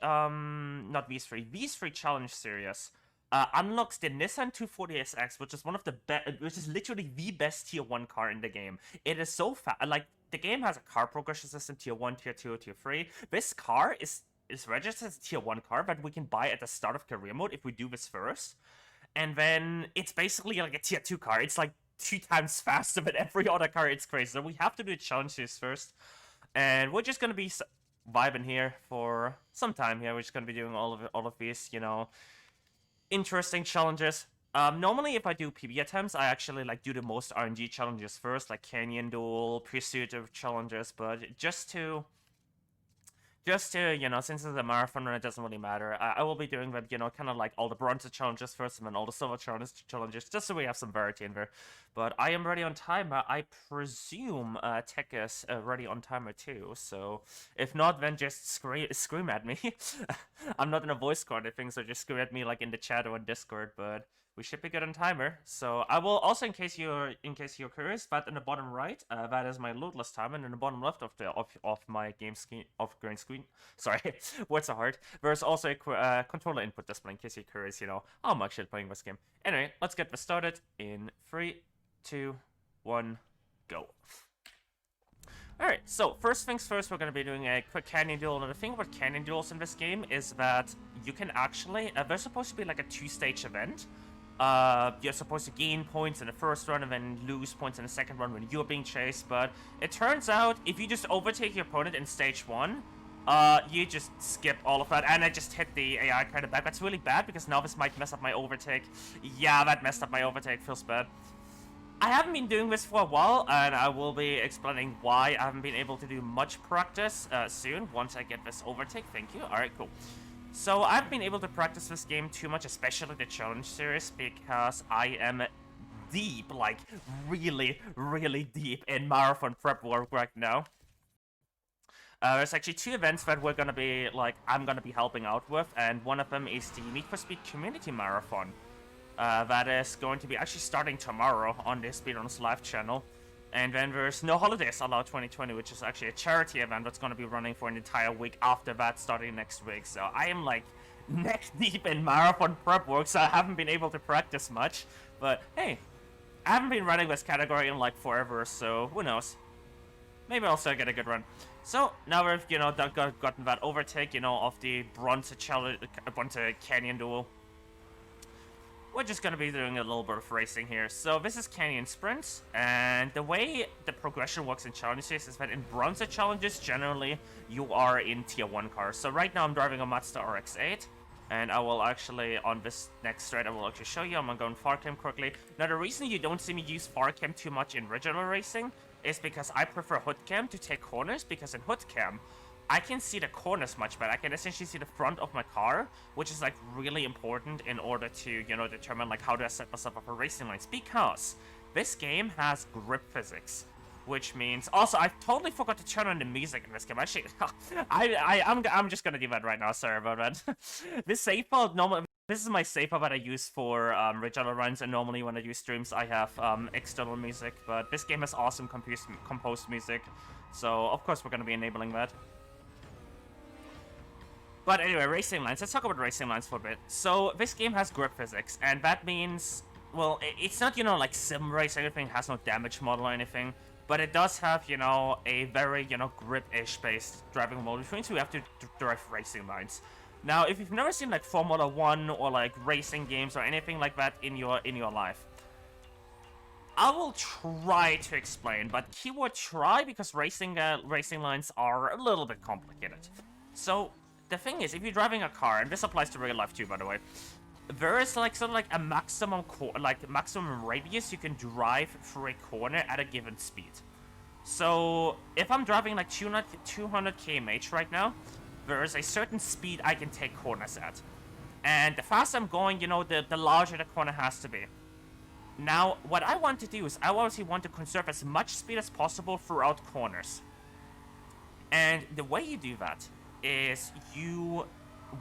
not V3, V3 Challenge Series unlocks the Nissan 240SX, which is one of the which is literally the best tier 1 car in the game. It is so fast. Like, the game has a car progression system, tier 1, tier 2, tier 3. This car is registered as a tier 1 car that we can buy at the start of career mode if we do this first. And then it's basically like a tier 2 car. It's like 2 times faster than every other car. It's crazy. So we have to do the challenges first. And we're just gonna be vibing here for some time here. We're just gonna be doing all of these, you know, interesting challenges. Normally if I do PB attempts, I actually like do the most RNG challenges first, like Canyon Duel, Pursuit challenges, but just to, you know, since it's a marathon and it doesn't really matter, I will be doing them, you know, kind of like all the bronze challenges first and then all the silver challenges, just so we have some variety in there. But I am ready on timer. I presume Tech is ready on timer too, so if not, then just scream at me. I'm not in a voice card, I think, so just scream at me like in the chat or in Discord, but we should be good on timer. So I will also, in case you're curious, that in the bottom right, that is my loadless timer, and in the bottom left of my game screen, green screen, sorry, words are hard. There's also a controller input display in case you're curious, you know, how I'm actually playing this game. Anyway, let's get this started in 3, 2, 1, go. Alright, so first things first, we're going to be doing a quick canyon duel. And the thing about canyon duels in this game is that you can actually, they're supposed to be like a 2-stage event. You're supposed to gain points in the first run and then lose points in the second run when you're being chased, but it turns out if you just overtake your opponent in stage 1, you just skip all of that, and I just hit the AI kind of back. That's really bad because now this might mess up my overtake. Yeah, that messed up my overtake, feels bad. I haven't been doing this for a while, and I will be explaining why I haven't been able to do much practice soon, once I get this overtake. Thank you. Alright, cool. So I've been able to practice this game too much, especially the challenge series, because I am deep, like really, really deep in marathon prep work right now. There's actually 2 events that we're gonna be, like, I'm gonna be helping out with, and one of them is the Need for Speed Community Marathon. That is going to be actually starting tomorrow on the Speedruns Live channel. And then there's No Holidays Allowed 2020, which is actually a charity event that's going to be running for an entire week after that, starting next week. So I am like neck deep in marathon prep work, so I haven't been able to practice much. But hey, I haven't been running this category in like forever, so who knows? Maybe I'll still get a good run. So now we've, you know, gotten that overtake, you know, of the bronze canyon duel. We're just gonna be doing a little bit of racing here. So this is Canyon Sprints, and the way the progression works in challenges is that in bronze challenges, generally, you are in tier 1 cars. So right now I'm driving a Mazda RX-8, and I will actually, on this next straight, I will actually show you. I'm gonna go in far cam quickly. Now the reason you don't see me use far cam too much in regular racing is because I prefer hood cam to take corners, because in hood cam, I can see the corners much better. I can essentially see the front of my car, which is like really important in order to, you know, determine like how do I set myself up for racing lines. Because this game has grip physics, which means also I totally forgot to turn on the music in this game. Actually, I'm just gonna do that right now. Sorry about that. This save file normally. This is my save file that I use for regular runs, and normally when I do streams, I have external music. But this game has awesome composed music, so of course we're gonna be enabling that. But anyway, racing lines. Let's talk about racing lines for a bit. So, this game has grip physics, and that means, well, it's not, you know, like sim race, anything, has no damage model or anything, but it does have, you know, a very, you know, grip-ish based driving mode, which means we have to drive racing lines. Now, if you've never seen, like, Formula 1 or, like, racing games or anything like that in your life, I will try to explain, but keyword try, because racing lines are a little bit complicated. So, the thing is, if you're driving a car, and this applies to real life too, by the way, there is like sort of like a maximum radius you can drive through a corner at a given speed. So if I'm driving like 200 km/h right now, there is a certain speed I can take corners at, and the faster I'm going, you know, the larger the corner has to be. Now, what I want to do is I obviously want to conserve as much speed as possible throughout corners, and the way you do that is you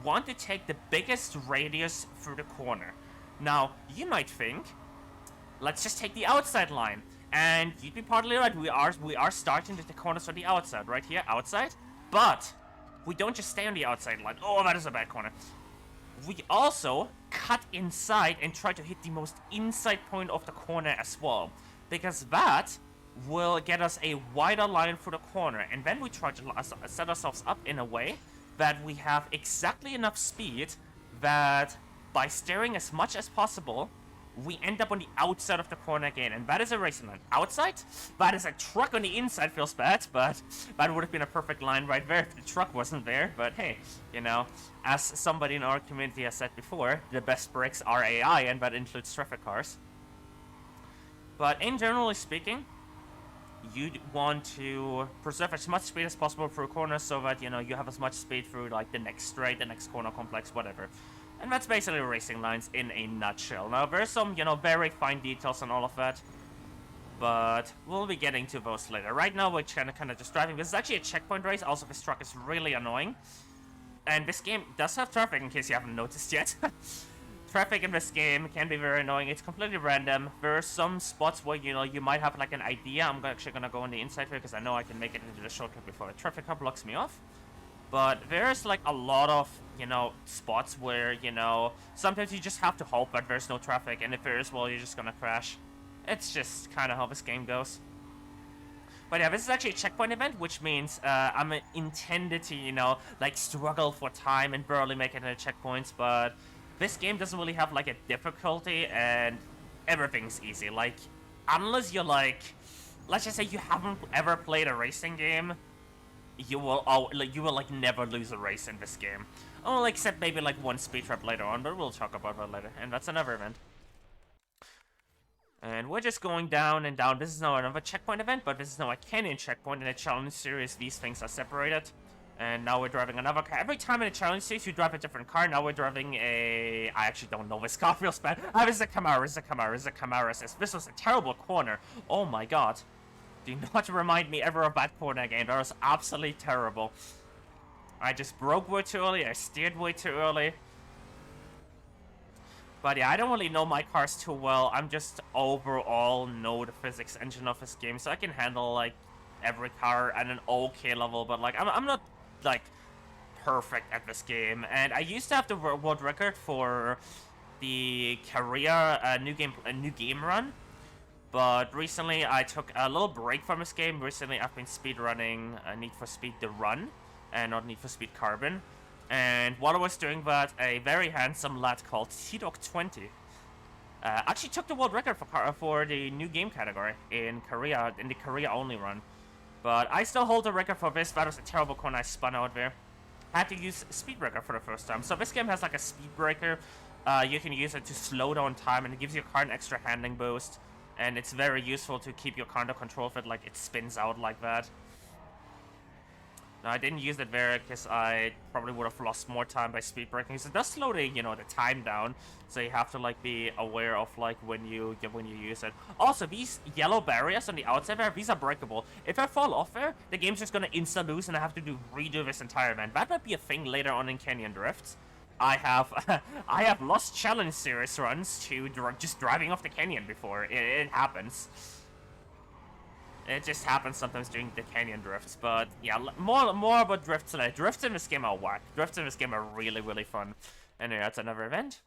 want to take the biggest radius through the corner. Now, you might think, let's just take the outside line, and you'd be partly right. We are starting to take corners on the outside, right here, outside. But we don't just stay on the outside line. Oh, that is a bad corner. We also cut inside and try to hit the most inside point of the corner as well, because that will get us a wider line for the corner, and then we try to set ourselves up in a way that we have exactly enough speed that by steering as much as possible, we end up on the outside of the corner again, and that is a racing line. Outside? That is a truck on the inside, feels bad, but that would have been a perfect line right there if the truck wasn't there. But hey, you know, as somebody in our community has said before, the best brakes are AI, and that includes traffic cars. But in generally speaking, you want to preserve as much speed as possible through corners so that, you know, you have as much speed through, like, the next straight, the next corner complex, whatever. And that's basically racing lines in a nutshell. Now, there's some, you know, very fine details and all of that, but we'll be getting to those later. Right now, we're kind of just driving. This is actually a checkpoint race. Also, this truck is really annoying. And this game does have traffic, in case you haven't noticed yet. Traffic in this game can be very annoying. It's completely random. There are some spots where, you know, you might have, like, an idea. I'm actually going to go on the inside here because I know I can make it into the shortcut before the traffic car blocks me off. But there's, like, a lot of, you know, spots where, you know, sometimes you just have to hope that there's no traffic, and if there is, well, you're just gonna crash. It's just kind of how this game goes. But yeah, this is actually a checkpoint event, which means I'm intended to, you know, like, struggle for time and barely make it into checkpoints, but this game doesn't really have, like, a difficulty, and everything's easy. Like, unless you're, like, let's just say you haven't ever played a racing game, you will never lose a race in this game. Oh, except maybe like one speed trap later on, but we'll talk about that later. And that's another event. And we're just going down and down. This is now another checkpoint event, but this is now a canyon checkpoint. In a challenge series, these things are separated. And now we're driving another car. Every time in a challenge series, you drive a different car. Now we're driving a... I actually don't know this car feels bad. Ah, this is a Camaro, this is a Camaro, this is a Camaro. This was a terrible corner. Oh my god. Do not remind me ever of that corner again. That was absolutely terrible. I just broke way too early. I steered way too early. But yeah, I don't really know my cars too well. I'm just overall know the physics engine of this game, so I can handle like every car at an okay level. But like, I'm not like perfect at this game. And I used to have the world record for the Korea new game run. But recently, I took a little break from this game. Recently, I've been speedrunning Need for Speed The Run, and not Need for Speed Carbon. And while I was doing that, a very handsome lad called T-Dog20 actually took the world record for the new game category in Korea, in the Korea-only run. But I still hold the record for this. That was a terrible corner I spun out there. I had to use speed breaker for the first time. So this game has like a speed breaker. You can use it to slow down time, and it gives your car an extra handling boost. And it's very useful to keep your car under control if it, like, it spins out like that. Now, I didn't use it there because I probably would have lost more time by speed braking. So it does slow the, you know, the time down. So you have to, like, be aware of, like, when you use it. Also, these yellow barriers on the outside there, these are breakable. If I fall off there, the game's just gonna insta-lose and I have to redo this entire event. That might be a thing later on in Canyon Drifts. I have lost challenge series runs to just driving off the canyon before. It happens. It just happens sometimes during the canyon drifts. But yeah, more about drifts today. Drifts in this game are whack. Drifts in this game are really, really fun. Anyway, that's another event.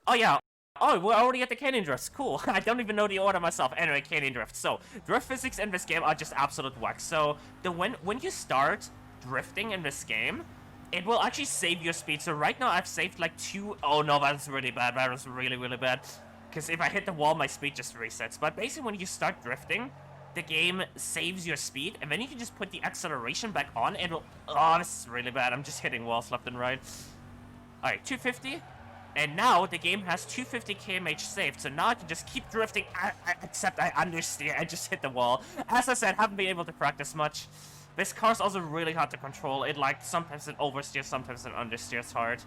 Oh yeah. Oh, we're already at the canyon drifts. Cool. I don't even know the order myself. Anyway, canyon drifts. So drift physics in this game are just absolute whack. So when you start drifting in this game, it will actually save your speed. So right now I've saved like 2... Oh no, that's really bad. That was really, really bad. Because if I hit the wall, my speed just resets. But basically when you start drifting, the game saves your speed. And then you can just put the acceleration back on. And it'll... Oh, this is really bad. I'm just hitting walls left and right. Alright, 250. And now the game has 250 km/h saved. So now I can just keep drifting. Except I understeer. I just hit the wall. As I said, haven't been able to practice much. This car's also really hard to control. It, like, sometimes it oversteers, sometimes it understeers hard.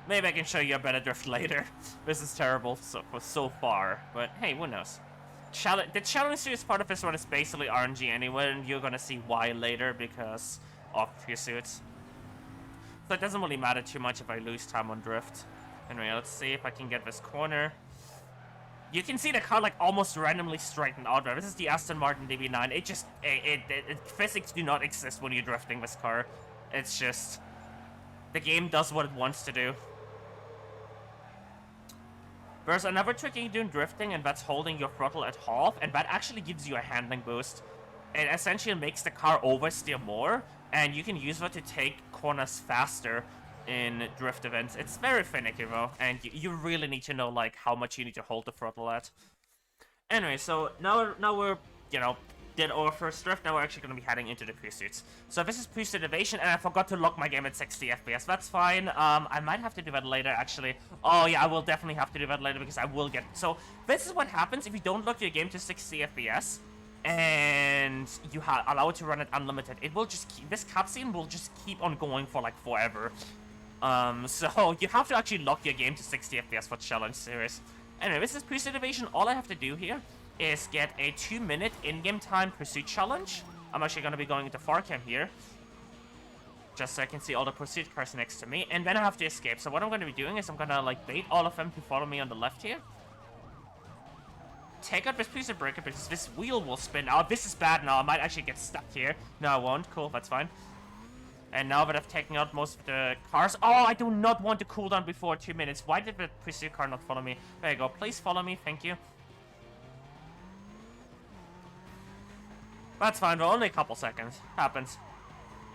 Maybe I can show you a better drift later. This is terrible so far, but hey, who knows? The challenge series part of this one is basically RNG anyway, and you're gonna see why later because of pursuits. So it doesn't really matter too much if I lose time on drift. Anyway, let's see if I can get this corner. You can see the car like almost randomly straightened out there. This is the Aston Martin DB9. Physics do not exist when you're drifting this car. It's just... the game does what it wants to do. There's another trick you can do in drifting, and that's holding your throttle at half, and that actually gives you a handling boost. It essentially makes the car oversteer more, and you can use that to take corners faster in drift events. It's very finicky though, and you really need to know like how much you need to hold the throttle at. Anyway, so now we're, you know, did our first drift. Now we're actually going to be heading into the pursuits. So this is Pursuit Innovation, and I forgot to lock my game at 60 FPS. That's fine. I might have to do that later, actually. Oh yeah, I will definitely have to do that later because I will get... So this is what happens if you don't lock your game to 60 FPS and you allow it to run at unlimited. It will just keep... This cutscene will just keep on going for like forever. So you have to actually lock your game to 60 FPS for challenge series. Anyway, this is Pursuit Innovation. All I have to do here is get a 2-minute in-game time pursuit challenge. I'm actually going to be going into far cam here, just so I can see all the pursuit cars next to me, and then I have to escape. So what I'm going to be doing is I'm going to like bait all of them to follow me on the left here. Take out this pursuit breaker because this wheel will spin out. This is bad now. I might actually get stuck here. No, I won't. Cool, that's fine. And now that I've taken out most of the cars... Oh, I do not want to cool down before 2 minutes. Why did the pursuit car not follow me? There you go. Please follow me. Thank you. That's fine, but only a couple seconds. Happens.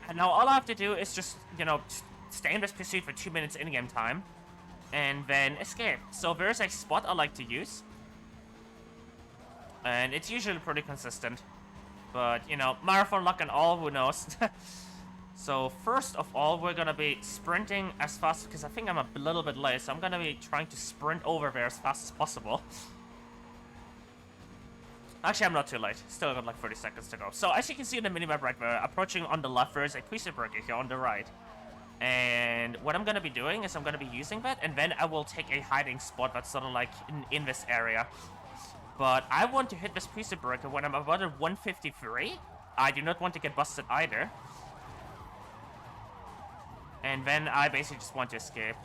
And now all I have to do is just, you know, stay in this pursuit for 2 minutes in-game time. And then escape. So there's a spot I like to use. And it's usually pretty consistent. But, you know, marathon luck and all, who knows. So first of all, we're gonna be sprinting as fast, because I think I'm a little bit late. So I'm gonna be trying to sprint over there as fast as possible. Actually, I'm not too late. Still got like 30 seconds to go. So as you can see in the minimap right there, approaching on the left, there is a pursuit breaker here on the right. And what I'm going to be doing is I'm going to be using that, and then I will take a hiding spot that's sort of like in this area. But I want to hit this pursuit breaker when I'm about at 153. I do not want to get busted either. And then I basically just want to escape.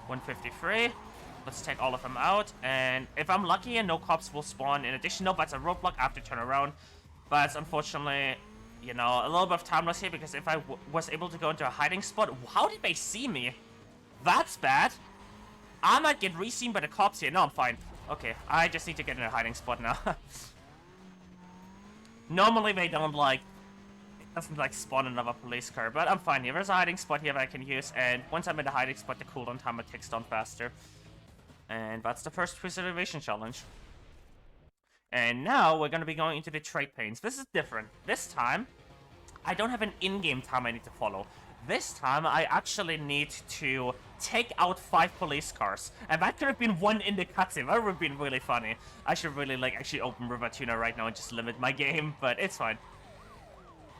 153. Let's take all of them out, and if I'm lucky and no cops will spawn in addition, no, that's a roadblock, I have to turn around. But unfortunately, you know, a little bit of time loss here, because if I was able to go into a hiding spot, how did they see me? That's bad. I might get re-seen by the cops here. No, I'm fine. Okay, I just need to get in a hiding spot now. Normally they don't like... It doesn't like spawn another police car, but I'm fine here. There's a hiding spot here that I can use, and once I'm in the hiding spot, the cooldown timer ticks down faster. And that's the first preservation challenge. And now we're going to be going into the trade panes. This is different. This time, I don't have an in-game time I need to follow. This time, I actually need to take out 5 police cars. And that could have been one in the cutscene. That would have been really funny. I should really, like, actually open River Tuna right now and just limit my game, but it's fine.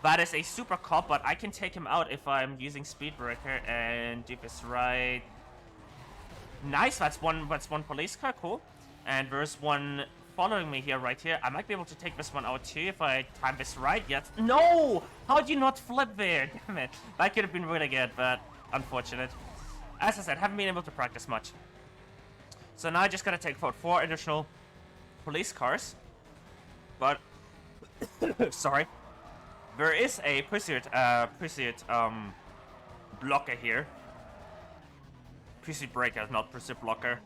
That is a super cop, but I can take him out if I'm using Speed Breaker and do this right. Nice, that's one police car, cool. And there's one following me here, right here. I might be able to take this one out too if I time this right. Yes. No! How'd you not flip there? Damn it. That could have been really good, but unfortunate. As I said, haven't been able to practice much. So now I just gotta take out 4 additional police cars. But, sorry. There is a pursuit blocker here. Pursuit breaker, not pursuit blocker.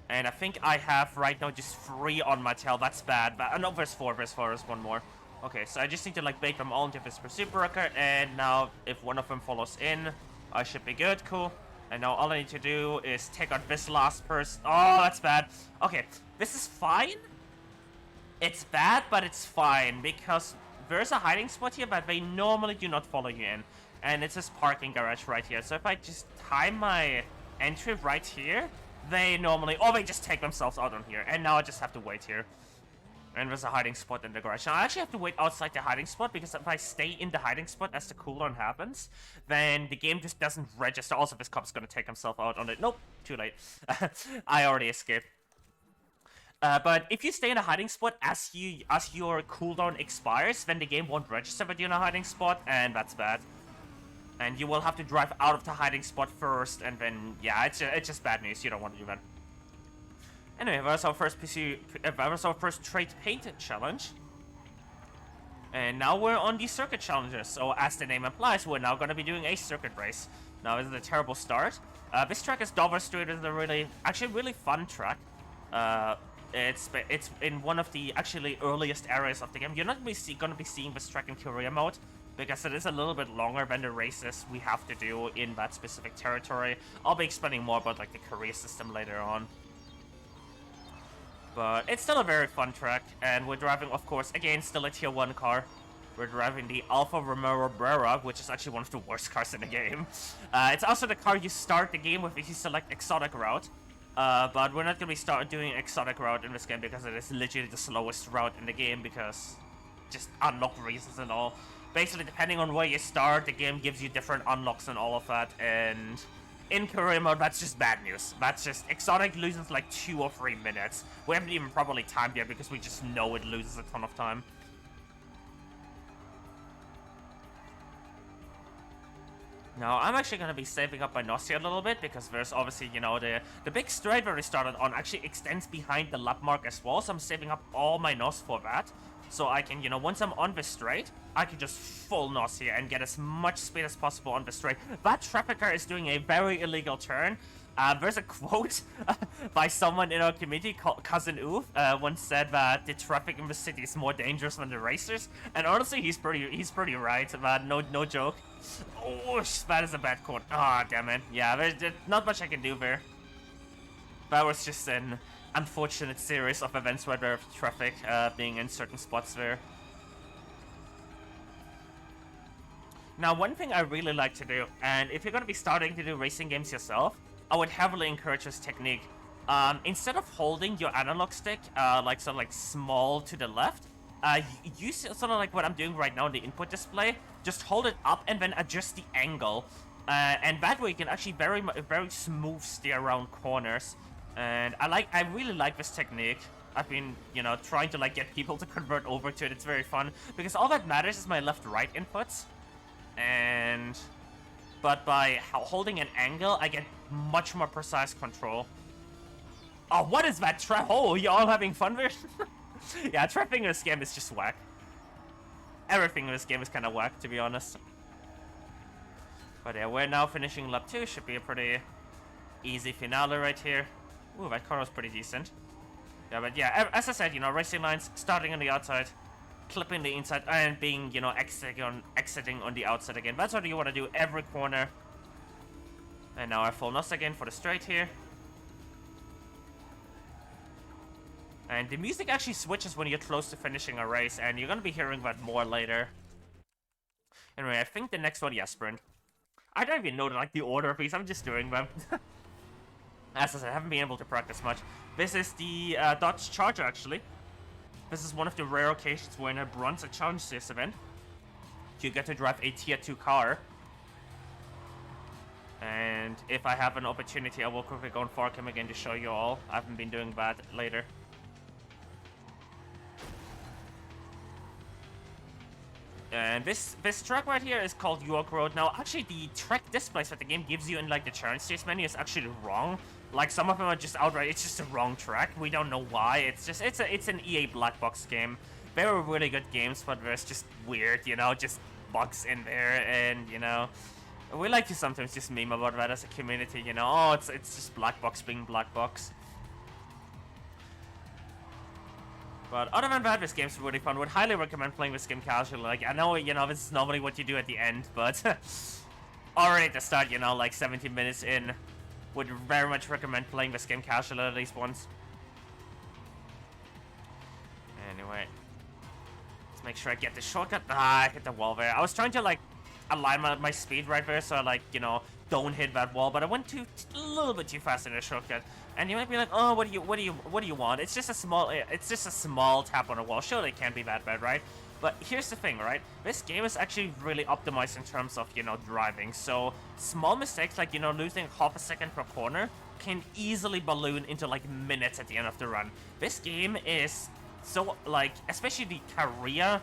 And I think I have right now just 3 on my tail. That's bad. But no, there's 4. There's one more. Okay, so I just need to like bake them all into this pursuit breaker. And now if one of them follows in, I should be good. Cool. And now all I need to do is take out this last person. Oh, that's bad. Okay, this is fine. It's bad, but it's fine because there's a hiding spot here, but they normally do not follow you in. And it's this parking garage right here. So if I just time my entry right here, they normally... Oh, they just take themselves out on here. And now I just have to wait here. And there's a hiding spot in the garage. Now I actually have to wait outside the hiding spot, because if I stay in the hiding spot as the cooldown happens, then the game just doesn't register. Also, this cop's gonna take himself out on it. Nope, too late. I already escaped. But if you stay in a hiding spot as your cooldown expires, then the game won't register that you're in a hiding spot, and that's bad. And you will have to drive out of the hiding spot first, and then, yeah, it's just bad news. You don't want to do that. Anyway, that was our first trade paint challenge. And now we're on the circuit challenges, so as the name implies, we're now going to be doing a circuit race. Now, this is a terrible start. This track is Dover Street. It's a actually really fun track. It's in one of the actually earliest areas of the game. You're not going to be seeing this track in career mode, because it is a little bit longer than the races we have to do in that specific territory. I'll be explaining more about like the career system later on. But it's still a very fun track, and we're driving, of course, again, still a tier 1 car. We're driving the Alfa Romeo Brera, which is actually one of the worst cars in the game. It's also the car you start the game with if you select Exotic Route. But we're not going to be doing Exotic Route in this game because it is literally the slowest route in the game, because just unlock reasons and all. Basically, depending on where you start, the game gives you different unlocks and all of that, and in career mode, that's just bad news. That's just, Exotic loses like 2 or 3 minutes. We haven't even probably timed yet because we just know it loses a ton of time. Now, I'm actually going to be saving up my NOS here a little bit, because there's obviously, you know, the big straight where we started on actually extends behind the lap mark as well, so I'm saving up all my NOS for that. So I can, you know, once I'm on the straight, I can just full NOS here and get as much speed as possible on the straight. That traffic car is doing a very illegal turn. There's a quote by someone in our community called Cousin Oof, once said that the traffic in the city is more dangerous than the racers. And honestly, he's pretty right, man. No joke. Oh, that is a bad quote. Ah, damn it. Yeah, there's not much I can do there. That was just an unfortunate series of events where there's traffic being in certain spots there. Now, one thing I really like to do, and if you're going to be starting to do racing games yourself, I would heavily encourage this technique. Instead of holding your analog stick, like sort of like small to the left, use sort of like what I'm doing right now on the input display. Just hold it up and then adjust the angle, and that way you can actually very smooth steer around corners. And I really like this technique. I've been, you know, trying to like get people to convert over to it. It's very fun because all that matters is my left-right inputs, but by holding an angle, I get much more precise control. Oh, what is that trap? Oh, you all having fun there? Yeah, trapping in this game is just whack. Everything in this game is kind of whack, to be honest. But yeah, we're now finishing lap 2. Should be a pretty easy finale right here. Ooh, that car was pretty decent. Yeah, but yeah, as I said, you know, racing lines, starting on the outside, clipping the inside, and being, you know, exiting on the outside again. That's what you want to do every corner. And now I full NOS again for the straight here. And the music actually switches when you're close to finishing a race, and you're going to be hearing that more later. Anyway, I think the next one, yeah, sprint. I don't even know like the order of these, I'm just doing them. As I said, I haven't been able to practice much. This is the Dodge Charger, actually. This is one of the rare occasions where in a Bronze Challenge this event, you get to drive a tier 2 car. And if I have an opportunity, I will quickly go on Farcam again to show you all. I haven't been doing that later. And this track right here is called York Road. Now, actually, the track displays that the game gives you in like the challenge stage menu is actually wrong. Like some of them are just outright, it's just a wrong track. We don't know why. It's an EA black box game. They were really good games, but there's just weird, you know, just bugs in there, and you know, we like to sometimes just meme about that as a community. You know, oh, it's just black box being black box. But other than that, this game's really fun. Would highly recommend playing this game casually. Like, I know, you know, this is normally what you do at the end, but already at the start, you know, like 17 minutes in, would very much recommend playing this game casually at least once. Anyway, let's make sure I get the shortcut. Ah, I hit the wall there. I was trying to, like, align my speed right there, so I, like, you know, don't hit that wall, but I went a little bit too fast in the shortcut. And you might be like, oh, what do you want? It's just a small tap on a wall. Surely it can't be that bad, right? But here's the thing, right? This game is actually really optimized in terms of, you know, driving. So small mistakes like, you know, losing half a second per corner can easily balloon into like minutes at the end of the run. This game is so, like, especially the Korea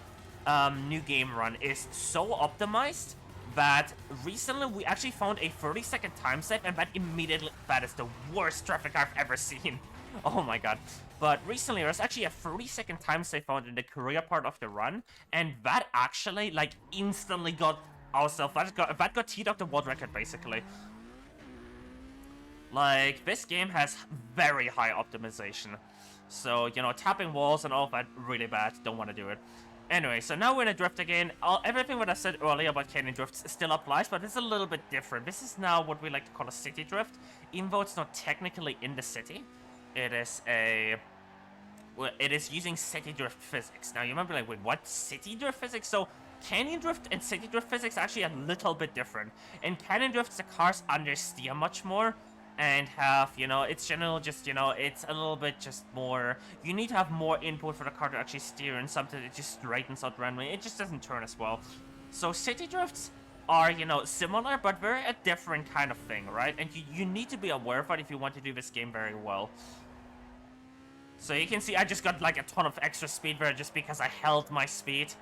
new game run is so optimized that recently we actually found a 30-second time save, and that is the worst traffic I've ever seen. Oh my god. But recently, there's actually a 30-second time save found in the career part of the run, and that actually, like, instantly got ourselves, that got T-Dog the world record, basically. Like, this game has very high optimization. So, you know, tapping walls and all of that, really bad. Don't want to do it. Anyway, so now we're in a drift again. Everything that I said earlier about Canyon drifts still applies, but it's a little bit different. This is now what we like to call a city drift, even though it's not technically in the city. It is a... Well, it is using city drift physics. Now, you might be like, wait, what? City drift physics? So, canyon drift and city drift physics are actually a little bit different. In canyon drifts, the cars understeer much more, and have, you know, it's generally just, you know, it's a little bit just more... You need to have more input for the car to actually steer, and something that just straightens out randomly. It just doesn't turn as well. So, city drifts are, you know, similar, but very a different kind of thing, right? And you need to be aware of it if you want to do this game very well. So you can see I just got like a ton of extra speed there just because I held my speed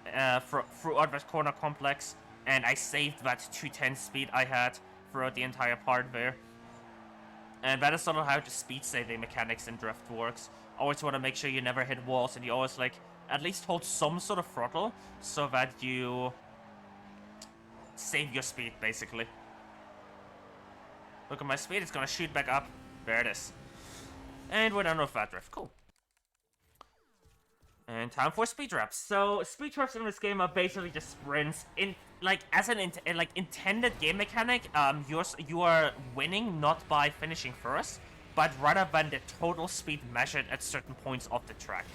throughout that corner complex, and I saved that 210 speed I had throughout the entire part there. And that is sort of how the speed saving mechanics in drift works. Always want to make sure you never hit walls, and you always like at least hold some sort of throttle so that you save your speed basically. Look at my speed, it's gonna shoot back up. There it is. And we're done with that drift. Cool. And time for speed traps. So speed traps in this game are basically just sprints. In like as an intended game mechanic, you are winning not by finishing first, but rather than the total speed measured at certain points of the track.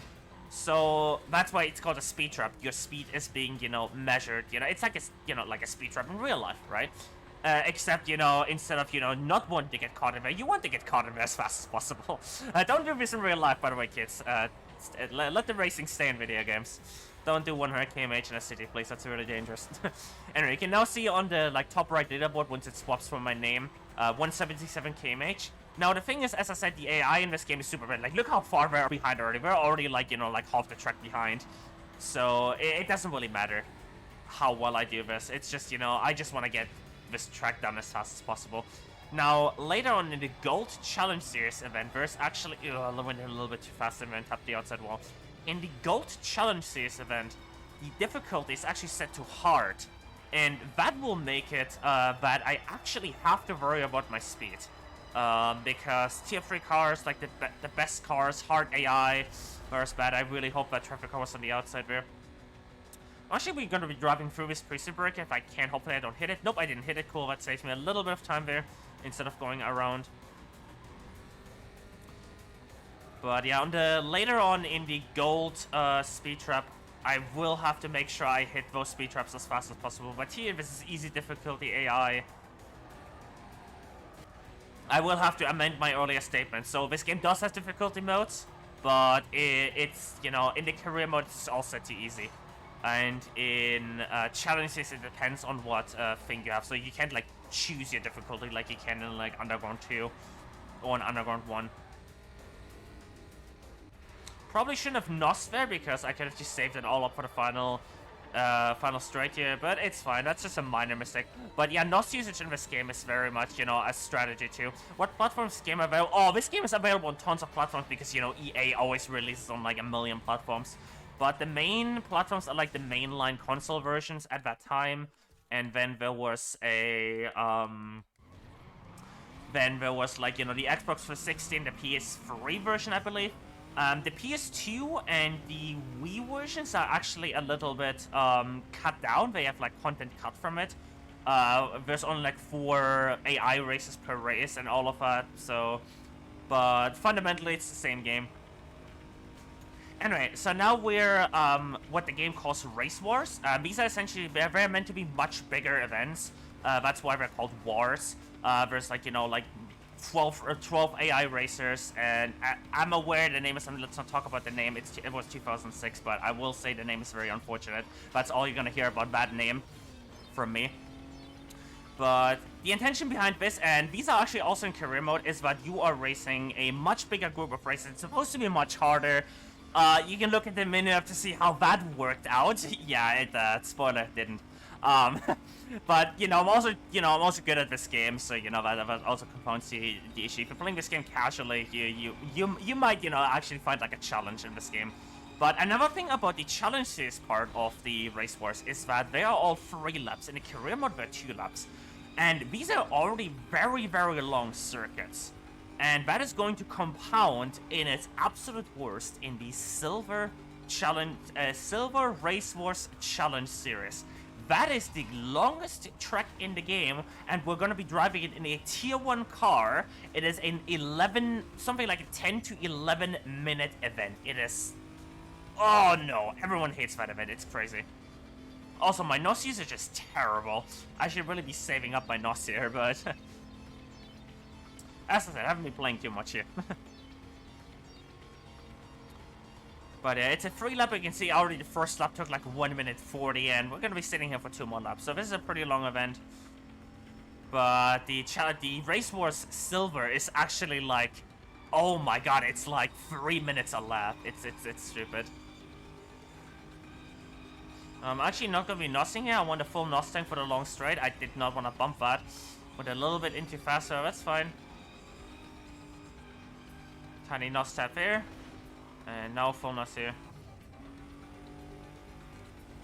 So that's why it's called a speed trap. Your speed is being, you know, measured. You know, it's like a, you know, like a speed trap in real life, right? Except, you know, instead of, you know, not wanting to get caught in there, you want to get caught in there as fast as possible. Don't do this in real life, by the way, kids. Let the racing stay in video games. Don't do 100 km in a city, please. That's really dangerous. Anyway, you can now see on the, like, top right leaderboard, once it swaps from my name, 177 km. Now, the thing is, as I said, the AI in this game is super bad. Like, look how far we're behind already. We're already, like, you know, like, half the track behind. So, it doesn't really matter how well I do this. It's just, you know, I just want to get this track done as fast as possible. Now, later on in the Gold Challenge Series event, there's actually... I went a little bit too fast and then tapped the outside wall. In the Gold Challenge Series event, the difficulty is actually set to hard. And that will make it that I actually have to worry about my speed. Because tier 3 cars, like the best cars, hard AI, whereas bad. I really hope that traffic car was on the outside there. Actually, we're going to be driving through this precision break if I can. Hopefully I don't hit it. Nope, I didn't hit it. Cool, that saves me a little bit of time there instead of going around. But yeah, later on in the gold speed trap, I will have to make sure I hit those speed traps as fast as possible. But here, this is easy difficulty AI. I will have to amend my earlier statement. So this game does have difficulty modes, but it's, you know, in the career mode, it's all set to easy. And in challenges, it depends on what thing you have. So you can't, like, choose your difficulty like you can in, like, Underground 2 or in Underground 1. Probably shouldn't have nosed there because I could have just saved it all up for the final straight here, but it's fine. That's just a minor mistake. But yeah, nos usage in this game is very much, you know, a strategy too. What platforms is game available? Oh, this game is available on tons of platforms because, you know, EA always releases on like a million platforms. But the main platforms are like the mainline console versions at that time, and then there was a like, you know, the Xbox 360 and the PS3 version, I believe. The PS2 and the Wii versions are actually a little bit cut down. They have like content cut from it. There's only like 4 AI races per race and all of that. So, but fundamentally it's the same game. Anyway, so now we're what the game calls Race Wars. These are essentially, they're meant to be much bigger events. That's why they're called Wars. There's like, you know, like 12 AI racers, and I'm aware the name is, let's not talk about the name, it was 2006, but I will say the name is very unfortunate. That's all you're gonna hear about that name from me. But the intention behind this, and these are actually also in career mode, is that you are racing a much bigger group of races. It's supposed to be much harder. You can look at the menu to see how that worked out. Yeah, it, spoiler, didn't. But I'm also good at this game, so that also compounds the issue. If you're playing this game casually, you might actually find like a challenge in this game. But another thing about the challenge series part of the Race Wars is that they are all 3 laps. In the career mode, they're 2 laps. And these are already very, very long circuits. And that is going to compound in its absolute worst in the Silver Race Wars Challenge Series. That is the longest track in the game, and we're gonna be driving it in a tier 1 car. It is an 10 to 11 minute event. It is... Oh no, everyone hates that event, it's crazy. Also, my NOS usage is terrible. I should really be saving up my NOS here, but... As I said, I haven't been playing too much here. But it's a 3 lap. You can see already the first lap took like 1 minute 40, and we're gonna be sitting here for 2 more laps. So this is a pretty long event. But the Race Wars Silver is actually like, oh my god, it's like 3 minutes a lap. It's stupid. I'm actually not gonna be nossing here. I want a full nos tank for the long straight. I did not want to bump that. Went a little bit into faster. That's fine. Tiny nos tap here. And now full nos here.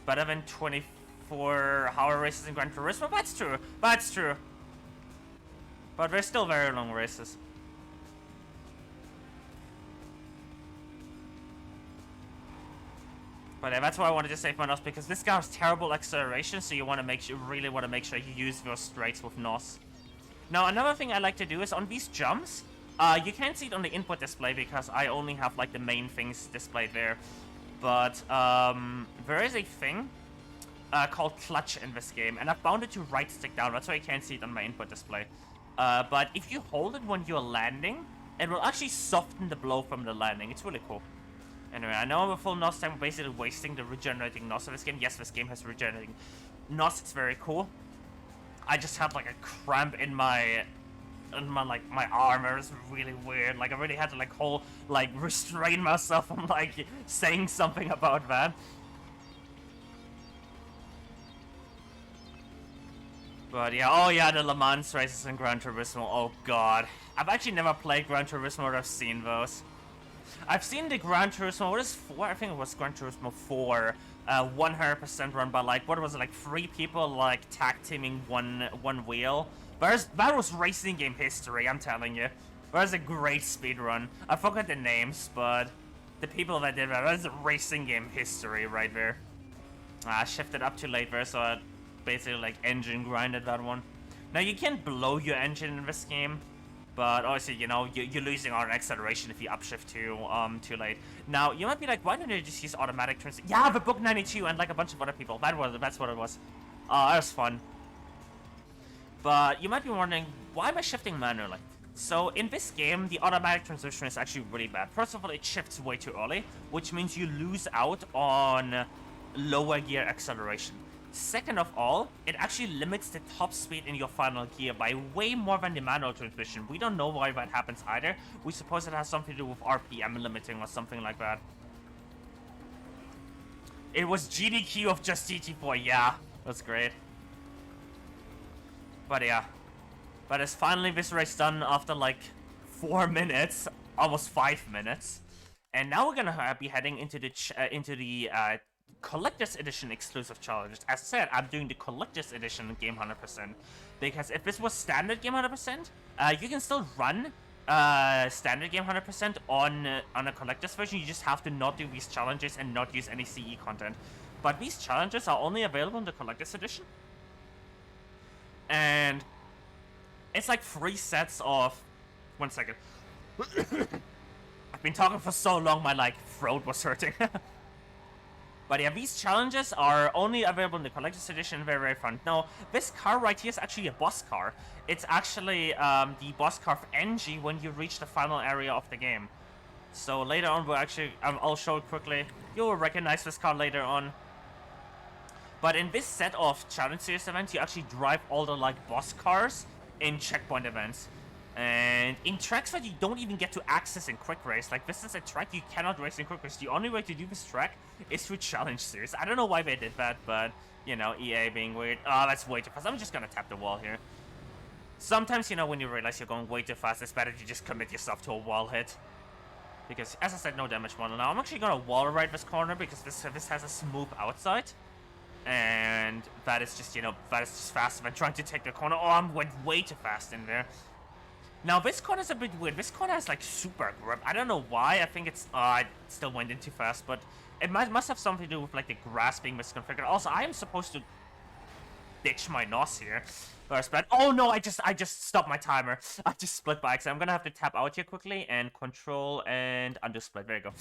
Better than 24-hour races in Gran Turismo? That's true. That's true. But they're still very long races. But yeah, that's why I wanted to save my NOS, because this guy has terrible acceleration, so you really want to make sure you use those straights with NOS. Now, another thing I like to do is on these jumps, you can't see it on the input display because I only have like the main things displayed there. But there is a thing called clutch in this game, and I've bound it to right stick down. That's why you can't see it on my input display. But if you hold it when you're landing, it will actually soften the blow from the landing. It's really cool. Anyway, I know I'm a full NOS time, basically wasting the regenerating NOS of this game. Yes, this game has regenerating NOS. It's very cool. I just had like a cramp in my arm. It was really weird. Like I really had to restrain myself from like saying something about that. But yeah, oh yeah, the Le Mans races in Gran Turismo. Oh god, I've actually never played Gran Turismo, but I've seen those. I've seen the Gran Turismo, what is 4? I think it was Gran Turismo 4, 100% run by like, what was it, like 3 people like tag teaming one wheel. That was racing game history, I'm telling you. That was a great speed run. I forgot the names, but the people that did that was racing game history right there. I shifted up too late there, so I basically like engine grinded that one. Now you can't blow your engine in this game, but obviously, you're losing on acceleration if you upshift too late. Now, you might be like, why don't you just use automatic turns? Yeah, the Book 92 and like a bunch of other people. That's what it was. That was fun. But you might be wondering, why am I shifting manually? So in this game, the automatic transition is actually really bad. First of all, it shifts way too early, which means you lose out on lower gear acceleration. Second of all, it actually limits the top speed in your final gear by way more than the manual transmission. We don't know why that happens either. We suppose it has something to do with RPM limiting or something like that. It was GDQ of just GT4, yeah. That's great. But yeah. But it's finally this race done after like 4 minutes, almost 5 minutes. And now we're gonna be heading into the Collector's Edition exclusive challenges. As I said, I'm doing the Collector's Edition game 100%. Because if this was standard game 100%, you can still run standard game 100% on a Collector's version. You just have to not do these challenges and not use any CE content. But these challenges are only available in the Collector's Edition. And it's like 3 sets of... 1 second. I've been talking for so long, my throat was hurting. But yeah, these challenges are only available in the Collector's Edition. Very, very fun. Now, this car right here is actually a boss car. It's actually the boss car of NG when you reach the final area of the game. So later on, I'll show it quickly. You will recognize this car later on. But in this set of challenge series events, you actually drive all the boss cars in checkpoint events. And in tracks that you don't even get to access in Quick Race, like this is a track you cannot race in Quick Race. The only way to do this track is through challenge series. I don't know why they did that, but You know, EA being weird. Oh, that's way too fast. I'm just gonna tap the wall here. Sometimes, you know, when you realize you're going way too fast, it's better to just commit yourself to a wall hit. Because, as I said, no damage model. Now, I'm actually gonna wall ride this corner because this has a smooth outside. And that is just, you know, that is just faster than trying to take the corner. Oh, I went way too fast in there. Now, this corner is a bit weird. This corner has, like, super grip. I don't know why. I think it's... I still went in too fast, but it must have something to do with, like, the grass being misconfigured. Also, I am supposed to ditch my NOS here. But oh no, I just stopped my timer. I just split by accident. I'm gonna have to tap out here quickly and control and undo split. There you go.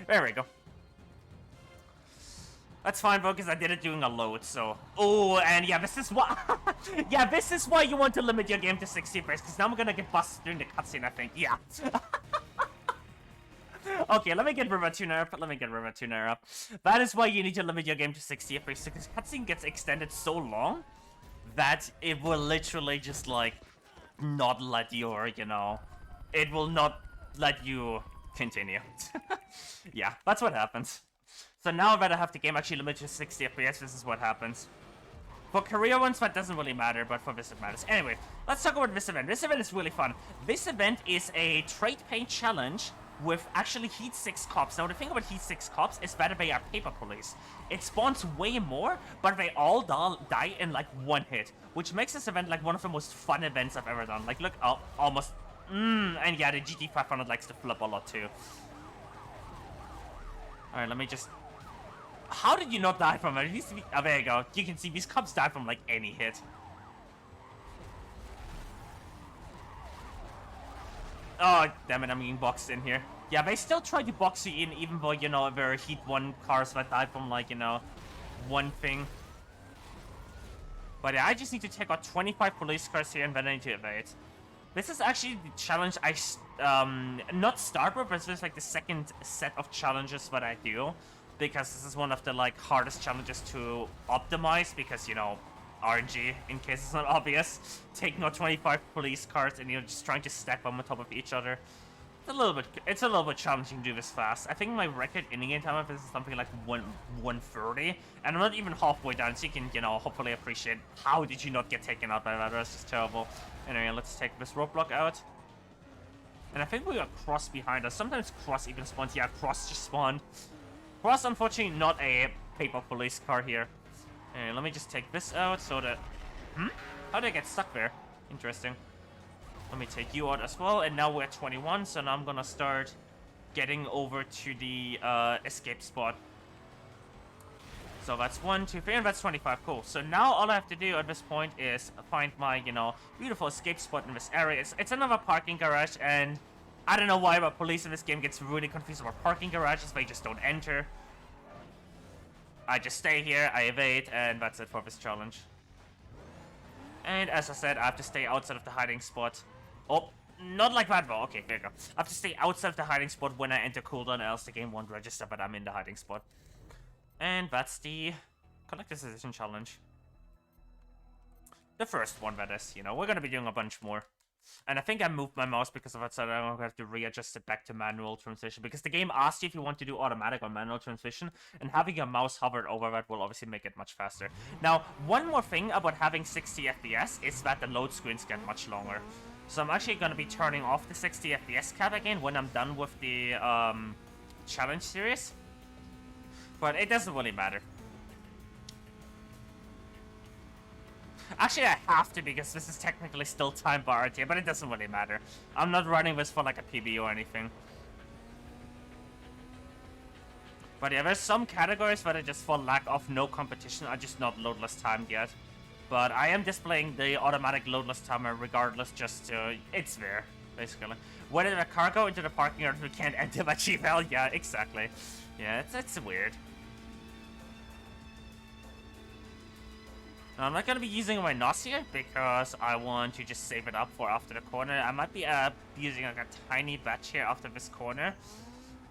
There we go. That's fine, bro, because I did it doing a load, so... Oh, and yeah, this is why... yeah, this is why you want to limit your game to 60 frames, because now I'm gonna get busted during the cutscene, I think. Yeah. Okay, let me get River Tuner up. That is why you need to limit your game to 60 frames, because cutscene gets extended so long that it will literally just, like, not let your, you know... It will not let you continue. Yeah, that's what happens. So now that I have the game actually limited to 60 FPS, this is what happens. For career ones, that doesn't really matter, but for this it matters. Anyway, let's talk about this event. This event is really fun. This event is a trade paint challenge with actually Heat 6 cops. Now, the thing about Heat 6 cops is that they are paper police. It spawns way more, but they all die in, like, one hit, which makes this event, like, one of the most fun events I've ever done. Like, look, oh, almost... and yeah, the GT500 likes to flip a lot, too. Alright, let me just... How did you not die from it? Oh, there you go. You can see these cops die from, like, any hit. Oh, damn it, I'm getting boxed in here. Yeah, they still try to box you in, even though, you know, there are Heat 1 cars that die from, like, you know, one thing. But yeah, I just need to take out 25 police cars here and then I need to evade. This is actually the challenge I, not start with, but it's just, like, the second set of challenges that I do. Because this is one of the, like, hardest challenges to optimize, because, you know, RNG, in case it's not obvious. Taking out 25 police cars and, you know, just trying to stack them on top of each other. It's a little bit challenging to do this fast. I think my record in-game time of this is something like 130, and I'm not even halfway down, so you can, you know, hopefully appreciate how did you not get taken out by that. That's just terrible. Anyway, let's take this roadblock out. And I think we got Cross behind us. Sometimes Cross even spawns. Yeah, Cross just spawned. Cross, unfortunately, not a paper police car here. And let me just take this out so that... How did I get stuck there? Interesting. Let me take you out as well. And now we're at 21, so now I'm gonna start getting over to the escape spot. So that's 1, 2, 3, and that's 25. Cool. So now all I have to do at this point is find my, you know, beautiful escape spot in this area. It's another parking garage, and... I don't know why, but police in this game gets really confused about parking garages. They just don't enter. I just stay here, I evade, and that's it for this challenge. And as I said, I have to stay outside of the hiding spot. Oh, not like that though. Okay, there you go. I have to stay outside of the hiding spot when I enter cooldown, else the game won't register that I'm in the hiding spot. And that's the Collector's Edition challenge. The first one, that is. You know, we're gonna be doing a bunch more. And I think I moved my mouse because of that, so I'm going to have to readjust it back to manual transmission. Because the game asks you if you want to do automatic or manual transmission, and having your mouse hovered over that will obviously make it much faster. Now, one more thing about having 60 FPS is that the load screens get much longer. So I'm actually going to be turning off the 60 FPS cap again when I'm done with the challenge series. But it doesn't really matter. Actually, I have to because this is technically still time barred here, but it doesn't really matter. I'm not running this for like a PB or anything. But yeah, there's some categories that are just for lack of no competition are just not loadless timed yet. But I am displaying the automatic loadless timer regardless, just to... It's there, basically. When did a car go into the parking lot we can't enter by GVL? Yeah, exactly. Yeah, it's weird. I'm not going to be using my NOS here because I want to just save it up for after the corner. I might be using like a tiny batch here after this corner.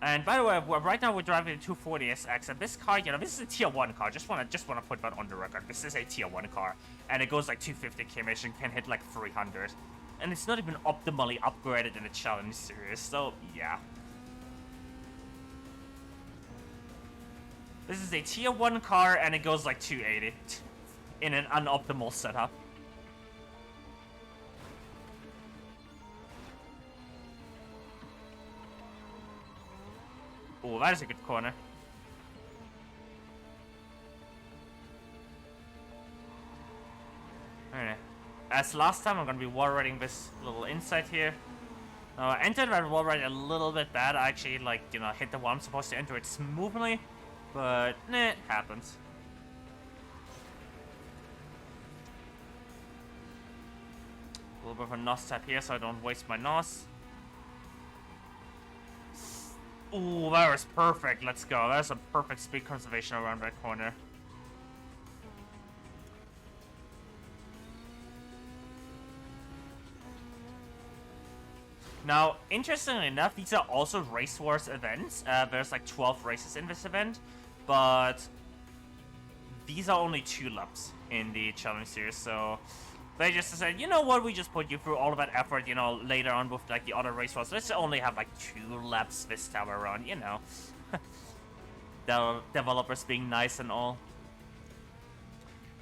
And by the way, right now we're driving a 240SX, and this car, you know, this is a tier 1 car. Just wanna put that on the record. This is a tier 1 car, and it goes like 250 km and can hit like 300. And it's not even optimally upgraded in the challenge series, so yeah. This is a tier 1 car, and it goes like 280 in an unoptimal setup. Oh, that is a good corner. Alright. As last time, I'm gonna be wall riding this little inside here. I entered that wall ride a little bit bad. I actually, like, you know, hit the wall I'm supposed to enter it smoothly. But, nah, it happens. A little bit of a NOS tap here so I don't waste my NOS. Ooh, that was perfect. Let's go. That's a perfect speed conservation around that corner. Now, interestingly enough, these are also Race Wars events. There's like 12 races in this event, but these are only 2 laps in the challenge series, so they just decided, you know what, we just put you through all of that effort, you know, later on with like the other Race Wars. Let's only have like 2 laps this time around, you know. The developers being nice and all.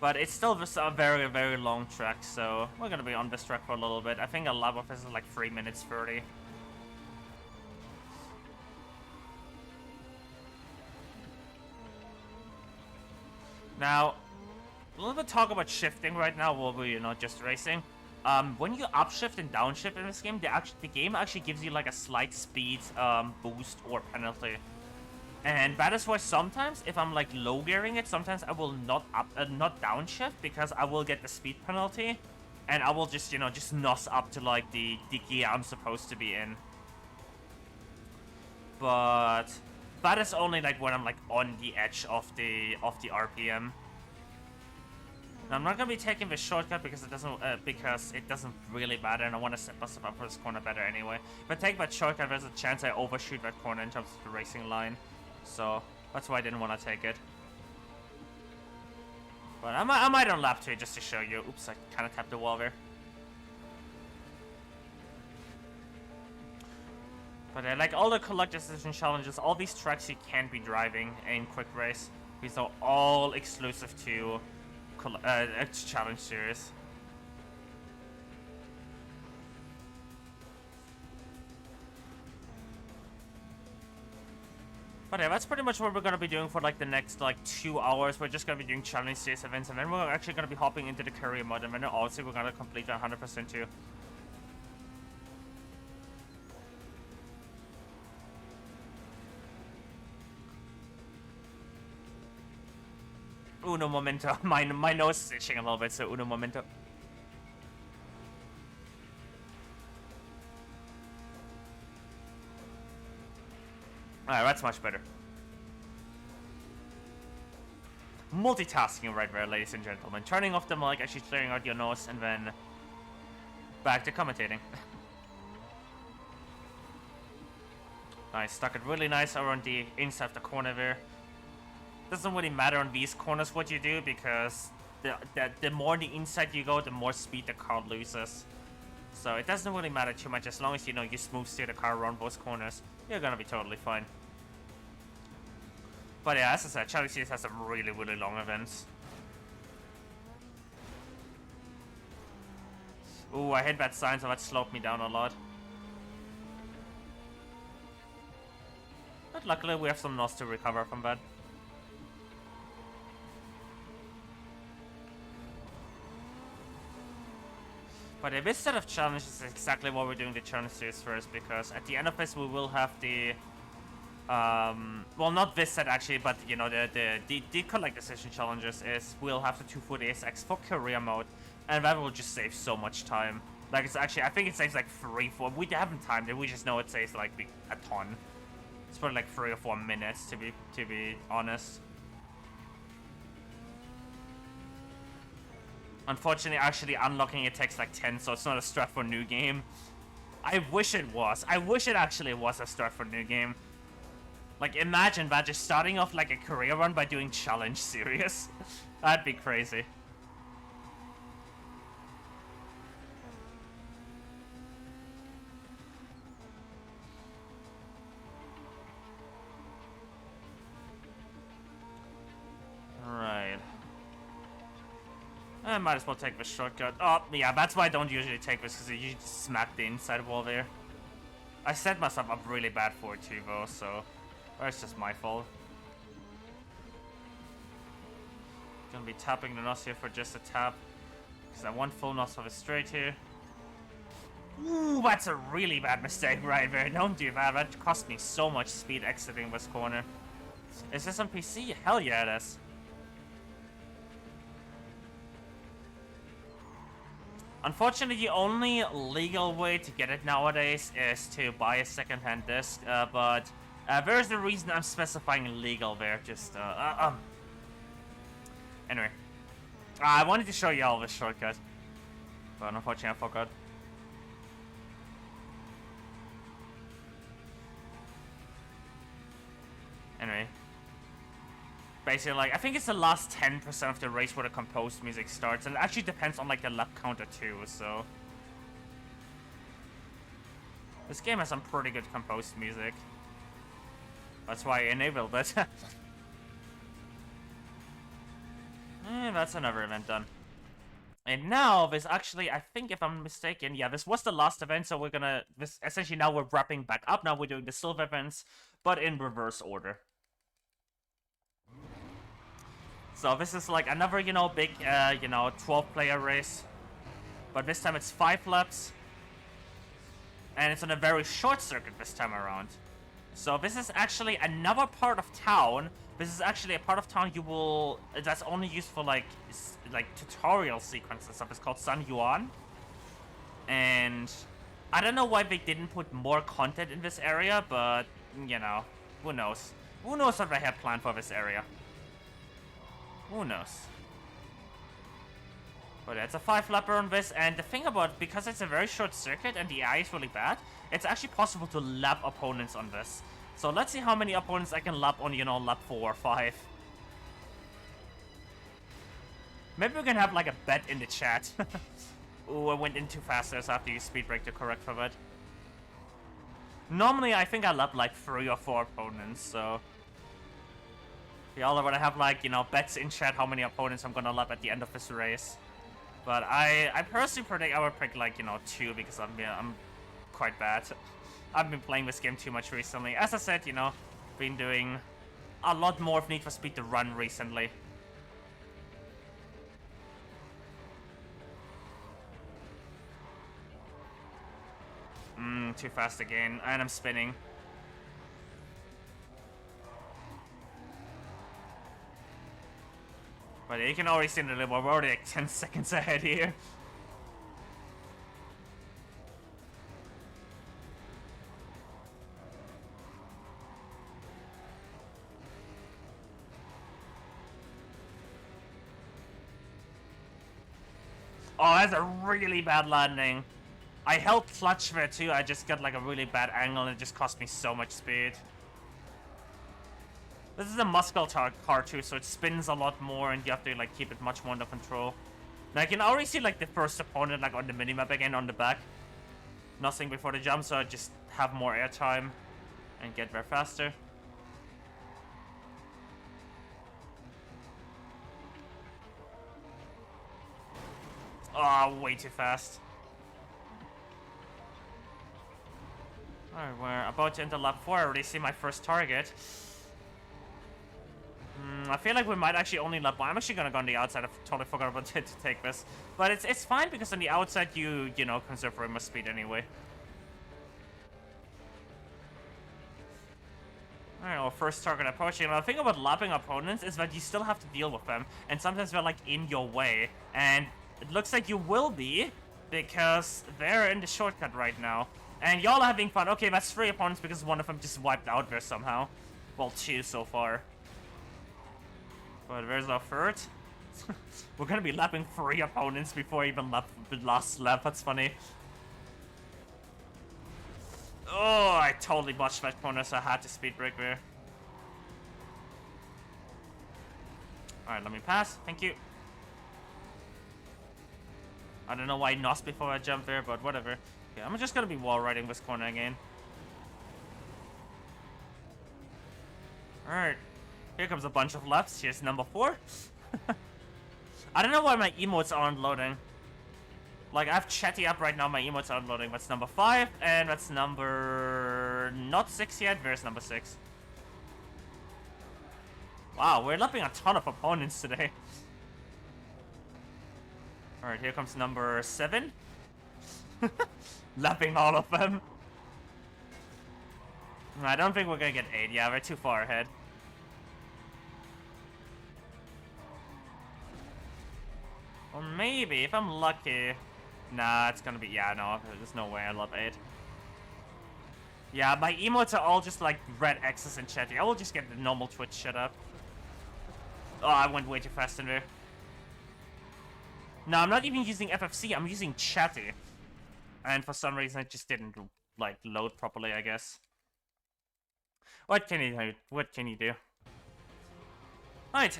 But it's still just a very, very long track, so we're gonna be on this track for a little bit. I think a lap of this is like 3 minutes 30. Now, a little bit talk about shifting right now while we're, you know, just racing. When you upshift and downshift in this game, the game actually gives you like a slight speed boost or penalty. And that is why sometimes, if I'm like low gearing it, sometimes I will not downshift because I will get the speed penalty, and I will just, you know, just NOS up to like the gear I'm supposed to be in. But that is only like when I'm like on the edge of the RPM. Now, I'm not gonna be taking the shortcut because it doesn't really matter, and I want to set myself up for this corner better anyway. If I take that shortcut, there's a chance I overshoot that corner in terms of the racing line. So that's why I didn't want to take it. But I might on lap 2 just to show you. Oops, I kind of tapped the wall there. But like all the collector's edition challenges, all these tracks you can't be driving in quick race. These are all exclusive to challenge series. But yeah, that's pretty much what we're gonna be doing for like the next like 2 hours. We're just gonna be doing challenge series events, and then we're actually gonna be hopping into the career mode, and then also we're gonna complete 100% too. Uno momento. My nose is itching a little bit, so uno momento. Alright, that's much better. Multitasking right there, ladies and gentlemen. Turning off the mic, actually clearing out your nose, and then back to commentating. Nice, stuck it really nice around the inside of the corner there. Doesn't really matter on these corners what you do, because the more on the inside you go, the more speed the car loses. So it doesn't really matter too much, as long as you know you smooth steer the car around those corners, you're gonna be totally fine. But yeah, as I said, Challenge Series has some really, really long events. Ooh, I hit that sign, so that slowed me down a lot. But luckily we have some NOS to recover from that. But this set of challenges is exactly what we're doing the challenge series first, because at the end of this we will have the well, not this set actually, but you know, the collect decision challenges is we'll have the 240 SX for career mode, and that will just save so much time. Like, it's actually, I think it saves like 3-4, we haven't timed it, we just know it saves like a ton. It's probably like 3 or 4 minutes to be honest. Unfortunately, actually unlocking it takes like 10, so it's not a strat for new game. I wish it was. I wish it actually was a strat for new game. Like, imagine that, just starting off like a career run by doing challenge series. That'd be crazy. might as well take the shortcut. Oh, yeah, that's why I don't usually take this, because you usually smack the inside wall there. I set myself up really bad for it too, though, so... Or it's just my fault. Gonna be tapping the NOS here for just a tap. Because I want full NOS of it straight here. Ooh, that's a really bad mistake right there. Don't do that. That cost me so much speed exiting this corner. Is this on PC? Hell yeah, it is. Unfortunately, the only legal way to get it nowadays is to buy a second-hand disc, but there's the reason I'm specifying legal there, just, Anyway. I wanted to show you all this shortcut, but unfortunately I forgot. Anyway. Basically, like, I think it's the last 10% of the race where the composed music starts, and it actually depends on, like, the lap counter too, so... This game has some pretty good composed music. That's why I enabled it. And that's another event done. And now, this actually, I think if I'm mistaken, yeah, this was the last event, so we're gonna... Essentially, now we're wrapping back up, now we're doing the silver events, but in reverse order. So this is like another, you know, big, 12-player race. But this time it's 5 laps. And it's on a very short circuit this time around. So this is actually another part of town. This is actually a part of town you will... That's only used for, like tutorial sequences and stuff. It's called San Juan. And I don't know why they didn't put more content in this area, but, you know, who knows? Who knows what they have planned for this area? Who knows? But yeah, it's a 5-lapper on this, and the thing about, because it's a very short circuit and the AI is really bad, it's actually possible to lap opponents on this. So let's see how many opponents I can lap on, you know, lap 4 or 5. Maybe we can have like a bet in the chat. Ooh, I went in too fast there, so I have to use speed brake to correct for that. Normally I think I lap like 3 or 4 opponents, so... Y'all are gonna have, like, you know, bets in chat how many opponents I'm gonna lap at the end of this race. But I personally predict I would pick, like, you know, 2, because I'm quite bad. I've been playing this game too much recently. As I said, you know, been doing a lot more of Need for Speed to Run recently. Too fast again, and I'm spinning. But you can already see in the level, we're already like 10 seconds ahead here. Oh, that's a really bad landing. I held clutch there too, I just got like a really bad angle and it just cost me so much speed. This is a muscle car too, so it spins a lot more and you have to like keep it much more under control. Now I can already see like the first opponent like on the minimap again on the back. Nothing before the jump, so I just have more airtime and get there faster. Oh, way too fast. Alright, we're about to enter lap 4. I already see my first target. I feel like we might actually only lap 1. I'm actually gonna go on the outside. I totally forgot about it to take this. But it's fine because on the outside you know, conserve very much speed anyway. Alright, our first target approaching. Now the thing about lapping opponents is that you still have to deal with them. And sometimes they're like in your way. And it looks like you will be, because they're in the shortcut right now. And y'all are having fun. Okay, that's 3 opponents because one of them just wiped out there somehow. Well, 2 so far. But there's our third. We're gonna be lapping 3 opponents before even lap the last lap. That's funny. Oh, I totally botched that corner, so I had to speed brake there. Alright, let me pass. Thank you. I don't know why NOS before I jump there, but whatever. Okay, I'm just gonna be wall riding this corner again. Alright. Here comes a bunch of laps. Here's number 4. I don't know why my emotes aren't loading. Like, I have Chatty up right now, my emotes aren't loading. That's number 5, and that's number... not 6 yet. Where's number 6? Wow, we're lapping a ton of opponents today. Alright, here comes number 7. Lapping all of them. I don't think we're gonna get 8. Yeah, we're too far ahead. Or maybe, if I'm lucky... Nah, it's gonna be... Yeah, no, there's no way I love 8. Yeah, my emotes are all just like red X's and Chatty. I will just get the normal Twitch shit up. Oh, I went way too fast in there. No, I'm not even using FFC, I'm using Chatty. And for some reason it just didn't, like, load properly, I guess. What can you do? What can you do? Alright.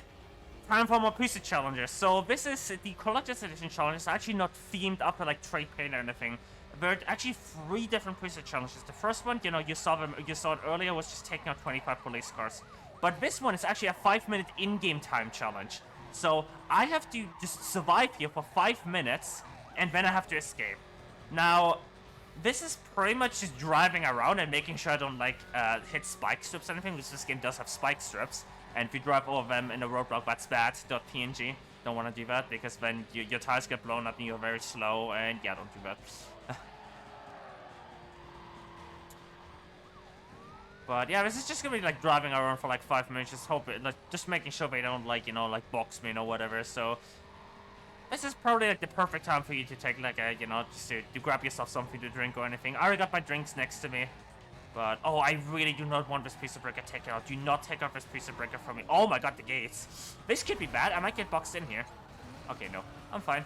Time for more PC challenges. So this is the Collector's Edition challenge. It's actually not themed after like trade paint or anything. There are actually 3 different PC challenges. The first one, you know, you saw it earlier, was just taking out 25 police cars. But this one is actually a 5-minute in-game time challenge. So I have to just survive here for 5 minutes, and then I have to escape. Now, this is pretty much just driving around and making sure I don't like hit spike strips or anything, because this game does have spike strips. And if you drive over them in a roadblock, that's bad. .png. Don't want to do that, because then your tires get blown up and you're very slow, and yeah, don't do that. But yeah, this is just gonna be like driving around for like 5 minutes, just making sure they don't like, you know, like box me or whatever. So this is probably like the perfect time for you to take like a, you know, just to grab yourself something to drink or anything. I already got my drinks next to me. But, oh, I really do not want this piece of breaker taken out. Do not take out this piece of breaker from me. Oh my god, the gates. This could be bad. I might get boxed in here. Okay, no. I'm fine.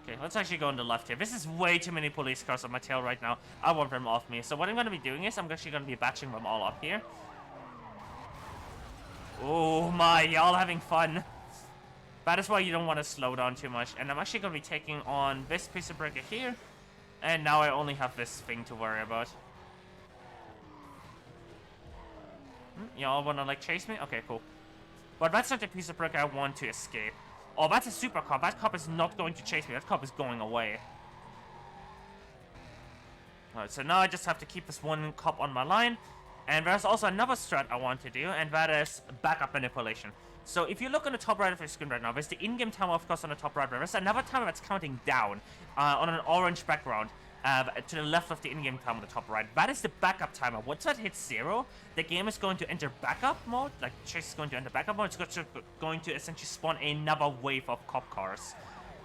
Okay, let's actually go on the left here. This is way too many police cars on my tail right now. I want them off me. So what I'm going to be doing is I'm actually going to be batching them all up here. Oh my, y'all having fun. That is why you don't want to slow down too much. And I'm actually going to be taking on this piece of breaker here. And now I only have this thing to worry about. Y'all want to like chase me? Okay, cool. But that's not the piece of breaker I want to escape. Oh, that's a super cop. That cop is not going to chase me. That cop is going away. Alright, so now I just have to keep this one cop on my line. And there's also another strat I want to do, and that is backup manipulation. So if you look on the top right of your screen right now, there's the in-game timer, of course, on the top right. There's another timer that's counting down on an orange background to the left of the in-game timer on the top right. That is the backup timer. Once that hits 0, the game is going to enter backup mode. Like, Chase is going to enter backup mode. It's going to essentially spawn another wave of cop cars.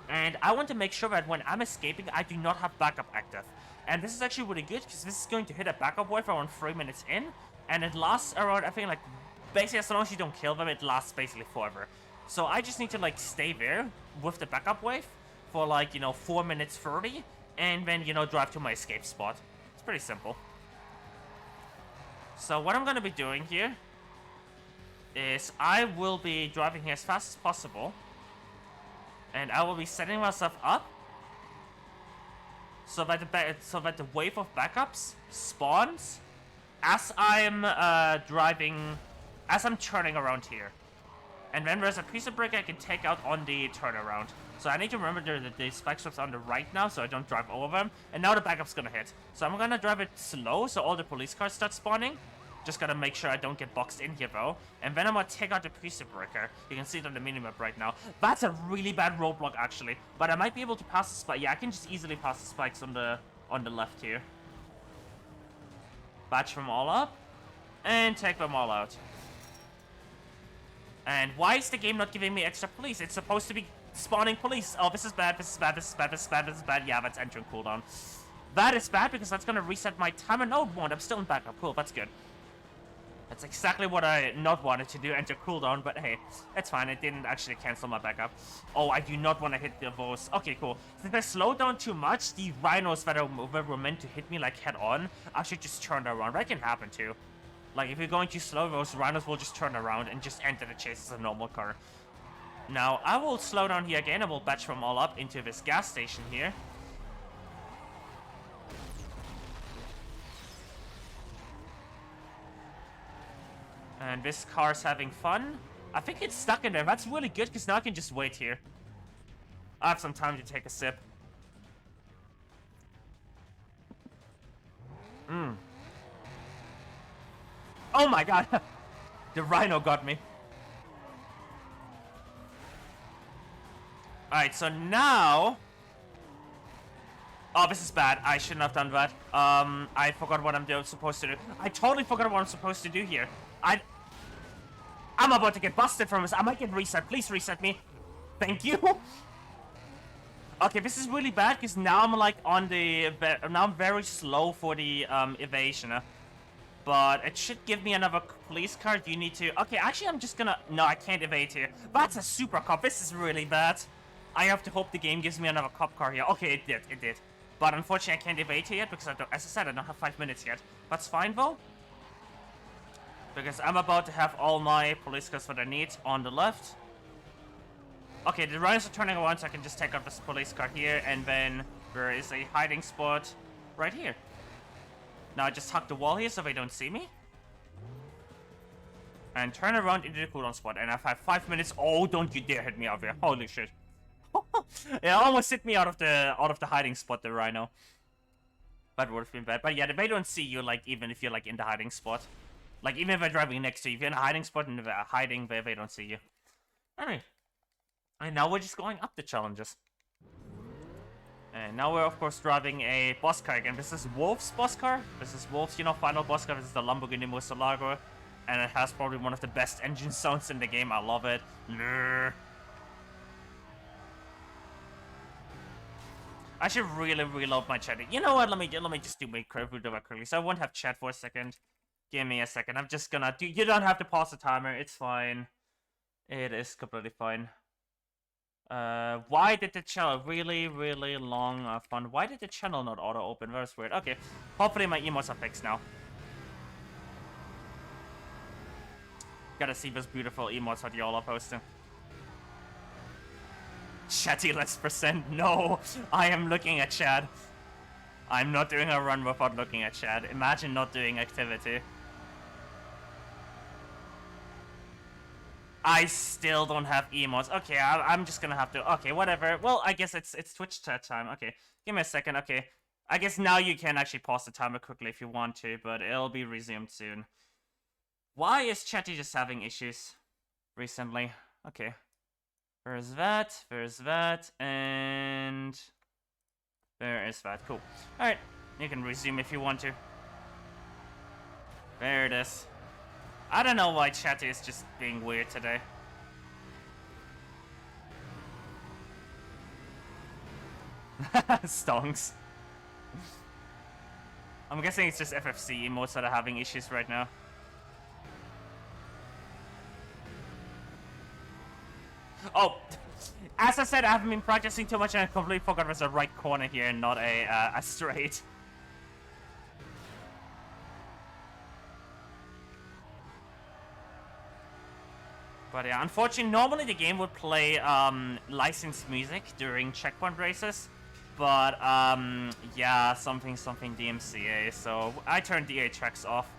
And I want to make sure that when I'm escaping, I do not have backup active. And this is actually really good, because this is going to hit a backup wave around 3 minutes in. And it lasts around, I think, like, basically, as long as you don't kill them, it lasts basically forever. So I just need to, like, stay there with the backup wave for, like, you know, 4 minutes 30. And then, you know, drive to my escape spot. It's pretty simple. So what I'm going to be doing here is I will be driving here as fast as possible. And I will be setting myself up so that the wave of backups spawns as I'm driving, as I'm turning around here. And then there's a piece of breaker I can take out on the turnaround. So I need to remember that the spike strips are on the right now, so I don't drive over them. And now the backup's gonna hit. So I'm gonna drive it slow, so all the police cars start spawning. Just gotta make sure I don't get boxed in here, though. And then I'm gonna take out the piece of breaker. You can see it on the minimap right now. That's a really bad roadblock, actually. But I might be able to pass the spike. Yeah, I can just easily pass the spikes on the left here. Batch them all up. And take them all out. And why is the game not giving me extra police? It's supposed to be spawning police. Oh, this is bad, this is bad, this is bad, this is bad, this is bad. Yeah, that's entering cooldown. That is bad because that's gonna reset my timer. No, it won't. I'm still in backup. Cool, that's good. That's exactly what I not wanted to do, enter cooldown, but hey, it's fine. It didn't actually cancel my backup. Oh, I do not want to hit those. Okay, cool. If I slow down too much, the rhinos that were meant to hit me like head on actually just turned around. That can happen too. Like, if you're going too slow, those rhinos will just turn around and just enter the chase as a normal car. Now, I will slow down here again. I will batch them all up into this gas station here. And this car's having fun. I think it's stuck in there. That's really good, because now I can just wait here. I have some time to take a sip. Oh my god! The rhino got me. Alright, so now... Oh, this is bad. I shouldn't have done that. I forgot what I'm supposed to do. I totally forgot what I'm supposed to do here. I'm about to get busted from this. I might get reset. Please reset me. Thank you. Okay, this is really bad because now I'm like on the... Now I'm very slow for the evasion. But it should give me another police car. You need to... Okay, actually I'm just gonna... No, I can't evade here. That's a super cop. This is really bad. I have to hope the game gives me another cop car here. Okay, it did. It did. But unfortunately I can't evade here yet because, as I said, I don't have 5 minutes yet. That's fine though. Because I'm about to have all my police cars that I need on the left. Okay, the rhinos are turning around, so I can just take out this police car here, and then there is a hiding spot right here. Now I just hug the wall here so they don't see me. And turn around into the cooldown spot, and I've had 5 minutes. Oh, don't you dare hit me out there. Holy shit. It almost hit me out of the hiding spot, the rhino. That would have been bad. But yeah, they don't see you, like, even if you're, like, in the hiding spot. Like, even if they're driving next to you, if you're in a hiding spot and they're hiding, they don't see you. Alright. And now we're just going up the challenges. And now we're, of course, driving a boss car again. This is Wolf's boss car. This is Wolf's, final boss car. This is the Lamborghini Murcielago. And it has probably one of the best engine sounds in the game. I love it. I should really reload my chat. You know what? Let me just do my curve video quickly, so I won't have chat for a second. Give me a second. I'm just gonna do. You don't have to pause the timer. It's fine. It is completely fine. Why did the channel really long fun? Why did the channel not auto open? That's weird. Okay. Hopefully my emotes are fixed now. Gotta see those beautiful emotes that y'all are posting. Chatty less percent. No, I am looking at chat. I'm not doing a run without looking at chat. Imagine not doing activity. I still don't have emotes. Okay, I'm just gonna have to... Okay, whatever. Well, I guess it's Twitch chat time. Okay, give me a second. Okay, I guess now you can actually pause the timer quickly if you want to, but it'll be resumed soon. Why is Chatty just having issues recently? Okay. There's that, and... There is that. Cool. Alright, you can resume if you want to. There it is. I don't know why Chatty is just being weird today. Stonks. I'm guessing it's just FFC emotes that are having issues right now. Oh, as I said, I haven't been practicing too much and I completely forgot there's a right corner here and not a straight. But yeah, unfortunately, normally the game would play licensed music during checkpoint races. But, yeah, something DMCA, so I turned DA tracks off.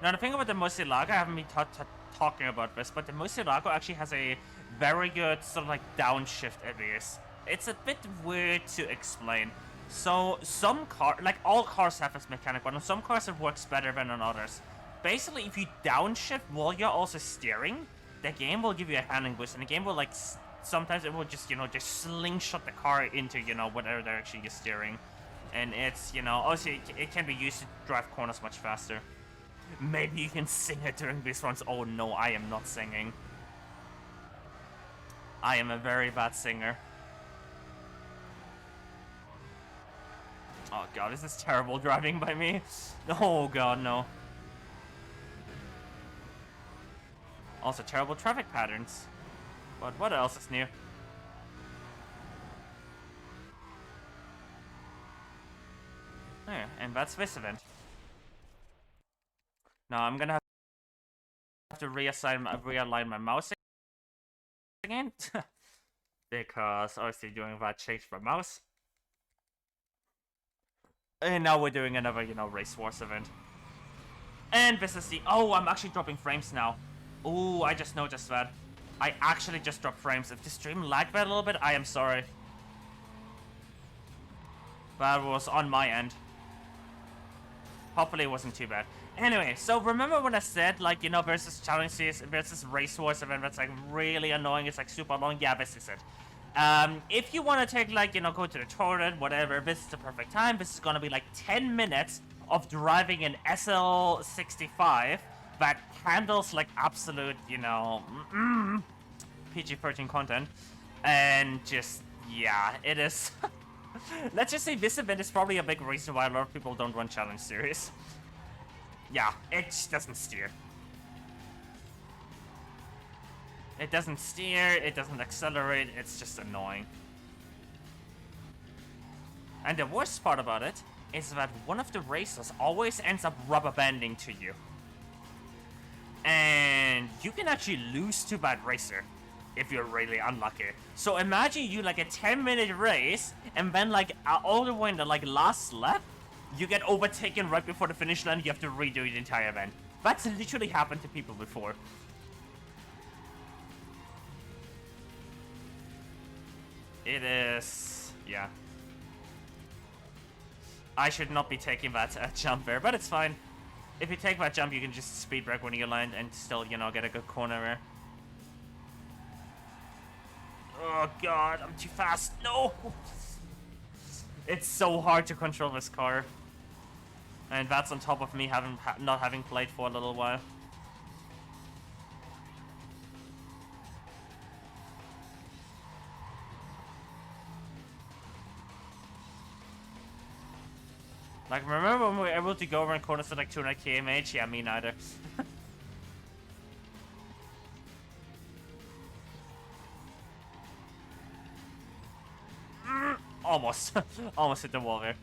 Now, the thing about the Murcielago, I haven't been talking about this, but the Murcielago actually has a very good sort of like downshift ABS. It's a bit weird to explain. So, some like all cars have this mechanic, but on some cars it works better than on others. Basically, if you downshift while you're also steering, the game will give you a handling boost, and the game will like, sometimes it will just, just slingshot the car into, whatever direction you're steering. And it's, also it can be used to drive corners much faster. Maybe you can sing it during these runs. Oh no, I am not singing. I am a very bad singer. Oh god, this is terrible driving by me. Oh god, no. Also terrible traffic patterns. But what else is new? Yeah, and that's this event. Now I'm gonna have to realign my mouse again. Because obviously doing that changed my mouse. And now we're doing another, Race Wars event. And this is the... Oh, I'm actually dropping frames now. Oh, I just noticed that. I actually just dropped frames. If the stream lagged that a little bit, I am sorry. That was on my end. Hopefully it wasn't too bad. Anyway, so remember when I said, like, you know, there's this challenge series, there's this race wars event that's, like, really annoying, it's, like, super long? Yeah, this is it. If you want to take, like, you know, go to the toilet, whatever, this is the perfect time. This is gonna be, like, 10 minutes of driving an SL65 that handles, like, absolute, you know, PG-13 content. And just, yeah, it is... Let's just say this event is probably a big reason why a lot of people don't run challenge series. Yeah, it just doesn't steer. It doesn't steer, it doesn't accelerate, it's just annoying. And the worst part about it is that one of the racers always ends up rubber banding to you. And you can actually lose to that racer if you're really unlucky. So imagine you like a 10-minute race, and then like all the way in the like last lap, you get overtaken right before the finish line. You have to redo the entire event. That's literally happened to people before. It is, yeah. I should not be taking that jump there, but it's fine. If you take that jump, you can just speed brake when you land and still, you know, get a good corner there. Oh god, I'm too fast. No! It's so hard to control this car. And that's on top of me not having played for a little while. Like, remember when we were able to go around corners at like 200 km/h? Yeah, me neither. Almost. Almost hit the wall there.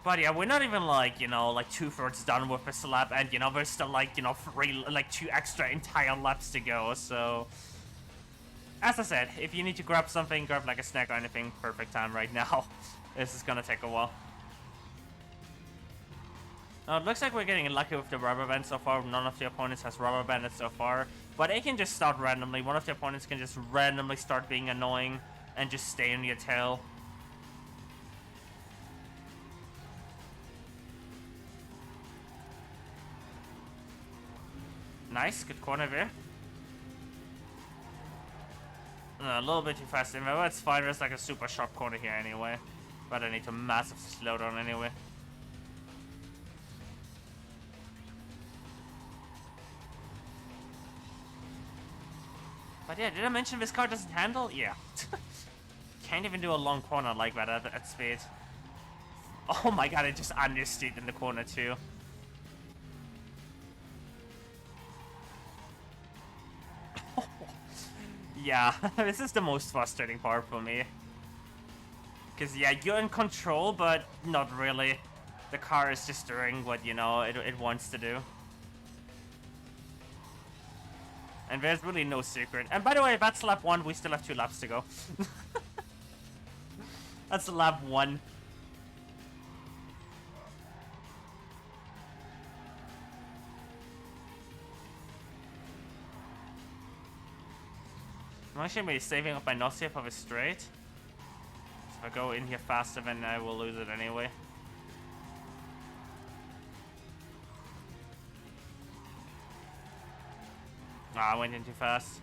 But yeah, we're not even like, you know, like 2/3 done with this lap, and you know, there's still like, you know, 2 extra entire laps to go, so... As I said, if you need to grab something, grab like a snack or anything, perfect time right now. This is gonna take a while. It looks like we're getting lucky with the rubber band so far. None of the opponents has rubber banded so far. But it can just start randomly. One of the opponents can just randomly start being annoying and just stay in your tail. Nice, good corner there. A little bit too fast in there, but it's fine. There's like a super sharp corner here anyway. But I need to massively slow down anyway. But yeah, did I mention this car doesn't handle? Yeah. Can't even do a long corner like that at speed. Oh my god, it just understeered in the corner too. Yeah, this is the most frustrating part for me. Because yeah, you're in control, but not really. The car is just doing what, you know, it wants to do. And there's really no secret. And by the way, that's lap 1. We still have 2 laps to go. That's lap 1. I'm actually maybe saving up my nausea for the straight. If I go in here faster, then I will lose it anyway. Ah, I went in too fast.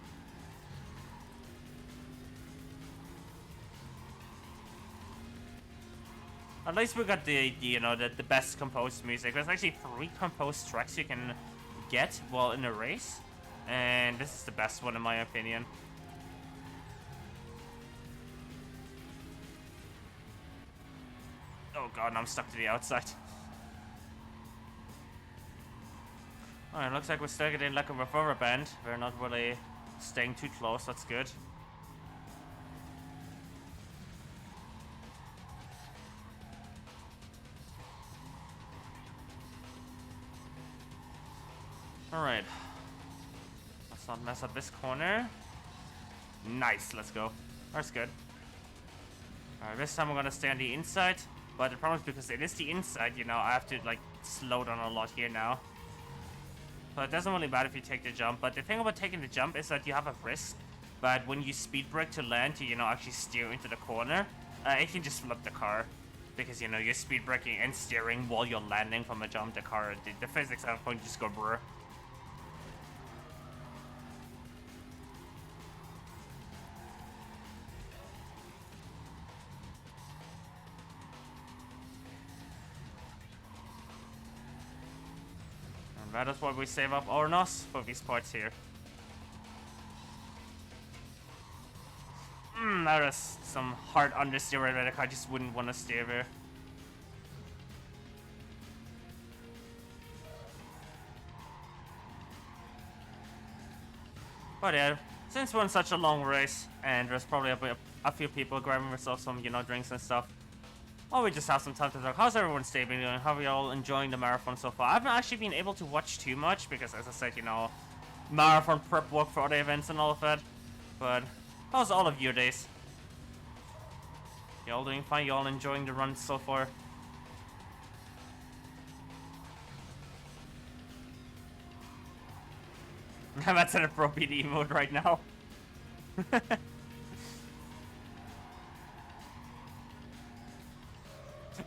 At least we got the you know, the best composed music. There's actually 3 composed tracks you can get while in a race. And this is the best one in my opinion. Oh god, now I'm stuck to the outside. Alright, looks like we're still getting lucky with rubber band. We're not really staying too close, that's good. Alright. Let's not mess up this corner. Nice, let's go. That's good. Alright, this time we're gonna stay on the inside. But the problem is because it is the inside, you know, I have to like slow down a lot here now. But it doesn't really matter if you take the jump. But the thing about taking the jump is that you have a risk. But when you speed brake to land, you know, actually steer into the corner, it can just flip the car. Because, you know, you're speed braking and steering while you're landing from a jump. The car, the physics at that point just go brr. And that is why we save up our NOS for these parts here. That is some hard understeer where the car just wouldn't want to steer there. But yeah, since we're on such a long race, and there's probably a few people grabbing themselves some, you know, drinks and stuff, or we just have some time to talk. How's everyone stay been doing? How are you all enjoying the marathon so far? I haven't actually been able to watch too much, because as I said, you know, marathon prep work for other events and all of that. But how's all of your days? You all doing fine? You all enjoying the run so far? That's an appropriate emote right now.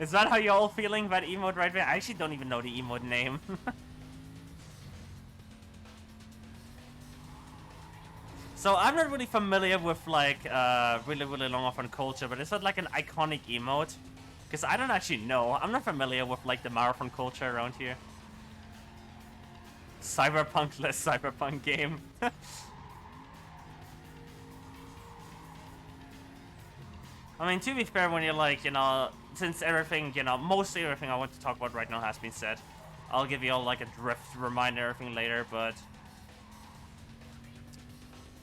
Is that how you all feeling that emote right there? I actually don't even know the emote name. So I'm not really familiar with like really long off on culture, but is that like an iconic emote? Because I don't actually know. I'm not familiar with like the marathon culture around here. Cyberpunk-less cyberpunk game. I mean, to be fair, when you're like, you know, since everything, you know, mostly everything I want to talk about right now has been said, I'll give you all like a drift reminder everything later, but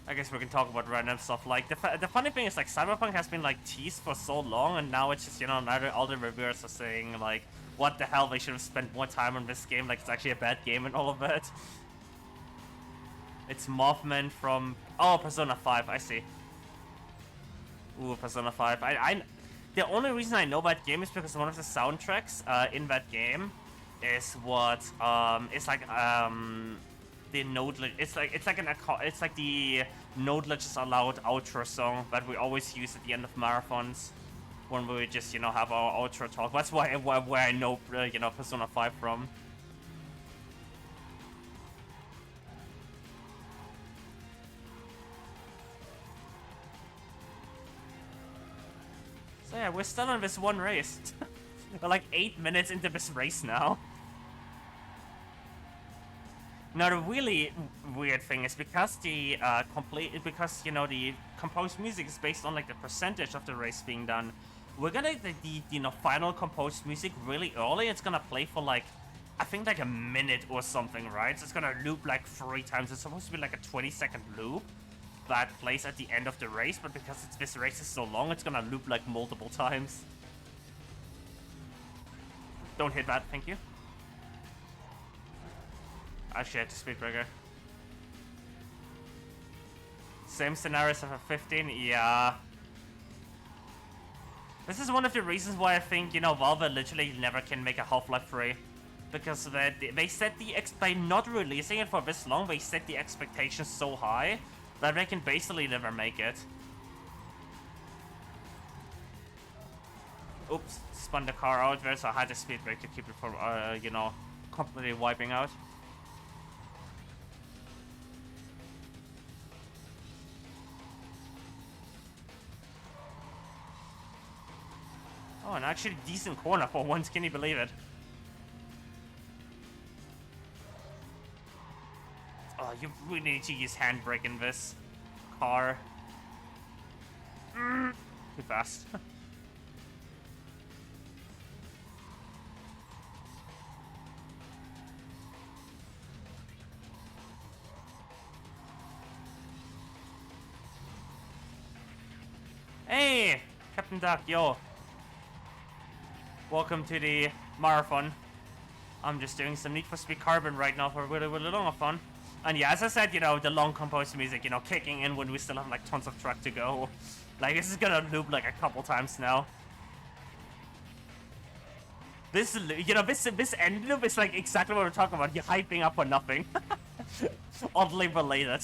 I guess we can talk about random stuff. Like, the funny thing is, like, Cyberpunk has been, like, teased for so long, and now it's just, you know, now all the reviewers are saying, like, what the hell, they should have spent more time on this game, like, it's actually a bad game and all of that. It's Mothman from... Oh, Persona 5, I see. Ooh, Persona 5. The only reason I know that game is because one of the soundtracks in that game is what, it's like, the Nodeless, it's like the Nodeless is allowed outro song that we always use at the end of marathons when we just, you know, have our outro talk. That's where I know, you know, Persona 5 from. So yeah, we're still on this one race. We're like 8 minutes into this race now. Now the really weird thing is because the you know, the composed music is based on like the percentage of the race being done, we're gonna the you know, final composed music really early. It's gonna play for like, I think like a minute or something, right? So it's gonna loop like 3 times. It's supposed to be like a 20-second loop that plays at the end of the race, but because this race is so long, it's gonna loop like multiple times. Don't hit that, thank you. Actually, I had to speed breaker. Same scenarios of a 15? Yeah. This is one of the reasons why I think, you know, Valve literally never can make a Half-Life 3. Because they set by not releasing it for this long, they set the expectations so high that they can basically never make it. Oops, spun the car out there, so I had to speed brake to keep it from, you know, completely wiping out. Oh, an actually decent corner for once, can you believe it? Oh, you really need to use handbrake in this car. Too fast. Hey, Captain Duck, yo. Welcome to the marathon. I'm just doing some Need for Speed Carbon right now for really long of fun. And yeah, as I said, you know, the long composed music, you know, kicking in when we still have like tons of track to go. Like, this is gonna loop like a couple times now. This, you know, this end loop is like exactly what we're talking about. You're hyping up for nothing. Oddly related.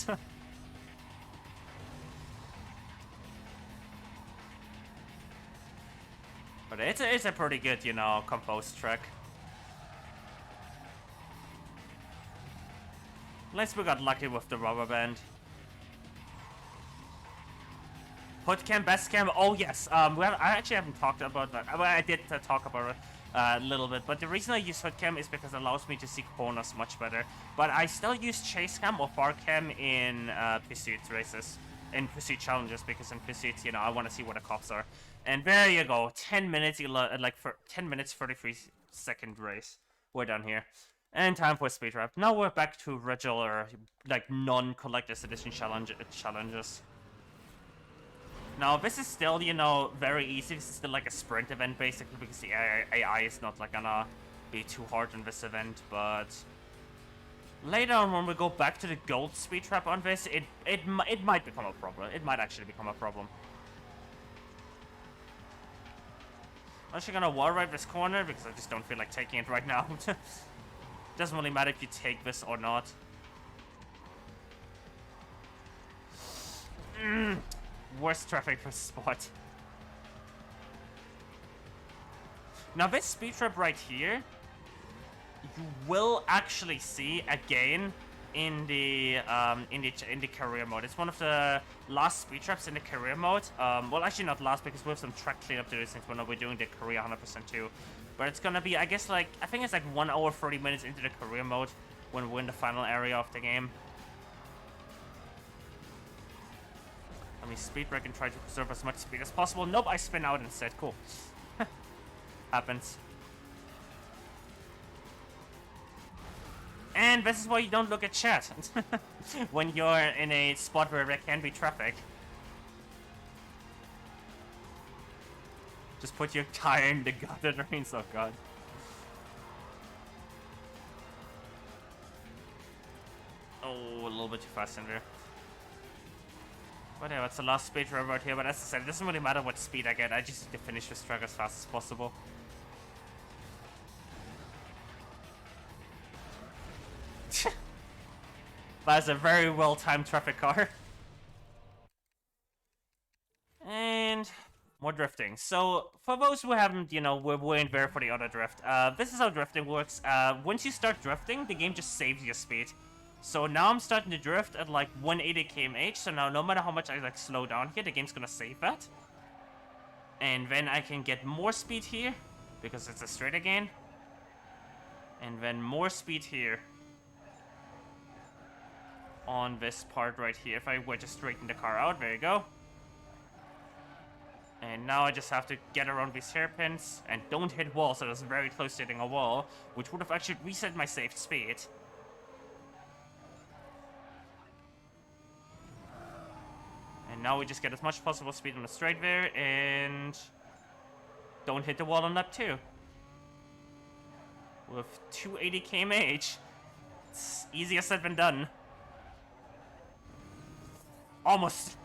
But it's a pretty good, you know, composed track. At least we got lucky with the rubber band. Hood cam, best cam. Oh yes. I actually haven't talked about that. Well, I did talk about it a little bit, but the reason I use hood cam is because it allows me to see corners much better. But I still use chase cam or far cam in pursuit races, in pursuit challenges, because in pursuits, you know, I want to see where the cops are. And there you go. 10 minutes, like for 10 minutes, 33-second race. We're done here. And time for speed wrap. Now we're back to regular, like non-collector's edition challenges. Now, this is still, you know, very easy. This is still like a sprint event, basically, because the AI is not, like, gonna be too hard in this event, but later on, when we go back to the gold speed trap on this, it might become a problem. It might actually become a problem. I'm actually gonna wall ride this corner, because I just don't feel like taking it right now. Doesn't really matter if you take this or not. Worst traffic for spot. Now this speed trap right here, you will actually see again in the career mode. It's one of the last speed traps in the career mode. Well, actually not last, because we have some track cleanup to do since we're not doing the career 100% too. But it's gonna be, I guess, like, I think it's like 1 hour 30 minutes into the career mode when we're in the final area of the game. Let me speed break and try to preserve as much speed as possible. Nope, I spin out instead. Cool. Happens. And this is why you don't look at chat when you're in a spot where there can be traffic. Just put your tire in the gutter drains. Oh god. Oh, a little bit too fast in there. Whatever, it's the last speed trap right here, but as I said, it doesn't really matter what speed I get, I just need to finish this track as fast as possible. That's a very well-timed traffic car. And more drifting. So, for those who haven't, you know, weren't there for the other drift, this is how drifting works. Once you start drifting, the game just saves your speed. So now I'm starting to drift at like 180 km/h, so now no matter how much I like slow down here, the game's gonna save that. And then I can get more speed here, because it's a straight again. And then more speed here. On this part right here, if I were to straighten the car out, there you go. And now I just have to get around these hairpins, and don't hit walls, so I was very close to hitting a wall, which would have actually reset my saved speed. And now we just get as much possible speed on the straight there, and don't hit the wall on lap 2. With 280 km/h, it's easier said than done. Almost.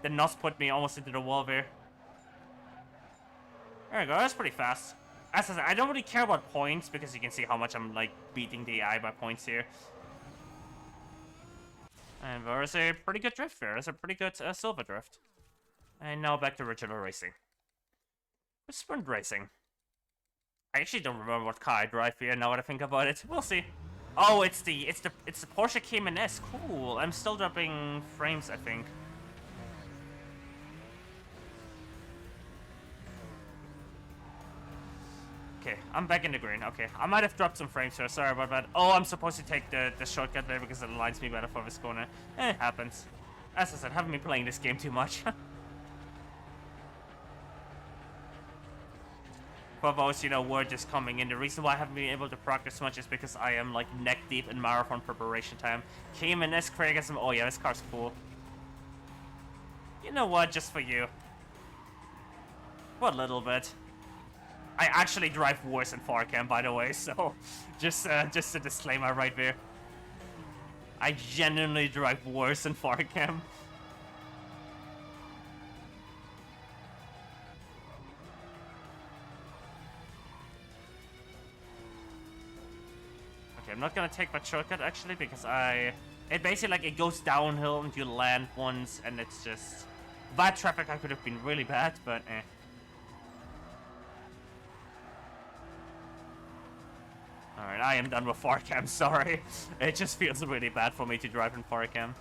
The NOS put me almost into the wall there. There we go, that's pretty fast. As I said, I don't really care about points, because you can see how much I'm, like, beating the AI by points here. And there's a pretty good drift there. There's a pretty good silver drift. And now back to regular racing. With sprint racing. I actually don't remember what car I drive here now that I think about it. We'll see. Oh, it's the Porsche Cayman S. Cool. I'm still dropping frames, I think. Okay, I'm back in the green. Okay, I might have dropped some frames here. Sorry about that. Oh, I'm supposed to take the shortcut there because it aligns me better for this corner. It happens. As I said, haven't been playing this game too much. For those, you know, were just coming in, the reason why I haven't been able to practice much is because I am, like, neck deep in marathon preparation time. Cayman S. Craigism. Oh yeah, this car's cool. You know what? Just for you. For a little bit. I actually drive worse in Farcam, by the way, so just a disclaimer right there. I genuinely drive worse in Farcam. I'm not gonna take that shortcut actually because it basically like it goes downhill and you land once and it's just that traffic I could have been really bad, but eh. Alright, I am done with Farcam, sorry. It just feels really bad for me to drive in Farcam.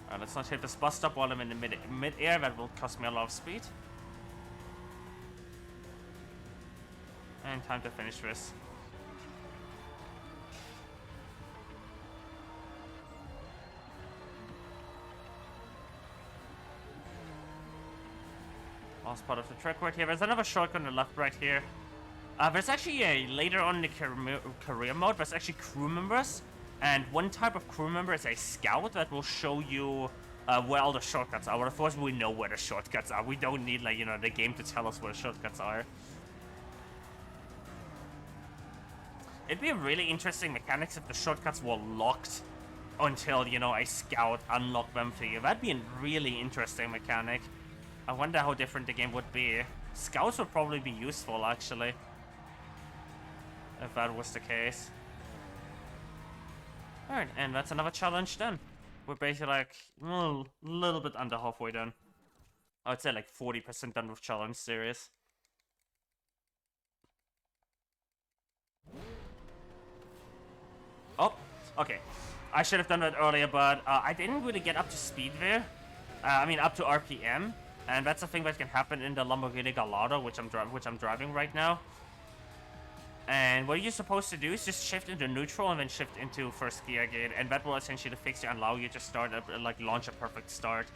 Alright, let's not hit this bus stop while I'm in the mid-air. That will cost me a lot of speed. And time to finish this. Last part of the track right here. There's another shortcut on the left right here. There's actually a later on in the career mode, there's actually crew members. And one type of crew member is a scout that will show you where all the shortcuts are. Well, of course, we know where the shortcuts are. We don't need, like, you know, the game to tell us where the shortcuts are. It'd be a really interesting mechanics if the shortcuts were locked until, you know, a scout unlocked them for you. That'd be a really interesting mechanic. I wonder how different the game would be. Scouts would probably be useful, actually. If that was the case. Alright, and that's another challenge done. We're basically like, a little bit under halfway done. I would say like 40% done with challenge series. Oh, okay. I should have done that earlier, but I didn't really get up to speed there. I mean, up to RPM. And that's a thing that can happen in the Lamborghini Gallardo, which I'm driving right now. And what you're supposed to do is just shift into neutral and then shift into first gear again, and that will essentially fix you and allow you to start like launch a perfect start.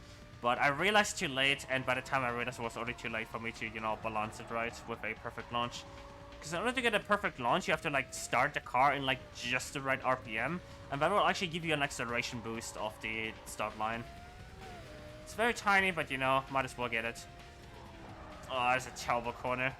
But I realized too late, and by the time I realized it was already too late for me to, you know, balance it right with a perfect launch. Because in order to get a perfect launch, you have to like start the car in like just the right RPM, and that will actually give you an acceleration boost off the start line. It's very tiny, but you know, might as well get it. Oh, there's a terrible corner.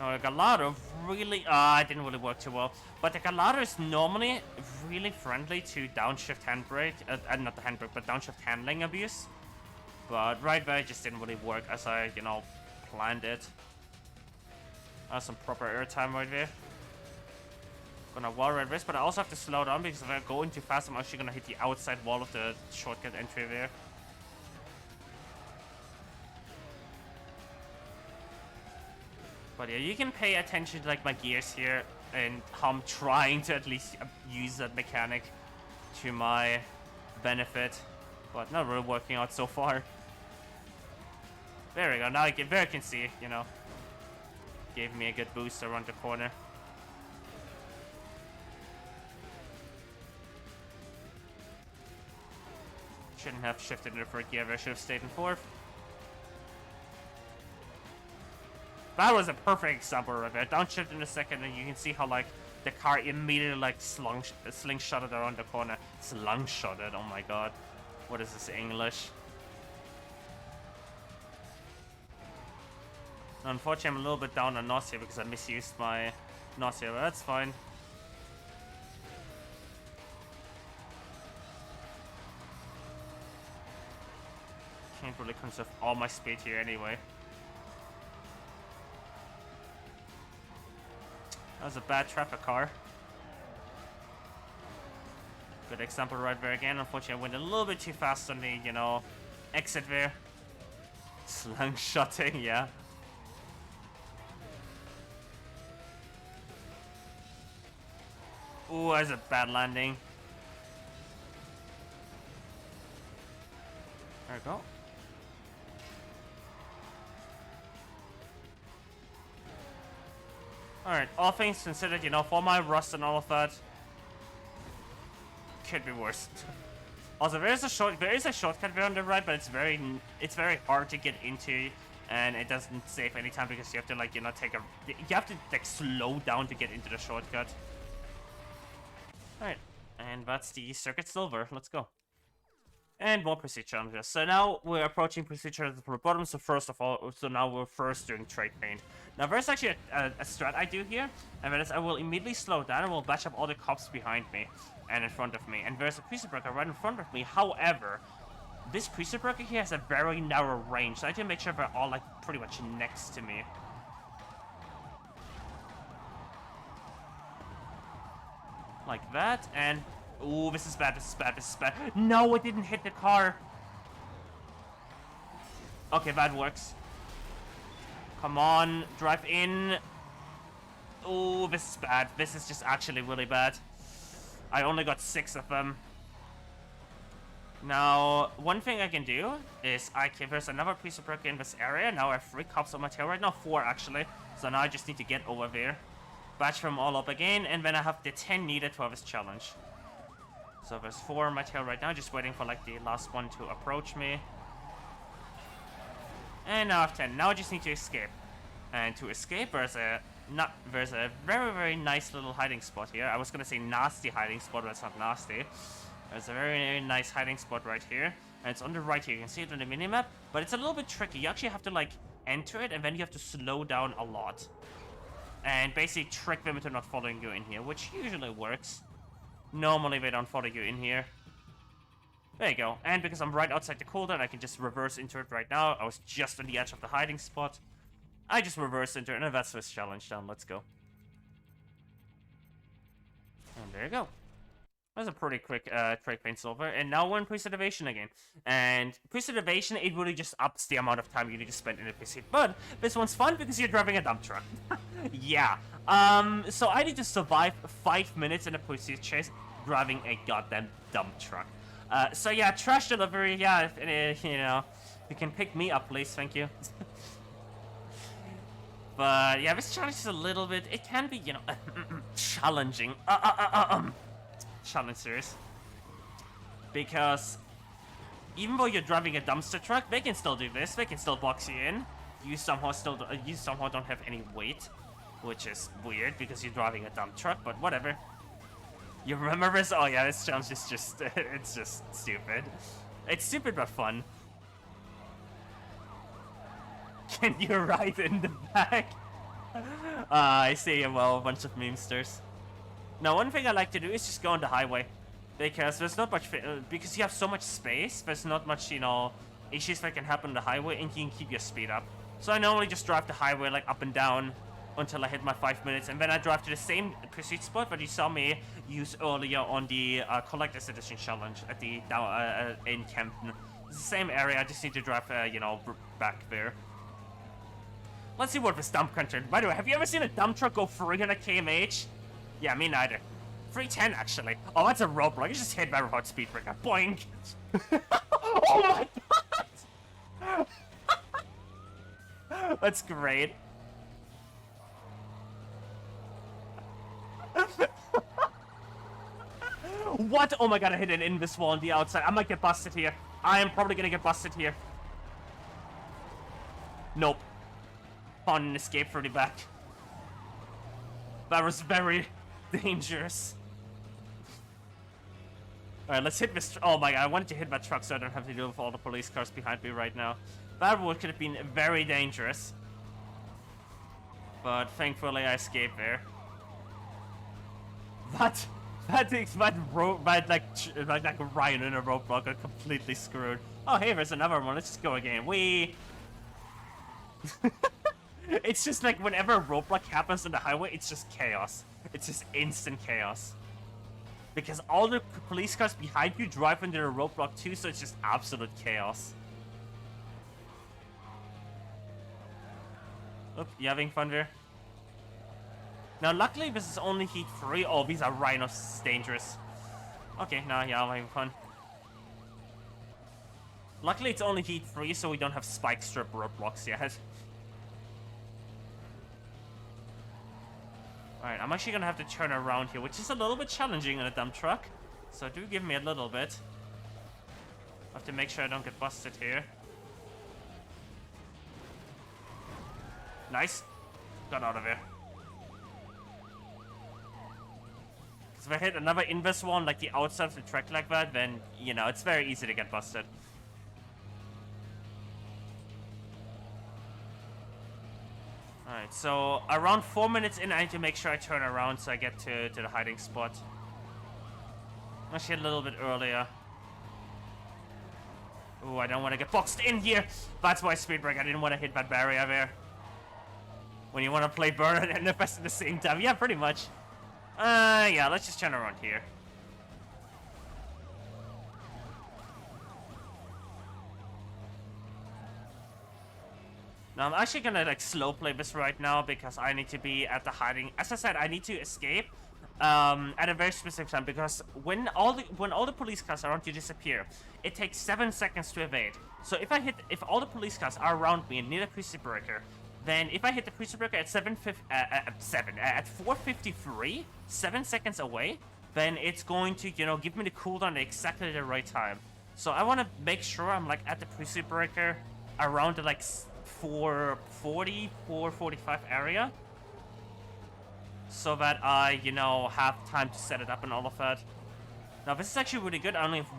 No, the Gallardo really, it didn't really work too well. But the Gallardo is normally really friendly to downshift handbrake, not the handbrake, but downshift handling abuse. But right there, it just didn't really work as I, you know, planned it. Some proper airtime right there. Gonna wall ride this, but I also have to slow down because if I go in too fast, I'm actually gonna hit the outside wall of the shortcut entry there. But yeah, you can pay attention to like my gears here and how I'm trying to at least use that mechanic to my benefit, but not really working out so far. There we go. Now I can see, you know, gave me a good boost around the corner. Shouldn't have shifted into third gear. I should have stayed in fourth. That was a perfect example right there. Downshift in a second, and you can see how like the car immediately like slingshotted around the corner. Slingshotted. Oh my god, what is this English? Unfortunately, I'm a little bit down on NOS here because I misused my NOS here, but that's fine. Can't really conserve all my speed here anyway. That was a bad traffic car. Good example right there again. Unfortunately, I went a little bit too fast on the, you know, exit there. Slingshotting, yeah. Ooh, that's a bad landing. There we go. Alright, all things considered, you know, for my rust and all of that, could be worse. Also, there is a shortcut there on the right, but it's very hard to get into, and it doesn't save any time because you have to, like, you know, you have to like slow down to get into the shortcut. Alright, and that's the Circuit Silver. Let's go. And more pursuit challenges. So now we're approaching pursuit challenges from the bottom. So first of all, so now we're first doing trade paint. Now there's actually a strat I do here, and that is I will immediately slow down and will batch up all the cops behind me and in front of me. And there's a precept breaker right in front of me. However, this precept breaker here has a very narrow range, so I need to make sure they're all like pretty much next to me. Like that, and ooh, this is bad, this is bad, this is bad. No, it didn't hit the car. Okay, that works. Come on, drive in. Ooh, this is bad. This is just actually really bad. I only got 6 of them. Now, one thing I can do is there's another piece of brick in this area. Now I have 3 cops on my tail right now, 4 actually. So now I just need to get over there. Batch them all up again, and then I have the 10 needed for this challenge. So there's 4 on my tail right now, just waiting for like the last one to approach me. And now I have 10. Now I just need to escape. And to escape, there's a very, very nice little hiding spot here. I was gonna say nasty hiding spot, but it's not nasty. There's a very, very nice hiding spot right here. And it's on the right here. You can see it on the minimap, but it's a little bit tricky. You actually have to like enter it, and then you have to slow down a lot. And basically trick them into not following you in here, which usually works. Normally they don't follow you in here. There you go. And because I'm right outside the cooldown, I can just reverse into it right now. I was just on the edge of the hiding spot. I just reversed into it, and that's this challenge done. Let's go. And there you go. That was a pretty quick trade paint silver. And now we're in pursuit evasion again. And pursuit evasion, it really just ups the amount of time you need to spend in a pursuit. But this one's fun because you're driving a dump truck. Yeah. So I need to survive 5 minutes in a pursuit chase driving a goddamn dump truck. So yeah, trash delivery, yeah, you know, you can pick me up, please, thank you. But yeah, this challenge is a little bit, it can be, you know, challenging. Challenge series. Because even though you're driving a dumpster truck, they can still do this. They can still box you in. You somehow don't have any weight, which is weird because you're driving a dump truck, but whatever. You remember this? Oh yeah, this challenge is just, it's just stupid. It's stupid but fun. Can you ride in the back? I see, well, a bunch of memesters. Now, one thing I like to do is just go on the highway. Because there's not much, because you have so much space, there's not much, you know, issues that can happen on the highway, and you can keep your speed up. So I normally just drive the highway, like, up and down until I hit my 5 minutes, and then I drive to the same pursuit spot that you saw me use earlier on the Collector's Edition challenge at the in Kempton. It's the same area, I just need to drive, you know, back there. Let's see what this dump country. By the way, have you ever seen a dump truck go 300 km/h? Yeah, me neither. 310 actually. Oh, that's a roadblock. You just hit that without speed breaker. Boing! Oh my god! That's great. What? Oh my god, I hit an invis wall on the outside. I might get busted here. I am probably gonna get busted here. Nope. Found an escape through the back. That was very dangerous. Alright, let's hit this. Oh my god, I wanted to hit my truck so I don't have to deal with all the police cars behind me right now. That would could have been very dangerous. But thankfully I escaped there. That like Ryan in a roadblock got completely screwed. Oh hey, there's another one. Let's just go again. It's just like whenever a roadblock happens on the highway, it's just chaos. It's just instant chaos. Because all the police cars behind you drive into the roadblock too, so it's just absolute chaos. Look, you having fun there? Now, luckily, this is only heat 3. Oh, these are rhinos. It's dangerous. Okay, now, yeah, I'm having fun. Luckily, it's only heat 3, so we don't have spike strip roadblocks yet. Alright, I'm actually gonna have to turn around here, which is a little bit challenging in a dump truck. So do give me a little bit. I have to make sure I don't get busted here. Nice. Got out of here. if I hit another inverse one, like the outside of the track like that, then, you know, it's very easy to get busted. Alright, so around 4 minutes in, I need to make sure I turn around so I get to the hiding spot. Actually, a little bit earlier. Ooh, I don't want to get boxed in here. That's why speed brake. I didn't want to hit that barrier there. When you want to play burner and NFS at the same time. Yeah, pretty much. Yeah, let's just turn around here. Now, I'm actually gonna, like, slow play this right now because I need to be at the hiding. As I said, I need to escape at a very specific time because when all the police cars around you disappear, it takes 7 seconds to evade. So if all the police cars are around me and near the cruiser breaker, then if I hit the cruiser breaker at 4:53, 7 seconds away, then it's going to, you know, give me the cooldown at exactly the right time. So I want to make sure I'm, like, at the cruiser breaker around the, like, 4:40, 4:45 area, so that I, you know, have time to set it up and all of that. Now, this is actually really good. I only have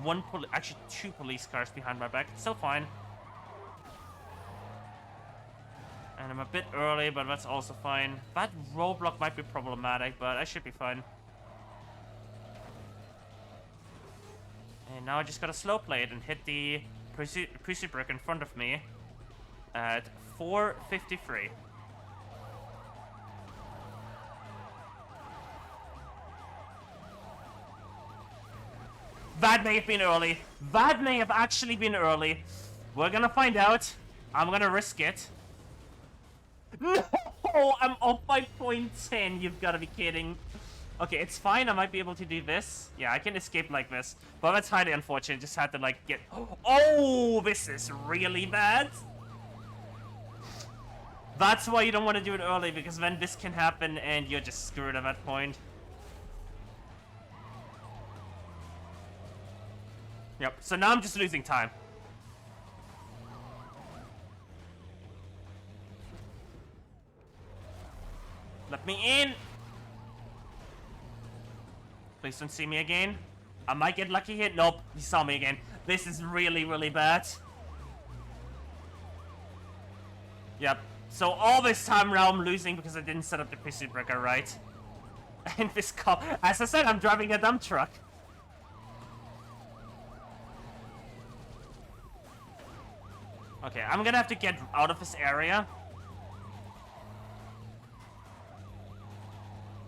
actually 2 police cars behind my back. It's still fine. And I'm a bit early, but that's also fine. That roadblock might be problematic, but I should be fine. And now I just gotta slow play it and hit the cruiser break in front of me at 4:53. That may have been early. That may have actually been early. We're gonna find out. I'm gonna risk it. No! I'm up by 0.10. You've gotta be kidding. Okay, it's fine. I might be able to do this. Yeah, I can escape like this. But that's highly unfortunate. Just had to, like, get... Oh, this is really bad. That's why you don't want to do it early, because then this can happen and you're just screwed at that point. Yep, so now I'm just losing time. Let me in! Please don't see me again. I might get lucky here. Nope, he saw me again. This is really, really bad. Yep. So all this time now I'm losing because I didn't set up the pursuit breaker right. And this cop, as I said, I'm driving a dump truck. Okay, I'm gonna have to get out of this area.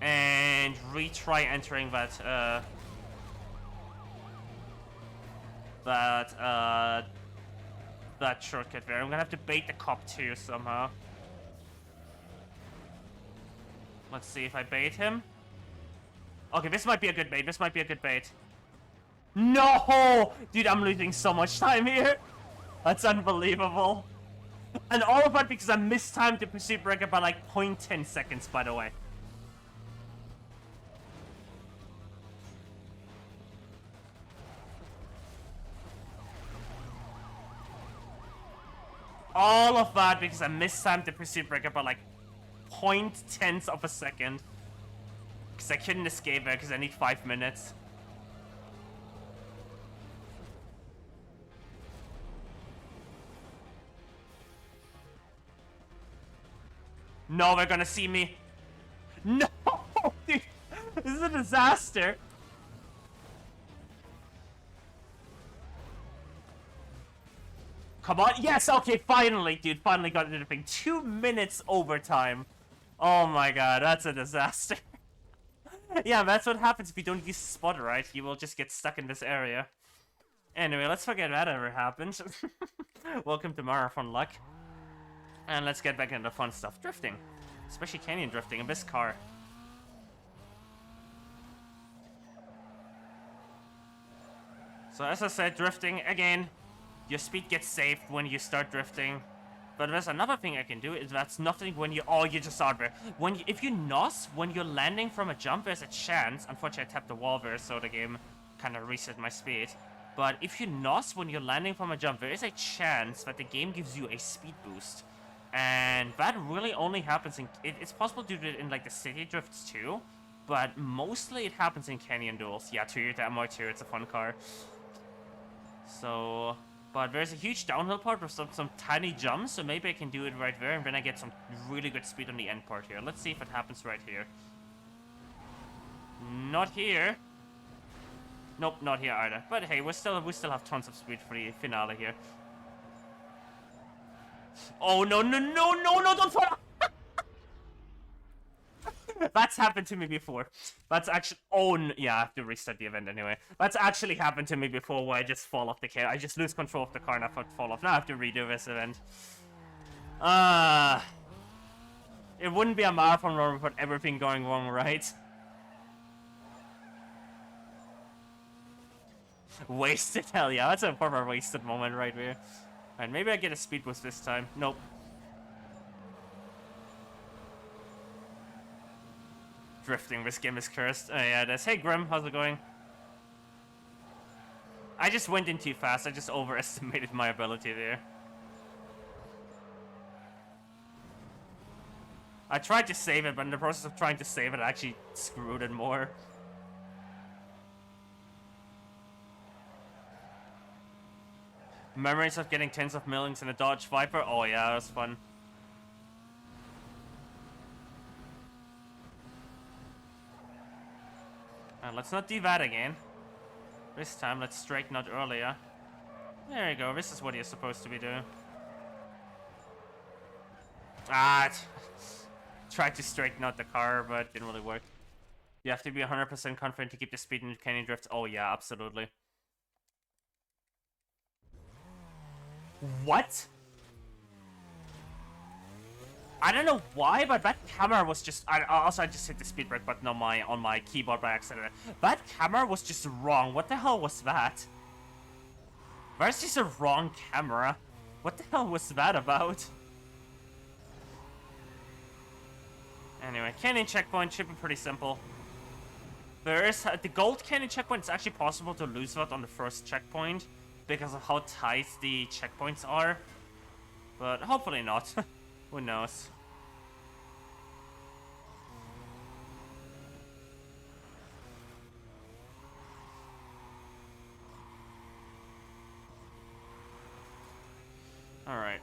And retry entering that shortcut there. I'm gonna have to bait the cop too somehow. Let's see if I bait him. Okay, this might be a good bait. This might be a good bait. No! Dude, I'm losing so much time here. That's unbelievable. And all of that because I mistimed the pursuit breaker by like 0.10 seconds, by the way. All of that because I mistimed the pursuit breaker by like 0.10 of a second. Because I couldn't escape there because I need 5 minutes. No, they're gonna see me. No! Dude, this is a disaster. Come on. Yes, okay, finally, dude. Finally got into the thing. 2 minutes overtime. Oh my god, that's a disaster. Yeah, that's what happens if you don't use the spotter right. You will just get stuck in this area. Anyway, let's forget that ever happened. Welcome to Marathon Luck. And let's get back into the fun stuff. Drifting. Especially canyon drifting in this car. So as I said, drifting, again, your speed gets saved when you start drifting. But there's another thing I can do, is that's nothing when you... Oh, you just saw it there. If you NOS, when you're landing from a jump, there's a chance... Unfortunately, I tapped the wall there, so the game kind of reset my speed. But if you NOS when you're landing from a jump, there is a chance that the game gives you a speed boost. And that really only happens in... It's possible to do it in, like, the city drifts, too. but mostly it happens in canyon duels. Yeah, Toyota MR2, it's a fun car. So, but there's a huge downhill part with some tiny jumps, so maybe I can do it right there, and then I get some really good speed on the end part here. Let's see if it happens right here. Not here. Nope, not here either. But hey, we still have tons of speed for the finale here. Oh no, don't fall! That's happened to me before. That's actually... Oh, yeah, I have to restart the event anyway. That's actually happened to me before where I just fall off the car. I just lose control of the car and I fall off. Now I have to redo this event. It wouldn't be a marathon run without everything going wrong, right? Wasted, hell yeah. That's a proper wasted moment right there. Alright, maybe I get a speed boost this time. Nope. Drifting, this game is cursed. Oh yeah, that's... Hey Grim, how's it going? I just went in too fast. I just overestimated my ability there. I tried to save it, but in the process of trying to save it, I actually screwed it more. Memories of getting tens of millions in a Dodge Viper? Oh yeah, that was fun. Let's not do that again. This time, let's straighten out earlier. There you go, this is what you're supposed to be doing. Tried to straighten out the car, but it didn't really work. You have to be 100% confident to keep the speed in canyon drifts. Oh yeah, absolutely. What? I don't know why, but that camera was just... I just hit the speed brake button on my keyboard by accident. That camera was just wrong. What the hell was that? That's just a wrong camera. What the hell was that about? Anyway, canyon checkpoint should be pretty simple. There is... the gold canyon checkpoint, it's actually possible to lose that on the first checkpoint because of how tight the checkpoints are. But hopefully not. Who knows? Alright.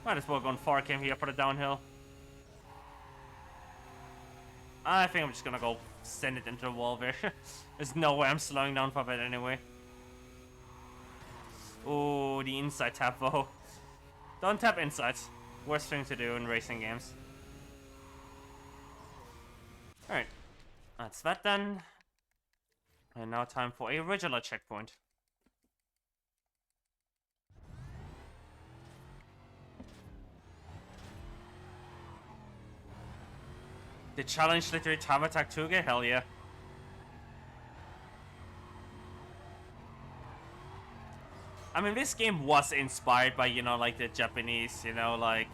Might as well go on 4K here for the downhill. I think I'm just gonna go send it into the wall there. There's no way I'm slowing down for that anyway. Oh, the inside tap though. Don't tap inside. Worst thing to do in racing games. Alright. That's that done. And now time for a regular checkpoint. The challenge literally time attack 2G? Hell yeah. I mean, this game was inspired by, you know, like the Japanese, you know, like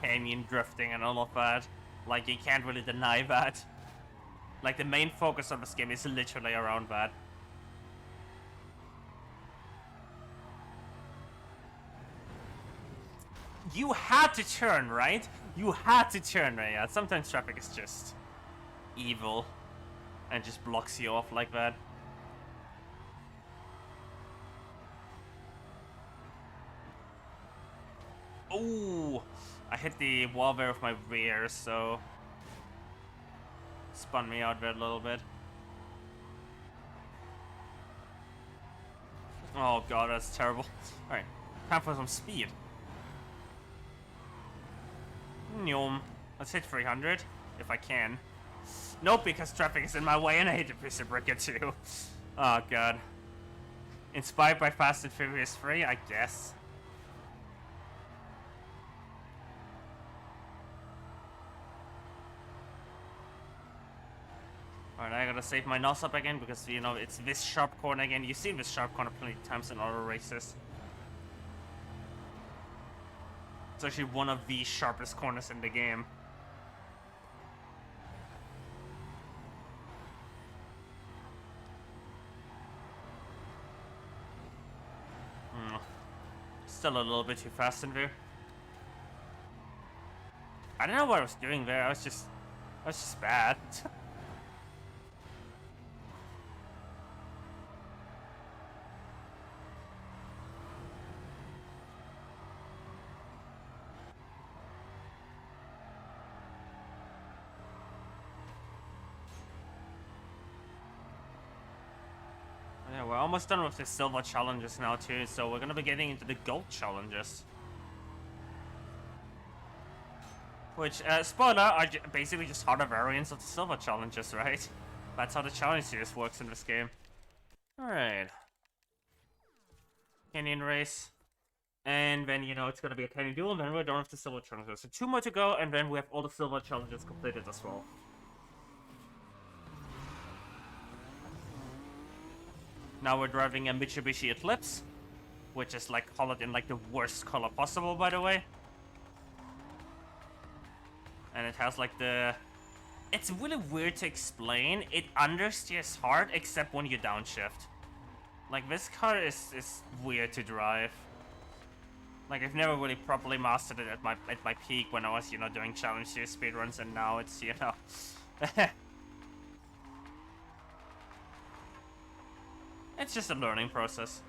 canyon drifting and all of that. Like, you can't really deny that. Like, the main focus of this game is literally around that. You had to turn, right? You had to turn, right? Yeah, sometimes traffic is just evil and just blocks you off like that. Oh, I hit the wall there with my rear, so spun me out there a little bit. Oh god, that's terrible. Alright, time for some speed. Nyom. Let's hit 300, if I can. Nope, because traffic is in my way and I hate to piece of brick it too. Oh god. Inspired by Fast and Furious 3, I guess. Alright, I gotta save my nose up again because, you know, it's this sharp corner again. You've seen this sharp corner plenty of times in other races. It's actually one of the sharpest corners in the game. Still a little bit too fast in there. I don't know what I was doing there. I was just bad. Yeah, we're almost done with the silver challenges now too, so we're gonna be getting into the gold challenges. Which, spoiler, are basically just harder variants of the silver challenges, right? That's how the challenge series works in this game. Alright. Canyon race. And then, you know, it's gonna be a canyon duel, and then we're done with the silver challenges. So 2 more to go, and then we have all the silver challenges completed as well. Now we're driving a Mitsubishi Eclipse, which is like colored in like the worst color possible, by the way. And it has like the... It's really weird to explain. It understeers hard except when you downshift. Like, this car is weird to drive. Like, I've never really properly mastered it at my peak when I was, you know, doing challenge series speedruns, and now it's, you know... It's just a learning process.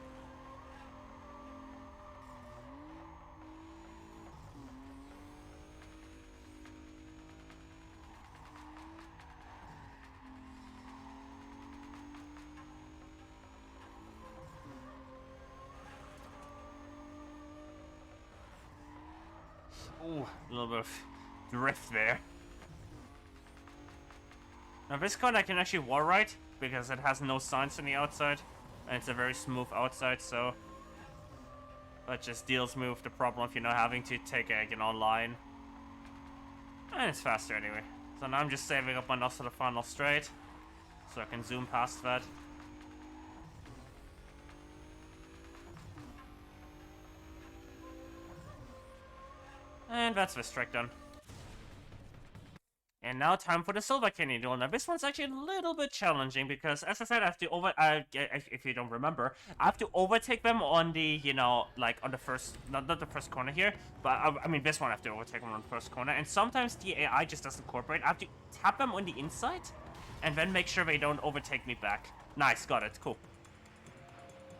Ooh, a little bit of drift there. Now this card I can actually wall ride because it has no signs on the outside. And it's a very smooth outside, so that just deals me with the problem of, you know, having to take a, you know, line. And it's faster anyway. So now I'm just saving up my nose for the final straight, so I can zoom past that. And that's this trick done. And now time for the Silver Canyon duel. Now this one's actually a little bit challenging because, as I said, I have to if you don't remember, I have to overtake them on the, you know, like on the first, not the first corner here, but I mean this one I have to overtake them on the first corner. And sometimes the AI just doesn't cooperate. I have to tap them on the inside, and then make sure they don't overtake me back. Nice, got it, cool.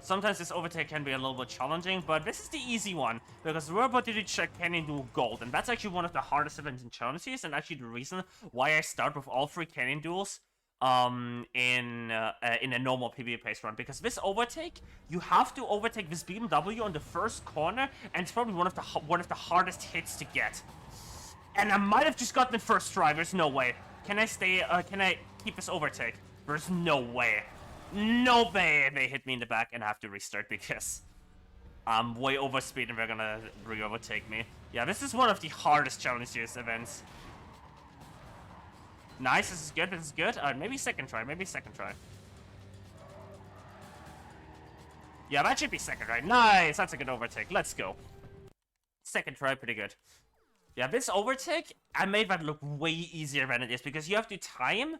Sometimes this overtake can be a little bit challenging, but this is the easy one, because we're about to do Canyon Duel Gold, and that's actually one of the hardest events in challenges, and actually the reason why I start with all 3 Canyon Duels in a normal PvP pace run, because this overtake, you have to overtake this BMW on the first corner, and it's probably one of the hardest hits to get. And I might have just gotten it first try, there's no way. Can I keep this overtake? There's no way. No way they hit me in the back and I have to restart because I'm way over speed and they're gonna re-overtake me. Yeah, this is one of the hardest challenge series events. Nice, this is good, this is good. Maybe second try. Yeah, that should be second try. Nice, that's a good overtake. Let's go. Second try, pretty good. Yeah, this overtake, I made that look way easier than it is because you have to time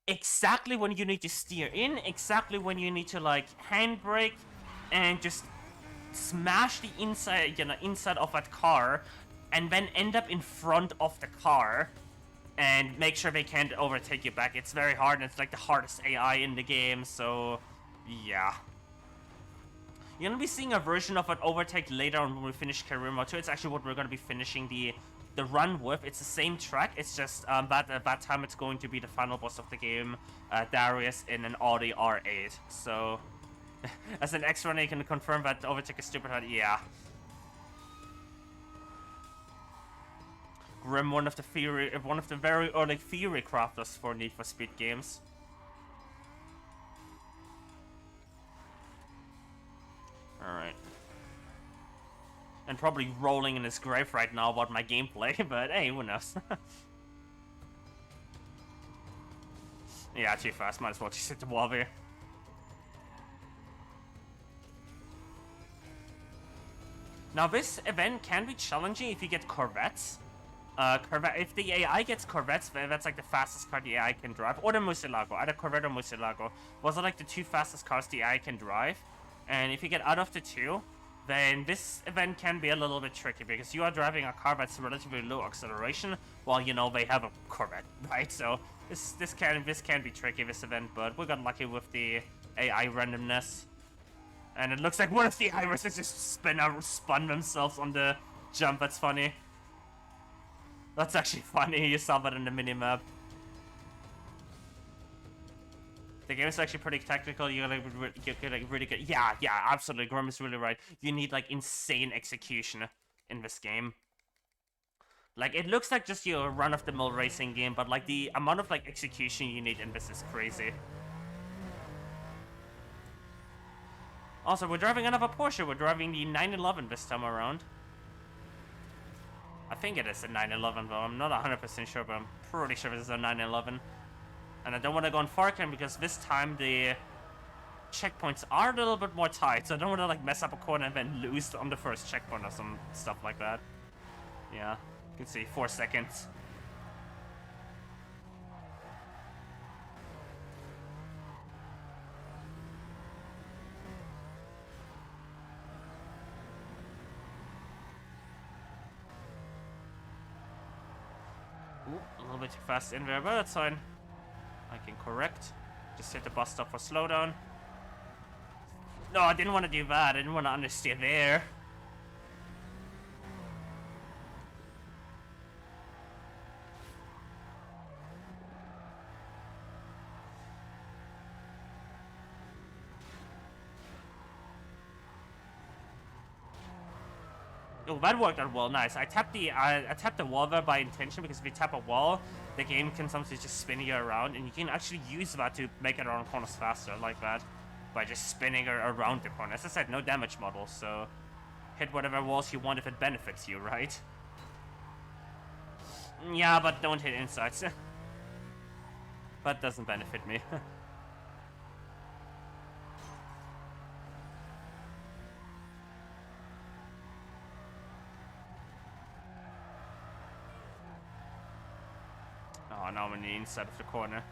exactly when you need to steer in, exactly when you need to like handbrake, and just smash the inside, you know, inside of that car, and then end up in front of the car, and make sure they can't overtake you back. It's very hard, and it's like the hardest AI in the game. So, yeah. You're gonna be seeing a version of an overtake later on when we finish Career Mode 2. It's actually what we're gonna be finishing the run with. It's the same track, it's just that time it's going to be the final boss of the game, Darius in an Audi R8. So, as an ex-runner, you can confirm that overtake is stupid hard. Yeah. Grim, one of the very early theory crafters for Need for Speed games. Alright. And probably rolling in his grave right now about my gameplay, but hey, who knows? Yeah, too fast, might as well just hit the wall here. Now this event can be challenging if you get Corvettes. If the AI gets Corvettes, that's like the fastest car the AI can drive. Or the Murcielago, either Corvette or Murcielago. Those are like the 2 fastest cars the AI can drive. And if you get out of the 2, then this event can be a little bit tricky because you are driving a car that's relatively low acceleration, while you know they have a Corvette, right? So this can be tricky, this event, but we got lucky with the AI randomness, and it looks like one of the irises just spun themselves on the jump. That's funny. That's actually funny. You saw that in the minimap. The game is actually pretty technical. You gotta get like really good. Yeah, absolutely. Grim is really right. You need like insane execution in this game. Like it looks like just your run-of-the-mill racing game, but like the amount of like execution you need in this is crazy. Also, we're driving another Porsche. We're driving the 911 this time around. I think it is a 911 though. I'm not 100% sure, but I'm pretty sure this is a 911. And I don't want to go on Farcan because this time the checkpoints are a little bit more tight, so I don't want to like mess up a corner and then lose on the first checkpoint or some stuff like that. Yeah, you can see 4 seconds. Ooh, a little bit too fast in there, but that's fine. I can correct. Just hit the bus stop for slowdown. No, I didn't want to do that. I didn't want to understeer there. Oh, that worked out well. Nice. I tapped the wall there by intention because if you tap a wall, the game can sometimes just spin you around, and you can actually use that to make it around corners faster, like that, by just spinning around the corner. As I said, no damage model, so hit whatever walls you want if it benefits you, right? Yeah, but don't hit insides. That doesn't benefit me. Oh, now I'm on the inside of the corner.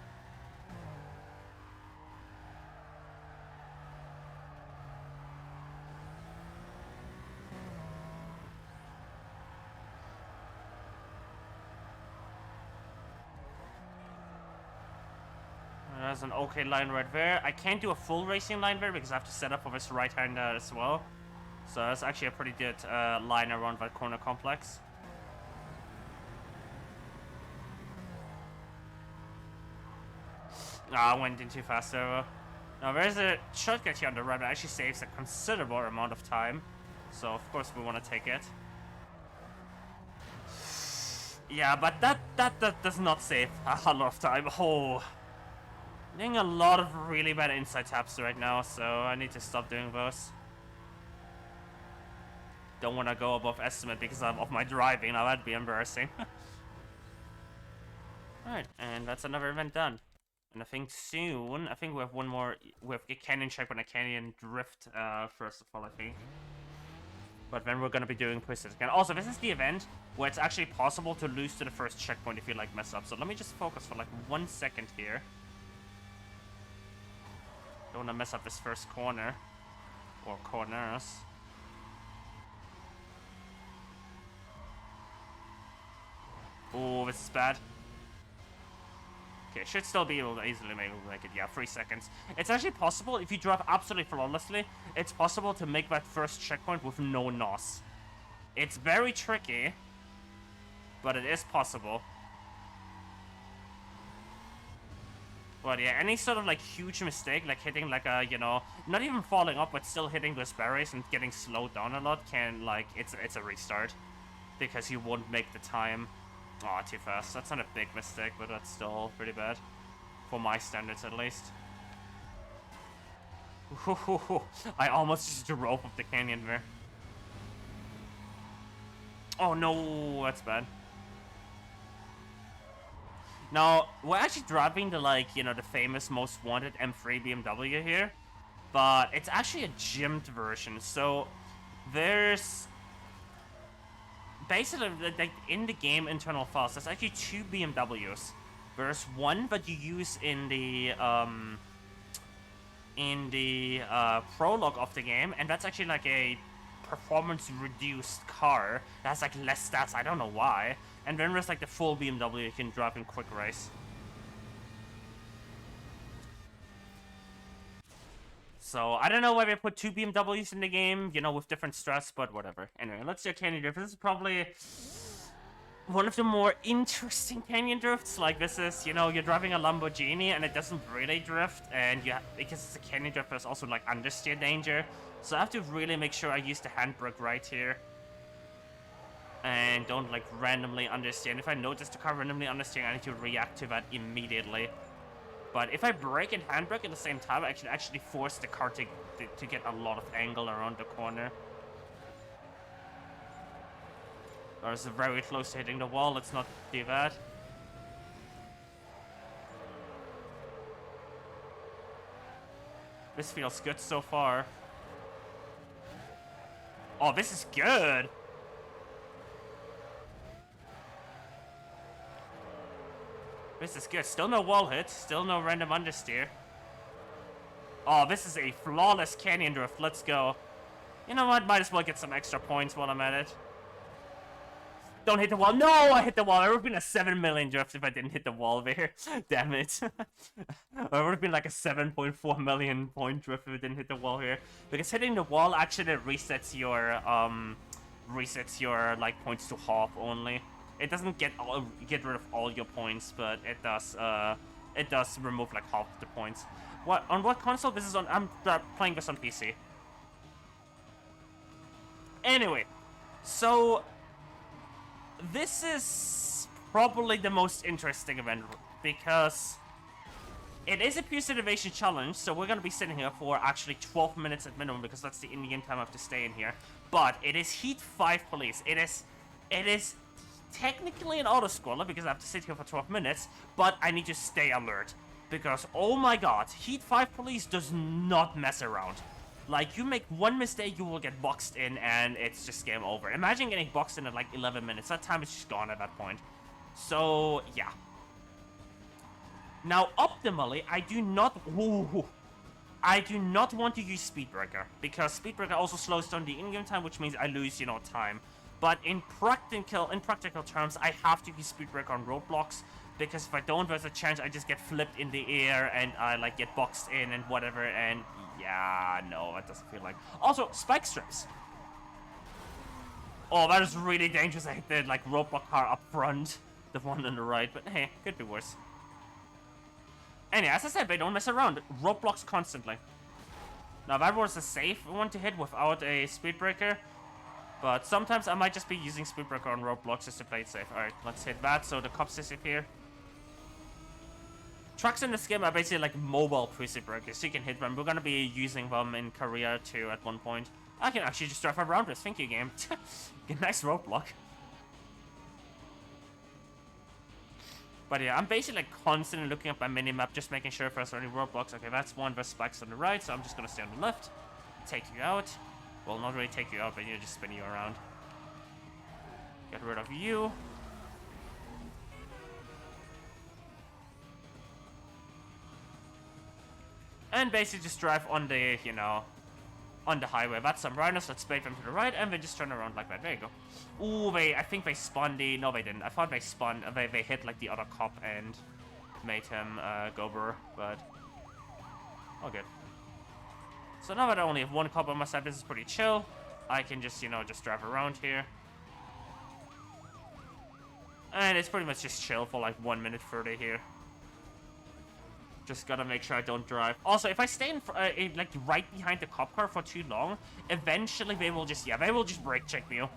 There's an okay line right there. I can't do a full racing line there because I have to set up for this right-hander as well. So that's actually a pretty good line around that corner complex. Ah, I went in too fast there. Now there's a shortcut here on the right that actually saves a considerable amount of time. So of course we want to take it. Yeah, but that does not save a lot of time. Oh, doing a lot of really bad inside taps right now, so I need to stop doing those. Don't want to go above estimate because of my driving. Now that'd be embarrassing. Alright, and that's another event done. And I think soon, I think we have one more, we have a canyon checkpoint, a canyon drift, first of all, I think. But then we're gonna be doing pushes again. Also, this is the event where it's actually possible to lose to the first checkpoint if you, like, mess up. So let me just focus for, like, 1 second here. Don't wanna mess up this first corner. Or corners. Oh, this is bad. Okay, should still be able to easily make it. Yeah, 3 seconds. It's actually possible, if you drive absolutely flawlessly, it's possible to make that first checkpoint with no NOS. It's very tricky, but it is possible. But yeah, any sort of like huge mistake, like hitting like a, you know, not even falling up, but still hitting those barriers and getting slowed down a lot can, like, it's a restart. Because you won't make the time. Aw, too fast. That's not a big mistake, but that's still pretty bad. For my standards, at least. I almost just drove up the canyon there. Oh no, that's bad. Now, we're actually driving the, like, you know, the famous most wanted M3 BMW here. But it's actually a gemmed version, so there's... basically, like, in the game internal files, there's actually 2 BMWs. There's one that you use in the prologue of the game, and that's actually like a performance reduced car that has like less stats. I don't know why. And then there's like the full BMW you can drive in quick race. So I don't know why they put 2 BMWs in the game, you know, with different strats, but whatever. Anyway, let's do a canyon drift. This is probably one of the more interesting canyon drifts. Like, this is, you know, you're driving a Lamborghini and it doesn't really drift, and because it's a canyon drift, there's also like understeer danger. So I have to really make sure I use the handbrake right here. And don't like randomly understeer. And if I notice the car randomly understeering, I need to react to that immediately. But if I brake and handbrake at the same time, I can actually force the car to get a lot of angle around the corner. Or is it very close to hitting the wall? Let's not do that. This feels good so far. Oh, this is good! This is good. Still no wall hit. Still no random understeer. Oh, this is a flawless canyon drift. Let's go. You know what? Might as well get some extra points while I'm at it. Don't hit the wall. No, I hit the wall. It would have been a 7 million drift if I didn't hit the wall there. Damn it. It would have been like a 7.4 million point drift if it didn't hit the wall here. Because hitting the wall actually resets your like points to half only. It doesn't get rid of all your points, but it does remove like half the points. On what console? This is on. I'm playing this on PC. Anyway, so this is probably the most interesting event because it is a Pure Innovation challenge. So we're gonna be sitting here for actually 12 minutes at minimum because that's the Indian time I have to stay in here. But it is Heat 5 Police. It is technically an auto-scroller because I have to sit here for 12 minutes, but I need to stay alert. Because, oh my god, Heat 5 Police does not mess around. Like, you make one mistake, you will get boxed in, and it's just game over. Imagine getting boxed in at like 11 minutes. That time is just gone at that point. So, yeah. Now, optimally, I do not want to use Speedbreaker, because Speedbreaker also slows down the in-game time, which means I lose, you know, time. But in practical terms, I have to use Speedbreaker on roadblocks, because if I don't, there's a chance I just get flipped in the air and I like get boxed in and whatever, and yeah, no, it doesn't feel like. Also, spike strips. Oh, that is really dangerous. I hit the like roadblock car up front, the one on the right, but hey, could be worse. Anyway, as I said, they don't mess around. Roadblocks constantly. Now that was a safe one to hit without a Speedbreaker. But sometimes I might just be using Speedbreaker on roadblocks just to play it safe. Alright, let's hit that so the cops disappear. Trucks in this game are basically like mobile pre-Speedbreakers, so you can hit them. We're gonna be using them in Korea too at one point. I can actually just drive around this. Thank you, game. Nice roadblock. But yeah, I'm basically like constantly looking at my minimap, just making sure if there's any roadblocks. Okay, that's one, there's spikes on the right, so I'm just gonna stay on the left. Take you out. Well, not really take you out, but you know, just spin you around. Get rid of you. And basically just drive on the, you know, on the highway. That's some rhinos. Let's bait them to the right, and they just turn around like that. There you go. Ooh, I think they spun the... No, they didn't. I thought they spun... They hit, like, the other cop and made him go over, but... Oh, good. So now that I only have one cop on my side, this is pretty chill. I can just, you know, just drive around here. And it's pretty much just chill for like 1 minute further here. Just gotta make sure I don't drive. Also, if I stay in like right behind the cop car for too long, eventually they will just, they will just brake check you.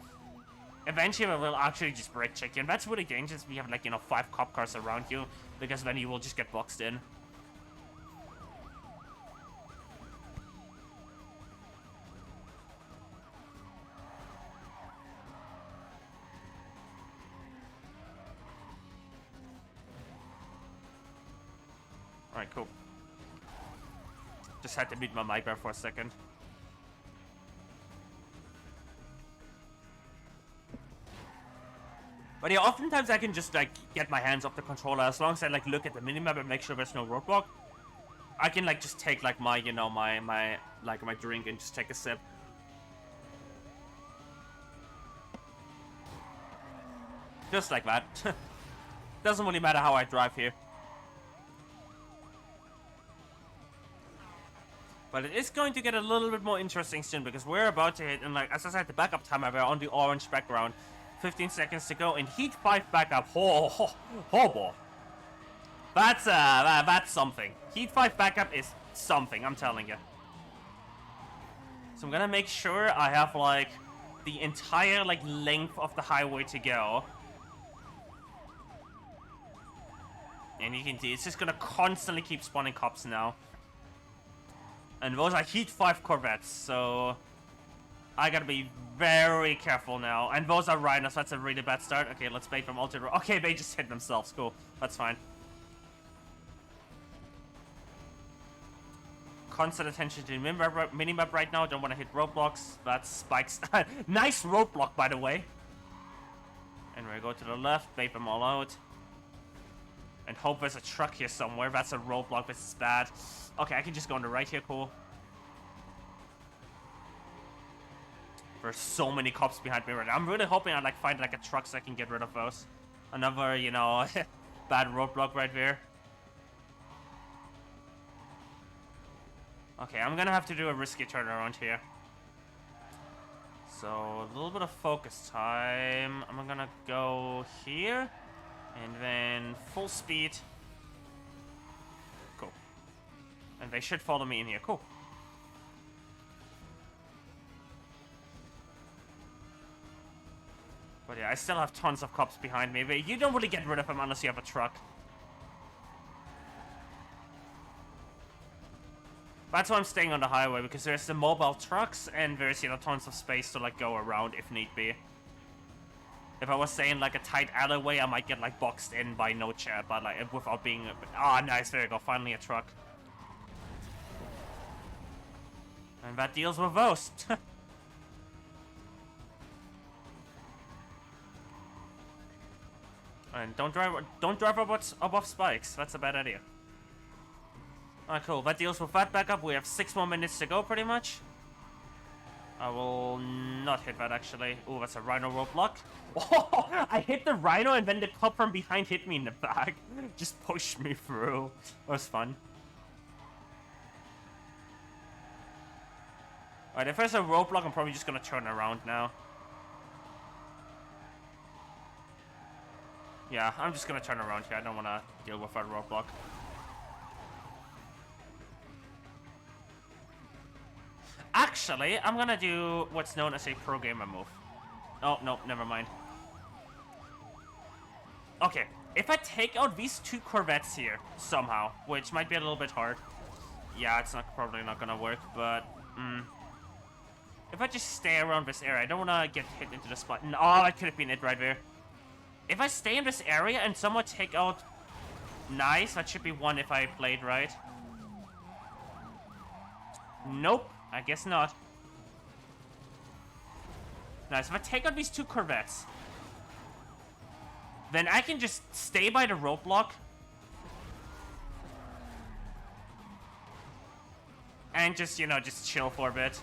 Eventually they will actually just brake check you. And that's really dangerous if you have like, you know, 5 cop cars around you, because then you will just get boxed in. Alright, cool. Just had to mute my mic there for a second. But yeah, oftentimes I can just like get my hands off the controller as long as I like look at the minimap and make sure there's no roadblock. I can like just take like my, you know, my drink and just take a sip. Just like that. Doesn't really matter how I drive here. But it is going to get a little bit more interesting soon because we're about to hit, and like as I said, the backup timer, we're on the orange background. 15 seconds to go in heat 5 backup. Oh boy. That's something. Heat 5 backup is something, I'm telling you. So I'm gonna make sure I have like the entire like length of the highway to go. And you can see it's just gonna constantly keep spawning cops now. And those are heat 5 Corvettes, so I gotta be very careful now. And those are Rhinos, that's a really bad start. Okay, let's bait from alternate. Okay, they just hit themselves, cool. That's fine. Constant attention to the minimap right now. Don't want to hit roadblocks. That's spikes. Nice roadblock, by the way. And we go to the left, bait them all out. And hope there's a truck here somewhere. That's a roadblock, this is bad. Okay, I can just go on the right here, cool. There's so many cops behind me right now. I'm really hoping I like find like a truck so I can get rid of those. Another, you know, bad roadblock right there. Okay, I'm gonna have to do a risky turnaround here. So, a little bit of focus time. I'm gonna go here. And then full speed. Cool. And they should follow me in here. Cool. But yeah, I still have tons of cops behind me. But you don't really get rid of them unless you have a truck. That's why I'm staying on the highway, because there's the mobile trucks and there's, you know, tons of space to like go around if need be. If I was saying like a tight alleyway, I might get like boxed in by no chat, but like without being. Ah, nice, there you go. Finally a truck. And that deals with those. And don't drive above spikes. That's a bad idea. Alright, cool. That deals with that backup. We have 6 more minutes to go, pretty much. I will not hit that, actually. Oh, that's a Rhino roadblock. Oh, I hit the Rhino and then the cop from behind hit me in the back. Just pushed me through. That was fun. Alright, if there's a roadblock, I'm probably just gonna turn around now. Yeah, I'm just gonna turn around here. I don't wanna deal with that roadblock. Actually, I'm gonna do what's known as a pro gamer move. Oh, no, never mind. Okay, if I take out these 2 Corvettes here, somehow, which might be a little bit hard. Yeah, it's probably not gonna work, but... if I just stay around this area, I don't wanna get hit into the spot. No, that could have been it right there. If I stay in this area and someone take out... Nice, that should be 1 if I played right. Nope. I guess not. Nice. If I take out these 2 Corvettes, then I can just stay by the roadblock and just, you know, just chill for a bit.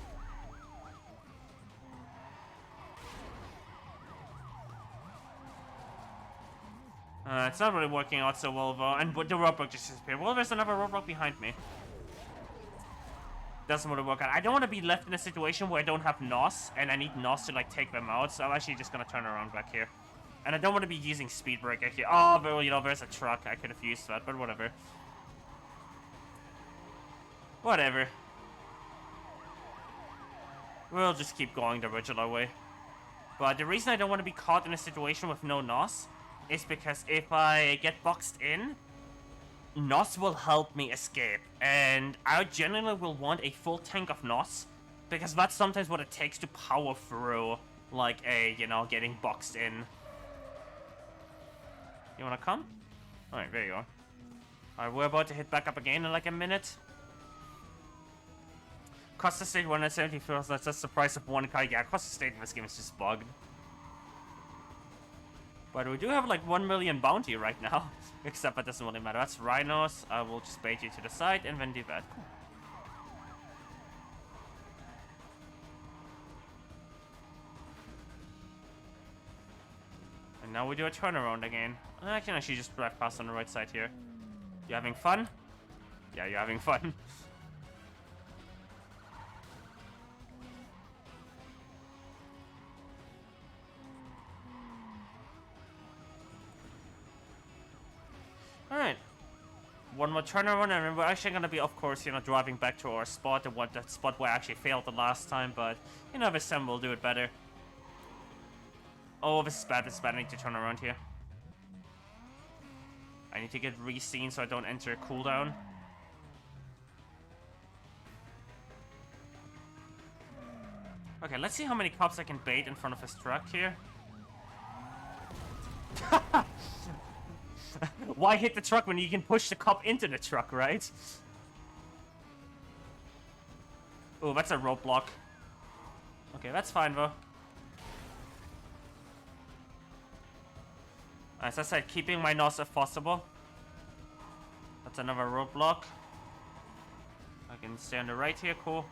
It's not really working out so well, though. And the roadblock just disappeared. Well, there's another roadblock behind me. Doesn't really work out. I don't want to be left in a situation where I don't have NOS, and I need NOS to, like, take them out, so I'm actually just gonna turn around back here. And I don't want to be using speed breaker here. Oh, but, you know, there's a truck. I could have used that, but whatever. Whatever. We'll just keep going the regular way. But the reason I don't want to be caught in a situation with no NOS is because if I get boxed in, NOS will help me escape, and I generally will want a full tank of NOS, because that's sometimes what it takes to power through, like a, you know, getting boxed in. You wanna come? Alright, there you are. Alright, we're about to hit back up again in like a minute. Costa State 170 feels like that's the price of 1 car. Yeah, Costa State in this game is just bugged. But we do have like 1 million bounty right now. Except that doesn't really matter. That's Rhinos. I will just bait you to the side and then do that. Cool. And now we do a turnaround again. I can actually just drive past on the right side here. You having fun? Yeah, you're having fun. Alright. One more turnaround, and then we're actually gonna be, of course, you know, driving back to our spot, that spot where I actually failed the last time, but, you know, this time we'll do it better. Oh, this is bad, I need to turn around here. I need to get re-seen so I don't enter a cooldown. Okay, let's see how many cops I can bait in front of his truck here. Why hit the truck when you can push the cop into the truck, right? Oh, that's a roadblock. Okay, that's fine, though. As I said, keeping my nose if possible. That's another roadblock. I can stay on the right here, cool.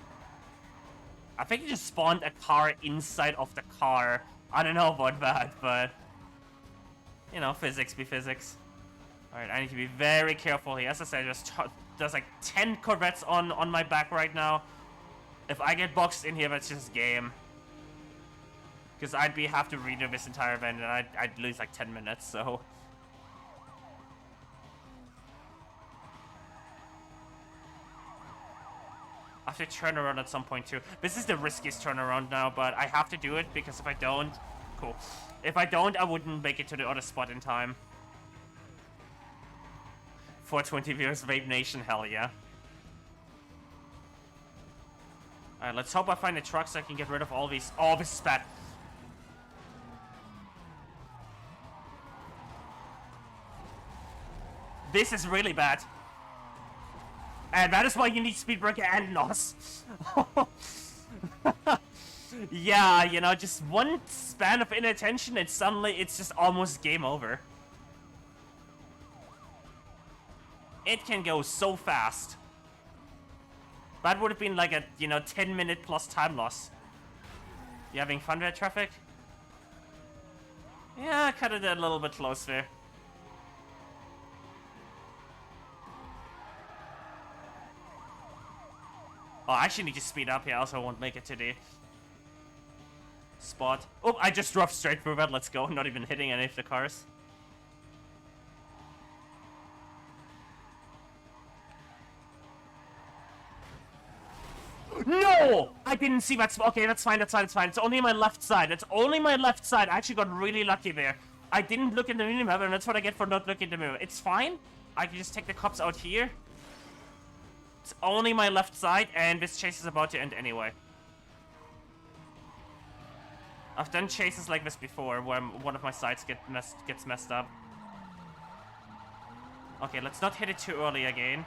I think he just spawned a car inside of the car. I don't know about that, but... You know, physics be physics. Alright, I need to be very careful here. As I said, there's like 10 Corvettes on my back right now. If I get boxed in here, that's just game. Because I'd have to redo this entire event, and I'd lose like 10 minutes, so... I have to turn around at some point too. This is the riskiest turnaround now, but I have to do it, because if I don't... Cool. If I don't, I wouldn't make it to the other spot in time. 420 viewers, Vape Nation, hell yeah. Alright, let's hope I find a truck so I can get rid of all these... Oh, this is bad. This is really bad. And that is why you need Speed Breaker and NOS. Yeah, you know, just one span of inattention and suddenly it's just almost game over. It can go so fast. That would have been like a, you know, 10-minute plus time loss. You having fun there, traffic? Yeah, I cut it a little bit close there. Oh, I actually need to speed up here, else I won't make it to the spot. Oh, I just drove straight through that. Let's go. Not even hitting any of the cars. No! I didn't see that spot. Okay, that's fine, that's fine, that's fine. It's only my left side. It's only my left side. I actually got really lucky there. I didn't look in the minimap, and that's what I get for not looking in the minimap. It's fine. I can just take the cops out here. It's only my left side, and this chase is about to end anyway. I've done chases like this before, where one of my sides gets messed up. Okay, let's not hit it too early again.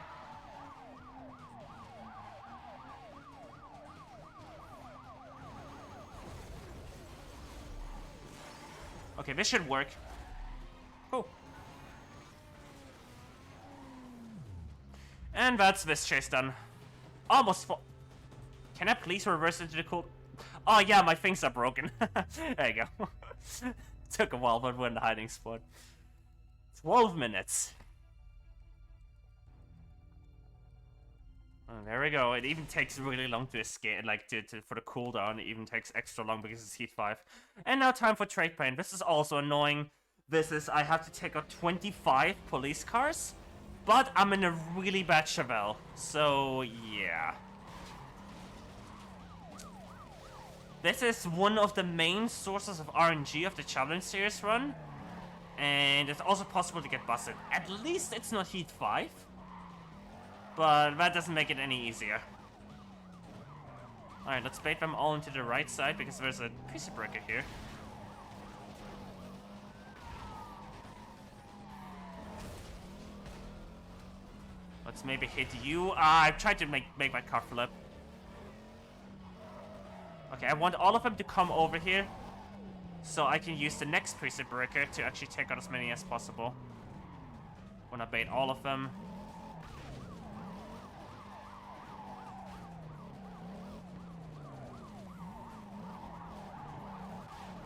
Okay, this should work. Cool. And that's this chase done. Almost full. Can I please reverse into the cool... Oh yeah, my things are broken. There you go. Took a while, but we're in the hiding spot. 12 minutes. Oh, there we go. It even takes really long to escape, like for the cooldown. It even takes extra long because it's heat 5. And now time for trade pain. This is also annoying. This is, I have to take out 25 police cars, but I'm in a really bad Chevelle. So yeah. This is one of the main sources of RNG of the Challenge Series run. And it's also possible to get busted. At least it's not heat 5. But that doesn't make it any easier. Alright, let's bait them all into the right side because there's a piece of breaker here. Let's maybe hit you. I've tried to make my car flip. Okay, I want all of them to come over here so I can use the next piece of breaker to actually take out as many as possible. Wanna bait all of them.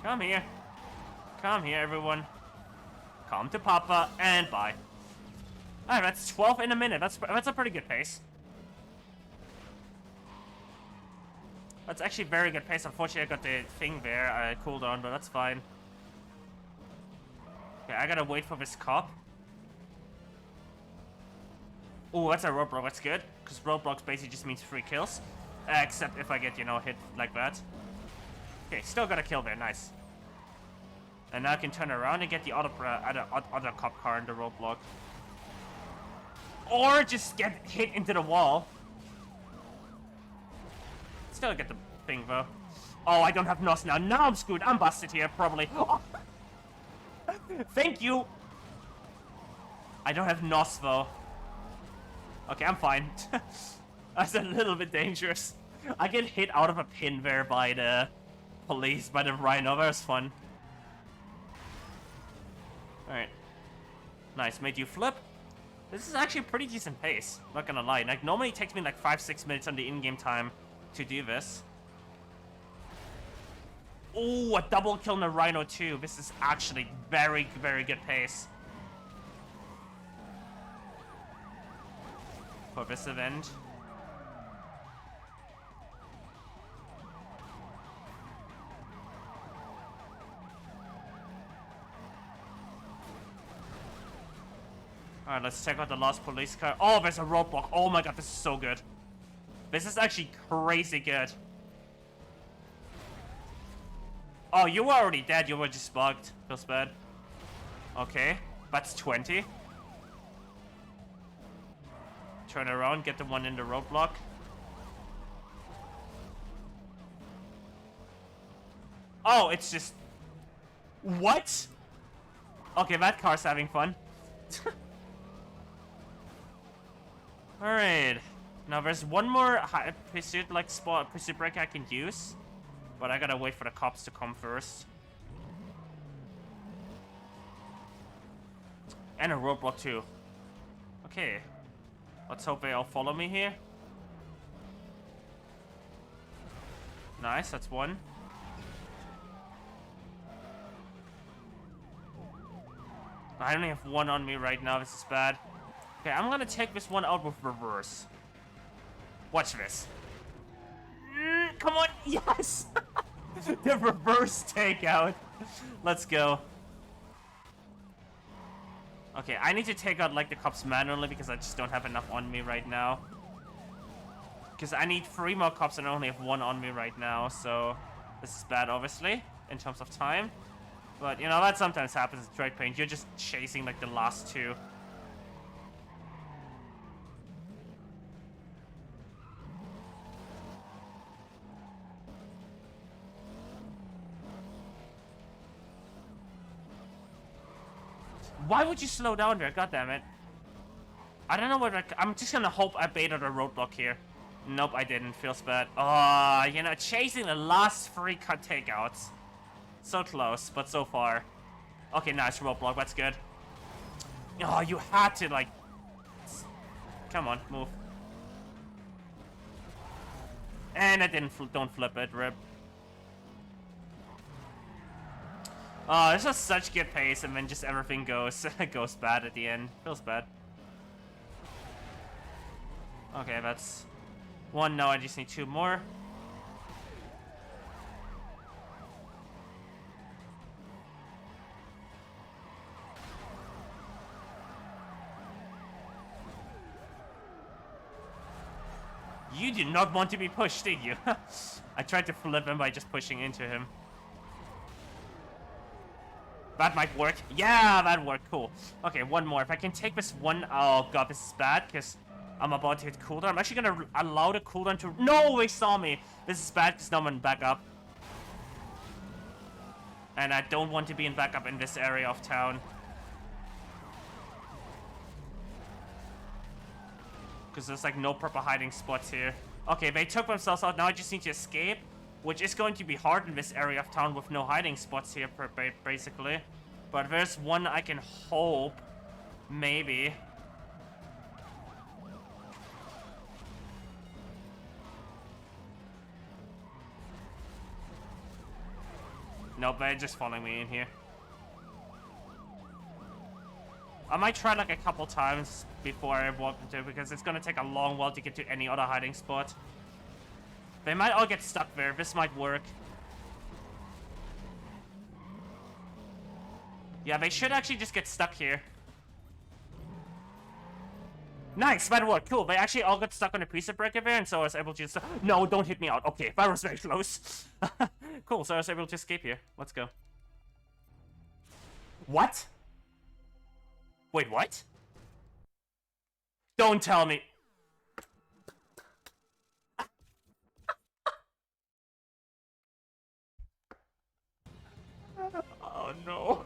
Come here. Come here, everyone. Come to Papa, and bye. Alright, that's 12 in a minute. That's a pretty good pace. That's actually very good pace. Unfortunately, I got the thing there, cooldown, but that's fine. Okay, I gotta wait for this cop. Oh, that's a roadblock. That's good, because roadblocks basically just means 3 kills. Except if I get, you know, hit like that. Okay, still got a kill there. Nice. And now I can turn around and get the other cop car in the roadblock. Or just get hit into the wall. Still get the thing, though. Oh, I don't have NOS now. Now I'm screwed. I'm busted here, probably. Oh. Thank you. I don't have NOS, though. Okay, I'm fine. That's a little bit dangerous. I get hit out of a pin there by the police, by the rhino. That was fun. Alright. Nice, made you flip. This is actually a pretty decent pace, not gonna lie. Like, normally it takes me like 5-6 minutes on the in-game time to do this. Oh, a double kill on a rhino too. This is actually very, very good pace for this event. Alright, let's check out the last police car. Oh, there's a roadblock. Oh my god, this is so good. This is actually crazy good. Oh, you were already dead. You were just bugged. Feels bad. Okay, that's 20. Turn around, get the one in the roadblock. Oh, it's just... What? Okay, that car's having fun. Alright. Now there's one more pursuit break I can use. But I gotta wait for the cops to come first. And a roadblock too. Okay. Let's hope they all follow me here. Nice, that's one. I only have one on me right now, this is bad. Okay, I'm gonna take this one out with reverse. Watch this. Come on, yes! The reverse takeout. Let's go. Okay, I need to take out like the cops manually because I just don't have enough on me right now. Because I need 3 more cops and I only have 1 on me right now, so this is bad obviously, in terms of time. But you know, that sometimes happens in Trade Paint. You're just chasing like the last 2. Why would you slow down there? God damn it. I don't know what I'm just gonna hope I baited a roadblock here. Nope, I didn't. Feels bad. Oh, you know, chasing the last 3 cut takeouts. So close, but so far. Okay, nice roadblock. That's good. Oh, you had to, like... Come on, move. And I didn't. Don't flip it, rip. Oh, this is such good pace, and then just everything goes goes bad at the end. Feels bad. Okay, that's 1. Now I just need 2 more. You did not want to be pushed, did you? I tried to flip him by just pushing into him. That might work. Yeah, that worked. Cool. Okay, 1 more. If I can take this one... Oh, God, this is bad, because I'm about to hit cooldown. I'm actually going to allow the cooldown to... No, they saw me. This is bad, because now I'm in backup. And I don't want to be in backup in this area of town. Because there's, like, no proper hiding spots here. Okay, they took themselves out. Now I just need to escape. Which is going to be hard in this area of town with no hiding spots here, basically. But there's one I can hope. Maybe. Nope, they're just following me in here. I might try like a couple times before I walk into it, because it's gonna take a long while to get to any other hiding spot. They might all get stuck there. This might work. Yeah, they should actually just get stuck here. Nice, that worked. Cool. They actually all got stuck on the preset breaker there, and so I was able to just... No, don't hit me out. Okay, that was very close. Cool, so I was able to escape here. Let's go. What? Wait, what? Don't tell me. Oh, no.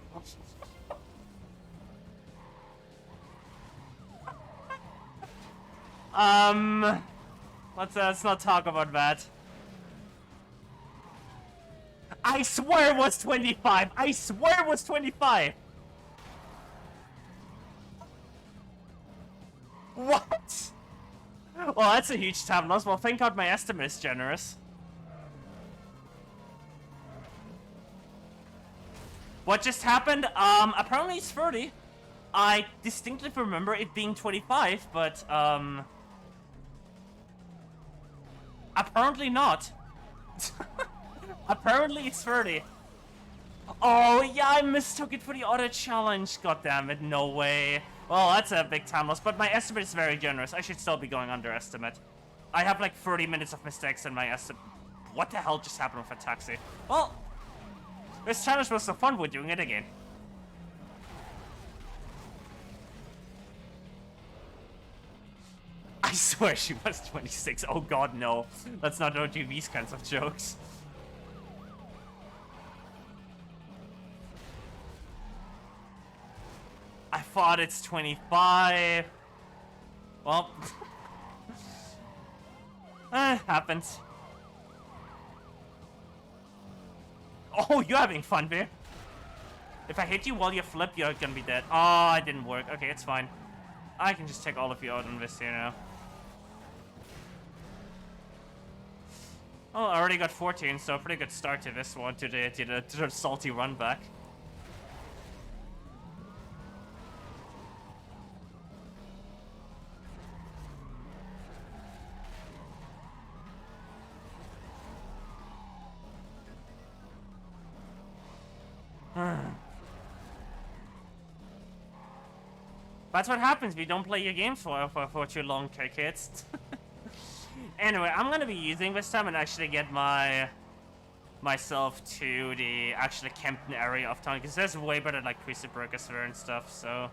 Let's not talk about that. I swear it was 25. I swear it was 25. What? Well, that's a huge time loss. Well, thank God my estimate is generous. What just happened? Apparently it's 30. I distinctly remember it being 25, but, apparently not. Apparently it's 30. Oh, yeah, I mistook it for the other challenge. God damn it, no way. Well, that's a big time loss, but my estimate is very generous. I should still be going under estimate. I have like 30 minutes of mistakes in my estimate. What the hell just happened with a taxi? Well, this challenge was so fun, we're doing it again. I swear she was 26. Oh god, no. Let's not do these kinds of jokes. I thought it's 25. Well. Happens. Oh, you're having fun, bear. If I hit you while you flip, you're gonna be dead. Oh, it didn't work. Okay, it's fine. I can just take all of you out on this here now. Oh, I already got 14, so a pretty good start to this one, to the salty run back. That's what happens if you don't play your games for too long, kids. Anyway, I'm gonna be using this time and actually get myself to the actually Kempton area of Thon, because there's way better like preset breakers there and stuff, so.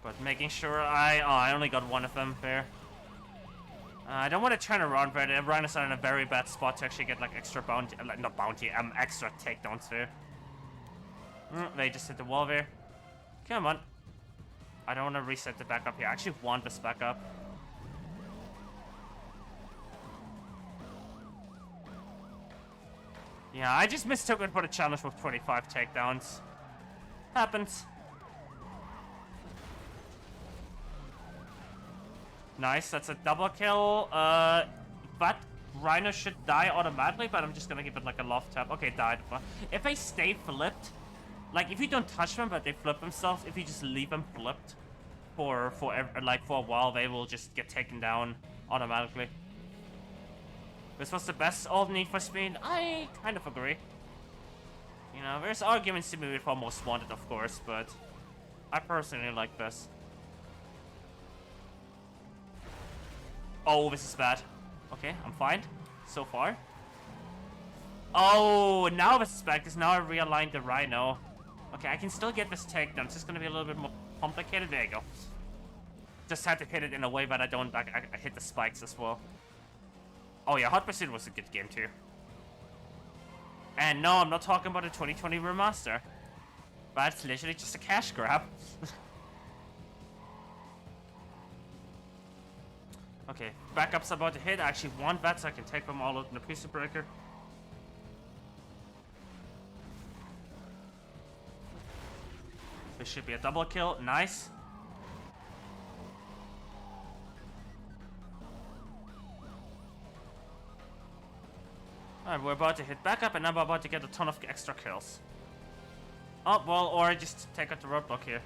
But making sure I only got one of them there. I don't want to turn around, but Ryan is in a very bad spot to actually get like extra bounty, not bounty, extra takedowns there. They just hit the wall there. Come on. I don't want to reset the backup here. I actually want this backup. Yeah, I just mistook it for the challenge with 25 takedowns. Happens. Nice, that's a double kill. But Rhino should die automatically, but I'm just gonna give it like a loft tap. Okay, died. If they stay flipped, like if you don't touch them but they flip themselves, if you just leave them flipped for a while, they will just get taken down automatically. This was the best old Need for Speed. I kind of agree. You know, there's arguments to move it for Most Wanted, of course, but I personally like this. Oh, this is bad. Okay, I'm fine so far. Oh, now this is bad because now I realigned the Rhino. Okay, I can still get this takedown. It's just gonna be a little bit more complicated. There you go. Just had to hit it in a way that I don't like. I hit the spikes as well. Oh yeah, Hot Pursuit was a good game too. And no, I'm not talking about a 2020 remaster. That's literally just a cash grab. Okay, backup's about to hit. I actually want that so I can take them all out in the preset breaker. This should be a double kill. Nice. Alright, we're about to hit back up, and I'm about to get a ton of extra kills. Oh, well, or just take out the roadblock here.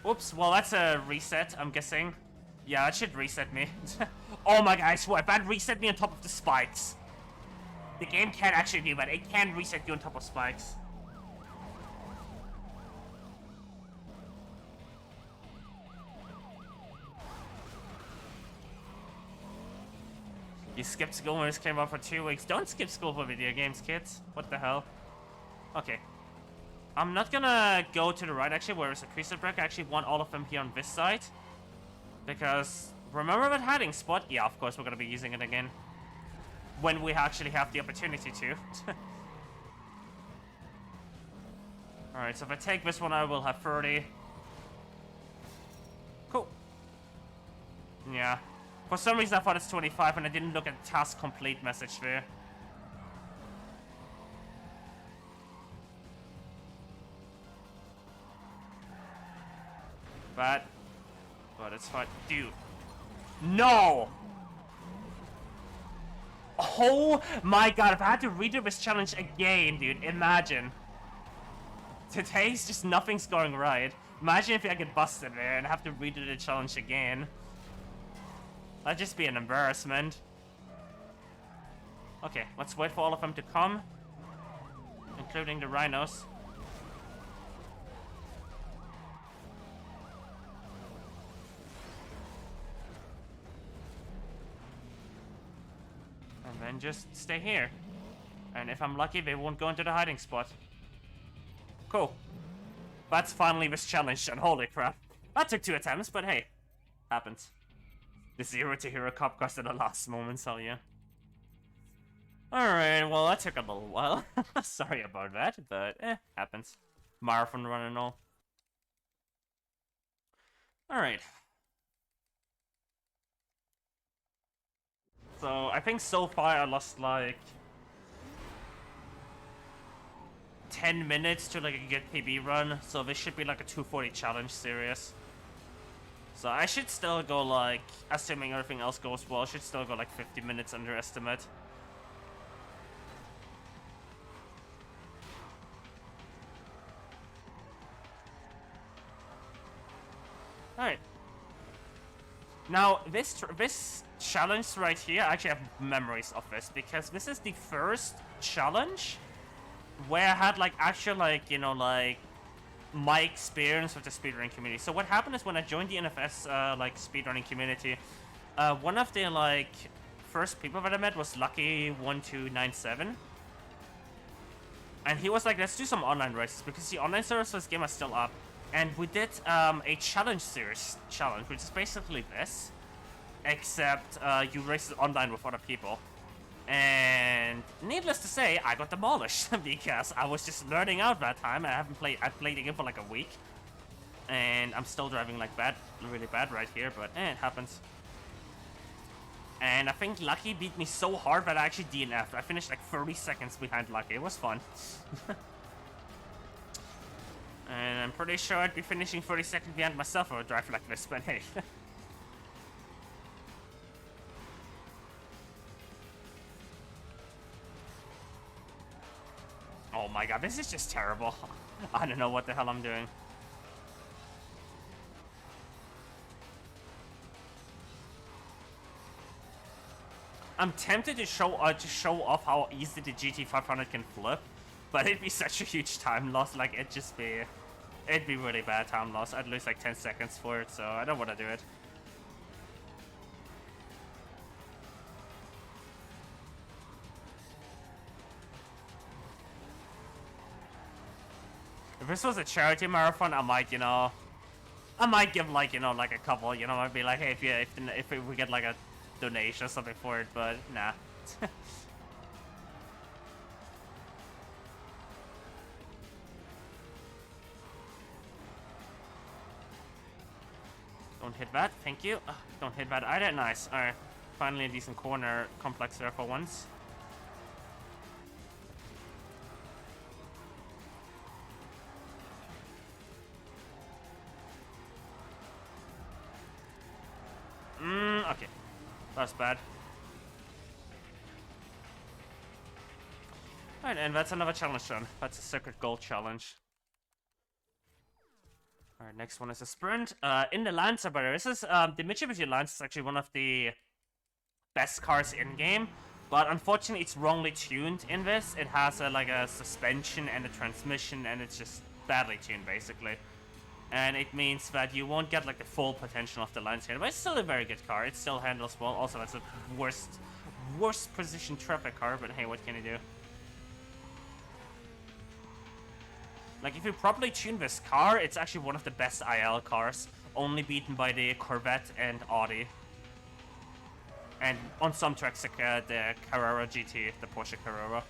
Oops, well, that's a reset, I'm guessing. Yeah, it should reset me. Oh my god, I swear, if that reset me on top of the spikes. The game can't actually do that, it can reset you on top of spikes. You skipped school when this came out for 2 weeks. Don't skip school for video games, kids. What the hell? Okay. I'm not gonna go to the right, actually, where there's a preset break. I actually want all of them here on this side. Because, remember that hiding spot? Yeah, of course, we're gonna be using it again. When we actually have the opportunity to. Alright, so if I take this one, I will have 30. Cool. Yeah. For some reason, I thought it's 25, and I didn't look at the task complete message there. But it's fine. Dude. No! Oh my god, if I had to redo this challenge again, dude, imagine. Today's just nothing's going right. Imagine if I get busted there and have to redo the challenge again. That'd just be an embarrassment. Okay, let's wait for all of them to come. Including the rhinos. And then just stay here. And if I'm lucky, they won't go into the hiding spot. Cool. That's finally this challenge done. Holy crap. That took 2 attempts, but hey. Happens. The 0 to hero cup cost at the last moment, so yeah. Alright, well that took a little while. Sorry about that, but happens. Marathon run and all. Alright. So, I think so far I lost like 10 minutes to like a good PB run, so this should be like a 240 challenge series. So I should still go like, assuming everything else goes well, I should still go like 50 minutes under estimate. Alright. Now, this challenge right here, I actually have memories of this, because this is the first challenge where I had like actual like, you know, like my experience with the speedrunning community. So what happened is when I joined the NFS like speedrunning community, one of the like first people that I met was Lucky1297. And he was like, let's do some online races, because the online service for this game is still up. And we did a challenge series challenge, which is basically this, except you race it online with other people. And needless to say, I got demolished because I was just learning out that time. I played the game for like a week, and I'm still driving like really bad right here. But it happens. And I think Lucky beat me so hard that I actually DNF'd. I finished like 30 seconds behind Lucky. It was fun. And I'm pretty sure I'd be finishing 30 seconds behind myself if I would drive like this. But hey. Oh my god, this is just terrible. I don't know what the hell I'm doing. I'm tempted to show off how easy the GT500 can flip, but it'd be such a huge time loss. Like it'd be really bad time loss. I'd lose like 10 seconds for it, so I don't want to do it. If this was a charity marathon, I might, I might give like, like a couple, I'd be like, hey, if we get like a donation or something for it, but nah. Don't hit that, thank you. Ugh, don't hit that either, nice. Alright, finally a decent corner complex there for once. Okay. That's bad. Alright, and that's another challenge done. That's a Secret Gold challenge. Alright, next one is a sprint. In the Lancer, by the way, this is, the Mitsubishi Lancer is actually one of the best cars in-game. But unfortunately, it's wrongly tuned in this. It has like a suspension and a transmission, and it's just badly tuned, basically. And it means that you won't get like the full potential of the Lancer. But it's still a very good car. It still handles well. Also, that's a worst position traffic car, but hey, what can you do? Like, if you properly tune this car, it's actually one of the best IL cars. Only beaten by the Corvette and Audi. And on some tracks, the Carrera GT, the Porsche Carrera.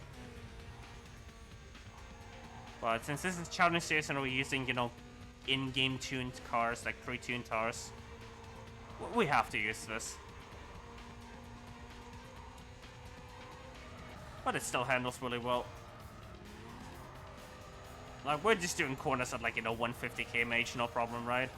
But since this is challenge series and we're using, you know, in-game tuned cars, like pre-tuned cars, we have to use this. But it still handles really well. Like, we're just doing corners at, like, you know, 150 km/h, no problem, right?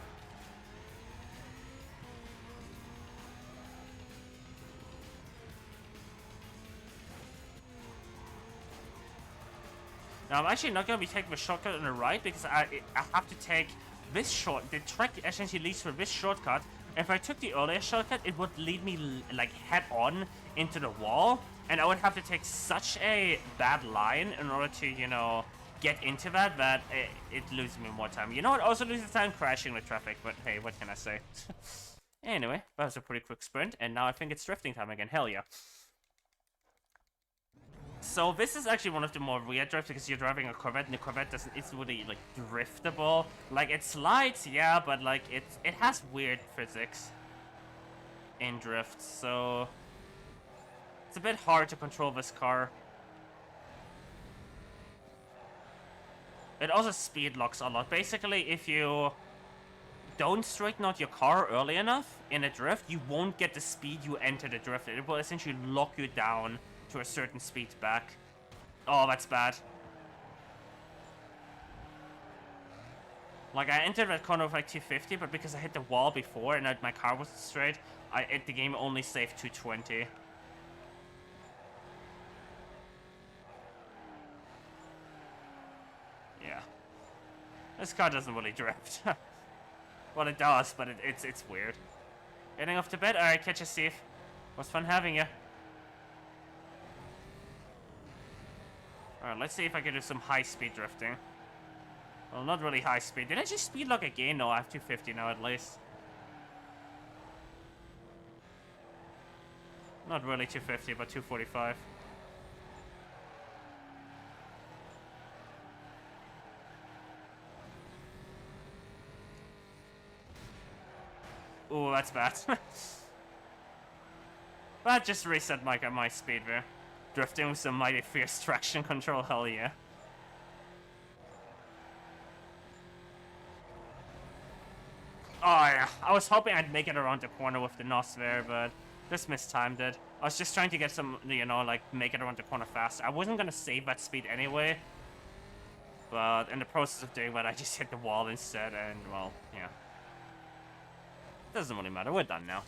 Now, I'm actually not going to be taking the shortcut on the right because I have to take this the track essentially leads for this shortcut. If I took the earlier shortcut, it would lead me, like, head-on into the wall, and I would have to take such a bad line in order to, you know, get into that it loses me more time. You know what also loses time? Crashing with traffic, but hey, what can I say? Anyway, that was a pretty quick sprint, and now I think it's drifting time again. Hell yeah. So this is actually one of the more weird drifts because you're driving a Corvette and the Corvette it's really like driftable. Like it slides, yeah, but like it has weird physics in drifts, so it's a bit hard to control this car. It also speed locks a lot. Basically, if you don't straighten out your car early enough in a drift, you won't get the speed you enter the drift. It will essentially lock you down to a certain speed back. Oh, that's bad. Like, I entered that corner with like 250, but because I hit the wall before and my car wasn't straight, the game only saved 220. Yeah. This car doesn't really drift. Well, it does, but it's weird. Getting off to bed? Alright, catch you, Steve. Was fun having you. Alright, let's see if I can do some high-speed drifting. Well, not really high-speed. Did I just speed lock again? No, I have 250 now at least. Not really 250, but 245. Ooh, that's bad. That just reset my speed there. Drifting with some mighty fierce traction control, hell yeah. Oh yeah, I was hoping I'd make it around the corner with the NOS there, but just mistimed it. I was just trying to get some, you know, like, make it around the corner fast. I wasn't gonna save that speed anyway. But in the process of doing that, I just hit the wall instead, and, well, yeah. Doesn't really matter, we're done now.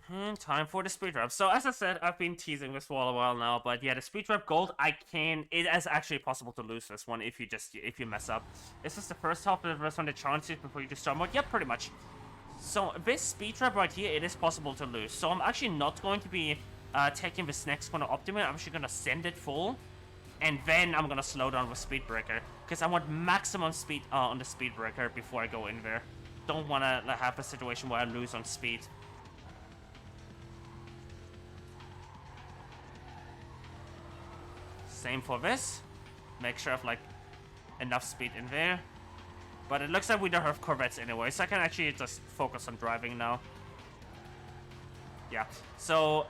And time for the speed wrap. So as I said, I've been teasing this for a while now, but yeah, the speed wrap gold, it is actually possible to lose this one if you mess up. Is this the first half of the rest on the chances before you just start mode? Yep, pretty much. So this speed wrap right here, it is possible to lose. So I'm actually not going to be taking this next corner optimum. I'm actually gonna send it full, and then I'm gonna slow down with speed breaker because I want maximum speed on the speed breaker before I go in there. Don't want to have a situation where I lose on speed. Same for this. Make sure I have like enough speed in there. But it looks like we don't have Corvettes anyway, so I can actually just focus on driving now. Yeah. So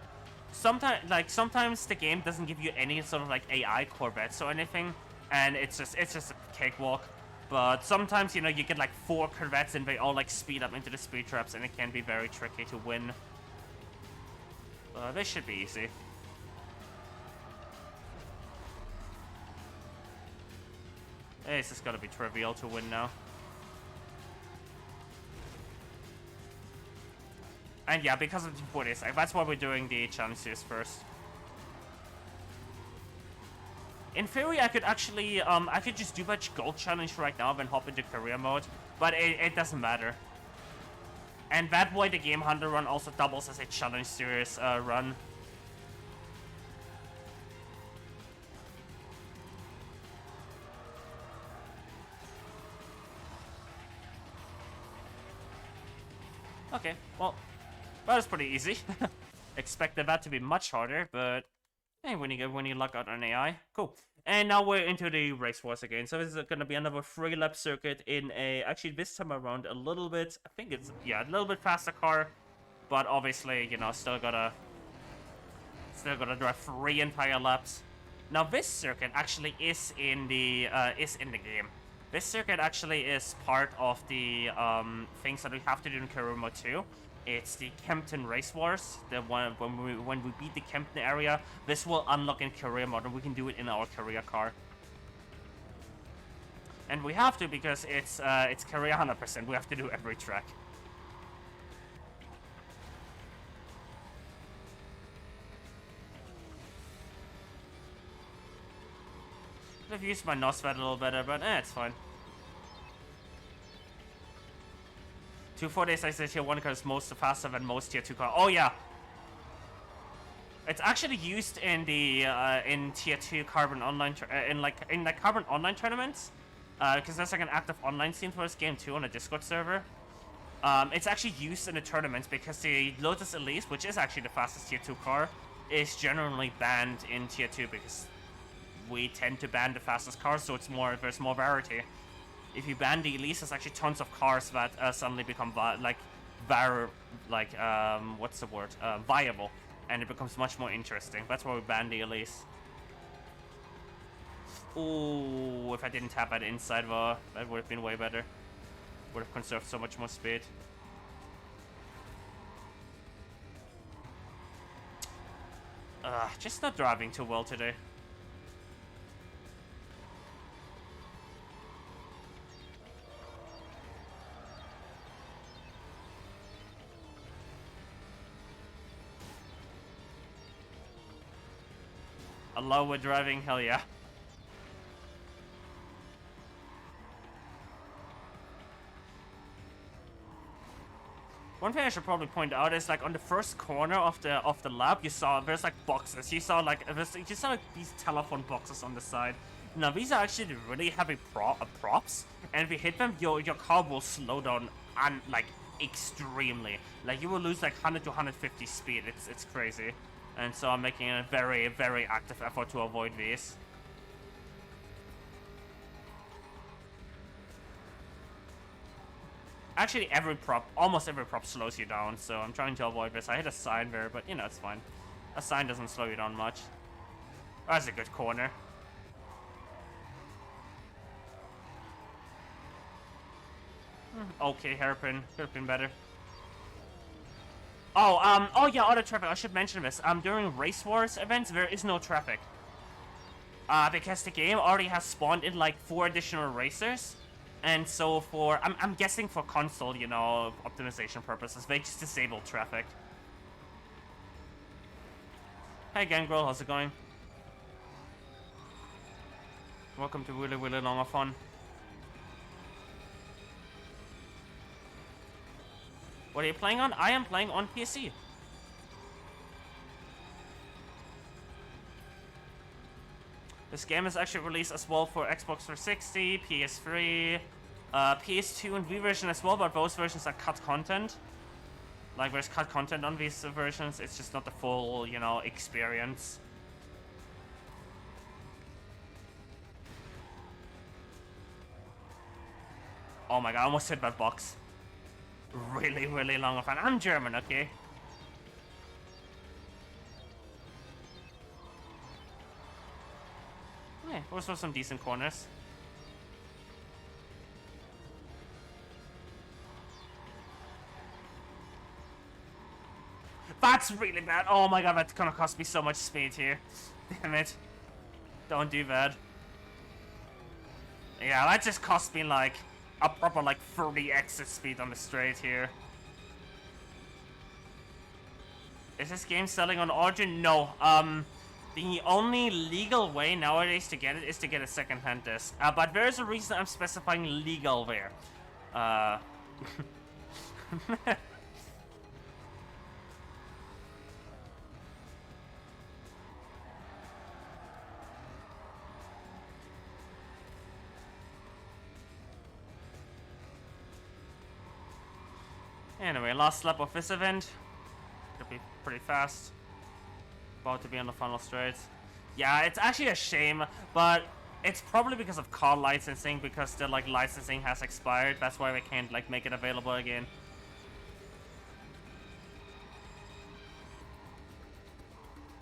sometimes the game doesn't give you any sort of like AI Corvettes or anything, and it's just a cakewalk. But sometimes, you know, you get like 4 Corvettes and they all like speed up into the speed traps, and it can be very tricky to win. This should be easy. This is gonna be trivial to win now. And yeah, because of the 240s, that's why we're doing the challenge series first. In theory, I could actually, I could just do much gold challenge right now and hop into career mode, but it doesn't matter. And that way, the Game Hunter run also doubles as a challenge series run. Okay, well, that was pretty easy. Expected that to be much harder, but hey, when you luck out on AI, cool. And now we're into the race wars again. So this is going to be another 3-lap circuit in a, actually this time around a little bit, I think it's, yeah, a little bit faster car, but obviously, you know, still gotta drive 3 entire laps. Now this circuit actually is in the game. This circuit actually is part of the things that we have to do in career mode 2. It's the Kempton Race Wars. The one when we beat the Kempton area, this will unlock in career mode, and we can do it in our career car. And we have to because it's career 100%. We have to do every track. I've used my NOSFET a little better, but it's fine. 240 is actually tier 1 because it's most faster than most tier 2 cars. Oh yeah. It's actually used in the in tier 2 Carbon Online in like Carbon Online tournaments. Because there's like an active online scene for this game too on a Discord server. It's actually used in the tournaments because the Lotus Elise, which is actually the fastest tier 2 car, is generally banned in tier 2 because we tend to ban the fastest cars, so there's more variety. If you ban the Elise, there's actually tons of cars that suddenly become viable, and it becomes much more interesting. That's why we ban the Elise. Ooh, if I didn't tap that inside though, that would have been way better. Would have conserved so much more speed. Just not driving too well today. Alone with driving, hell yeah. One thing I should probably point out is like on the first corner of the lap, there's like boxes. You saw like these telephone boxes on the side. Now these are actually really heavy props, and if you hit them, your car will slow down like extremely. Like you will lose like 100 to 150 speed. It's crazy. And so I'm making a very, very active effort to avoid these. Actually, almost every prop slows you down, so I'm trying to avoid this. I hit a sign there, but you know, it's fine. A sign doesn't slow you down much. That's a good corner. Okay, hairpin. Could have been better. Oh yeah, auto traffic. I should mention this. During Race Wars events, there is no traffic. Because the game already has spawned in like 4 additional racers, and so I'm guessing for console, you know, optimization purposes, they just disable traffic. Hey Gangrel, how's it going? Welcome to Willy Willy Longer Fun. What are you playing on? I am playing on PC. This game is actually released as well for Xbox 360, PS3, PS2 and Wii version as well, but those versions are cut content. Like, there's cut content on these versions, it's just not the full, you know, experience. Oh my god, I almost hit that box. Really, really long of an. I'm German, okay? Yeah, those were some decent corners. That's really bad. Oh my god, that's gonna cost me so much speed here. Damn it. Don't do that. Yeah, that just cost me like a proper like 30 exit speed on the straight here. Is this game selling on Origin? No. The only legal way nowadays to get it is to get a second-hand disc. But there is a reason I'm specifying legal there. Anyway, last lap of this event. Could be pretty fast. About to be on the final straight. Yeah, it's actually a shame, but it's probably because of car licensing, because the like licensing has expired. That's why they can't like make it available again.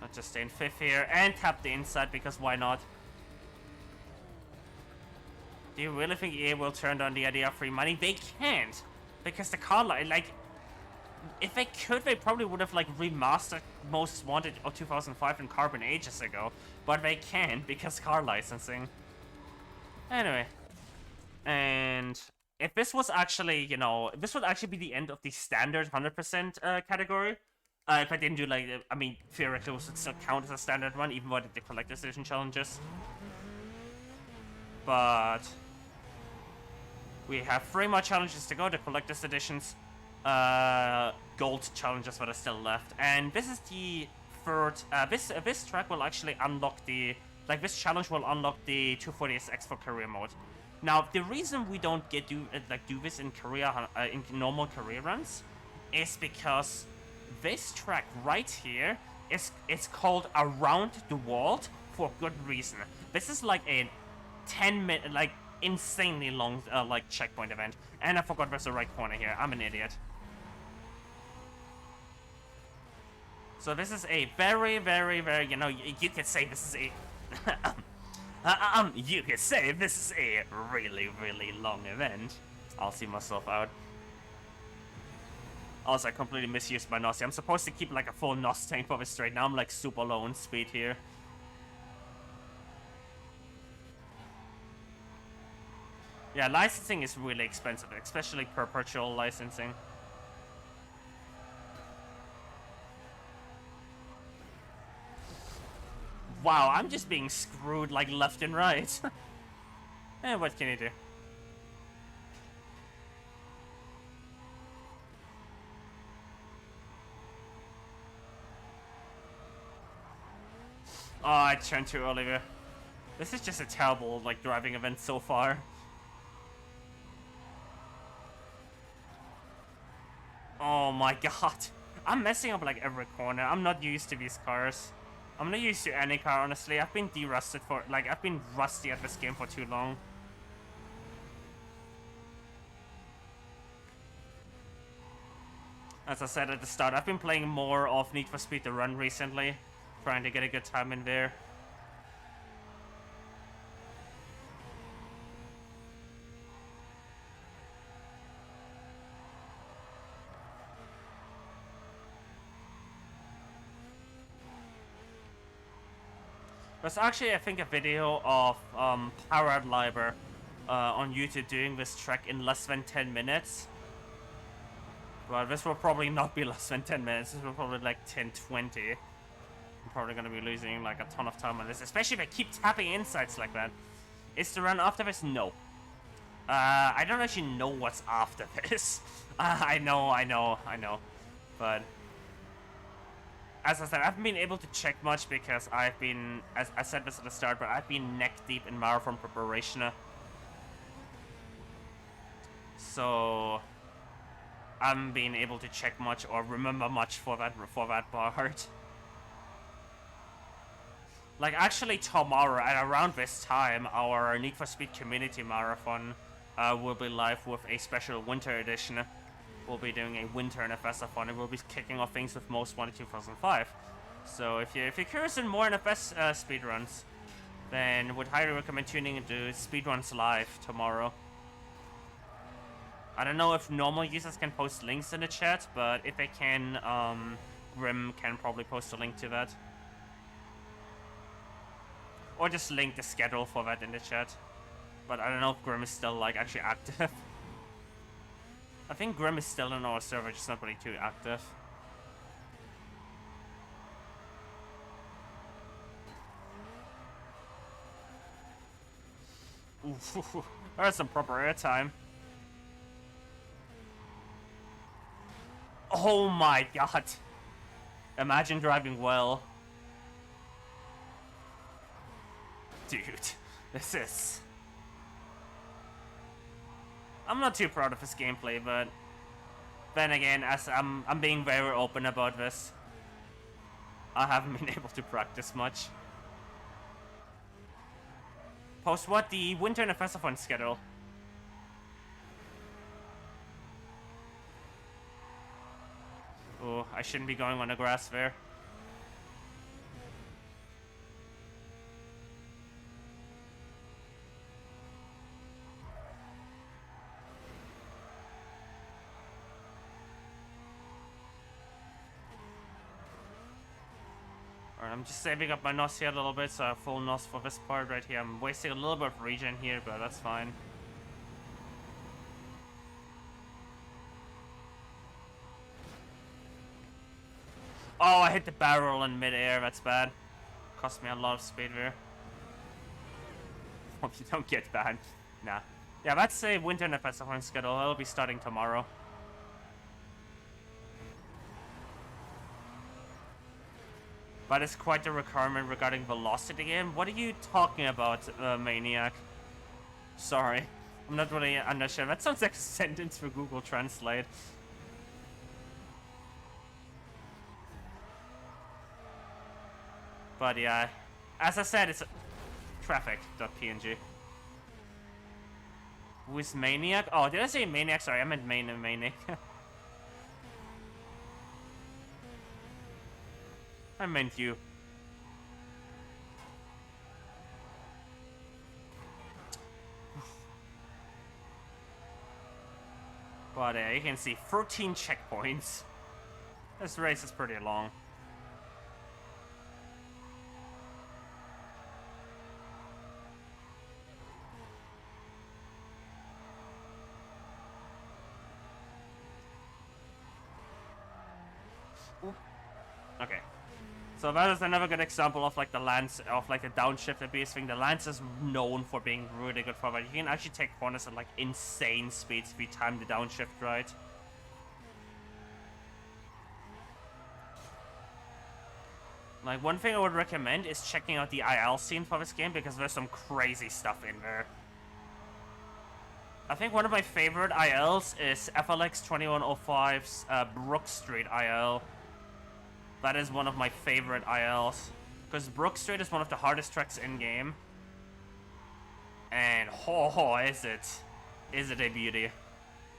Let's just stay in 5th here and tap the inside, because why not? Do you really think EA will turn down the idea of free money? They can't, because the car like, if they could, they probably would have like remastered Most Wanted of 2005 and Carbon ages ago, but they can't because car licensing. Anyway, and if this was actually, you know, this would actually be the end of the standard 100% category. If I didn't do like, I mean, theoretically it would still count as a standard one, even though I did the collector's edition challenges. But we have 3 more challenges to go, the collector's editions. Gold challenges that are still left, and this is the third. This track will actually unlock the this challenge will unlock the 240SX for career mode. Now, the reason we don't do this in career in normal career runs is because this track right here it's called Around the World for good reason. This is like a 10-minute insanely long checkpoint event, and I forgot there's a right corner here. I'm an idiot. So this is a very, very, very, you know, you could say this is a, you could say this is a really, really long event. I'll see myself out. Also, I completely misused my NOS. I'm supposed to keep like a full NOS tank for this straight. Now I'm like super low on speed here. Yeah, licensing is really expensive, especially perpetual licensing. Wow, I'm just being screwed like left and right. Eh, what can you do? Oh, I turned too early there. This is just a terrible like driving event so far. Oh my god. I'm messing up like every corner. I'm not used to these cars. I'm not used to any car, honestly. I've been de-rusted for, I've been rusty at this game for too long. As I said at the start, I've been playing more of Need for Speed The Run recently, trying to get a good time in there. There's actually, I think, a video of Powered Liber on YouTube doing this track in less than 10 minutes. But this will probably not be less than 10 minutes. This will probably like 10, 20. I'm probably going to be losing like a ton of time on this, especially if I keep tapping insides like that. Is the run after this? No. I don't actually know what's after this. I know. But as I said, I haven't been able to check much because I've been, as I said this at the start, but I've been neck deep in marathon preparation. So I haven't been able to check much or remember much for that part. Like, actually tomorrow at around this time, our Need for Speed Community Marathon will be live with a special winter edition. We'll be doing a winter NFS-a-thon, and we'll be kicking off things with Most Wanted 2005. So if you're curious in more NFS speedruns, then would highly recommend tuning into Speedruns Live tomorrow. I don't know if normal users can post links in the chat, but if they can, Grim can probably post a link to that. Or just link the schedule for that in the chat. But I don't know if Grim is still, like, actually active. I think Grim is still on our server, just not really too active. Ooh, there's some proper airtime. Oh my god. Imagine driving well. Dude, this is... I'm not too proud of his gameplay, but then again, as I'm being very open about this, I haven't been able to practice much. Post what? The Winter and Festival schedule. Oh, I shouldn't be going on the grass there. Alright, I'm just saving up my NOS here a little bit, so I have full NOS for this part right here. I'm wasting a little bit of regen here, but that's fine. Oh, I hit the barrel in midair, that's bad. Cost me a lot of speed there. Hope you don't get banned. Nah. Yeah, that's a Winter and Festival schedule. It'll be starting tomorrow. But it's quite a requirement regarding velocity game. What are you talking about, Maniac? Sorry. I'm not really understanding. That sounds like a sentence for Google Translate. But yeah, as I said, it's traffic.png. Who is Maniac? Oh, did I say Maniac? Sorry, I meant Maniac. I meant you. But you can see 13 checkpoints. This race is pretty long. Okay. So that is another good example of like the Lance, of like the downshift abuse thing. The Lance is known for being really good for that. You can actually take corners at like insane speeds if you time the downshift right. Like, one thing I would recommend is checking out the IL scene for this game, because there's some crazy stuff in there. I think one of my favorite ILs is FLX 2105's Brook Street IL. That is one of my favorite ILs, because Brook Street is one of the hardest tracks in-game. And, oh, is it a beauty.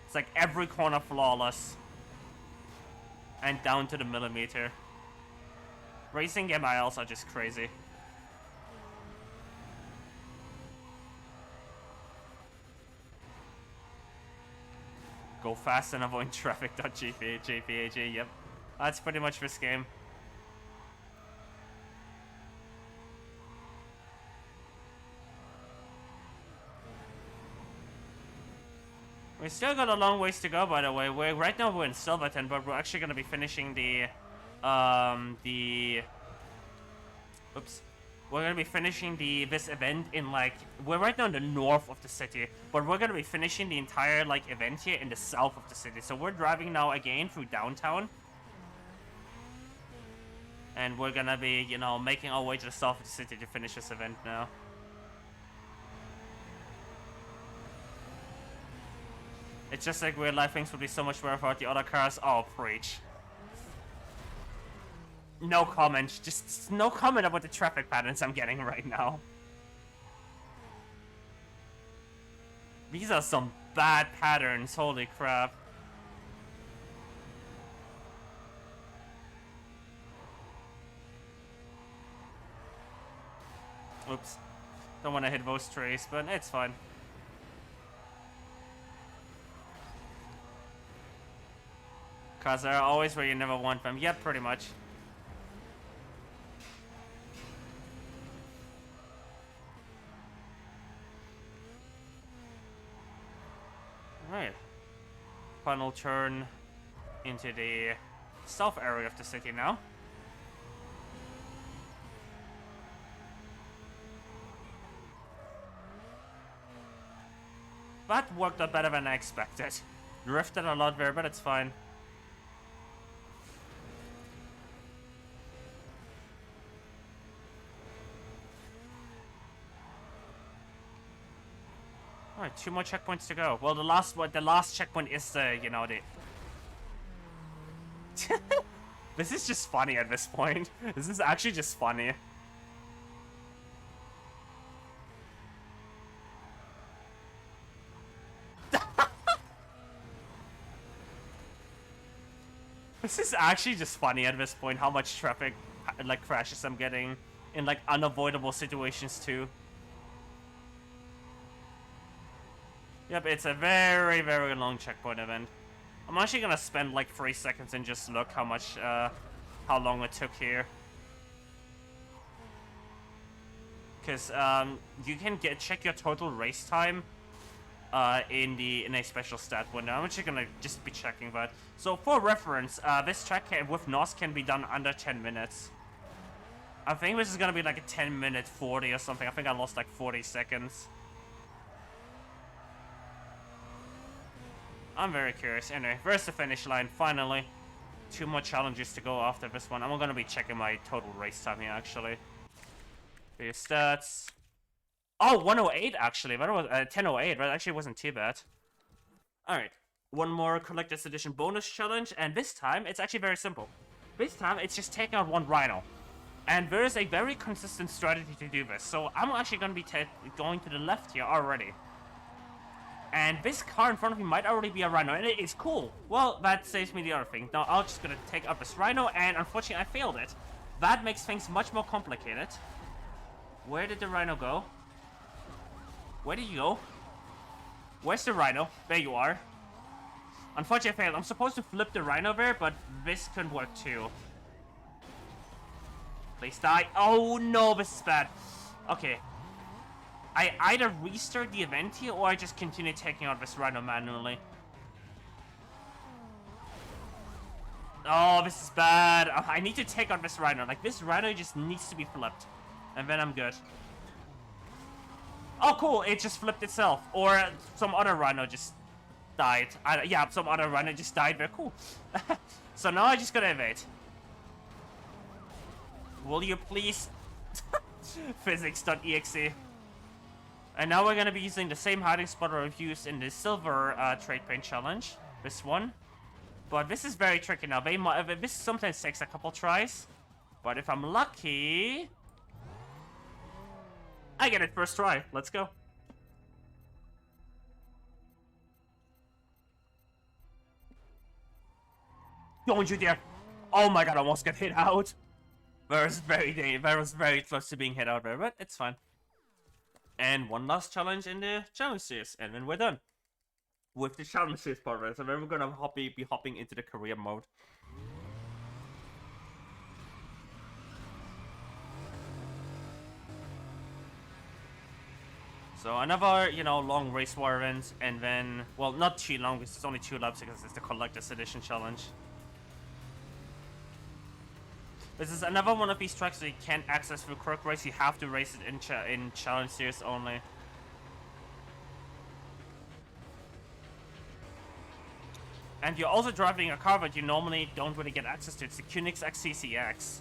It's like every corner flawless. And down to the millimeter. Racing game ILs are just crazy. Go fast and avoid traffic.jpag, yep. That's pretty much this game. We still got a long ways to go, by the way. Right now we're in Silverton, but we're actually going to be finishing we're gonna be finishing this event in like, we're right now in the north of the city, but we're gonna be finishing the entire like event here in the south of the city. So we're driving now again through downtown, and we're gonna be, you know, making our way to the south of the city to finish this event now. It's just like real life things would be so much better without the other cars. Oh, preach. No comment. Just no comment about the traffic patterns I'm getting right now. These are some bad patterns. Holy crap. Oops. Don't want to hit those trees, but it's fine. Cause they're always where you never want them. Yep, pretty much. Right. Final turn into the south area of the city now. that worked out better than I expected. Drifted a lot there, but it's fine. Alright, 2 more checkpoints to go. Well, the last checkpoint is the, you know, the... This is just funny at this point. This is actually just funny. This is actually just funny at this point, how much traffic, like, crashes I'm getting in, like, unavoidable situations, too. Yep, it's a very, very long checkpoint event. I'm actually gonna spend, like, 3 seconds and just look how much, how long it took here. Because, you can check your total race time, in a special stat window. I'm actually gonna just be checking that. So for reference, this track with NOS can be done under 10 minutes. I think this is gonna be like a 10-minute 40 or something. I think I lost like 40 seconds. I'm very curious. Anyway, where's the finish line? Finally. 2 more challenges to go after this one. I'm gonna be checking my total race time here, actually. Your stats. Oh, 108 actually. That was 1008. That actually wasn't too bad. Alright. One more Collector's Edition bonus challenge, and this time it's actually very simple. This time it's just taking out 1 rhino. And there is a very consistent strategy to do this. So I'm actually going to be going to the left here already. And this car in front of me might already be a rhino, and it's cool. Well, that saves me the other thing. Now I'm just going to take up this rhino, and unfortunately I failed it. That makes things much more complicated. Where did the rhino go? Where did you go? Where's the rhino? There you are. Unfortunately, I failed. I'm supposed to flip the rhino there, but this couldn't work too. Please die. Oh no, this is bad. Okay. I either restart the event here, or I just continue taking out this rhino manually. Oh, this is bad. I need to take out this rhino. Like, this rhino just needs to be flipped. And then I'm good. Oh, cool. It just flipped itself. Or some other rhino just died. Yeah, some other rhino just died. Very cool. So now I just gotta evade. Will you please? Physics.exe. And now we're gonna be using the same hiding spot we've used in the silver trade paint challenge. This one. But this is very tricky now. This sometimes takes a couple tries. But if I'm lucky... I get it first try. Let's go. Don't you dare. Oh my god, I almost got hit out. That was very close to being hit out there, but it's fine. And one last challenge in the challenge series, and then we're done with the challenge series part of it. So then we're gonna be hopping into the career mode. So another, you know, long race war event, and then, well, not too long because it's only 2 laps because it's the Collector's Edition challenge. This is another one of these tracks that you can't access through Quirk Race. You have to race it in challenge series only. And you're also driving a car that you normally don't really get access to. It's the Koenigsegg CCX.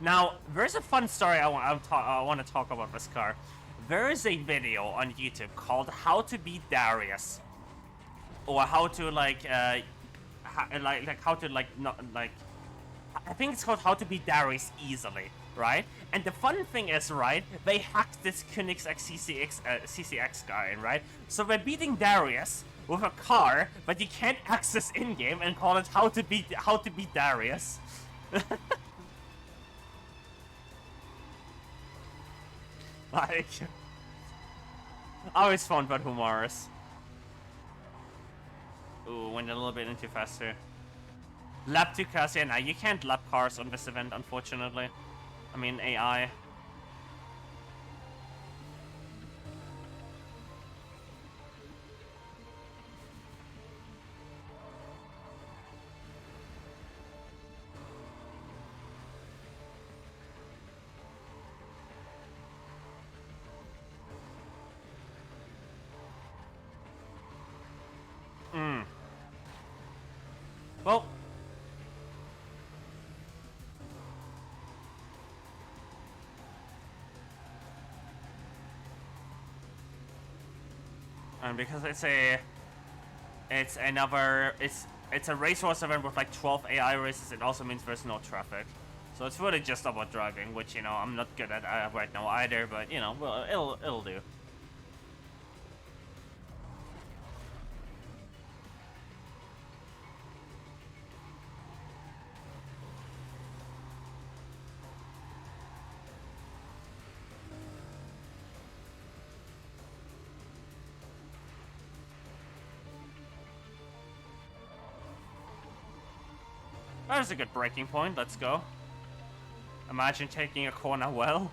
Now, there's a fun story I want to talk about this car. There is a video on YouTube called "How to Beat Darius," or how to I think it's called "How to Beat Darius Easily," right? And the fun thing is, right, they hacked this Koenigsegg CCX guy, right? So they're beating Darius with a car that you can't access in-game and call it "How to Beat Darius." Like, I always found that humorous. Ooh, went a little bit in too fast here. Lap 2 cars, yeah, nah, you can't lap cars on this event, unfortunately. I mean, AI. Well, and because it's a racehorse event with like 12 AI races, it also means there's no traffic. So it's really just about driving, which, you know, I'm not good at right now either, but, you know, well, it'll do. There's a good breaking point, let's go. Imagine taking a corner well.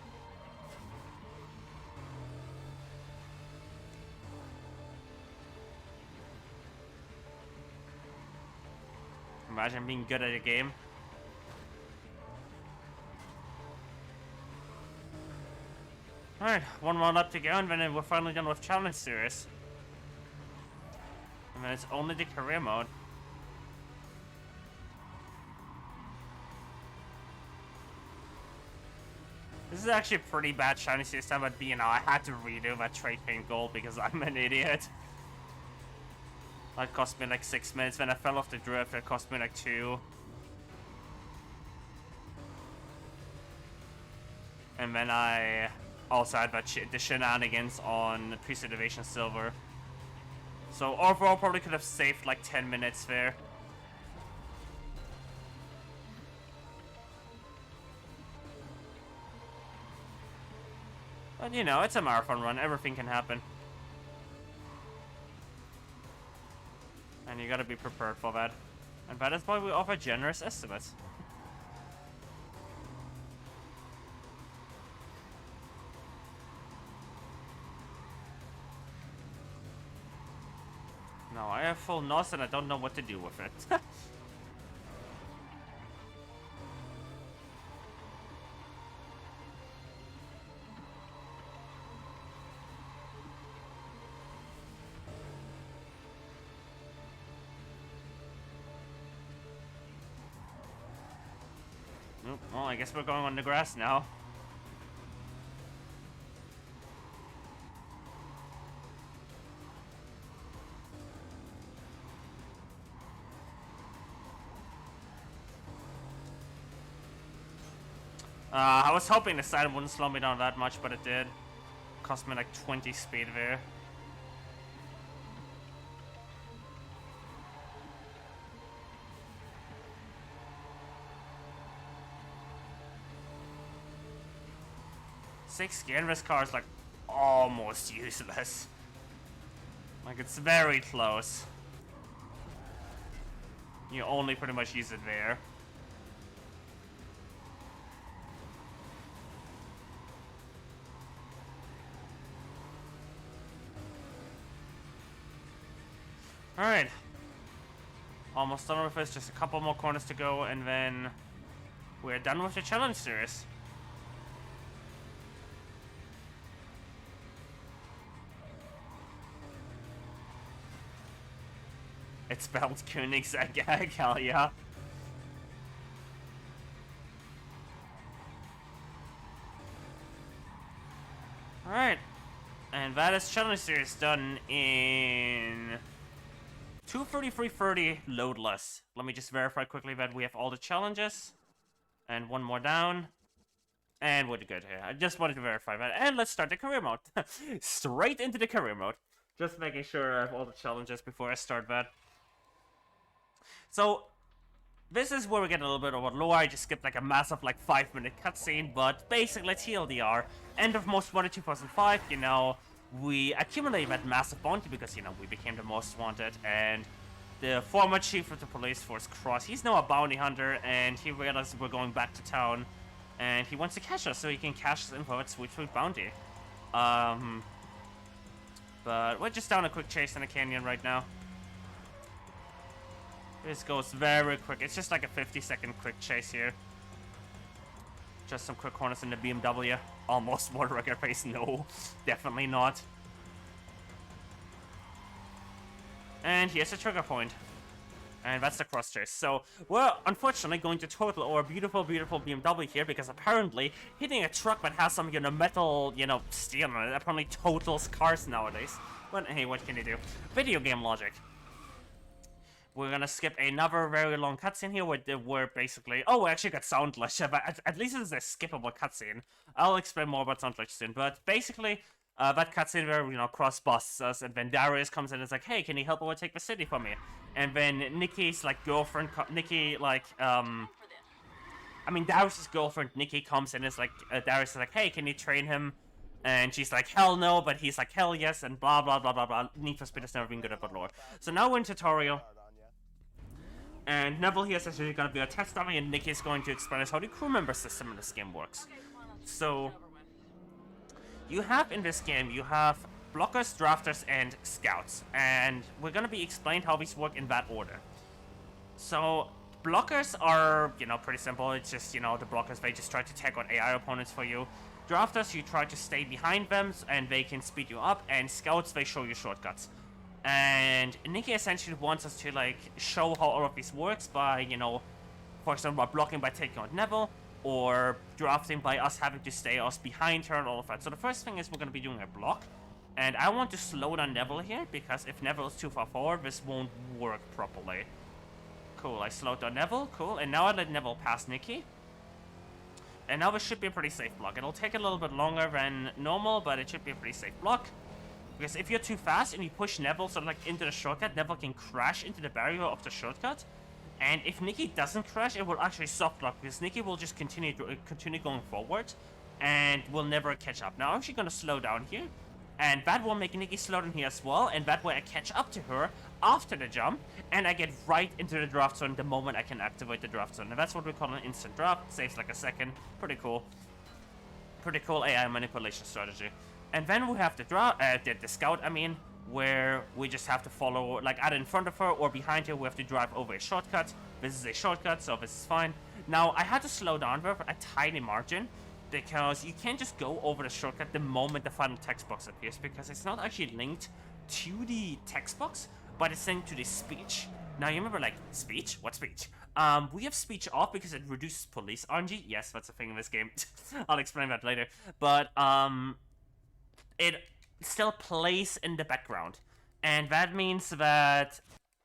Imagine being good at a game. Alright, one more lap to go, and then we're finally done with Challenge Series. And then it's only the career mode. This is actually a pretty bad Challenge Series time, but, you know, I had to redo that trade paint goal because I'm an idiot. That cost me like 6 minutes. Then I fell off the drift. It cost me like 2. And then I also had the shenanigans on Preservation Silver. So overall, probably could have saved like 10 minutes there. But, you know, it's a marathon run. Everything can happen. And you gotta be prepared for that. And that is why we offer generous estimates. No, I have full NOS and I don't know what to do with it. Well, I guess we're going on the grass now. I was hoping the side wouldn't slow me down that much, but it did. Cost me like 20 speed there. Six gear in this car is like almost useless. Like, it's very close. You only pretty much use it there. Alright. Almost done with this, just a couple more corners to go, and then we're done with the challenge series. It's spelled Königsegg, hell yeah. Alright. And that is challenge series done in 2:33:30 loadless. Let me just verify quickly that we have all the challenges. And one more down. And we're good here. I just wanted to verify that. And let's start the career mode. Straight into the career mode. Just making sure I have all the challenges before I start that. So, this is where we get a little bit of a lore. I just skipped like a massive like 5-minute cutscene, but basically TLDR. End of Most Wanted 2005, you know, we accumulated that massive bounty because, you know, we became the most wanted, and the former chief of the police force, Cross, he's now a bounty hunter, and he realizes we're going back to town, and he wants to catch us so he can cash us in for that sweet bounty. But we're just down a quick chase in a canyon right now. This goes very quick. It's just like a 50-second quick chase here. Just some quick corners in the BMW. Almost world record pace. No, definitely not. And here's the trigger point. And that's the cross chase. So we're unfortunately going to total our beautiful, beautiful BMW here because apparently hitting a truck that has some, metal, steel on it apparently totals cars nowadays. But hey, what can you do? Video game logic. We're gonna skip another very long cutscene here where we're basically... Oh, we actually got sound glitch, but at least it's a skippable cutscene. I'll explain more about sound glitch soon, but basically... that cutscene where, Cross busts us, and then Darius comes in and is like, hey, can you help overtake the city for me? And then Nikki's, girlfriend, Darius' girlfriend, Nikki, comes in and is like, Darius is like, hey, can you train him? And she's like, hell no, but he's like, hell yes, and blah, blah, blah, blah, blah. Need for Speed has never been good at lore. So now we're in tutorial. And Neville here says he's gonna be a test dummy, and Nikki's going to explain us how the crew member system in this game works. So... you have in this game, you have blockers, drafters, and scouts. And we're gonna be explained how these work in that order. So, blockers are, pretty simple. It's just, the blockers, they just try to tag on AI opponents for you. Drafters, you try to stay behind them, and they can speed you up. And scouts, they show you shortcuts. And Nikki essentially wants us to, show how all of this works by, for example, by blocking by taking on Neville. Or drafting by us having to stay behind her and all of that. So the first thing is we're going to be doing a block. And I want to slow down Neville here, because if Neville is too far forward, this won't work properly. Cool, I slowed down Neville, cool. And now I let Neville pass Nikki. And now this should be a pretty safe block. It'll take a little bit longer than normal, but it should be a pretty safe block. Because if you're too fast and you push Neville into the shortcut, Neville can crash into the barrier of the shortcut. And if Nikki doesn't crash, it will actually soft lock, because Nikki will just continue going forward, and will never catch up. Now I'm actually going to slow down here, and that will make Nikki slow down here as well, and that way I catch up to her after the jump, and I get right into the draft zone the moment I can activate the draft zone. And that's what we call an instant draft. Saves like a second. Pretty cool. Pretty cool AI manipulation strategy. And then we have the scout, where we just have to follow, either in front of her or behind her. We have to drive over a shortcut. This is a shortcut, so this is fine. Now, I had to slow down for a tiny margin, because you can't just go over the shortcut the moment the final text box appears, because it's not actually linked to the text box, but it's linked to the speech. Now, you remember, speech? What speech? We have speech off because it reduces police RNG. Yes, that's a thing in this game. I'll explain that later. But, it still plays in the background, and that means that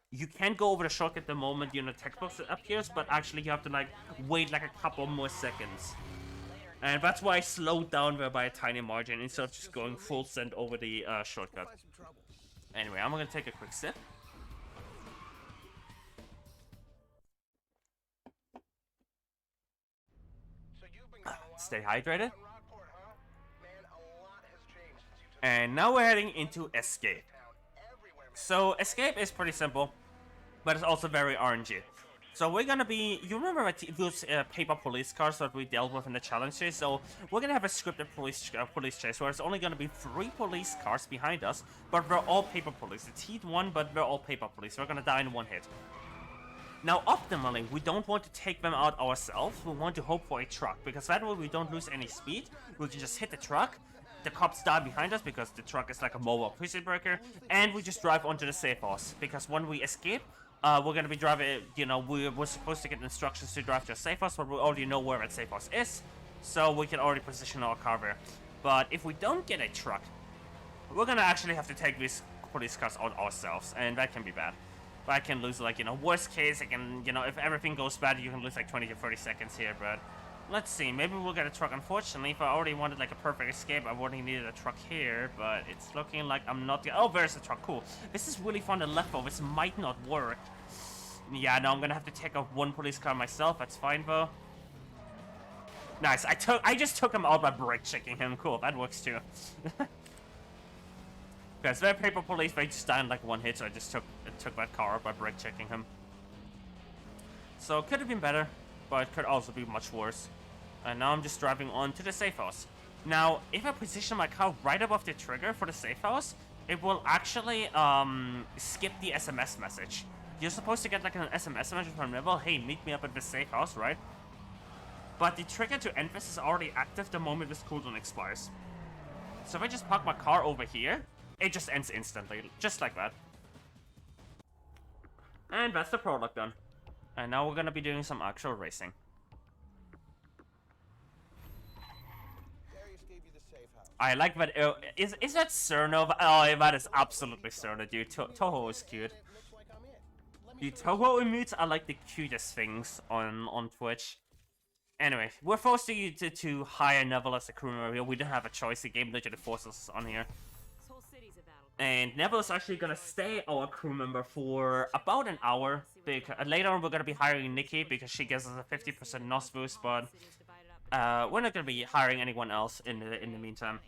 you can't go over the shortcut the moment the text box appears, but actually you have to wait a couple more seconds, and that's why I slowed down there by a tiny margin instead of just going full send over the shortcut. Anyway, I'm gonna take a quick sip. Stay hydrated. And now we're heading into Escape. So, Escape is pretty simple, but it's also very RNG. So we're gonna be... You remember those paper police cars that we dealt with in the challenge chase? So we're gonna have a scripted police chase where it's only gonna be 3 police cars behind us, but we're all paper police. It's heat 1, but we're all paper police. We're gonna die in 1 hit. Now, optimally, we don't want to take them out ourselves. We want to hope for a truck, because that way we don't lose any speed. We can just hit the truck. The cops die behind us because the truck is like a mobile prison breaker, and we just drive onto the safe house, because when we escape, we're gonna be driving, we're supposed to get instructions to drive to a safe house, but we already know where that safe house is, so we can already position our car there. But if we don't get a truck, we're gonna actually have to take these police cars out ourselves, and that can be bad. But I can lose, worst case, I can, if everything goes bad, you can lose 20 to 30 seconds here, but... Let's see, maybe we'll get a truck. Unfortunately, if I already wanted a perfect escape, I wouldn't needed a truck here, but it's looking like I'm not... Oh, there's a truck, cool. This is really fun to leftovers, might not work. Yeah, no, I'm gonna have to take out 1 police car myself, that's fine though. Nice, I just took him out by brake checking him, cool, that works too. Because they're paper police, they just die in 1 hit, so I just took that car out by brake checking him. So, could have been better, but it could also be much worse. And now I'm just driving on to the safe house. Now, if I position my car right above the trigger for the safe house, it will actually skip the SMS message. You're supposed to get an SMS message from Neville, hey, meet me up at the safe house, right? But the trigger to end this is already active the moment this cooldown expires. So if I just park my car over here, it just ends instantly, just like that. And that's the product done. And now we're gonna be doing some actual racing. I like that. Is that Cerno? Oh, that is absolutely Cerno, dude. Toho is cute. Dude, Toho emotes are like the cutest things on Twitch. Anyway, we're forced to hire Neville as a crew member here. We don't have a choice. The game literally forces us on here. And Neville is actually gonna stay our crew member for about an hour. Because later on we're gonna be hiring Nikki because she gives us a 50% NOS boost, but we're not gonna be hiring anyone else in the meantime.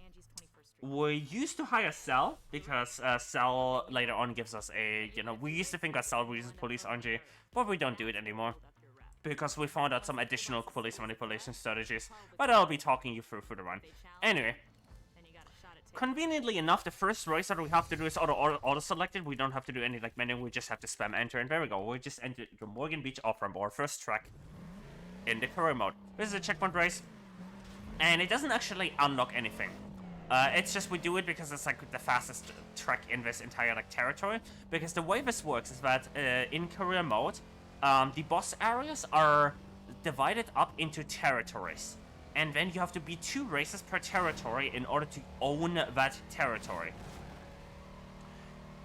We used to hire Cell because Cell later on gives us a, we used to think that Cell uses police RNG, but we don't do it anymore because we found out some additional police manipulation strategies. But I'll be talking you through the run. Anyway. Conveniently enough, the first race that we have to do is auto-selected. We don't have to do any like menu, we just have to spam enter, and there we go. We just entered the Morgan Beach off-ramp, our first track in the career mode. This is a checkpoint race, and it doesn't actually unlock anything. It's just we do it because it's like the fastest track in this entire like territory. Because the way this works is that in career mode, the boss areas are divided up into territories. And then you have to beat 2 races per territory in order to own that territory.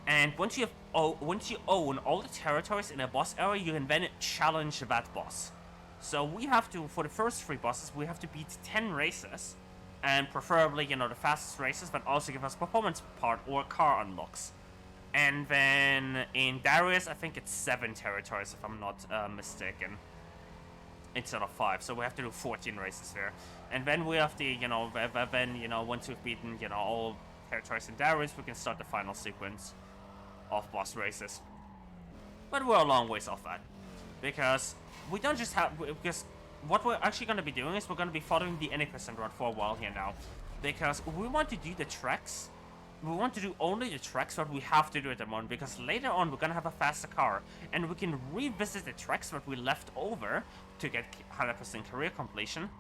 And once you own all the territories in a boss area, you can then challenge that boss. So we have to, for the first 3 bosses, we have to beat 10 races. And preferably, the fastest races, but also give us performance part or car unlocks. And then in Darius, I think it's 7 territories, if I'm not mistaken. Instead of 5, so we have to do 14 races there. And then we have to, once we've beaten, all territories in Darius, we can start the final sequence of boss races. But we're a long ways off that. Because we don't just have, because what we're actually going to be doing is we're going to be following the any % route for a while here now. Because we want to do the tracks. We want to do only the tracks that we have to do at the moment, because later on we're gonna have a faster car, and we can revisit the tracks that we left over to get 100% career completion,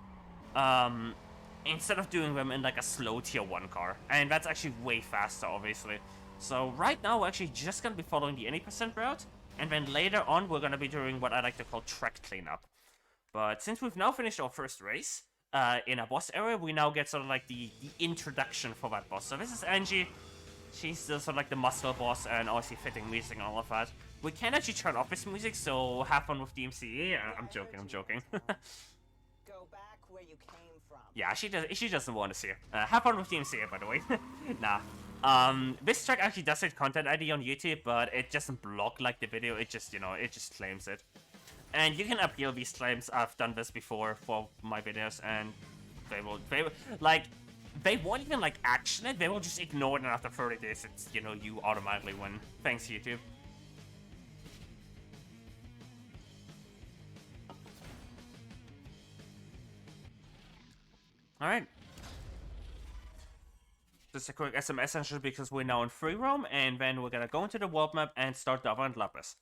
instead of doing them in like a slow tier 1 car, and that's actually way faster, obviously. So right now we're actually just gonna be following the any % route, and then later on we're gonna be doing what I like to call track cleanup. But since we've now finished our first race, in a boss area, we now get sort of like the introduction for that boss. So this is Angie. She's still sort of like the muscle boss, and obviously fitting music and all of that. We can actually turn off this music, so have fun with DMCA. I'm joking. Go back where you came from. Yeah, she doesn't want to see it. Have fun with DMCA, by the way. Nah. This track actually does have content ID on YouTube, but it doesn't block like the video. It just, it just claims it. And you can appeal these claims. I've done this before for my videos, and they won't even like action it. They will just ignore it, and after 30 days, it's you automatically win. Thanks, YouTube. All right. Just a quick SMS essentially because we're now in free roam, and then we're gonna go into the world map and start Dava and Lapis.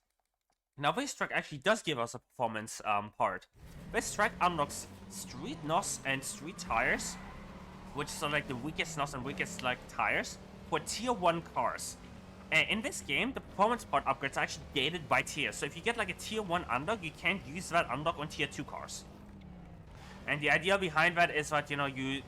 Now this track actually does give us a performance part. This track unlocks street NOS and street tires, which are like the weakest NOS and weakest like tires for tier 1 cars. And in this game, the performance part upgrades are actually gated by tier. So if you get like a tier 1 unlock, you can't use that unlock on tier 2 cars. And the idea behind that is that you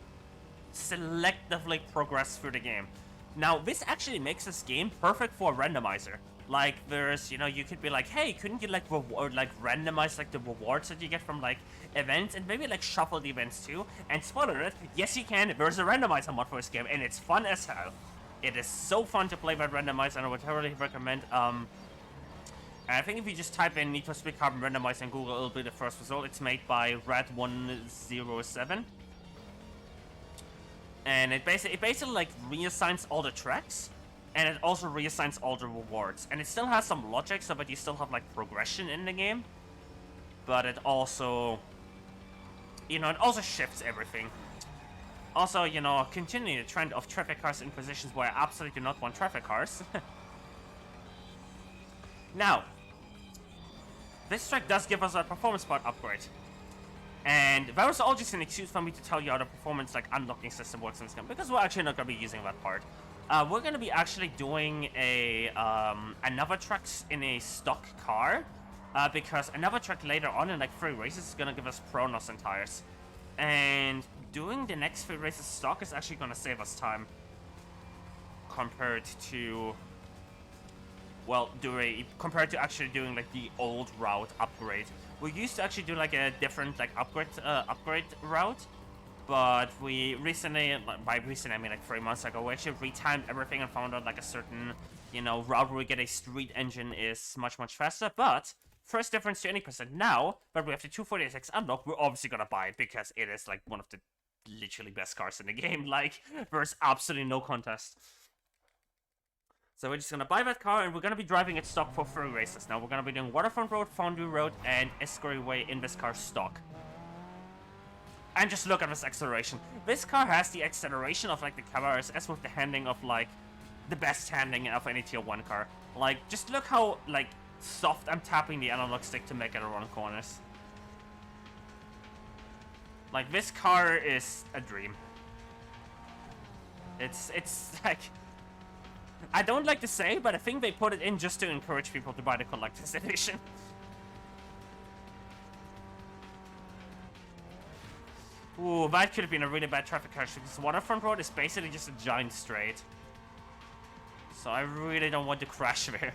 selectively progress through the game. Now this actually makes this game perfect for a randomizer. Like there's, you could be like, hey, couldn't you like randomize like the rewards that you get from like events, and maybe like shuffle the events too? And spoiler it, yes you can. There's a randomizer mod for this game, and it's fun as hell. It is so fun to play that randomizer, and I would totally recommend. I think if you just type in Need for Speed Carbon Randomizer in Google, it'll be the first result. It's made by Rad107. And it basically like reassigns all the tracks. And it also reassigns all the rewards. And it still has some logic, so that you still have like progression in the game. But it also, it also shifts everything. Also, continuing the trend of traffic cars in positions where I absolutely do not want traffic cars. Now, this track does give us a performance part upgrade. And that was all just an excuse for me to tell you how the performance like unlocking system works in this game, because we're actually not going to be using that part. we're gonna be actually doing a another track in a stock car, because another track later on in like 3 races is gonna give us Pro NOS and tires, and doing the next 3 races stock is actually gonna save us time compared to, well, compared to actually doing like the old route upgrade. We used to actually do like a different like upgrade route. But we recently, by recently I mean like 3 months ago, we actually retimed everything and found out like a certain, you know, route where we get a street engine is much faster. But first difference to any percent now, but we have the 240SX unlock, we're obviously gonna buy it because it is like one of the literally best cars in the game. Like, there's absolutely no contest. So we're just gonna buy that car and we're gonna be driving it stock for 3 races. Now we're gonna be doing Waterfront Road, Fondue Road, and Escort Way in this car stock. And just look at this acceleration. This car has the acceleration of like the Camaro SS with the handling of like the best handling of any tier 1 car. Like, just look how like soft I'm tapping the analog stick to make it around corners. Like, this car is a dream. It's like, I don't like to say, but I think they put it in just to encourage people to buy the collector's edition. Ooh, that could have been a really bad traffic crash because Waterfront Road is basically just a giant straight. So I really don't want to crash there.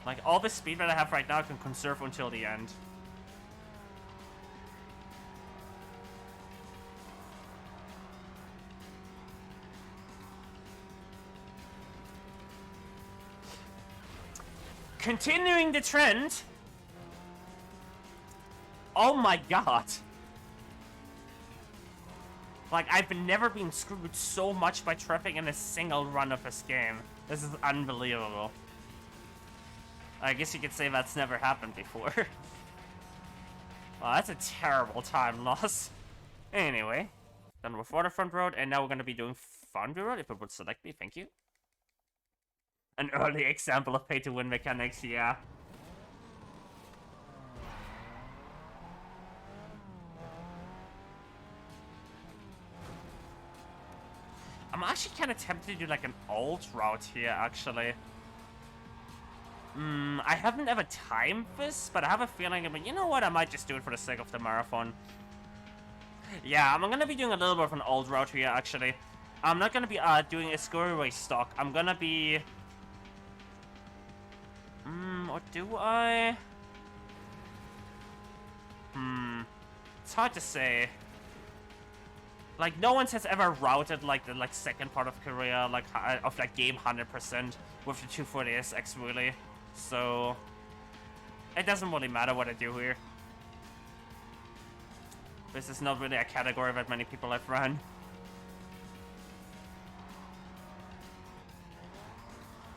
Like, all the speed that I have right now I can conserve until the end. Continuing the trend. Oh my god. Like, I've never been screwed so much by traffic in a single run of this game. This is unbelievable. I guess you could say that's never happened before. Well, that's a terrible time loss. Anyway, done with Waterfront Road, and now we're gonna be doing Fondue Road, if it would select me, thank you. An early example of pay-to-win mechanics, yeah. I'm actually kind of tempted to do like an alt route here, actually. I haven't ever timed this, but I have a feeling, but you know what, I might just do it for the sake of the marathon. Yeah, I'm gonna be doing a little bit of an alt route here, actually. I'm not gonna be doing a Escort stock. I'm gonna be... or do I? It's hard to say. Like, no one has ever routed like the second part of Korea, like of like game 100% with the 240SX, really. So it doesn't really matter what I do here. This is not really a category that many people have run.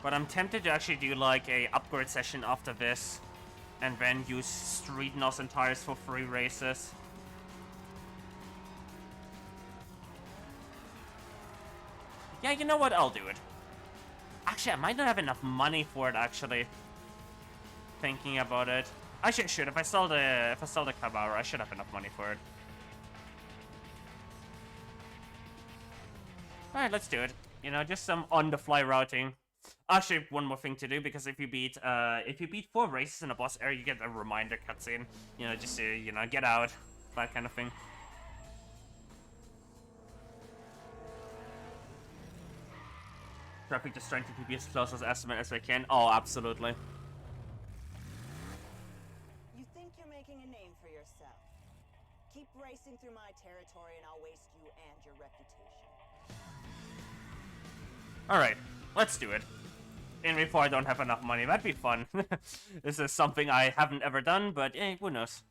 But I'm tempted to actually do like a upgrade session after this, and then use street NOS and tires for 3 races. Yeah, you know what? I'll do it. Actually, I might not have enough money for it, actually. Thinking about it. Actually, I should. If I sell the Camaro, I should have enough money for it. Alright, let's do it. You know, just some on-the-fly routing. Actually, one more thing to do, because if you beat 4 races in a boss area, you get a reminder cutscene. You know, just to, you know, get out. That kind of thing. Traffic just trying to keep as close as estimate as we can. Oh, absolutely. You think you're making a name for yourself. Keep racing through my territory and I'll waste you and your reputation. Alright, let's do it. And before I don't have enough money, that'd be fun. This is something I haven't ever done, but hey, who knows.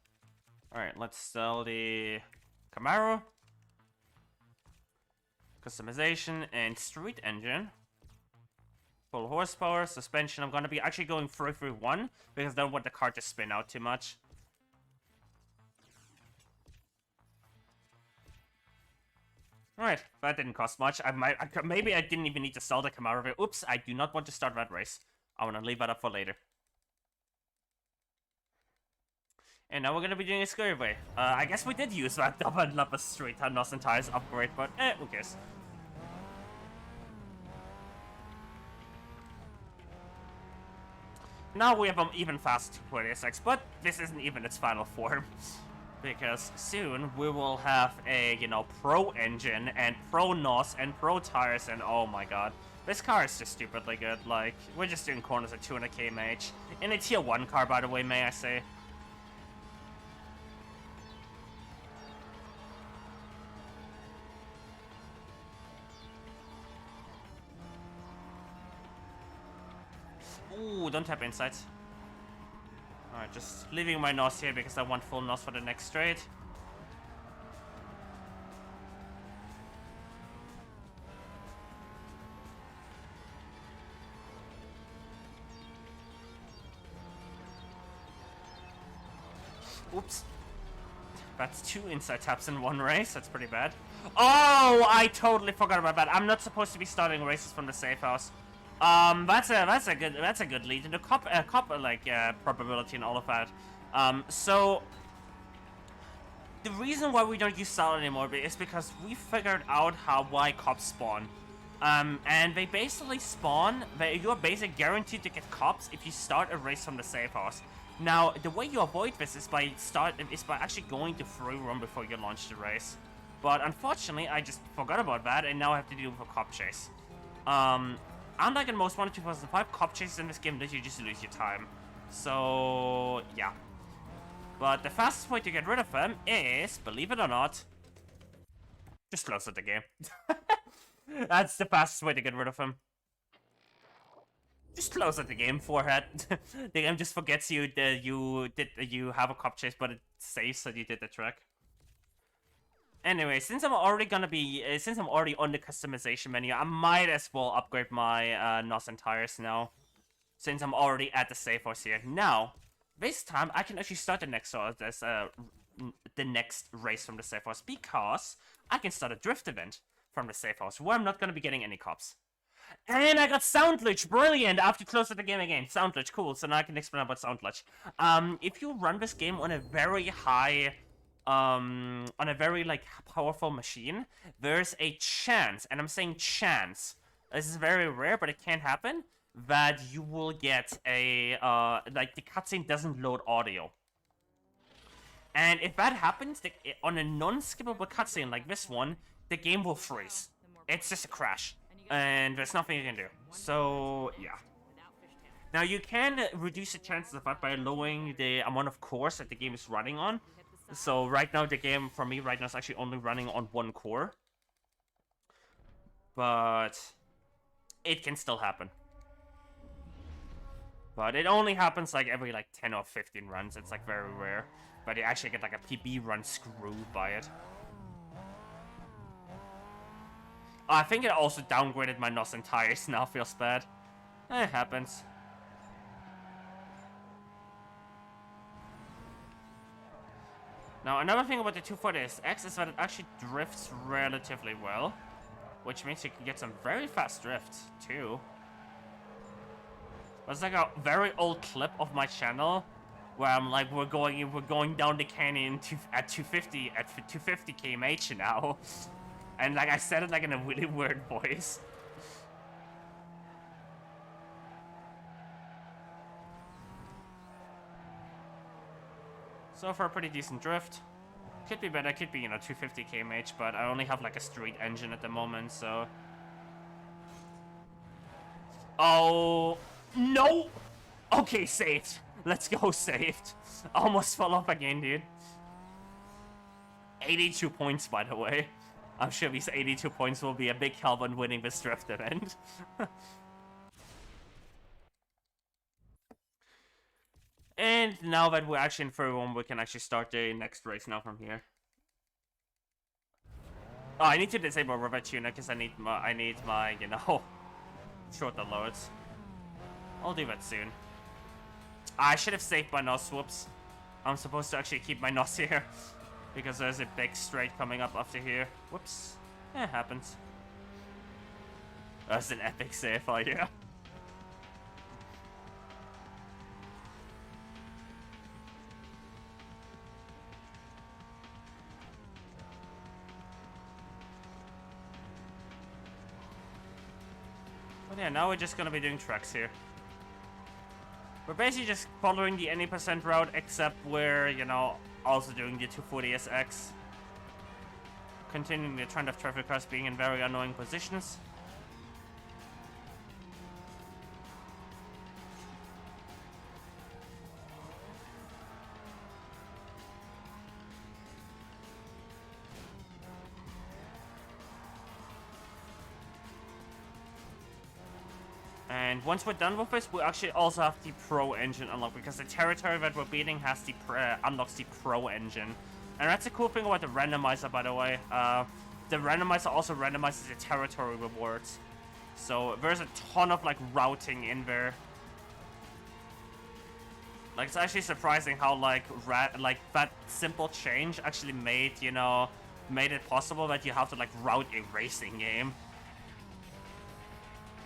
Alright, let's sell the Camaro. Customization and street engine. Full horsepower, suspension. I'm gonna be actually going 3-3-1 because I don't want the car to spin out too much. Alright, that didn't cost much. Maybe I didn't even need to sell the Camaro. Oops, I do not want to start that race. I want to leave that up for later. And now we're gonna be doing a Escort Way. I guess we did use that double Lapis Street NOS and tires upgrade, but who cares? Now we have an even faster 246, but this isn't even its final form. Because soon we will have a, you know, pro engine and pro NOS and pro tires, and oh my god. This car is just stupidly good. Like, we're just doing corners at 200 km/h. In a tier 1 car, by the way, may I say. Ooh, don't tap insights. Alright, just leaving my NOS here because I want full NOS for the next straight. Oops. That's 2 inside taps in 1 race. That's pretty bad. Oh, I totally forgot about that. I'm not supposed to be starting races from the safe house. That's a good lead into cop probability and all of that. So the reason why we don't use Sal anymore is because we figured out why cops spawn. And they basically spawn. You are basically guaranteed to get cops if you start a race from the safe house. Now, the way you avoid this is by actually going to free roam before you launch the race. But unfortunately, I just forgot about that, and now I have to deal with a cop chase. Unlike in most 1 2005, cop chases in this game let you just lose your time. So, yeah. But the fastest way to get rid of them is, believe it or not, just close out the game. That's the fastest way to get rid of them. Just close out the game, forehead. The game just forgets you that you have a cop chase, but it saves that you did the trick. Anyway, since I'm already on the customization menu, I might as well upgrade my NOS and tires now. Since I'm already at the safe house here. Now, this time I can actually start the next race from the safe house because I can start a drift event from the safe house where I'm not gonna be getting any cops. And I got Sound Glitch, brilliant! I have to close out the game again. Sound Glitch, cool. So now I can explain about Sound Glitch. If you run this game on a very high, on a very like powerful machine, there's a chance, and I'm saying chance. This is very rare, but it can happen. That you will get a like the cutscene doesn't load audio. And if that happens, on a non-skippable cutscene like this one, the game will freeze. It's just a crash. And there's nothing you can do. So, yeah. Now, you can reduce the chances of that by lowering the amount of cores that the game is running on. So, right now, the game, for me, right now, is actually only running on 1 core. But it can still happen. But it only happens, like, every, like, 10 or 15 runs. It's, like, very rare. But you actually get, like, a PB run screwed by it. I think it also downgraded my NOS and tires, now feels bad. It happens. Now, another thing about the 240SX is that it actually drifts relatively well. Which means you can get some very fast drifts, too. There's like a very old clip of my channel where I'm like, we're going down the canyon at 250 km/h now. And like I said it like in a really weird voice. So far, a pretty decent drift. Could be better, could be, you know, 250 km/h, but I only have like a street engine at the moment, so. Oh, no! Okay, saved. Let's go, saved. Almost fell off again, dude. 82 points, by the way. I'm sure these 82 points will be a big help on winning this drift event. And now that we're actually in free roam, we can actually start the next race now from here. Oh, I need to disable River Tuner because I need my, you know, shorter loads. I'll do that soon. I should have saved my NOS, whoops. I'm supposed to actually keep my NOS here. Because there's a big straight coming up after here. Whoops. It happens. That's an epic save for you. But yeah, now we're just gonna be doing tracks here. We're basically just following the any percent route, except we're, you know, also doing the 240 SX. Continuing the trend of traffic cars being in very annoying positions. And once we're done with this, we actually also have the Pro engine unlocked, because the territory that we're beating has the unlocks the Pro engine. And that's a cool thing about the randomizer, by the way. The randomizer also randomizes the territory rewards. So there's a ton of like routing in there. Like, it's actually surprising how like that simple change actually made it possible that you have to like route a racing game.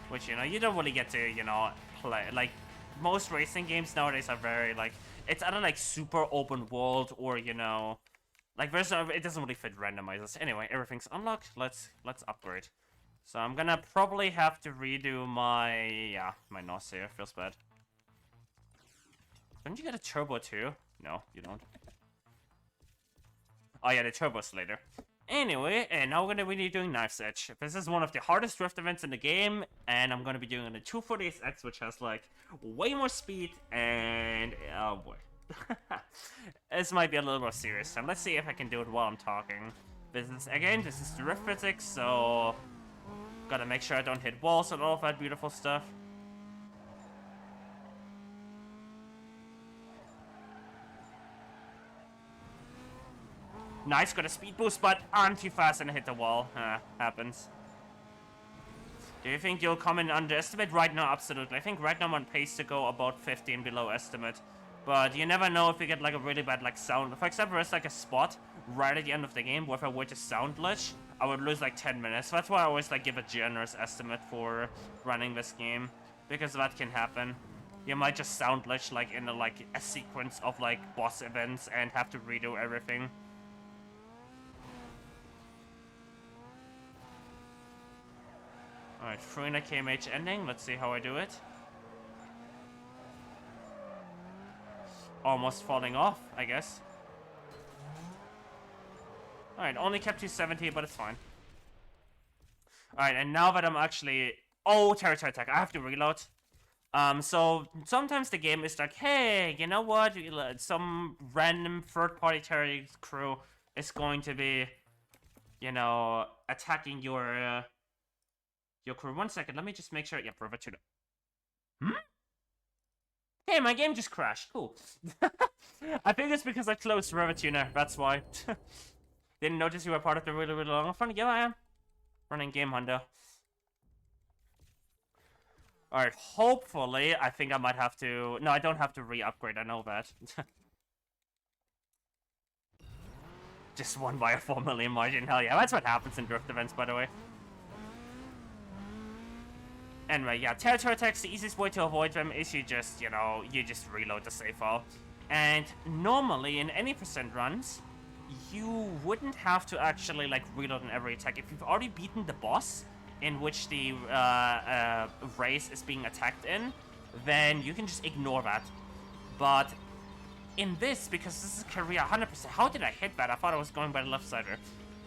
Which, you know, you don't really get to, you know, play. Like, most racing games nowadays are very, like, it's either, like, super open world or, you know, like, it doesn't really fit randomizers. Anyway, everything's unlocked. Let's upgrade. So I'm gonna probably have to redo my NOS here. Feels bad. Don't you get a turbo too? No, you don't. Oh yeah, the turbo's later. Anyway, and now we're going to be doing Knife's Edge. This is one of the hardest drift events in the game, and I'm going to be doing it on the 240SX, which has, like, way more speed, and, oh boy. This might be a little more serious time. Let's see if I can do it while I'm talking. This is drift physics, so gotta make sure I don't hit walls and all of that beautiful stuff. Nice, got a speed boost, but I'm too fast and I hit the wall. Happens. Do you think you'll come in under estimate? Right now, absolutely. I think right now I'm on pace to go about 15 below estimate. But you never know if you get like a really bad like sound. For example, there's like a spot right at the end of the game where if I were to sound glitch, I would lose like 10 minutes. So that's why I always like give a generous estimate for running this game. Because that can happen. You might just sound glitch like in a sequence of like boss events and have to redo everything. Alright, 300 kmh ending. Let's see how I do it. Almost falling off, I guess. Alright, only kept 270, but it's fine. Alright, and now that I'm actually... Oh, territory attack. I have to reload. So sometimes the game is like, hey, you know what? Some random third-party territory crew is going to be, you know, attacking your crew. 1 second, let me just make sure. Yep, River Tuna. Hey, my game just crashed. Cool. I think it's because I closed River Tuna. That's why. Didn't notice you were part of the really, really long fun. Yeah, I am. Running Game Hunter. Alright, hopefully, I think I might have to... No, I don't have to re-upgrade, I know that. Just won by a 4 million margin. Hell yeah, that's what happens in drift events, by the way. Anyway, yeah, territory attacks, the easiest way to avoid them is you just, you know, you just reload the save file. And normally, in any percent runs, you wouldn't have to actually, like, reload in every attack. If you've already beaten the boss in which the race is being attacked in, then you can just ignore that. But in this, because this is Korea 100%, how did I hit that? I thought I was going by the left side there.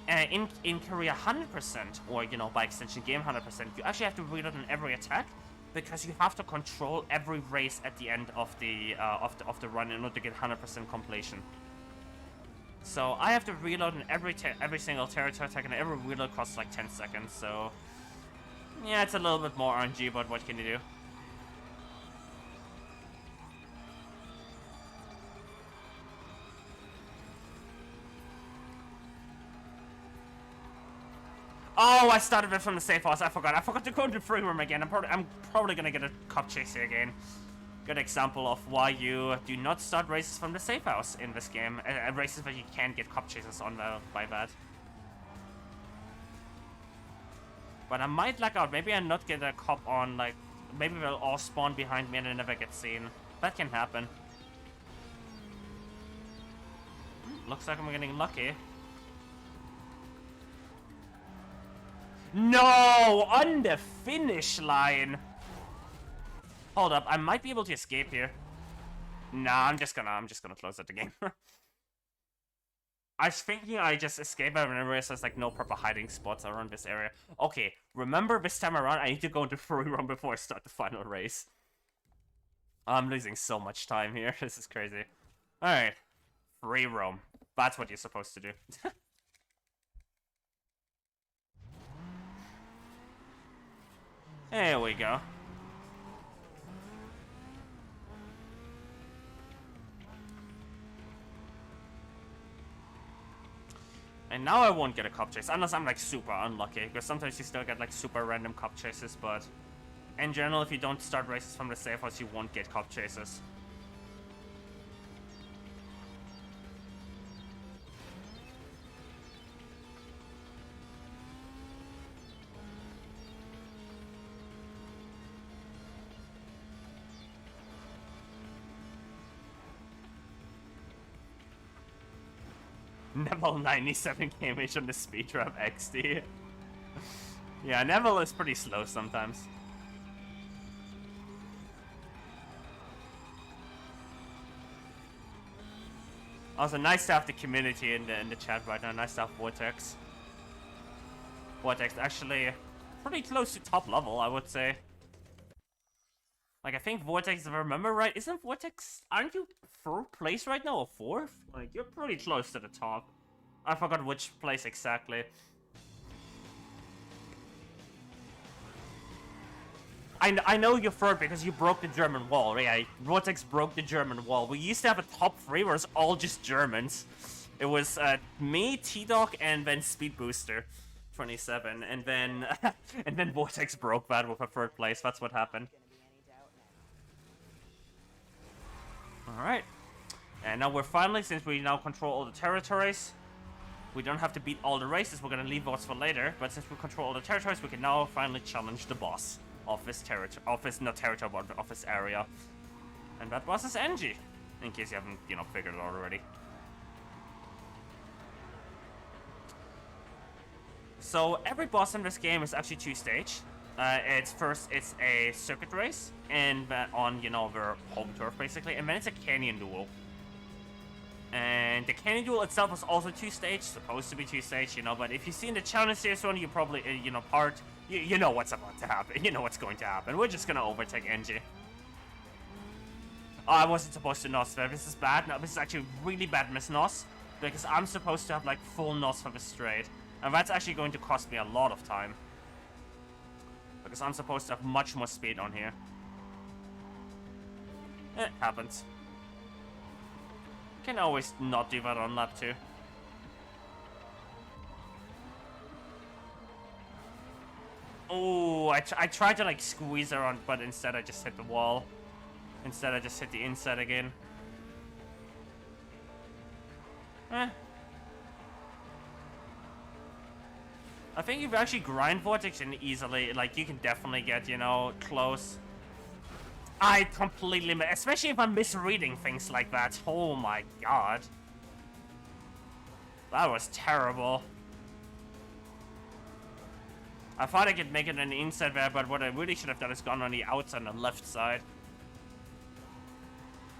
In Korea 100%, or, you know, by extension game 100%, you actually have to reload in every attack, because you have to control every race at the end of the run in order to get 100% completion. So I have to reload in every single territory attack, and every reload costs like 10 seconds, so... Yeah, it's a little bit more RNG, but what can you do? Oh, I started it from the safe house. I forgot to go into the free room again. I'm probably gonna get a cop chase here again. Good example of why you do not start races from the safe house in this game. Races that you can't get cop chases on by that. But I might lag out. Maybe I not get a cop on, like... Maybe they'll all spawn behind me and I never get seen. That can happen. Looks like I'm getting lucky. No! On the finish line! Hold up, I might be able to escape here. Nah, I'm just gonna close out the game. I was thinking I just escape out and I realized there's like no proper hiding spots around this area. Okay, remember this time around I need to go into free roam before I start the final race. I'm losing so much time here. This is crazy. Alright. Free roam. That's what you're supposed to do. There we go. And now I won't get a cop chase, unless I'm like super unlucky, because sometimes you still get like super random cop chases, but in general, if you don't start races from the safe house, you won't get cop chases. Neville 97 kmh on the speed trap XD. Yeah, Neville is pretty slow sometimes. Also, nice to have the community in the chat right now. Nice to have Vortex. Vortex actually pretty close to top level, I would say. Like, I think Vortex, if I remember right, isn't Vortex... Aren't you 3rd place right now, or 4th? Like, you're pretty close to the top. I forgot which place exactly. I know you're 3rd because you broke the German wall. Yeah, Vortex broke the German wall. We used to have a top 3 where it's all just Germans. It was me, T-Dog, and then Speed Booster 27. And then, and then Vortex broke that with a 3rd place. That's what happened. Alright. And now we're finally, since we now control all the territories, we don't have to beat all the races. We're gonna leave those for later. But since we control all the territories, we can now finally challenge the boss of this territory. Not territory, but of this area. And that boss is Angie. In case you haven't, you know, figured it out already. So every boss in this game is actually 2-stage. It's a circuit race, and on, you know, their home turf basically, and then it's a canyon duel. And the canyon duel itself is also 2-stage, supposed to be 2-stage, you know, but if you've seen the challenge series one, you probably, you know, you know what's about to happen, you know what's going to happen. We're just gonna overtake Angie. Oh, I wasn't supposed to NOS there. This is bad. No, this is actually really bad miss NOS, because I'm supposed to have like full NOS for the straight, and that's actually going to cost me a lot of time. Because I'm supposed to have much more speed on here. It happens. Can always not do that on lap 2. Oh, I tried to like squeeze her on, but instead I just hit the wall. Instead I just hit the inside again. I think if you actually grind Vortex in easily, like, you can definitely get, you know, close. I completely especially if I'm misreading things like that. Oh my god. That was terrible. I thought I could make it on the inside there, but what I really should have done is gone on the outside on the left side.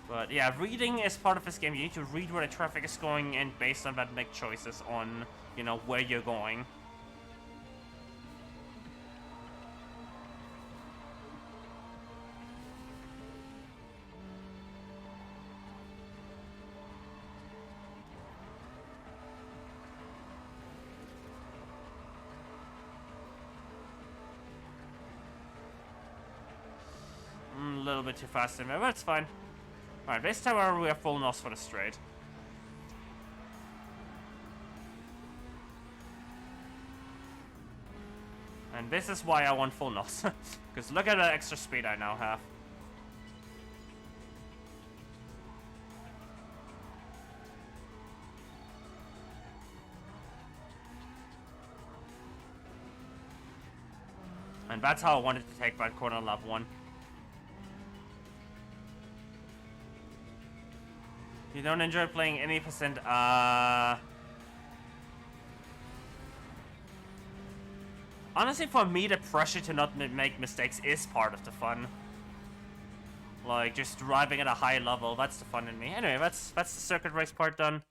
But yeah, reading is part of this game. You need to read where the traffic is going, and based on that make choices on, you know, where you're going. A little bit too fast in there, but it's fine. Alright, this time we have full NOS for the straight. And this is why I want full NOS. Because look at the extra speed I now have. And that's how I wanted to take that corner lap 1. You don't enjoy playing any percent, honestly, for me, the pressure to not make mistakes is part of the fun. Like, just driving at a high level, that's the fun in me. Anyway, that's the circuit race part done.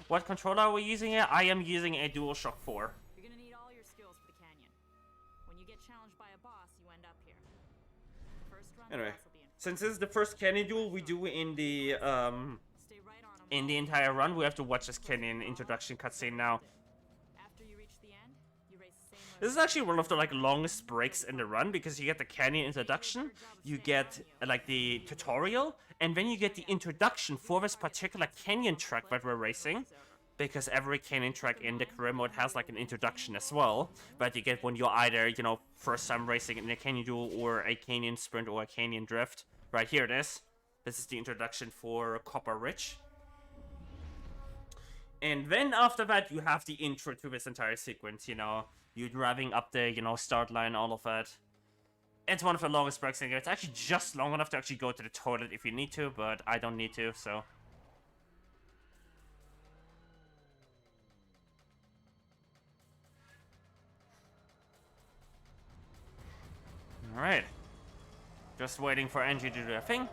What controller are we using here? I am using a DualShock 4. You're gonna need all your skills for the canyon. When you get challenged by a boss, you end up here. First run, the Anyway, boss will be in. since this is the first canyon duel we do in the Stay right on 'em. in the entire run, we have to watch this canyon introduction cutscene now. After you reach the end, you race the same This is actually one of the like longest breaks in the run because you get the canyon introduction, you get like the tutorial, and then you get the introduction for this particular canyon track that we're racing. Because every canyon track in the career mode has like an introduction as well, that you get when you're either, you know, first time racing in a canyon duel or a canyon sprint or a canyon drift. Right here it is. This is the introduction for Copper Ridge. And then after that, you have the intro to this entire sequence, you know, you driving up the, you know, start line, all of that. It's one of the longest breaks in here. It's actually just long enough to actually go to the toilet if you need to, but I don't need to, so. Alright. Just waiting for Angie to do her thing.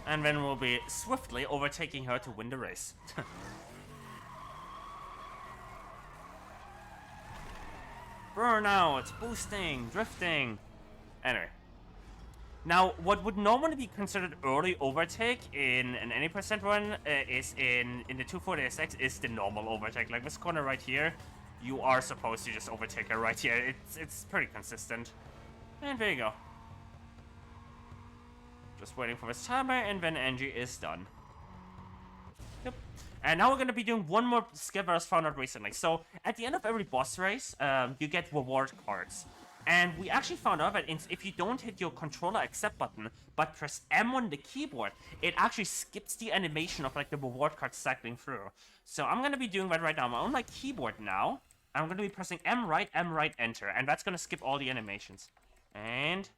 And then we'll be swiftly overtaking her to win the race. Burnout, boosting, drifting. Anyway. Now, what would normally be considered early overtake in an any percent run is in the 240SX is the normal overtake. Like this corner right here, you are supposed to just overtake her right here. It's pretty consistent. And there you go. Just waiting for this timer, and then Angie is done. Yep. And now we're going to be doing one more skill that I found out recently. So, at the end of every boss race, you get reward cards. And we actually found out that if you don't hit your controller accept button, but press M on the keyboard, it actually skips the animation of like the reward card cycling through. So I'm going to be doing that right now. I'm on my keyboard now. I'm going to be pressing M right, enter. And that's going to skip all the animations. And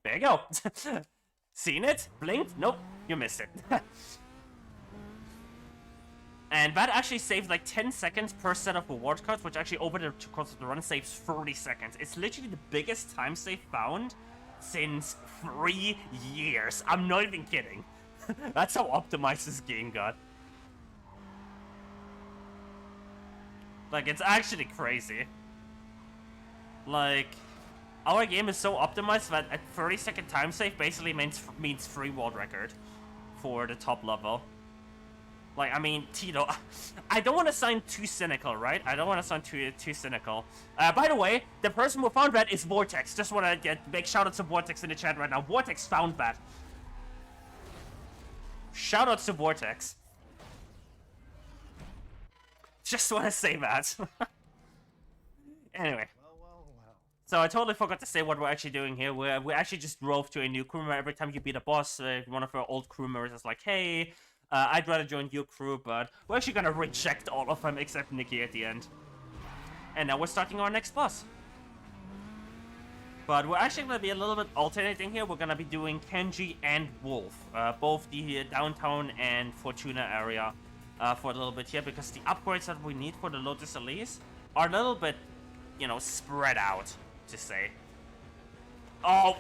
there you go. Seen it? Blinked? Nope. You missed it. And that actually saves like 10 seconds per set of reward cards, which actually over the course of the run saves 30 seconds. It's literally the biggest time save found since 3 years. I'm not even kidding. That's how optimized this game got. Like, it's actually crazy. Like, our game is so optimized that a 30-second time save basically means free world record for the top level. Like, I mean, Tito, I don't want to sound too cynical, right? I don't want to sound too cynical. By the way, the person who found that is Vortex. Just want to get big shout-outs to Vortex in the chat right now. Vortex found that. Shout-outs to Vortex. Just want to say that. Anyway. So I totally forgot to say what we're actually doing here. We actually just drove to a new crew member. Every time you beat a boss, one of our old crew members is like, hey, I'd rather join your crew, but we're actually gonna reject all of them except Nikki at the end. And now we're starting our next boss. But we're actually gonna be a little bit alternating here. We're gonna be doing Kenji and Wolf, both the downtown and Fortuna area for a little bit here, because the upgrades that we need for the Lotus Elise are a little bit, you know, spread out, to say. Oh!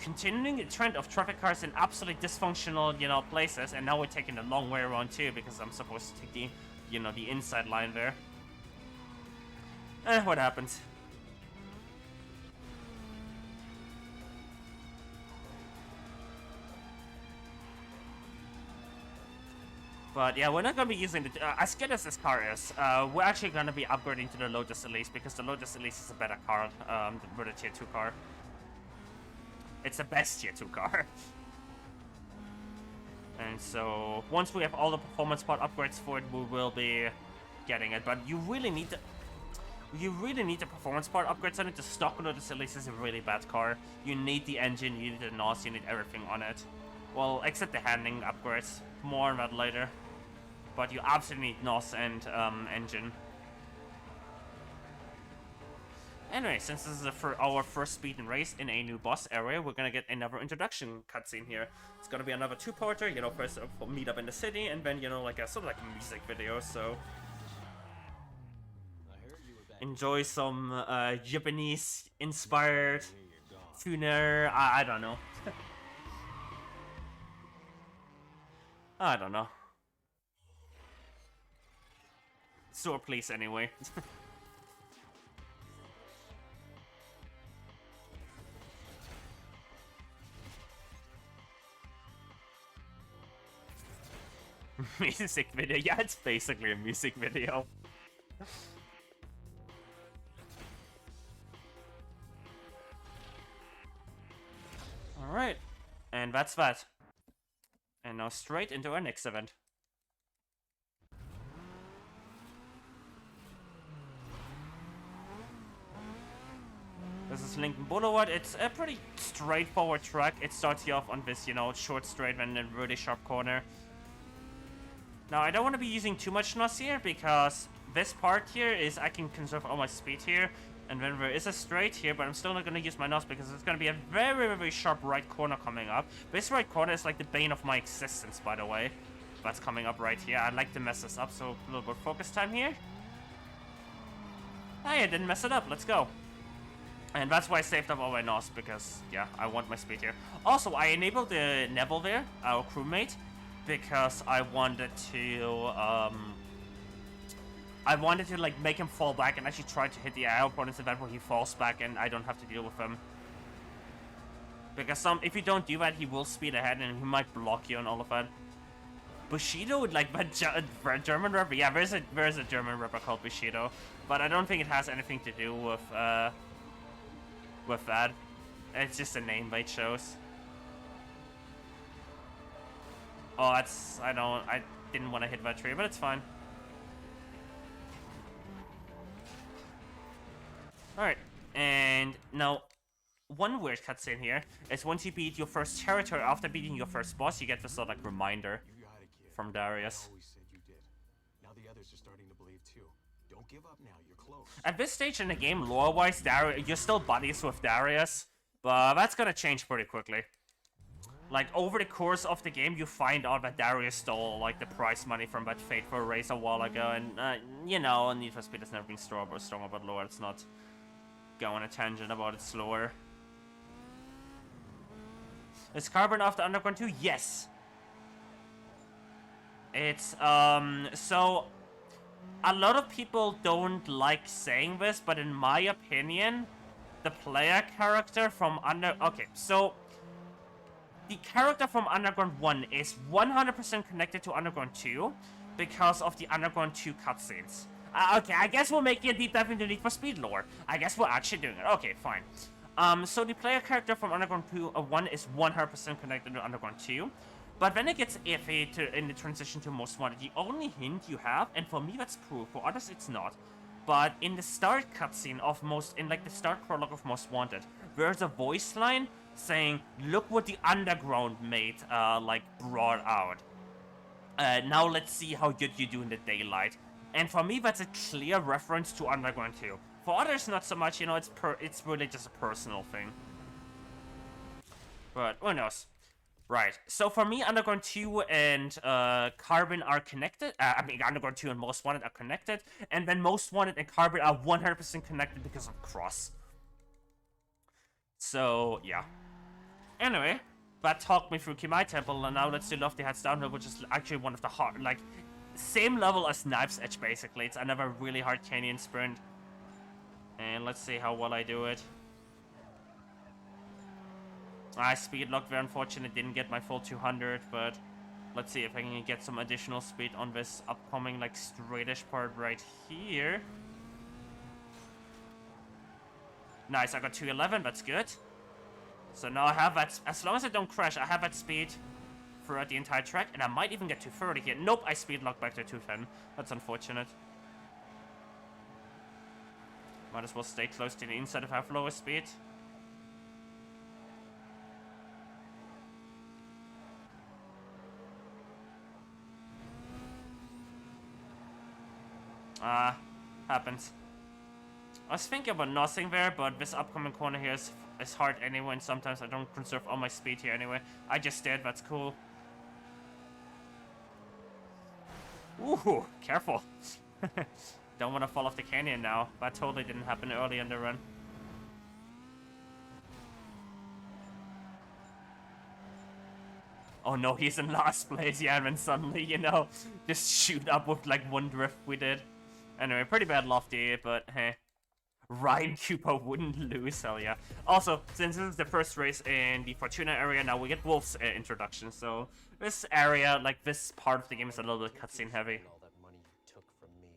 Continuing the trend of traffic cars in absolutely dysfunctional, you know, places, and now we're taking the long way around too, because I'm supposed to take the, you know, the inside line there. What happens? But yeah, we're not gonna be using the, as good as this car is, we're actually gonna be upgrading to the Lotus Elise, because the Lotus Elise is a better car, than the tier 2 car. It's the best tier 2 car. And so, once we have all the performance part upgrades for it, we will be getting it. But you really need the... You really need the performance part upgrades on it. The stock Lotus Elise is a really bad car. You need the engine, you need the NOS, you need everything on it. Well, except the handling upgrades. More on that later. But you absolutely need NOS and engine. Anyway, since this is our first speed and race in a new boss area, we're gonna get another introduction cutscene here. It's gonna be another two-parter, you know, first meet up in the city, and then, you know, like a sort of like a music video, so... Enjoy some Japanese-inspired tuner, I don't know. I don't know. Store, please, anyway. Music video. Yeah, it's basically a music video. Alright. And that's that. And now straight into our next event. This is Lincoln Boulevard. It's a pretty straightforward track. It starts you off on this, you know, short straight and then really sharp corner. Now, I don't want to be using too much NOS here because this part here is I can conserve all my speed here. And then there is a straight here, but I'm still not going to use my NOS because it's going to be a very, very sharp right corner coming up. This right corner is like the bane of my existence, by the way. That's coming up right here. I'd like to mess this up, so a little bit of focus time here. Hey, I didn't mess it up. Let's go. And that's why I saved up all my NOS, because, yeah, I want my speed here. Also, I enabled the Neville there, our crewmate, because I wanted to, like, make him fall back and actually try to hit the air opponent's event where he falls back and I don't have to deal with him. Because if you don't do that, he will speed ahead and he might block you and all of that. Bushido, like, that German rapper? Yeah, there's a German rapper called Bushido, but I don't think it has anything to do with that. It's just a name they chose. Oh, I didn't want to hit that tree, but it's fine. Alright, and now, one weird cutscene here is once you beat your first territory after beating your first boss, you get this sort of like reminder from Darius. Now the others are starting to believe too. Don't give up now, you're close. At this stage in the game, lore-wise, you're still buddies with Darius, but that's gonna change pretty quickly. Like, over the course of the game, you find out that Darius stole, like, the prize money from that fateful race a while ago, and, you know, Need for Speed has never been stronger about lore. It's not go on a tangent about its lore. Is Carbon after Underground 2? Yes! It's, so... A lot of people don't like saying this, but in my opinion, the player character from Okay, so... The character from Underground 1 is 100% connected to Underground 2 because of the Underground 2 cutscenes. Okay, I guess we're making a deep dive into Need for Speed lore. I guess we're actually doing it. Okay, fine. So the player character from Underground 1 is 100% connected to Underground 2. But then it gets iffy in the transition to Most Wanted. The only hint you have, and for me that's proof, for others it's not, but in the start cutscene of the start prologue of Most Wanted, there's a voice line saying, "Look what the Underground mate, brought out. Now let's see how good you do in the daylight." And for me, that's a clear reference to Underground 2. For others, not so much, you know, it's really just a personal thing. But, who knows? Right, so for me, Underground 2 and Carbon are connected. Underground 2 and Most Wanted are connected. And then Most Wanted and Carbon are 100% connected because of Cross. So, yeah. Anyway, that talked me through Kimai Temple, and now let's do Lofty Heights Downhill, which is actually one of the hard, like, same level as Knife's Edge, basically. It's another really hard canyon sprint. And let's see how well I do it. Speed locked, very unfortunate, didn't get my full 200, but let's see if I can get some additional speed on this upcoming, like, straightish part right here. Nice, I got 211, that's good. So now I have that, as long as I don't crash, I have that speed throughout the entire track, and I might even get 230 here. Nope, I speed locked back to 210. That's unfortunate. Might as well stay close to the inside if I have lower speed. Happens. I was thinking about nothing there, but this upcoming corner here is hard anyway, and sometimes I don't conserve all my speed here anyway. I just did, that's cool. Ooh, careful. Don't want to fall off the canyon now. That totally didn't happen early in the run. Oh no, he's in last place, yeah, and then suddenly, you know, just shoot up with like one drift we did. Anyway, pretty bad lofty, but hey. Ryan Cooper wouldn't lose, hell yeah. Also, since this is the first race in the Fortuna area, now we get Wolf's introduction, so this area, like this part of the game is a little bit cutscene heavy. All that money you took from me.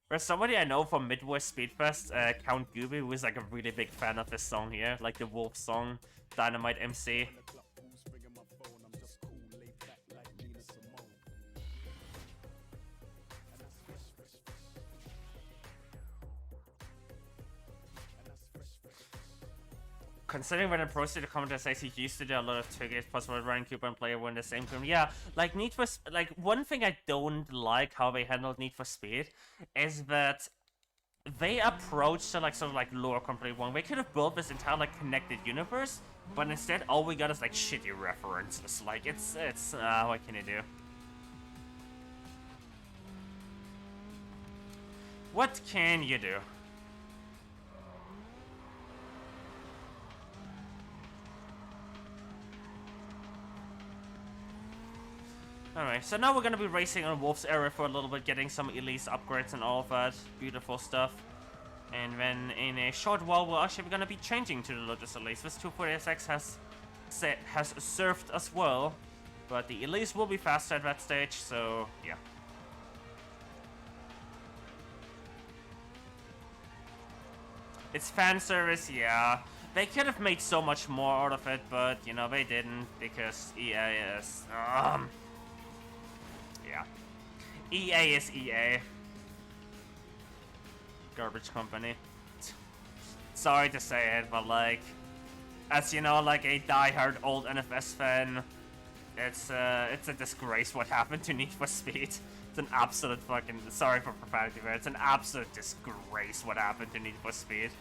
There's somebody I know from Midwest Speedfest, Count Gooby, who is like a really big fan of this song here, like the Wolf song, Dynamite MC. Considering when I posted the comment that says he used to do a lot of tickets, plus with Ryan Cooper and Player were in the same game. Yeah, like Need for like one thing I don't like how they handled Need for Speed is that they approached to like sort of like lore complete one. They could have built this entire like connected universe, but instead all we got is like shitty references. Like it's what can you do? What can you do? Alright, so now we're gonna be racing on Wolf's area for a little bit, getting some Elise upgrades and all of that beautiful stuff. And then in a short while, we're actually gonna be changing to the Lotus Elise. This 240SX has served us well, but the Elise will be faster at that stage, so yeah. It's fan service, yeah. They could have made so much more out of it, but you know they didn't because EA is yeah. EA is EA. Garbage company. Sorry to say it, but like, as you know, like a diehard old NFS fan, it's a disgrace what happened to Need for Speed. It's an absolute fucking, sorry for profanity there, it's an absolute disgrace what happened to Need for Speed.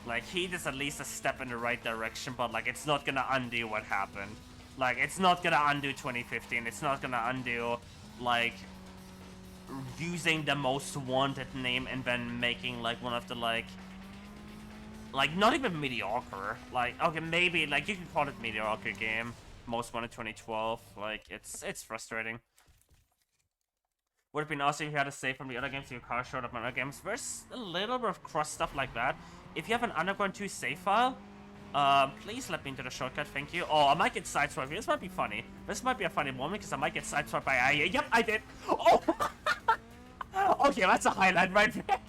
Like, Heat is at least a step in the right direction, but like, it's not gonna undo what happened. Like, it's not gonna undo 2015, it's not gonna undo, like, using the most wanted name and then making, like, one of the, like, not even mediocre. Like, okay, maybe, like, you can call it mediocre game. Most wanted 2012. Like, it's frustrating. Would have been awesome if you had a save from the other games, so your car showed up on other games. There's a little bit of cross stuff like that. If you have an Underground 2 save file, please let me into the shortcut, thank you. Oh, I might get sideswiped. This might be funny. This might be a funny moment, because I might get sideswiped by IA. Yep, I did. Oh! Okay, that's a highlight right there.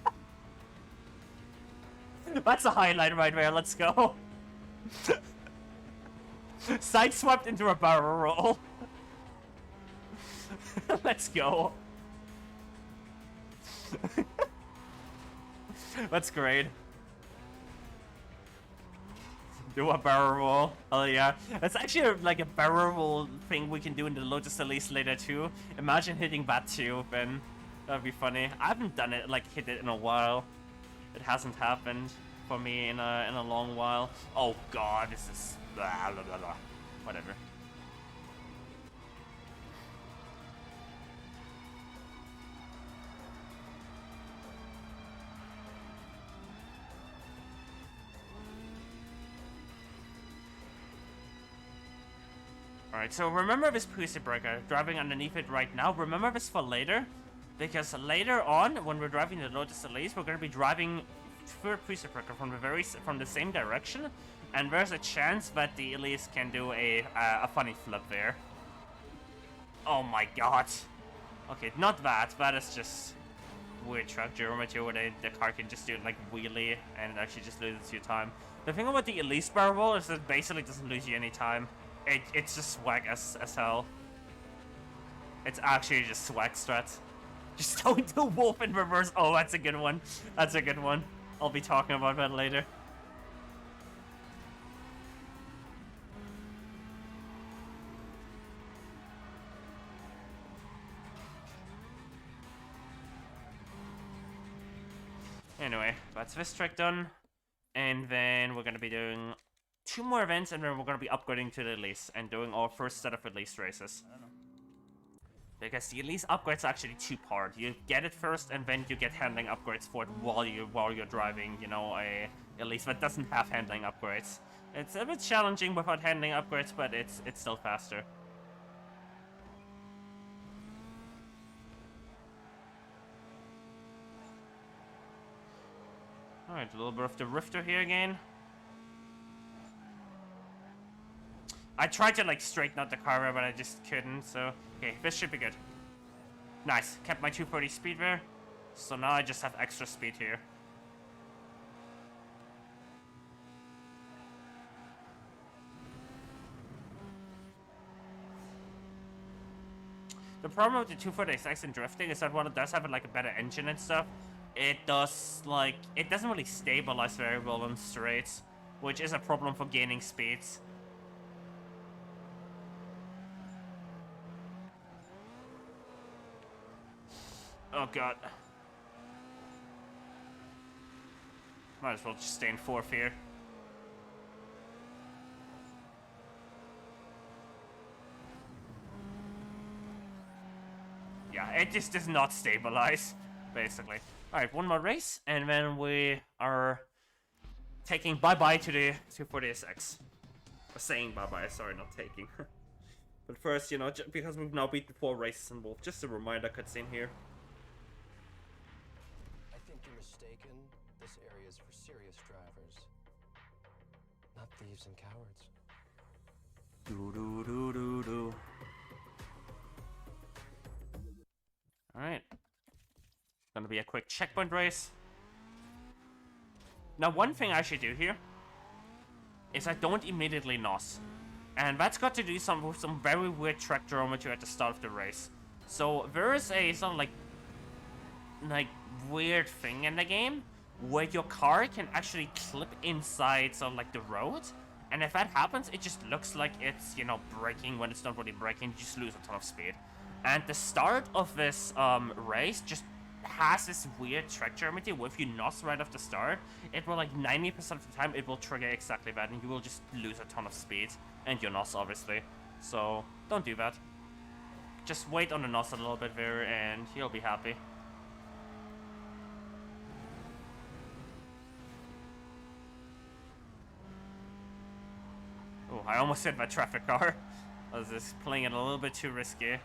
That's a highlight right there, let's go. Sideswiped into a barrel roll. Let's go. That's great. Do a barrel roll. Oh yeah. That's actually like a barrel roll thing we can do in the Lotus Elise later too. Imagine hitting that too, Ben. That'd be funny. I haven't done it, like hit it in a while. It hasn't happened for me in a long while. Oh god, this is blah, blah, blah, blah. Whatever. Alright, so remember this Pussy Breaker, driving underneath it right now. Remember this for later, because later on, when we're driving the Lotus Elise, we're going to be driving through Pussy Breaker from the same direction, and there's a chance that the Elise can do a funny flip there. Oh my god. Okay, not that. That is just weird track geometry where the car can just do like wheelie and it actually just loses you time. The thing about the Elise barrel roll is that it basically doesn't lose you any time. It's just swag as hell. It's actually just swag strat. Just don't do Wolf in reverse. Oh, that's a good one. That's a good one. I'll be talking about that later. Anyway, that's this track done. And then we're gonna be doing 2 more events, and then we're going to be upgrading to the Elise and doing our first set of Elise races. Because the Elise upgrade's actually two-part. You get it first, and then you get handling upgrades for it while you're driving, you know, a Elise that doesn't have handling upgrades. It's a bit challenging without handling upgrades, but it's still faster. Alright, a little bit of the Rifter here again. I tried to, like, straighten out the car, but I just couldn't, so... Okay, this should be good. Nice. Kept my 230 speed there. So now I just have extra speed here. The problem with the 240SX and drifting is that while it does have, like, a better engine and stuff, it does, like... It doesn't really stabilize very well on straights, which is a problem for gaining speeds. Oh god. Might as well just stay in fourth here. Yeah, it just does not stabilize, basically. Alright, one more race, and then we are taking bye-bye to the 240SX. Or saying bye-bye, sorry, not taking. But first, you know, because we've now beat the 4 races involved, just a reminder cutscene here. I think you're mistaken. This area is for serious drivers, not thieves and cowards. Do. Alright. Gonna be a quick checkpoint race. Now, one thing I should do here is I don't immediately NOS. And that's got to do with some very weird track geometry at the start of the race. So there is a sort of like weird thing in the game where your car can actually clip inside sort of like the road. And if that happens, it just looks like it's, you know, braking when it's not really braking. You just lose a ton of speed. And the start of this race just has this weird track geometry where if you NOS right off the start, it will, like, 90% of the time, it will trigger exactly that, and you will just lose a ton of speed. And your NOS, obviously. So, don't do that. Just wait on the NOS a little bit there, and you'll be happy. Oh, I almost hit my traffic car. I was just playing it a little bit too risky.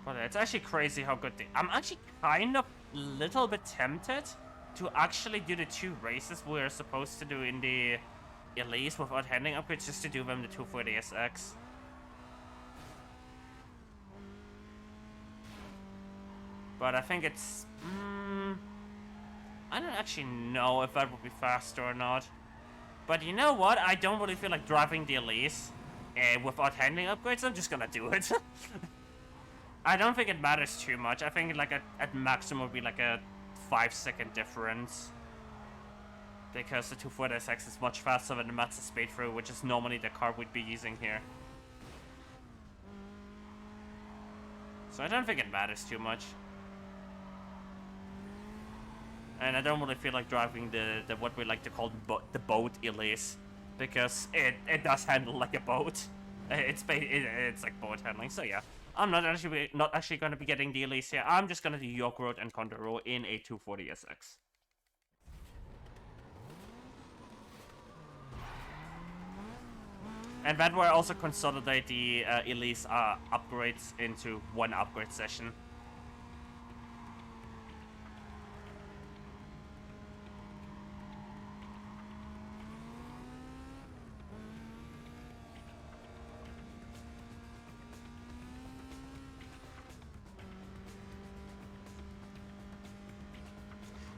But it's actually crazy how good they... I'm actually kind of a little bit tempted to actually do the 2 races we're supposed to do in the Elise without handling upgrades, just to do them the 240SX. But I think it's... I don't actually know if that would be faster or not. But you know what? I don't really feel like driving the Elise without handling upgrades. I'm just gonna do it. I don't think it matters too much. I think like at maximum would be like a 5-second difference. Because the 240SX is much faster than the Mazda Speed Through, which is normally the car we'd be using here. So I don't think it matters too much. And I don't really feel like driving the what we like to call the boat Elise, because it does handle like a boat. It's like boat handling. So yeah, I'm not actually going to be getting the Elise here. I'm just going to do York Road and Condor in a 240SX. And that will also consolidate the Elise upgrades into one upgrade session.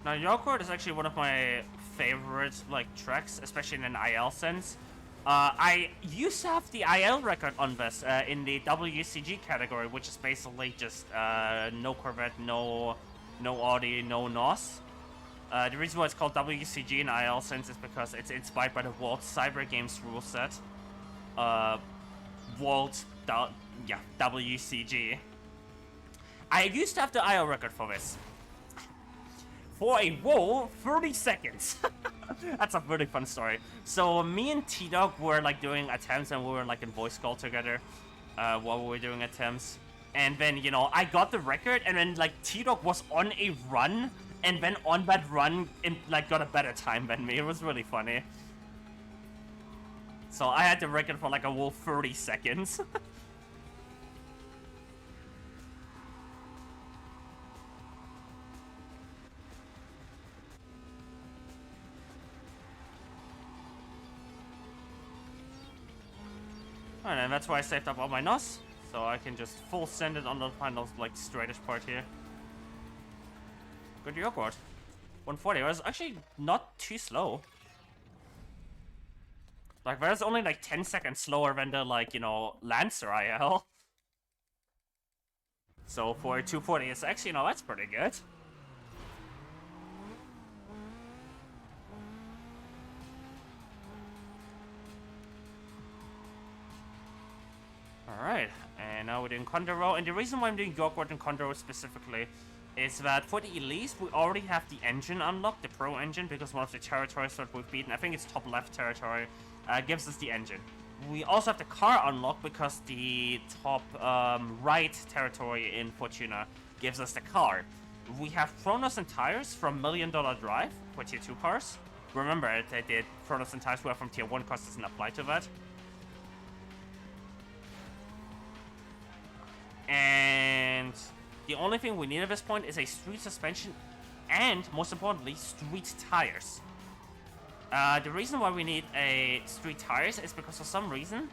Now, York Road is actually one of my favorite like tracks, especially in an IL sense. I used to have the IL record on this in the WCG category, which is basically just no Corvette, no Audi, no NOS. The reason why it's called WCG in IL sense is because it's inspired by the World Cyber Games rule set. WCG. I used to have the IO record for this. For a whole 30 seconds. That's a really fun story. So me and T-Dog were like doing attempts, and we were like in voice call together while we were doing attempts. And then, you know, I got the record, and then like T-Dog was on a run, and then on that run, like got a better time than me. It was really funny. So I had the record for like a whole 30 seconds. Alright, and that's why I saved up all my NOS, so I can just full send it on the final, like, straightish part here. Good yogurt. 140, it was actually not too slow. Like, that was only like 10 seconds slower than the, like, you know, Lancer IL. So for a 240, it's actually, you know, that's pretty good. Alright, and now we're doing Condor, and the reason why I'm doing Yorkwood and Condor specifically is that for the Elise, we already have the engine unlocked, the Pro engine, because one of the territories that we've beaten, I think it's top left territory, gives us the engine. We also have the car unlocked because the top right territory in Fortuna gives us the car. We have Chronos and tires from $1 Million Drive for tier 2 cars. Remember, the Chronos and tires were from tier 1 cars, doesn't apply to that. And the only thing we need at this point is a street suspension and, most importantly, street tires. The reason why we need a street tires is because for some reason,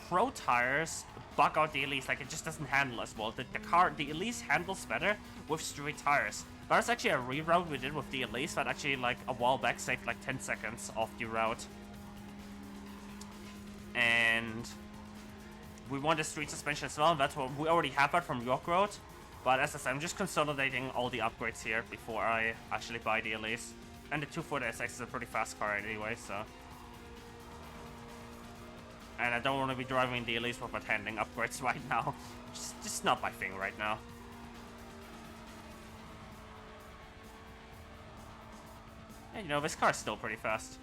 Pro tires bug out the Elise, like it just doesn't handle as well. The Elise handles better with street tires. That's actually a reroute we did with the Elise that actually, like, a while back saved like 10 seconds off the route. And we want a street suspension as well, and that's what we already have that from York Road. But as I said, I'm just consolidating all the upgrades here before I actually buy the Elise. And the 240 SX is a pretty fast car anyway, so. And I don't want to be driving the Elise without handling upgrades right now. Just not my thing right now. And you know, this car's still pretty fast.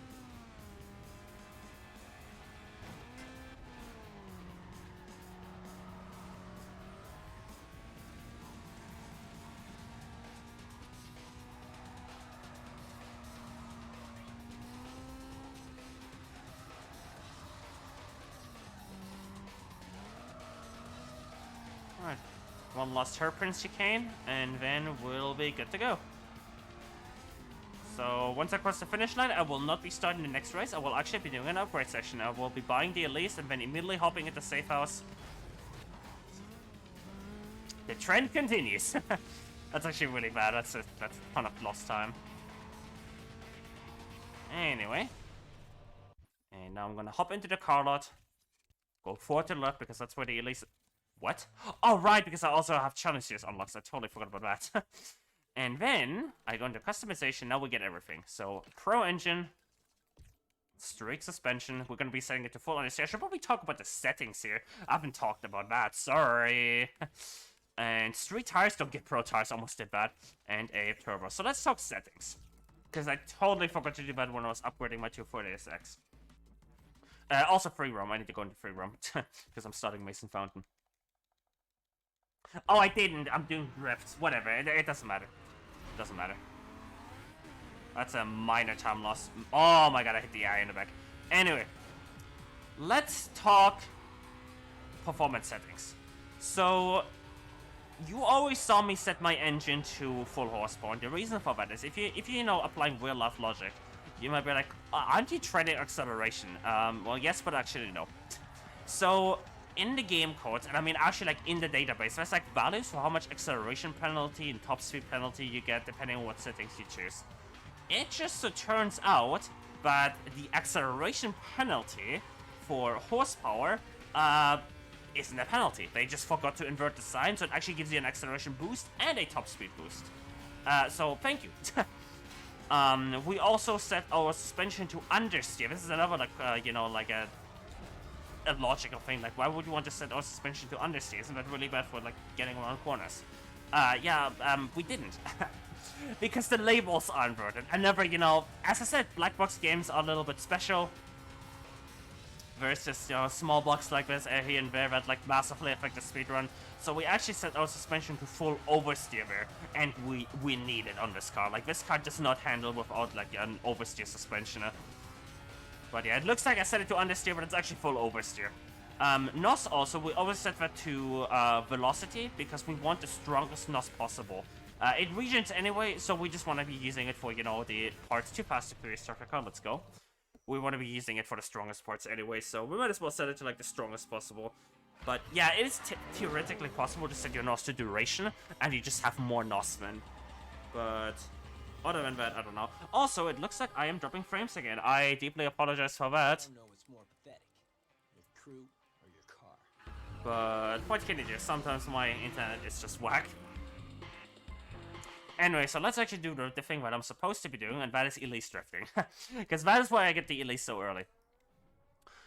Alright, one last hairpin chicane, and then we'll be good to go. So, once I cross the finish line, I will not be starting the next race. I will actually be doing an upgrade session. I will be buying the Elise and then immediately hopping into safe house. The trend continues. That's actually really bad. That's a ton of lost time. Anyway. And now I'm gonna hop into the car lot. Go forward to the left because that's where the Elise... What? Oh, right, because I also have challenges unlocked. I totally forgot about that. And then I go into customization. Now we get everything. So, Pro engine, street suspension. We're going to be setting it to full understeer. I should probably talk about the settings here. I haven't talked about that. Sorry. And street tires, don't get Pro tires. Almost did that. And a turbo. So let's talk settings. Because I totally forgot to do that when I was upgrading my 240SX. Also free roam. I need to go into free roam. Because I'm starting Mason Fountain. Oh, I didn't. I'm doing drifts. Whatever. It doesn't matter. It doesn't matter. That's a minor time loss. Oh my god, I hit the eye in the back. Anyway. Let's talk performance settings. So, you always saw me set my engine to full horsepower. And the reason for that is if you know, applying real-life logic, you might be like, aren't you treading acceleration? Well, yes, but actually no. So, in the game codes, and I mean actually like in the database, there's like values for how much acceleration penalty and top speed penalty you get depending on what settings you choose. It just so turns out that the acceleration penalty for horsepower isn't a penalty. They just forgot to invert the sign, so it actually gives you an acceleration boost and a top speed boost. So thank you. We also set our suspension to understeer. This is another like you know, like a logical thing. Like, why would you want to set our suspension to understeer? Isn't that really bad for like getting around corners? We didn't. Because the labels aren't written. I never, you know, as I said, black box games are a little bit special. Versus, you know, small box like this here and there that like massively affect the speedrun. So we actually set our suspension to full oversteer there, and we need it on this car. Like, this car does not handle without like an oversteer suspension. But yeah, it looks like I set it to understeer, but it's actually full oversteer. NOS also, we always set that to velocity, because we want the strongest NOS possible. It regens anyway, so we just want to be using it for, you know, the parts too fast to previous trucker car. Let's go. We want to be using it for the strongest parts anyway, so we might as well set it to like the strongest possible. But yeah, it is theoretically possible to set your NOS to duration, and you just have more NOS then. But other than that, I don't know. Also, it looks like I am dropping frames again. I deeply apologize for that. I know it's more pathetic. Your crew or your car. But what can you do? Sometimes my internet is just whack. Anyway, so let's actually do the thing that I'm supposed to be doing, and that is Elise drifting. Because that is why I get the Elise so early.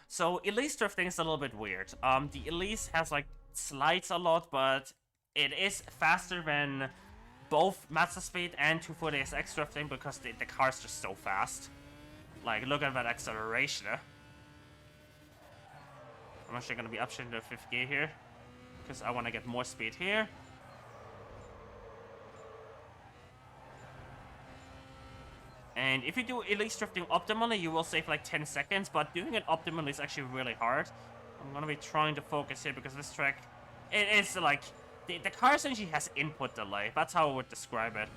So, Elise drifting is a little bit weird. The Elise has, like, slides a lot, but it is faster than both Mazda Speed and 240SX drifting, because the car's just so fast. Like, look at that acceleration. I'm actually going to be optioning the 5th gear here, because I want to get more speed here. And if you do Elise drifting optimally, you will save like 10 seconds, but doing it optimally is actually really hard. I'm gonna be trying to focus here because this track, it is like, the car essentially has input delay. That's how I would describe it.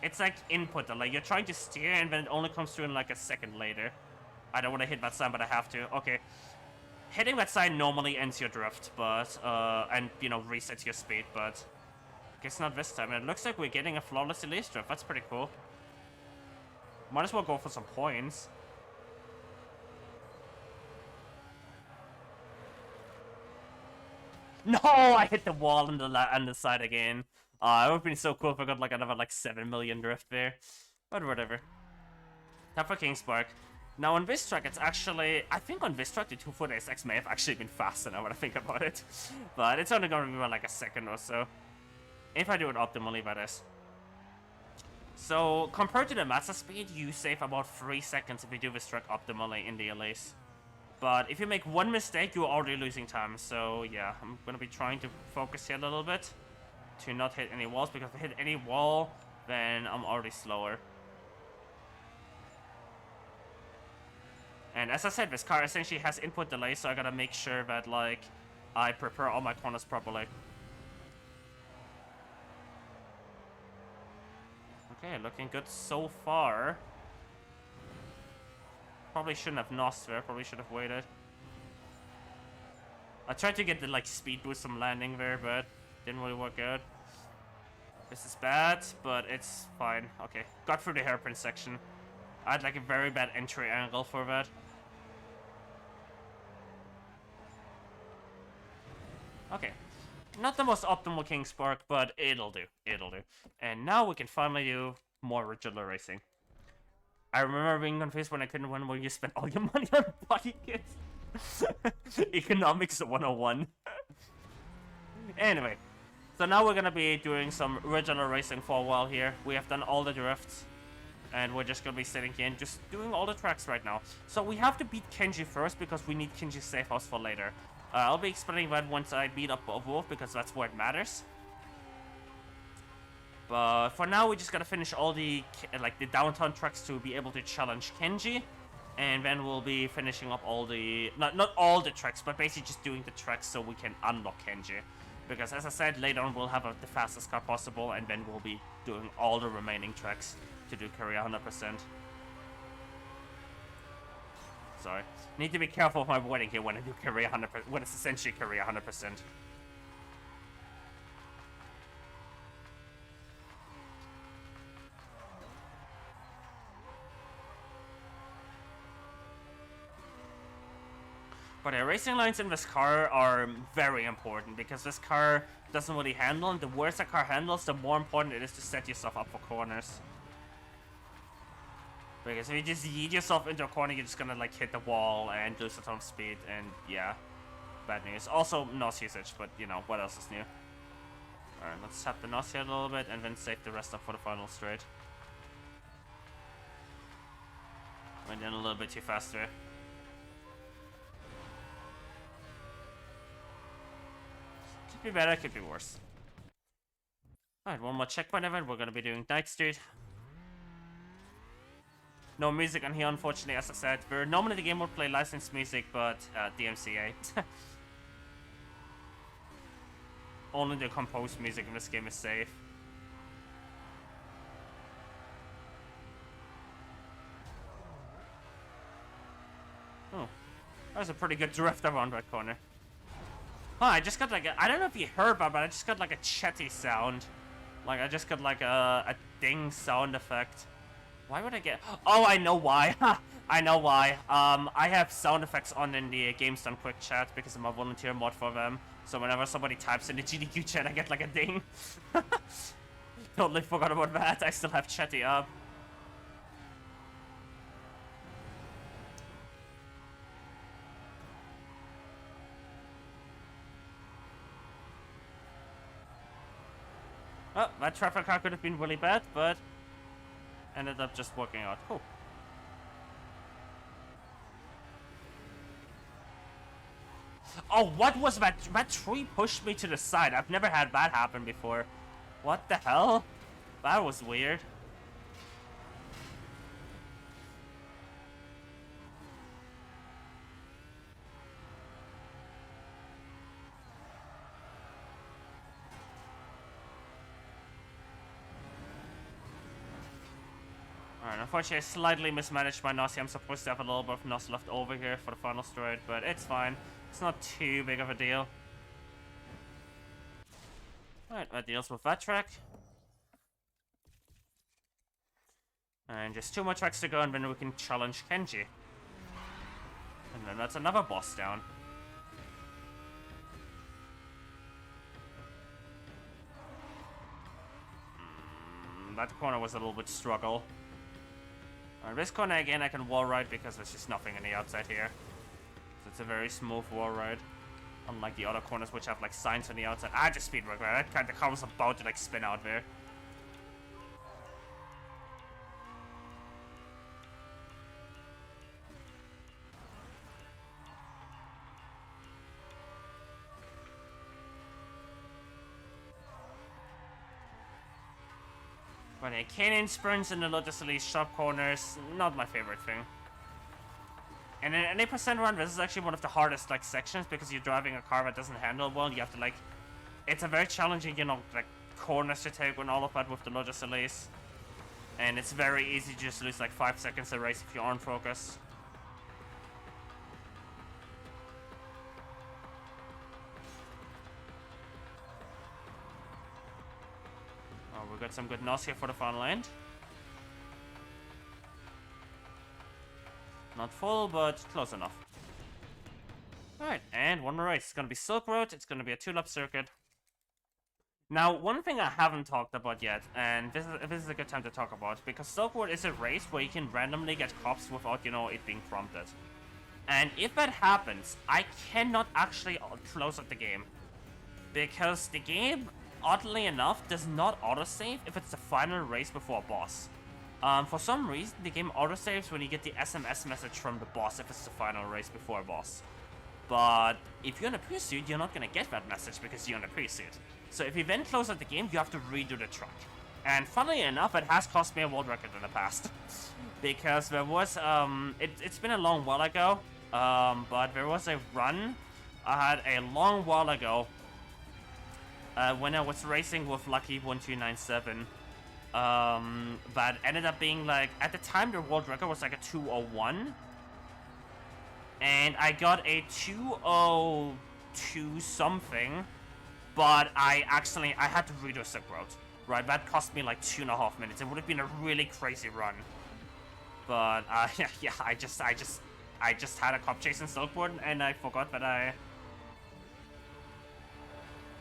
It's like input delay. You're trying to steer and then it only comes through in like a second later. I don't want to hit that sign, but I have to. Okay. Hitting that sign normally ends your drift, but, and, you know, resets your speed, but I guess not this time. And it looks like we're getting a flawless Elise drift. That's pretty cool. Might as well go for some points. No, I hit the wall on the side again. It would have been so cool if I got like another like 7 million drift there. But whatever. Time for King Spark. Now on this track, it's actually, I think on this track the 240SX may have actually been faster now when I think about it. But it's only going to be about like a second or so. If I do it optimally, that is. So, compared to the Mazda Speed, you save about 3 seconds if you do this track optimally in the Elise. But if you make one mistake, you're already losing time. So, yeah, I'm going to be trying to focus here a little bit to not hit any walls, because if I hit any wall, then I'm already slower. And as I said, this car essentially has input delay, so I gotta make sure that, like, I prepare all my corners properly. Okay, looking good so far. Probably shouldn't have NOS there, probably should have waited. I tried to get the like speed boost from landing there, but didn't really work out. This is bad, but it's fine. Okay, got through the hairpin section. I had like a very bad entry angle for that. Okay. Not the most optimal King Spark, but it'll do. It'll do. And now we can finally do more regular racing. I remember being confused when I couldn't win when you spent all your money on body kits. Economics 101. Anyway, so now we're gonna be doing some regular racing for a while here. We have done all the drifts. And we're just gonna be sitting here and just doing all the tracks right now. So we have to beat Kenji first because we need Kenji's safe house for later. I'll be explaining that once I beat up Wolf because that's where it matters. But for now, we just gotta finish all the like the downtown tracks to be able to challenge Kenji, and then we'll be finishing up all the not all the tracks, but basically just doing the tracks so we can unlock Kenji. Because as I said, later on we'll have the fastest car possible, and then we'll be doing all the remaining tracks to do career 100%. Sorry. Need to be careful of my wording here when I do career 100%, when it's essentially career 100%. But the racing lines in this car are very important because this car doesn't really handle, and the worse a car handles, the more important it is to set yourself up for corners. Because if you just yeet yourself into a corner, you're just gonna like hit the wall and lose a ton of speed, and yeah, bad news. Also, NOS usage, but you know, what else is new? Alright, let's tap the NOS here a little bit and then save the rest up for the final straight. Went in a little bit too fast there. Could be better, could be worse. Alright, one more checkpoint event. We're gonna be doing Night Street. No music on here, unfortunately, as I said. Normally the game would play licensed music, but DMCA. Only the composed music in this game is safe. Oh, that was a pretty good drift around that corner. Oh, I just got like I don't know if you heard about it, but I just got like a chatty sound. Like I just got like a ding sound effect. Why would I get... Oh, I know why. I know why. I have sound effects on in the Games Done Quick chat because I'm a volunteer mod for them. So whenever somebody types in the GDQ chat, I get like a ding. Totally forgot about that. I still have chatty up. Oh, that traffic car could have been really bad, but ended up just working out. Cool. Oh, what was that? That tree pushed me to the side. I've never had that happen before. What the hell? That was weird. Alright, unfortunately I slightly mismanaged my NOS. I'm supposed to have a little bit of NOS left over here for the final straight, but it's fine. It's not too big of a deal. Alright, that deals with that track. And just 2 more tracks to go, and then we can challenge Kenji. And then that's another boss down. That corner was a little bit struggle. Alright, this corner again I can wall ride because there's just nothing on the outside here. So it's a very smooth wall ride. Unlike the other corners which have like signs on the outside. I just speed work right. The car was about to like spin out there. But a canyon sprints in the Lotus Elise sharp corners, not my favorite thing. And in any percent run, this is actually one of the hardest like sections because you're driving a car that doesn't handle well. You have to like, it's a very challenging, you know, like corners to take and all of that with the Lotus Elise. And it's very easy to just lose like 5 seconds a race if you aren't focused. Oh, we got some good NOS here for the final end. Not full, but close enough. Alright, and one more race. It's gonna be Silk Road, it's gonna be a 2-lap circuit. Now, one thing I haven't talked about yet, and this is a good time to talk about, because Silk Road is a race where you can randomly get cops without, you know, it being prompted. And if that happens, I cannot actually close out the game. Because the game, oddly enough, does not autosave if it's the final race before a boss. For some reason, the game autosaves when you get the SMS message from the boss if it's the final race before a boss. But if you're in a pre-suit, you're not gonna get that message because you're in a pre-suit. So if you then close out the game, you have to redo the track. And funnily enough, it has cost me a world record in the past. Because there was, it's been a long while ago, but there was a run I had a long while ago when I was racing with Lucky1297. That ended up being like, at the time the world record was like a 2:01. And I got a 2:02 something. But I had to redo Silk Road. Right, that cost me like 2.5 minutes. It would have been a really crazy run. But, yeah, I just had a cop chase in Silk Road, and I forgot that I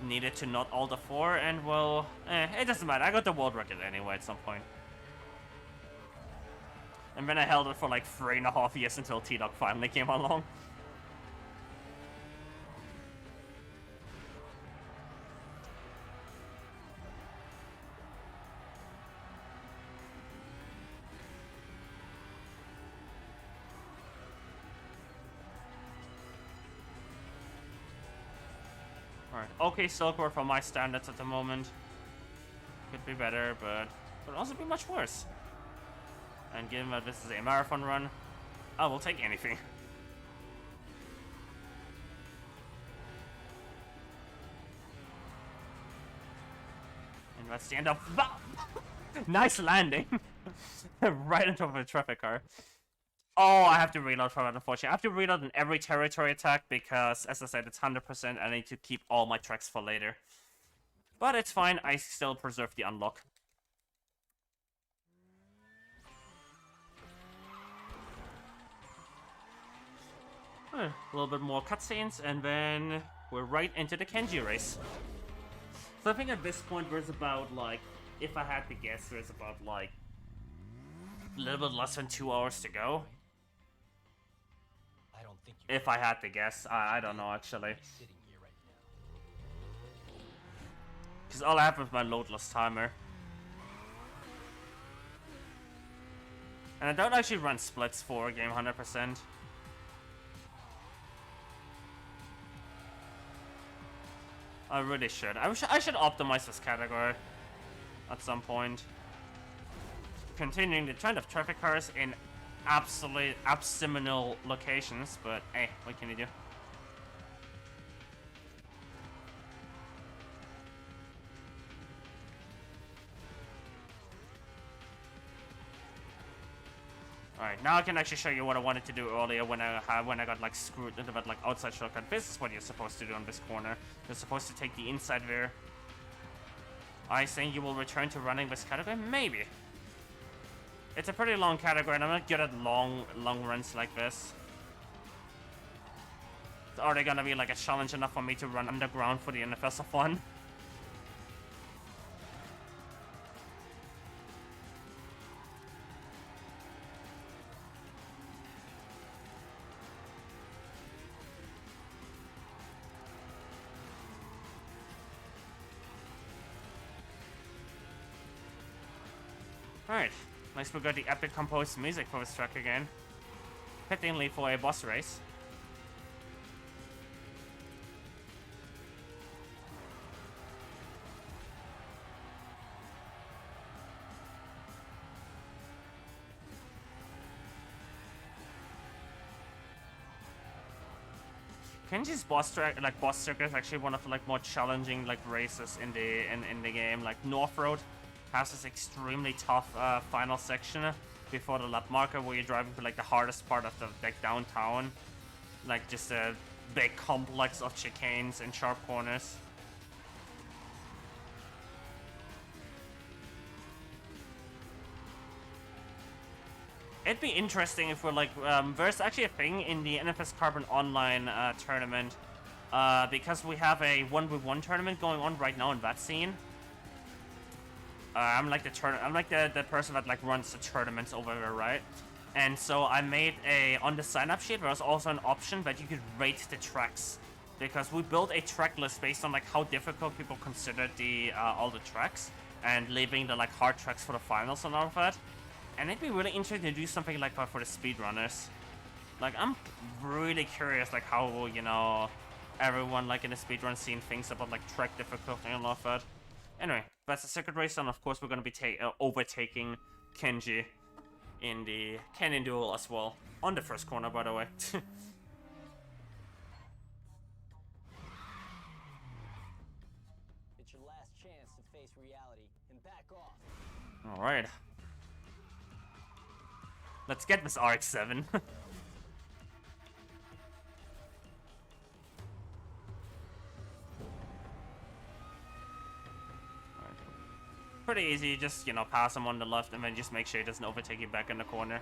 needed to not alter 4, and well, it doesn't matter. I got the world record anyway at some point. And then I held it for like 3.5 years until T-Dog finally came along. Alright, okay Silkworth for my standards at the moment. Could be better, but could also be much worse. And given that this is a marathon run, I will take anything. And that's the end of... Nice landing! Right on top of a traffic car. Oh, I have to reload for that, unfortunately. I have to reload in every territory attack because, as I said, it's 100%. I need to keep all my tracks for later. But it's fine, I still preserve the unlock. A little bit more cutscenes, and then we're right into the Kenji race. So I think at this point there's about, like, if I had to guess, there's about, like, a little bit less than 2 hours to go. I don't think you If I had to guess, I don't know actually. sitting here right now. Because all I have is my loadless timer. And I don't actually run splits for a game 100%. I really should. I should optimize this category at some point. Continuing the trend of traffic cars in absolutely abysmal locations, but hey, what can you do? Alright, now I can actually show you what I wanted to do earlier when I got like screwed into that like outside shortcut. This is what you're supposed to do on this corner. You're supposed to take the inside veer. I think you will return to running this category? Maybe. It's a pretty long category and I'm not good at long runs like this. It's already gonna be like a challenge enough for me to run underground for the NFS of fun. Alright, nice we got the epic composed music for this track again. Fittingly for a boss race. Kenji's boss circuit is actually one of the more challenging races in the game. Like North Road has this extremely tough final section before the lap marker where you're driving through the hardest part of the downtown. Like just a big complex of chicanes and sharp corners. It'd be interesting if we're there's actually a thing in the NFS Carbon Online tournament because we have a 1v1 tournament going on right now in that scene. I'm like the person that runs the tournaments over there, right? And so I made on the sign up sheet there was also an option that you could rate the tracks because we built a track list based on how difficult people considered all the tracks and leaving the hard tracks for the finals and all of that. And it'd be really interesting to do something like that for the speedrunners. I'm really curious how everyone in the speedrun scene thinks about track difficulty and all of that. Anyway, that's the second race, and of course we're going to be overtaking Kenji in the Canyon Duel as well. On the first corner, by the way. It's your last chance to face reality and back off. Alright. Let's get this RX-7. Pretty easy, just, pass him on the left and then just make sure he doesn't overtake you back in the corner.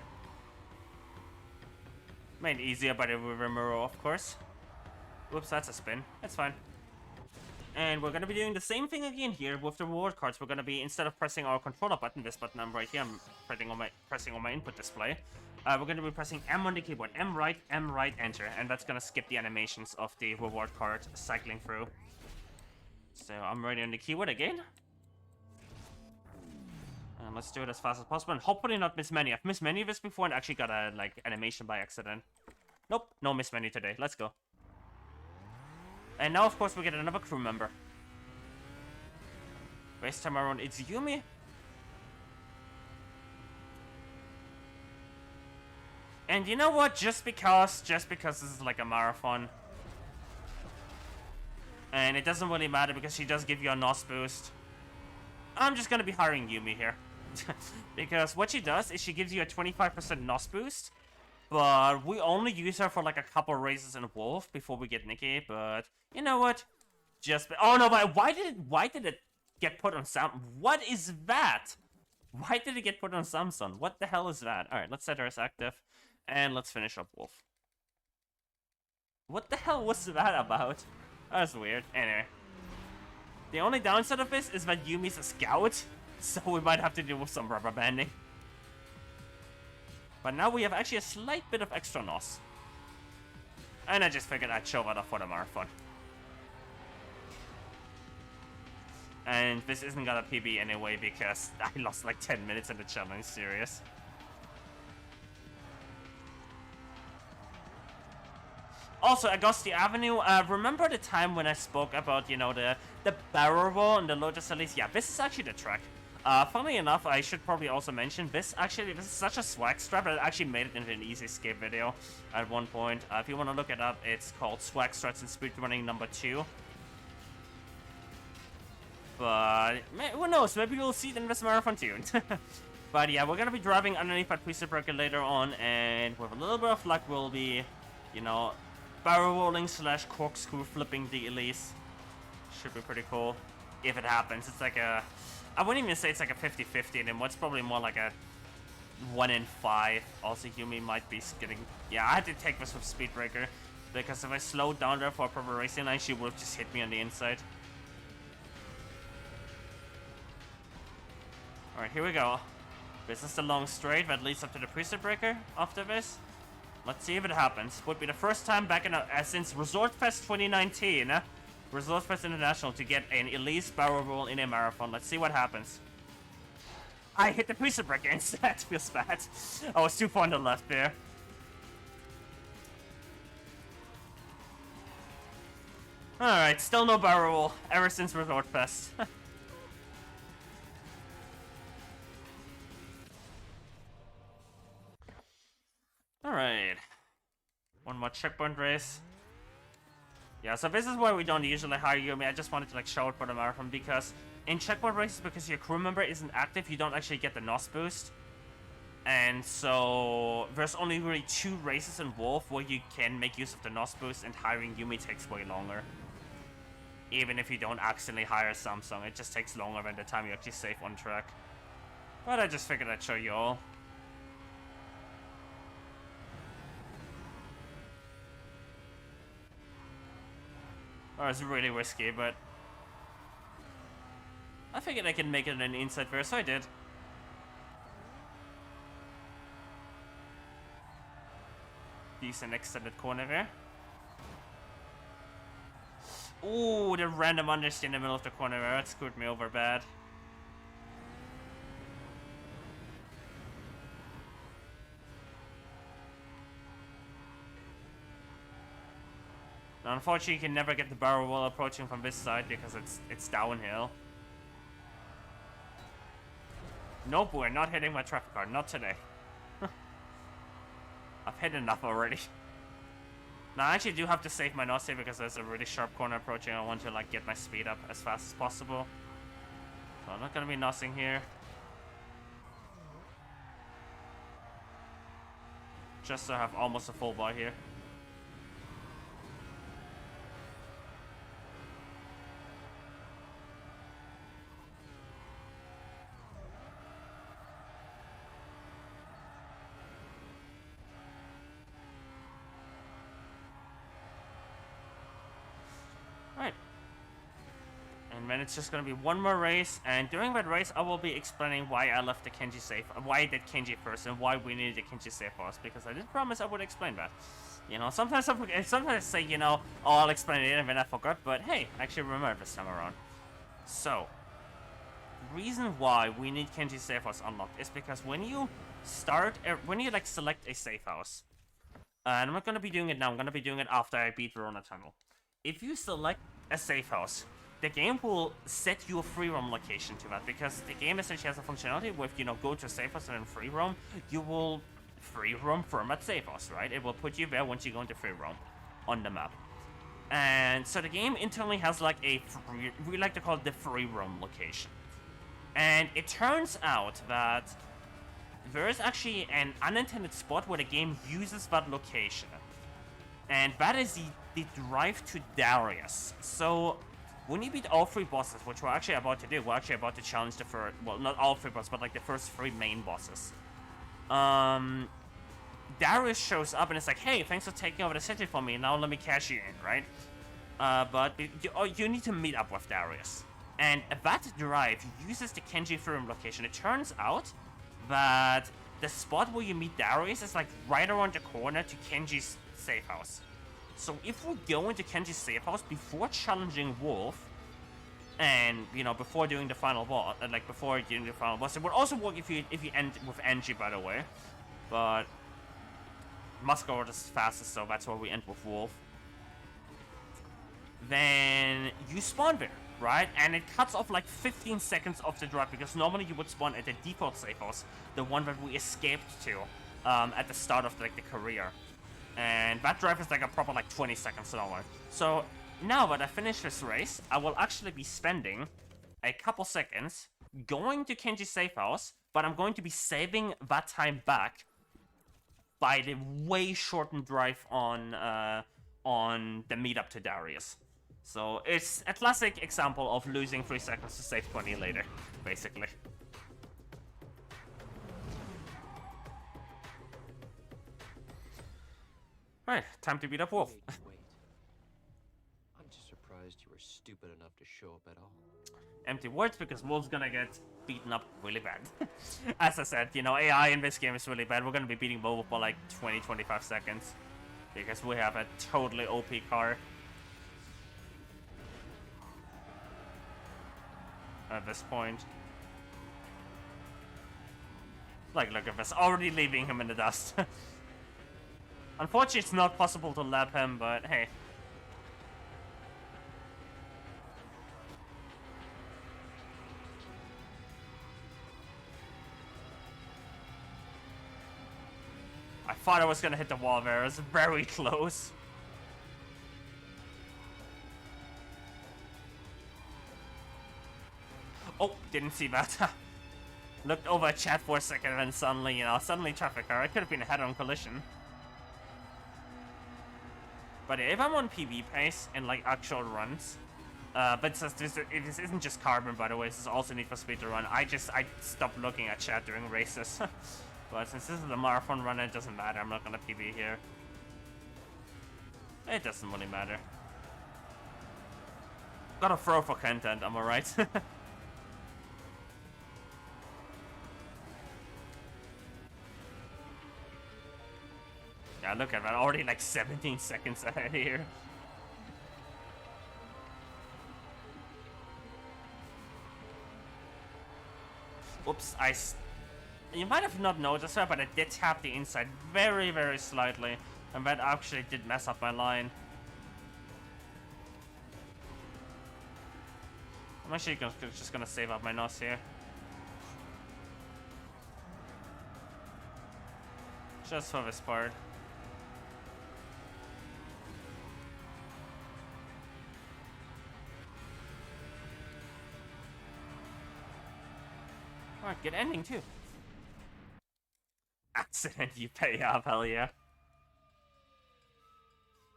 Made easier by the rear mirror, of course. Whoops, that's a spin. That's fine. And we're going to be doing the same thing again here with the reward cards. We're going to be, instead of pressing our controller button, this button I'm right here, I'm pressing on my input display. We're going to be pressing M on the keyboard. M right, enter. And that's going to skip the animations of the reward card cycling through. So I'm ready on the keyboard again. And let's do it as fast as possible. And hopefully not miss many. I've missed many of this before and actually got a, animation by accident. Nope, no miss many today. Let's go. And now, of course, we get another crew member. This time around, it's Yumi. And you know what? Just because this is like a marathon. And it doesn't really matter because she does give you a NOS boost. I'm just gonna be hiring Yumi here. Because what she does is she gives you a 25% NOS boost. But we only use her for like a couple races in Wolf before we get Nikki. But you know what? Oh no, but why did it get put on Sam? What is that? Why did it get put on Samsung? What the hell is that? Alright, let's set her as active. And let's finish up Wolf. What the hell was that about? That's weird. Anyway. The only downside of this is that Yumi's a scout. So we might have to deal with some rubber banding. But now we have actually a slight bit of extra NOS. And I just figured I'd show that off for the marathon. And this isn't gonna PB anyway because I lost like 10 minutes in the challenge series. Also, Augusti Avenue, remember the time when I spoke about, you know, the barrel roll and the Lotus Elise? Yeah, this is actually the track. Funnily enough, I should probably also mention this is such a swag strap that I actually made it into an easy escape video at one point. If you want to look it up, it's called Swag Straps in Speedrunning number 2. But, who knows, maybe you'll see it in this marathon too. But yeah, we're gonna be driving underneath that Twisted Breaker later on, and with a little bit of luck, we'll be, you know, barrel rolling / corkscrew flipping the Elise. Should be pretty cool. If it happens. It's like a... I wouldn't even say it's like a 50-50 anymore. It's probably more like a 1 in 5. Also, Yumi might be getting... Yeah, I had to take this with Speedbreaker. Because if I slowed down there for a proper racing line, she would have just hit me on the inside. Alright, here we go. This is the long straight that leads up to the Priesthood Breaker after this. Let's see if it happens. Would be the first time back in since Resort Fest 2019, Resort Fest International, to get an Elise barrel roll in a marathon. Let's see what happens. I hit the Priesthood Breaker instead. Feels bad. I was too far on the left there. Alright, still no barrel roll ever since Resort Fest. Alright. One more checkpoint race. Yeah, so this is why we don't usually hire Yumi. I just wanted to like show it for the marathon because in checkpoint races, because your crew member isn't active, you don't actually get the NOS boost. And so there's only really 2 races in Wolf where you can make use of the NOS boost, and hiring Yumi takes way longer. Even if you don't accidentally hire Samsung, it just takes longer than the time you actually save on track. But I just figured I'd show you all. Oh, it's really risky, but I figured I could make it in an inside there, so I did. Decent extended corner there. Ooh, the random understeer in the middle of the corner there. That screwed me over bad. Now, unfortunately, you can never get the barrel roll approaching from this side because it's downhill. Nope, we're not hitting my traffic guard. Not today. I've hit enough already. Now, I actually do have to save my NOS here because there's a really sharp corner approaching. I want to like get my speed up as fast as possible. So I'm not going to be NOSing here. Just to have almost a full bar here. Alright. And then it's just gonna be one more race, and during that race I will be explaining why I left the Kenji safe, why I did Kenji first, and why we needed the Kenji safe first, because I did promise I would explain that. You know, sometimes I say, you know, oh, I'll explain it and then I forgot, but hey, I actually remember this time around. So, the reason why we need Kenji safe house unlocked is because when you like select a safe house, and I'm not gonna be doing it now, I'm gonna be doing it after I beat Verona Tunnel. if you select a safe house, the game will set you a free roam location to that, because the game essentially has a functionality where if, you know, go to a safe house and then free roam, you will free roam from that safe house, right? It will put you there once you go into free roam on the map. And so the game internally has like a free, we like to call it the free roam location. And it turns out that there is actually an unintended spot where the game uses that location. And that is the drive to Darius. So when you beat all 3 bosses, which we're actually about to do, we're actually about to challenge the first, well, not all 3 bosses, but like the first 3 main bosses. Darius shows up and it's like, hey, thanks for taking over the city for me, now let me cash you in, right? But you need to meet up with Darius. And that drive uses the Kenji Furum location. It turns out that the spot where you meet Darius is like right around the corner to Kenji's safe house. So if we go into Kenji's safe house before challenging Wolf, and, you know, before doing the final boss, before doing the final boss, it would also work if you end with Angie, by the way. But must go the fastest, so that's where we end with Wolf. Then you spawn there, right? And it cuts off like 15 seconds of the drive, because normally you would spawn at the default safe house, the one that we escaped to at the start of like the career. And that drive is like a proper like 20 seconds longer. So now that I finish this race, I will actually be spending a couple seconds going to Kenji's safe house, but I'm going to be saving that time back by the way shortened drive on the meetup to Darius. So it's a classic example of losing 3 seconds to save 20 later, basically. Right, time to beat up Wolf. Wait. I'm just surprised you were stupid enough to show up at all. Empty words, because Wolf's gonna get beaten up really bad. As I said, you know, AI in this game is really bad. We're gonna be beating Wolf for like 20-25 seconds. Because we have a totally OP car. At this point. Like, look at this. Already leaving him in the dust. Unfortunately, it's not possible to lap him, but hey. I thought I was gonna hit the wall there. It was very close. Oh, didn't see that. Looked over at chat for a second and then suddenly, you know, traffic car. I could have been a head-on collision. But if I'm on PB pace in like actual runs, but this isn't just carbon, by the way, this is also Need for Speed to run. I stopped looking at chat during races. But since this is a marathon run, it doesn't matter. I'm not gonna PB here. It doesn't really matter. Gotta throw for content, am I right? Yeah, look at that, already like 17 seconds ahead here. Oops, you might have not noticed that, but I did tap the inside very, very slightly, and that actually did mess up my line. I'm actually just gonna save up my NOS here. Just for this part. Alright, good ending too. Accident, you pay up, hell yeah.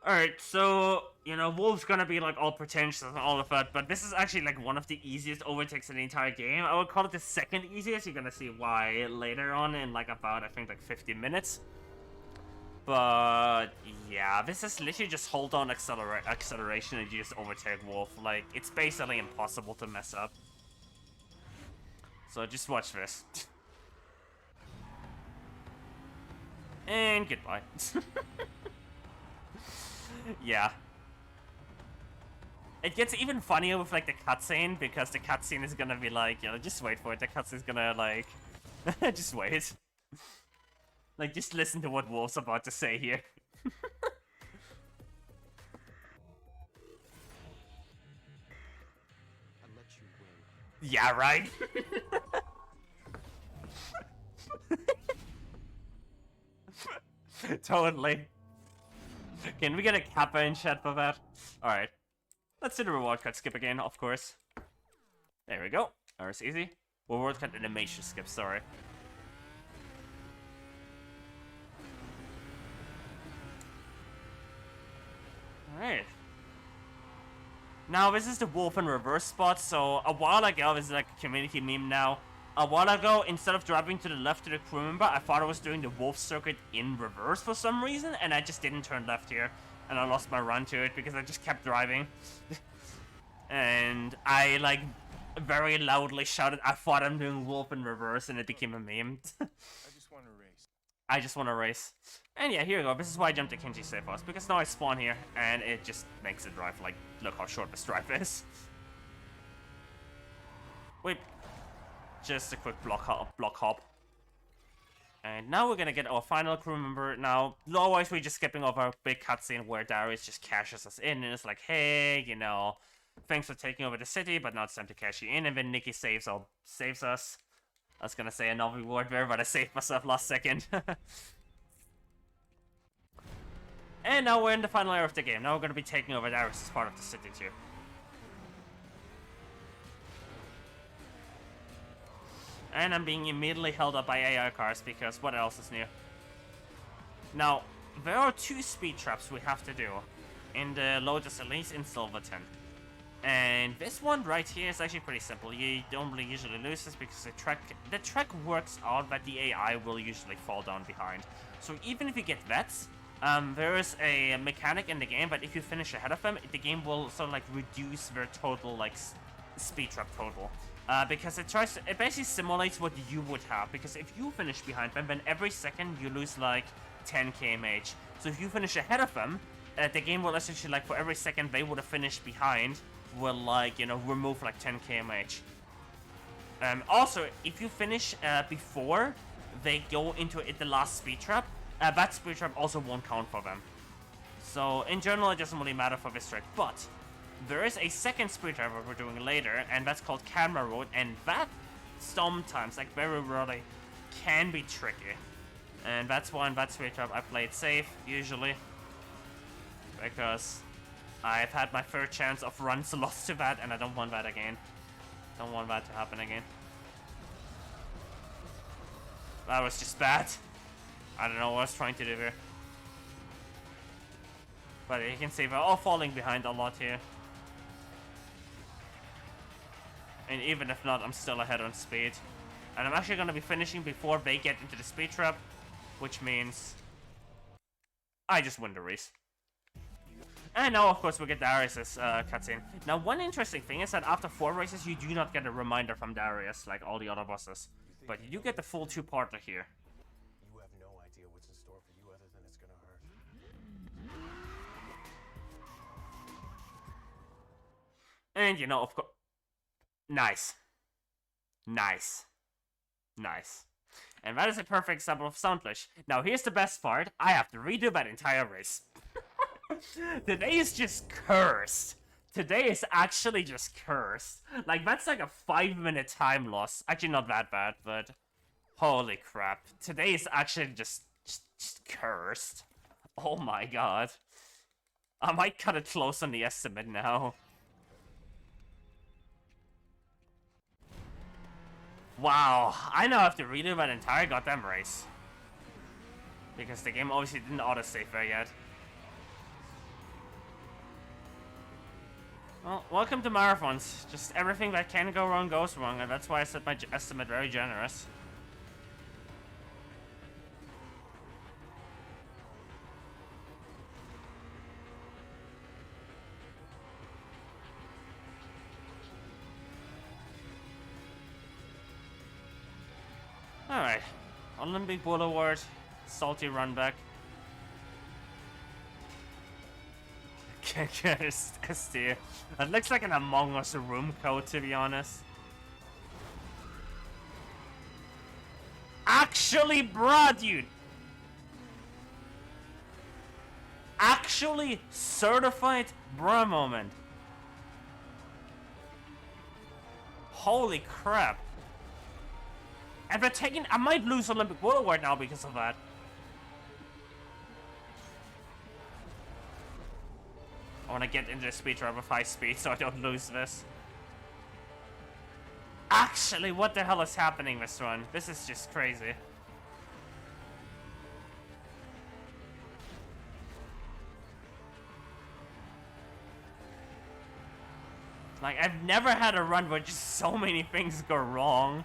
Alright, so, you know, Wolf's gonna be like all pretentious and all of that, but this is actually like one of the easiest overtakes in the entire game. I would call it the second easiest. You're gonna see why later on in like about, I think, like 50 minutes. But yeah, this is literally just hold on acceleration and you just overtake Wolf. Like, it's basically impossible to mess up. So just watch this. And goodbye. Yeah. It gets even funnier with like the cutscene, because the cutscene is gonna be like, you know, just wait for it. The cutscene's gonna like, just wait. Like, just listen to what Wolf's about to say here. Yeah, right? Totally. Can we get a kappa in chat for that? Alright. Let's do the reward card skip again, of course. There we go. That was easy. Reward card animation skip, sorry. Alright. Now, this is the wolf in reverse spot, so a while ago, this is like a community meme now. A while ago, instead of driving to the left to the crew member, I thought I was doing the wolf circuit in reverse for some reason, and I just didn't turn left here. And I lost my run to it because I just kept driving. And I, like, very loudly shouted, I thought I'm doing wolf in reverse, and it became a meme. I just want to race. I just want to race. And yeah, here we go. This is why I jumped to Kenji's safe house, because now I spawn here, and it just makes the drive, like, look how short this drive is. Wait. Just a quick block hop. And now we're gonna get our final crew member. Now, otherwise we're just skipping over a big cutscene where Darius just cashes us in, and it's like, hey, you know, thanks for taking over the city, but now it's time to cash you in, and then Nikki saves us. I was gonna say another word there, but I saved myself last second. And now we're in the final area of the game. Now we're gonna be taking over Darius as part of the city too. And I'm being immediately held up by AI cars because what else is new? Now, there are 2 speed traps we have to do in the Lotus Elise in Silverton. And this one right here is actually pretty simple. You don't really usually lose this because the track works out that the AI will usually fall down behind. So even if you get vets, there is a mechanic in the game, but if you finish ahead of them, the game will sort of like reduce their total like speed trap total. Because it basically simulates what you would have. Because if you finish behind them, then every second you lose like 10 kmh. So if you finish ahead of them, the game will essentially, like, for every second they would have finished behind, will, like, you know, remove like 10 kmh. Also, if you finish before they go into the last speed trap, that speed trap also won't count for them. So in general, it doesn't really matter for this track, but there is a second speed trap we're doing later, and that's called Camera Road, and that sometimes, like very rarely, can be tricky. And that's why in that speed trap I played safe, usually. Because I've had my fair chance of runs lost to that, and I don't want that again. Don't want that to happen again. That was just bad. I don't know what I was trying to do here. But you can see we're all falling behind a lot here. And even if not, I'm still ahead on speed. And I'm actually going to be finishing before they get into the speed trap, which means I just win the race. And now, of course, we get Darius' cutscene. Now, one interesting thing is that after 4 races, you do not get a reminder from Darius, like all the other bosses. But you do get the full 2-parter here. You have no idea what's in store for you other than it's gonna hurt. And, you know, of course... Nice. Nice. Nice. And that is a perfect example of sound glitch. Now, here's the best part. I have to redo that entire race. Today is just cursed. Today is actually just cursed. Like, that's like a 5-minute time loss. Actually, not that bad, but... Holy crap. Today is actually just cursed. Oh my god. I might cut it close on the estimate now. Wow, I now have to redo that entire goddamn race. Because the game obviously didn't autosave there yet. Well, welcome to marathons. Just everything that can go wrong goes wrong, and that's why I set my estimate very generous. Alright, Olympic Boulevard, salty run back. SD. That looks like an Among Us room code, to be honest. Actually, bruh, dude! Actually certified bruh moment. Holy crap. And we're taking... I might lose Olympic World Award now because of that. I want to get into the speed trap with high speed so I don't lose this. Actually, what the hell is happening this run? This is just crazy. Like, I've never had a run where just so many things go wrong.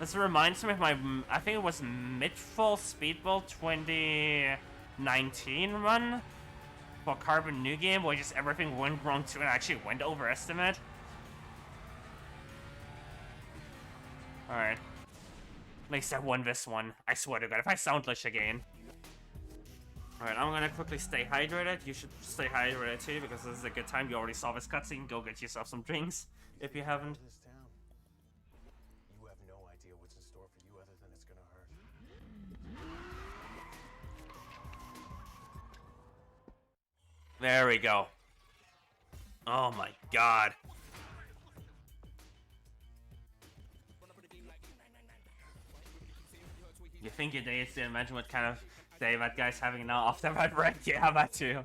This reminds me of my, I think it was mid-fall Speedball 2019 run for Carbon New Game, where just everything went wrong too and I actually went over estimate. Alright. At least I won this one. I swear to God, if I soundless again. Alright, I'm gonna quickly stay hydrated. You should stay hydrated too, because this is a good time. You already saw this cutscene. Go get yourself some drinks, if you haven't. This town. You have no idea what's in store for you other than it's gonna hurt. There we go. Oh my God. You think your day is to imagine what kind of day that guy's having now after that wreck? Yeah, that too.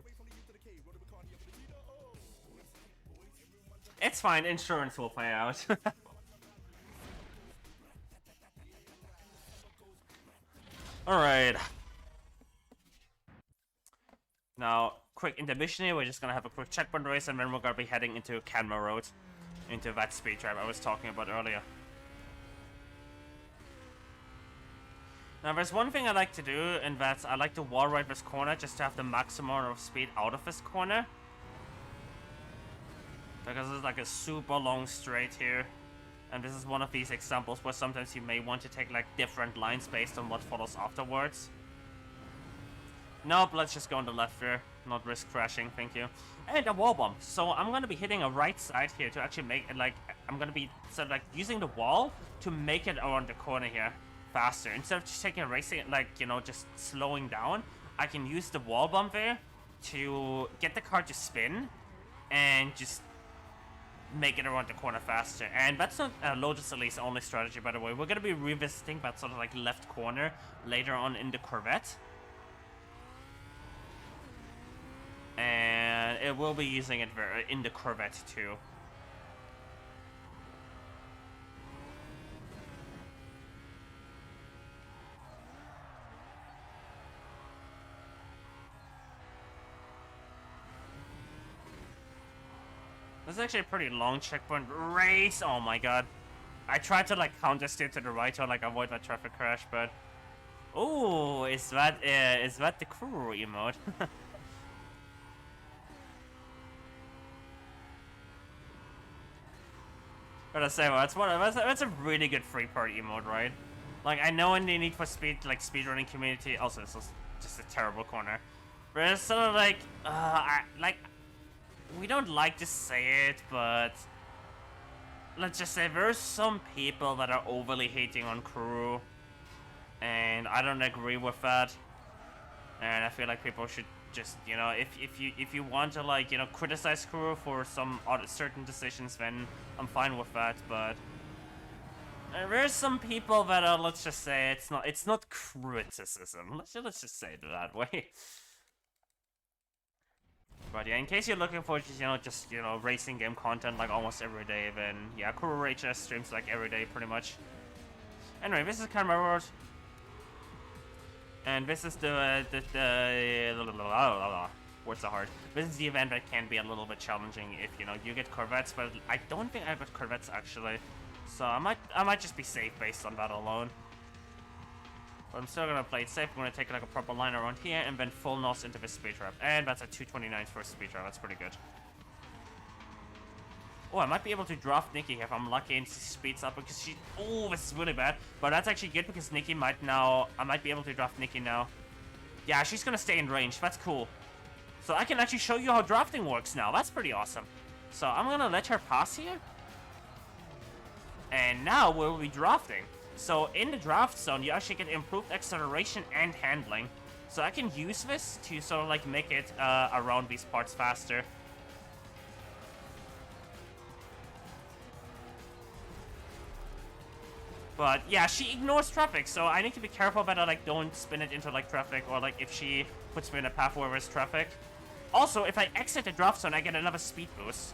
It's fine, insurance will pay out. Alright. Now, quick intermission here, we're just gonna have a quick checkpoint race and then we're gonna be heading into Canma Road. Into that speed trap I was talking about earlier. Now, there's one thing I like to do, and that's I like to wall ride this corner just to have the maximum amount of speed out of this corner. Because it's like a super long straight here. And this is one of these examples where sometimes you may want to take like different lines based on what follows afterwards. Nope, let's just go on the left here. Not risk crashing, thank you. And a wall bump. So I'm gonna be hitting a right side here to actually make it like... I'm gonna be sort of like using the wall to make it around the corner here faster. Instead of just taking a racing, like, you know, just slowing down, I can use the wall bump there to get the car to spin and just make it around the corner faster. And that's not Lotus Elite's only strategy, by the way. We're gonna be revisiting that sort of like left corner later on in the Corvette. And it will be using it in the Corvette too. This is actually a pretty long checkpoint race. Oh my God. I tried to like counter steer to the right to like avoid that traffic crash, but... Oh, is that the crew emote? Gotta say, well, that's a really good free party emote, right? Like, I know in the Need for Speed, like, speedrunning community, also, this was just a terrible corner. But it's sort of like, we don't like to say it, but let's just say there's some people that are overly hating on crew, and I don't agree with that. And I feel like people should just, you know, if you want to, like, you know, criticize crew for some certain decisions, then I'm fine with that. But there's some people that are, let's just say, it's not criticism. Let's just say it that way. But yeah, in case you're looking for just, you know, racing game content like almost every day, then yeah, Crew Rage streams like every day pretty much. Anyway, this is Canma Road. And this is the words are hard. This is the event that can be a little bit challenging if, you know, you get Corvettes, but I don't think I got Corvettes actually. So I might just be safe based on that alone. But I'm still gonna play it safe. I'm gonna take like a proper line around here and then full nos into this speed trap. And that's a 229 for a speed trap. That's pretty good. Oh, I might be able to draft Nikki here if I'm lucky and she speeds up because she... Oh, this is really bad. But that's actually good because Nikki might now... I might be able to draft Nikki now. Yeah, she's gonna stay in range. That's cool. So I can actually show you how drafting works now. That's pretty awesome. So I'm gonna let her pass here. And now we'll be drafting. So in the draft zone, you actually get improved acceleration and handling. So I can use this to sort of like make it around these parts faster. But yeah, she ignores traffic, so I need to be careful about like don't spin it into like traffic, or like if she puts me in a path where there's traffic. Also, if I exit the draft zone, I get another speed boost.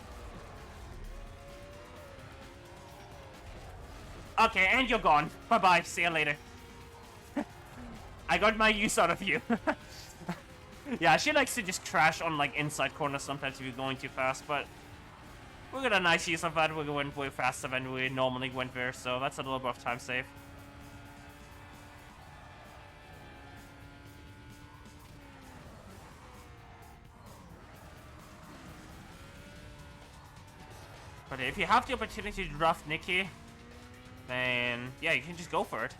Okay, and you're gone. Bye-bye. See you later. I got my use out of you. Yeah, she likes to just crash on like inside corners sometimes if you're going too fast, but we got a nice use of that. We went way faster than we normally went there, so that's a little bit of time save. But if you have the opportunity to draft Nikki, then yeah, you can just go for it.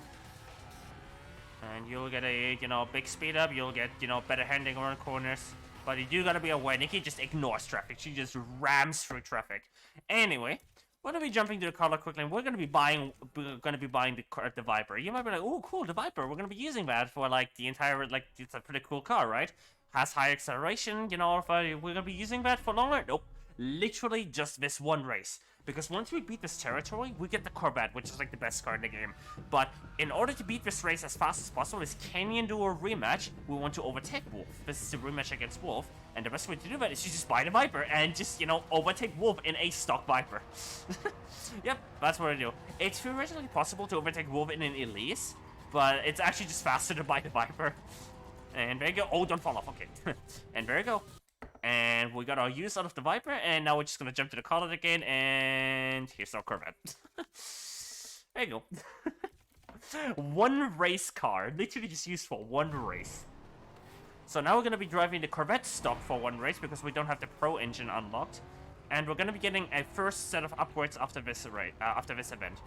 And you'll get a, you know, big speed up, you'll get, you know, better handling around corners. But you do gotta be aware, Nikki just ignores traffic. She just rams through traffic. Anyway, we're gonna be jumping to the color quickly, and we're gonna be buying the Viper. You might be like, oh, cool, the Viper. We're gonna be using that for like the entire, like, it's a pretty cool car, right? Has high acceleration, you know. If we're gonna be using that for longer. Nope, literally just this one race. Because once we beat this territory, we get the Corvette, which is like the best car in the game. But in order to beat this race as fast as possible, is Canyon do a rematch, we want to overtake Wolf. This is a rematch against Wolf, and the best way to do that is to just buy the Viper and just, you know, overtake Wolf in a stock Viper. Yep, that's what I do. It's theoretically possible to overtake Wolf in an Elise, but it's actually just faster to buy the Viper. And there you go. Oh, don't fall off. Okay. And there you go. And we got our use out of the Viper, and now we're just gonna jump to the Collet again, and here's our Corvette. There you go. One race car, literally just used for one race. So now we're gonna be driving the Corvette stock for one race, because we don't have the Pro engine unlocked. And we're gonna be getting a first set of upgrades after this event.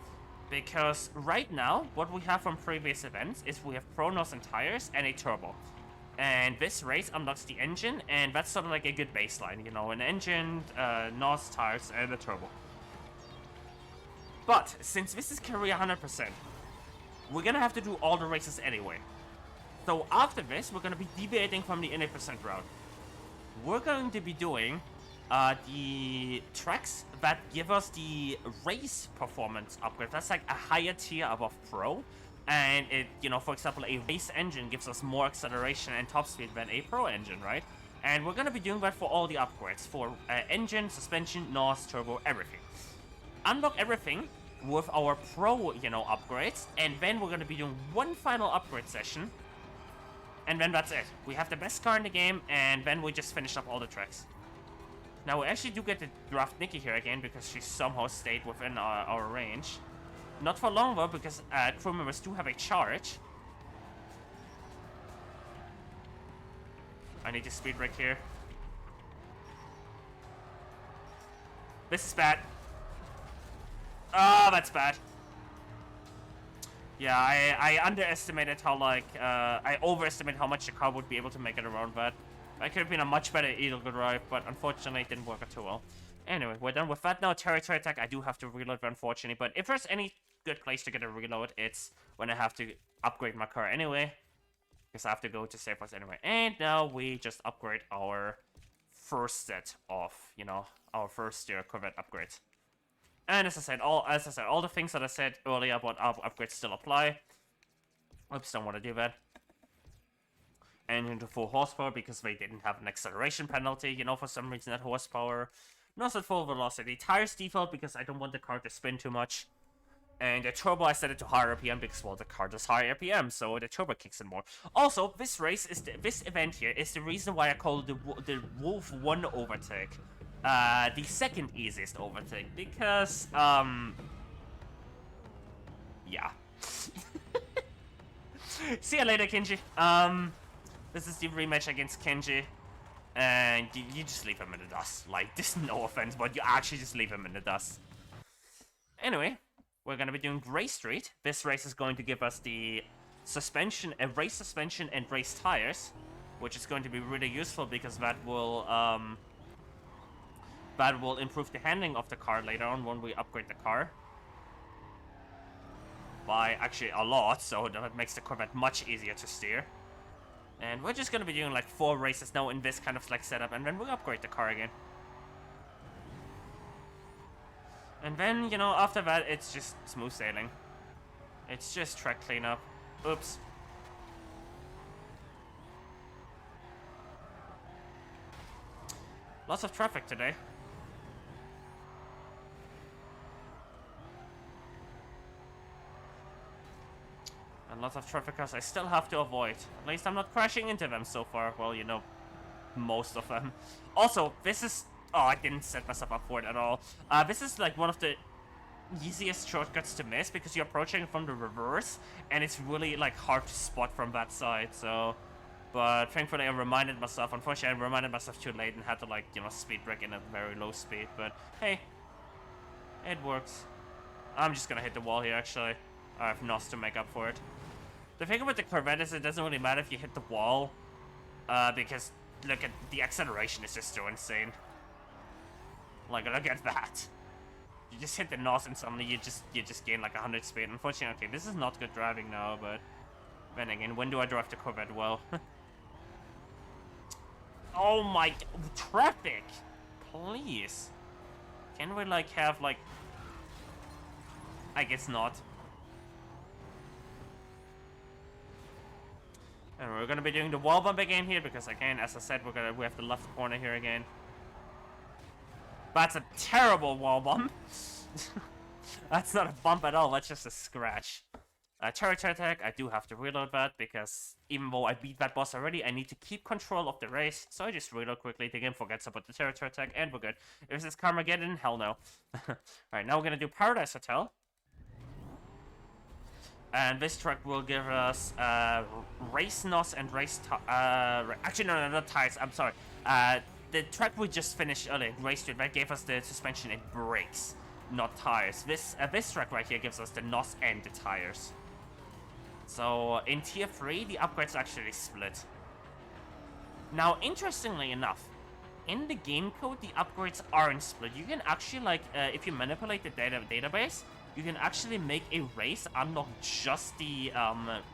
Because right now, what we have from previous events is we have Pro nose and tires and a turbo. And this race unlocks the engine, and that's sort of like a good baseline, you know, an engine, NOS, tires, and a turbo. But, since this is career 100%, we're gonna have to do all the races anyway. So after this, we're gonna be deviating from the 80% route. We're going to be doing the tracks that give us the race performance upgrade. That's like a higher tier above Pro. And it, you know, for example, a race engine gives us more acceleration and top speed than a Pro engine, right? And we're gonna be doing that for all the upgrades, for engine, suspension, NOS, turbo, everything. Unlock everything with our Pro, you know, upgrades, and then we're gonna be doing one final upgrade session, and then that's it. We have the best car in the game, and then we just finish up all the tracks. Now, we actually do get to draft Nikki here again, because she somehow stayed within our range. Not for long though, because crew members do have a charge. I need to speed brake here. This is bad. Oh, that's bad. Yeah, I underestimated how, like, I overestimated how much the car would be able to make it around that. That could have been a much better illegal drive, but unfortunately it didn't work out too well. Anyway, we're done with that now. Territory attack, I do have to reload, unfortunately, but if there's any good place to get a reload, it's when I have to upgrade my car anyway, because I have to go to safe house anyway. And now we just upgrade our first set of, you know, our first Corvette upgrades. And as I said, all the things that I said earlier about our upgrades still apply. Oops, don't want to do that. Engine to full horsepower, because they didn't have an acceleration penalty, you know, for some reason at horsepower. Not at full velocity. Tires default, because I don't want the car to spin too much. And the turbo, I set it to higher RPM, because, well, the car does higher RPM, so the turbo kicks in more. Also, this race is this event here is the reason why I call the Wolf 1 overtake the second easiest overtake, because yeah. See you later, Kenji. This is the rematch against Kenji. And you just leave him in the dust. Like, this is no offense, but you actually just leave him in the dust. Anyway, we're going to be doing Gray Street. This race is going to give us the suspension, race suspension and race tires, which is going to be really useful because that will improve the handling of the car later on when we upgrade the car. By actually a lot, so that makes the Corvette much easier to steer. And we're just going to be doing like 4 races now in this kind of like setup, and then we'll upgrade the car again. And then, you know, after that, it's just smooth sailing. It's just track cleanup. Oops. Lots of traffic today. And lots of traffic cars I still have to avoid. At least I'm not crashing into them so far. Well, you know, most of them. Also, this is... Oh, I didn't set myself up for it at all. This is like one of the easiest shortcuts to miss because you're approaching from the reverse and it's really like hard to spot from that side, so... But thankfully I reminded myself. Unfortunately, I reminded myself too late and had to, like, you know, speed brake in at very low speed. But hey, it works. I'm just gonna hit the wall here, actually. I have NOS to make up for it. The thing with the Corvette is it doesn't really matter if you hit the wall, because look at the acceleration is just so insane. Like, look at that. You just hit the NOS and suddenly you just gain like 100 speed. Unfortunately, okay, this is not good driving now, but then again, when do I drive the Corvette well? Oh my... Traffic! Please. Can we, like, have, like... I guess not. And we're gonna be doing the wall bump again here, because again, as I said, we have the left corner here again. That's a terrible wall bump. That's not a bump at all, that's just a scratch. Territory attack, I do have to reload that, because even though I beat that boss already, I need to keep control of the race, so I just reload quickly. The game forgets about the territory attack, and we're good. Is this Carmageddon? Hell no. Alright, now we're gonna do Paradise Hotel. And this track will give us race NOS and race... actually, no, not tires, I'm sorry. The track we just finished earlier, Race Street, that gave us the suspension and brakes, not tires. This track right here gives us the NOS and the tires. So, in Tier 3, the upgrades actually split. Now, interestingly enough, in the game code, the upgrades aren't split. You can actually, like, if you manipulate the database, you can actually make a race unlock just the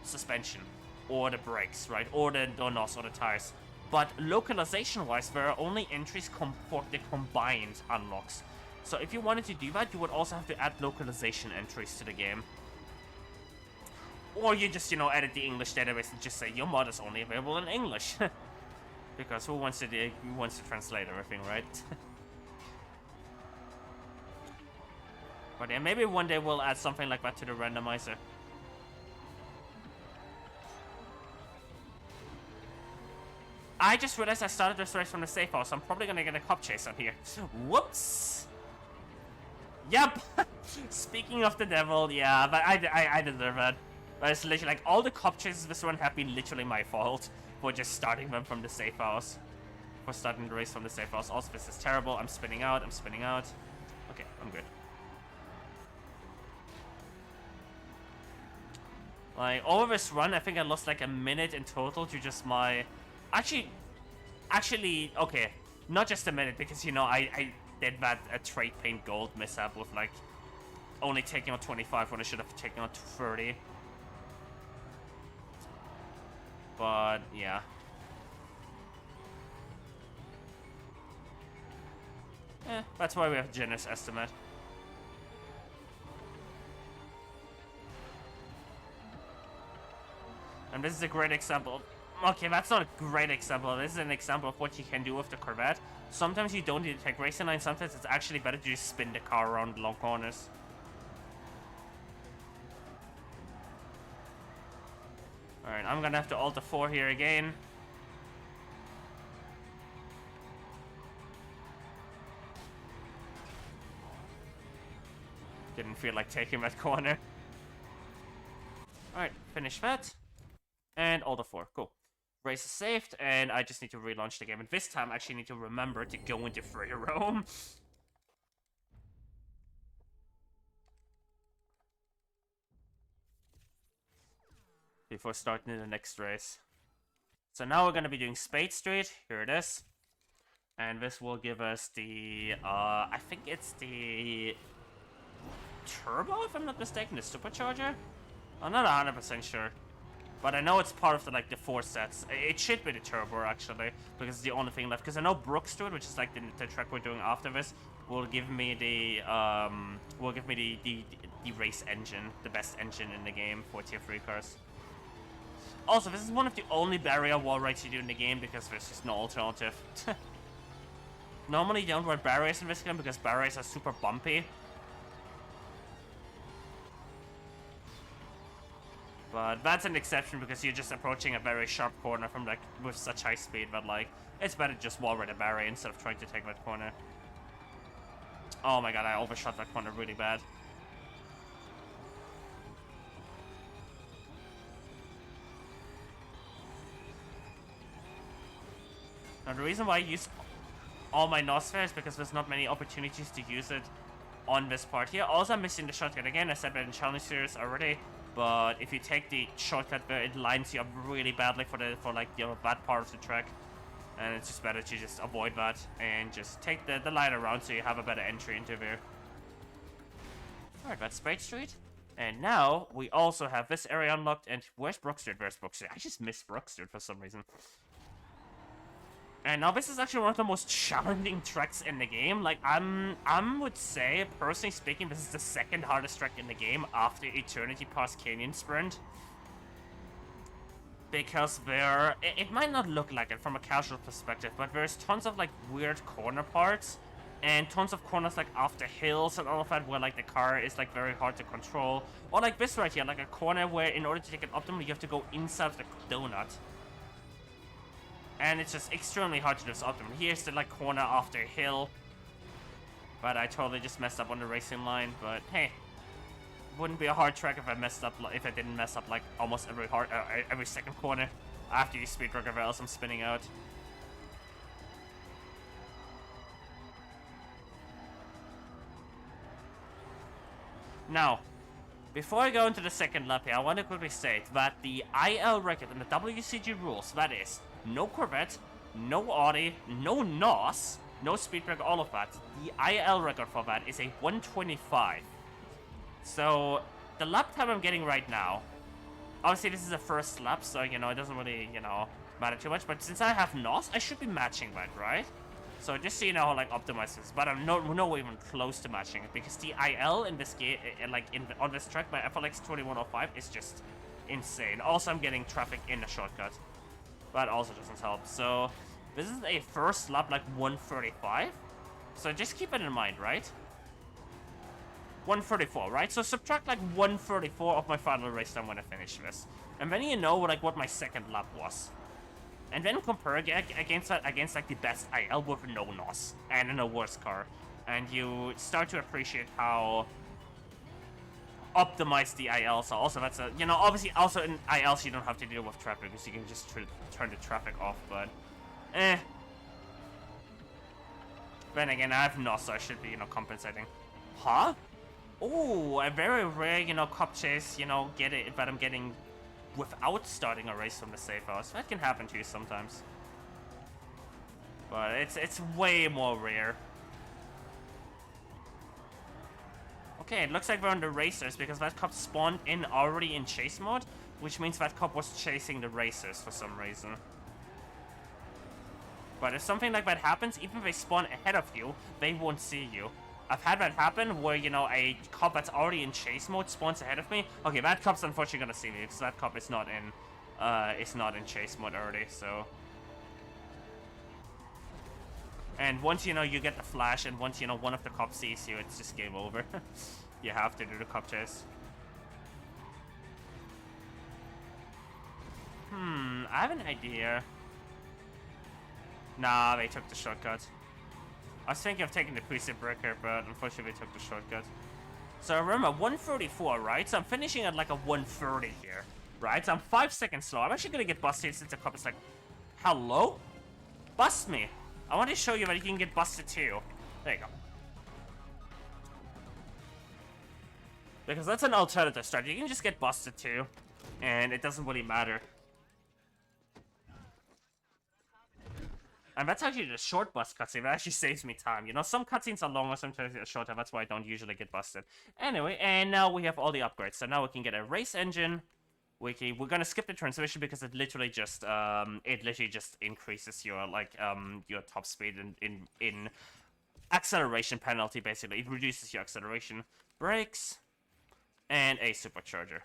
suspension, or the brakes, right? Or the NOS, or the tires. But localization-wise, there are only entries for the combined unlocks. So if you wanted to do that, you would also have to add localization entries to the game. Or you just, you know, edit the English database and just say your mod is only available in English. Because who wants to translate everything, right? But yeah, maybe one day we'll add something like that to the randomizer. I just realized I started this race from the safe house, so I'm probably gonna get a cop chase on here. Whoops! Yep! Speaking of the devil, yeah, but I deserve that. But it's literally like all the cop chases this run have been literally my fault for just starting them from the safe house. For starting the race from the safe house. Also, this is terrible. I'm spinning out. Okay, I'm good. Like, over this run, I think I lost like a minute in total to just my... Actually, okay. Not just a minute, because, you know, I did that trade paint gold mishap with, like, only taking out 25 when I should have taken out 30. But, yeah. That's why we have generous estimate. And this is a great example. Okay, that's not a great example. This is an example of what you can do with the Corvette. Sometimes you don't need to take racing line. Sometimes it's actually better to just spin the car around long corners. Alright, I'm gonna have to alter 4 here again. Didn't feel like taking that corner. Alright, finish that. And alter 4, cool. Race is saved, and I just need to relaunch the game. And this time I actually need to remember to go into free roam. Before starting the next race. So now we're going to be doing Spade Street. Here it is. And this will give us the, I think it's the turbo, if I'm not mistaken, the supercharger? I'm not 100% sure. But I know it's part of the, like, the 4 sets. It should be the turbo, actually, because it's the only thing left. Because I know Brook Street, which is, like, the track we're doing after this, will give me the, the race engine, the best engine in the game for tier 3 cars. Also, this is one of the only barrier wall rides you do in the game because there's just no alternative. Normally you don't run barriers in this game because barriers are super bumpy. But that's an exception because you're just approaching a very sharp corner from like with such high speed that like it's better to just wall ride a barrier instead of trying to take that corner. Oh my god, I overshot that corner really bad. Now the reason why I use all my Nossphere is because there's not many opportunities to use it on this part here. Also, I'm missing the shortcut again. I said that in Challenge Series already, but if you take the shortcut there, it lines you up really badly for like, you know, that part of the track. And it's just better to just avoid that and just take the line around so you have a better entry into there. Alright, that's Spade Street. And now we also have this area unlocked. And where's Brook Street? Where's Brook Street? I just missed Brook Street for some reason. And now this is actually one of the most challenging tracks in the game. Like, I would say, personally speaking, this is the second hardest track in the game after Eternity Pass Canyon Sprint. Because it might not look like it from a casual perspective, but there's tons of like weird corner parts. And tons of corners like after hills and all of that where like the car is like very hard to control. Or like this right here, like a corner where in order to take it optimally you have to go inside the donut. And it's just extremely hard to do this optimally. Here's the like corner after hill. But I totally just messed up on the racing line, but hey. Wouldn't be a hard track if I messed up, if I didn't mess up like almost every second corner after you speed rock or else I'm spinning out. Now, before I go into the second lap here, I want to quickly state that the IL record in the WCG rules, that is, no Corvette, no Audi, no NOS, no speed break, all of that. The IL record for that is a 125. So, the lap time I'm getting right now, obviously this is the first lap, so, you know, it doesn't really, you know, matter too much, but since I have NOS, I should be matching that, right? So just so you know how, like, optimized this, but I'm no even close to matching it, because the IL in this game, like, on this track, my FLX 2105 is just insane. Also, I'm getting traffic in the shortcut. That also doesn't help. So, this is a first lap, like, 135. So just keep it in mind, right? 134, right? So subtract like 134 of my final race time when I finish this. And then you know like what my second lap was. And then compare against like the best IL with no NOS and in a worse car. And you start to appreciate how optimized the ILs are. Also, that's a, you know, obviously also in ILs you don't have to deal with traffic because you can just turn the traffic off, but then again, I have NOS, so I should be, you know, compensating. Huh? Oh, a very rare, you know, cop chase, you know, get it, but I'm getting without starting a race from the safe house. That can happen to you sometimes. But it's way more rare. Okay, it looks like we're on the racers because that cop spawned in already in chase mode, which means that cop was chasing the racers for some reason. But if something like that happens, even if they spawn ahead of you, they won't see you. I've had that happen where, you know, a cop that's already in chase mode spawns ahead of me. Okay, that cop's unfortunately gonna see me because that cop is not in chase mode already, so. And once, you know, you get the flash and once, you know, one of the cops sees you, it's just game over. You have to do the cop chase. I have an idea. Nah, they took the shortcut. I was thinking of taking the preset breaker, but unfortunately they took the shortcut. So remember, 134, right? So I'm finishing at like a 130 here, right? So I'm 5 seconds slow. I'm actually gonna get busted since the cop is like, hello? Bust me. I want to show you that you can get busted too. There you go. Because that's an alternative strategy. You can just get busted too, and it doesn't really matter. And that's actually the short bust cutscene. That actually saves me time. You know, some cutscenes are longer, sometimes they're shorter. That's why I don't usually get busted. Anyway, and now we have all the upgrades. So now we can get a race engine. We're gonna skip the transmission because it literally just increases your like your top speed in acceleration penalty. Basically, it reduces your acceleration. Brakes. and a supercharger.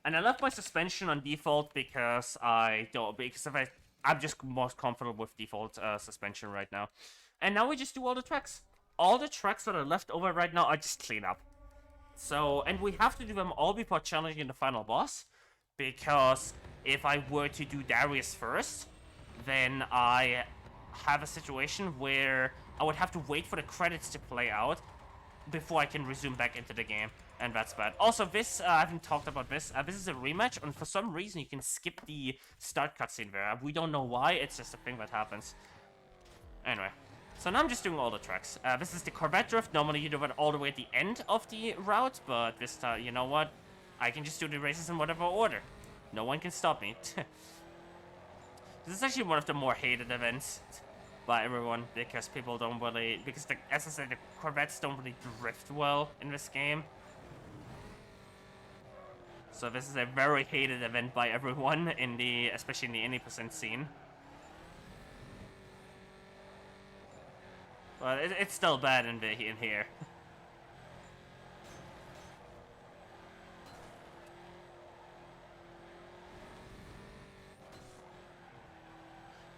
And I left my suspension on default because I'm just most comfortable with default suspension right now. And now we just do all the tracks. All the tracks that are left over right now, I just clean up. So, and we have to do them all before challenging the final boss, because if I were to do Darius first, then I have a situation where I would have to wait for the credits to play out before I can resume back into the game, and that's bad. Also, this, I haven't talked about this, this is a rematch, and for some reason you can skip the start cutscene there. We don't know why, it's just a thing that happens. Anyway. So now I'm just doing all the tracks. This is the Corvette drift. Normally you do it all the way at the end of the route, but this time, you know what? I can just do the races in whatever order. No one can stop me. This is actually one of the more hated events by everyone, because people don't really... Because, as I said, the Corvettes don't really drift well in this game. So this is a very hated event by everyone, especially in the any percent scene. But it's still bad in here.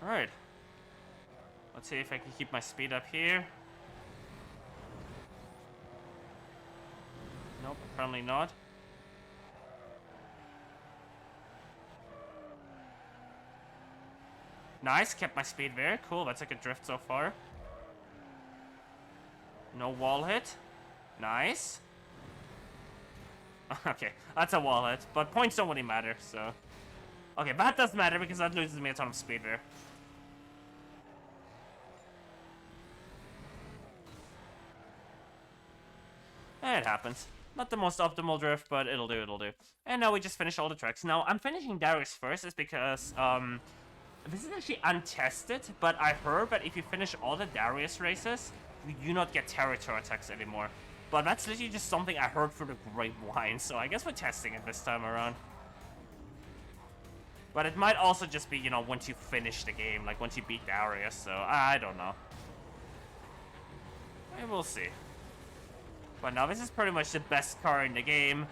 Alright. Let's see if I can keep my speed up here. Nope, apparently not. Nice, kept my speed there. Cool, that's a good drift so far. No wall hit. Nice. Okay, that's a wall hit, but points don't really matter, so... Okay, that does matter because that loses me a ton of speed there. It happens. Not the most optimal drift, but it'll do, it'll do. And now we just finish all the tracks. Now, I'm finishing Darius first is because, this is actually untested, but I heard that if you finish all the Darius races, you do not get territory attacks anymore. But that's literally just something I heard through the grapevine, so I guess we're testing it this time around. But it might also just be, you know, once you finish the game, like once you beat Darius, so I don't know. We'll see. But now this is pretty much the best car in the game.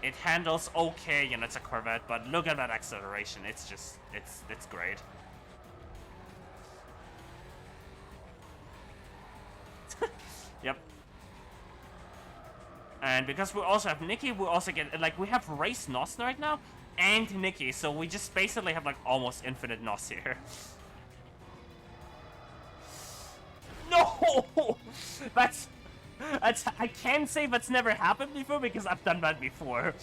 It handles okay, you know, it's a Corvette, but look at that acceleration, it's just, it's great. Yep. And because we also have Nikki, we also get, like, we have Race NOS right now, and Nikki, so we just basically have, like, almost infinite NOS here. No! That's, I can say that's never happened before, because I've done that before.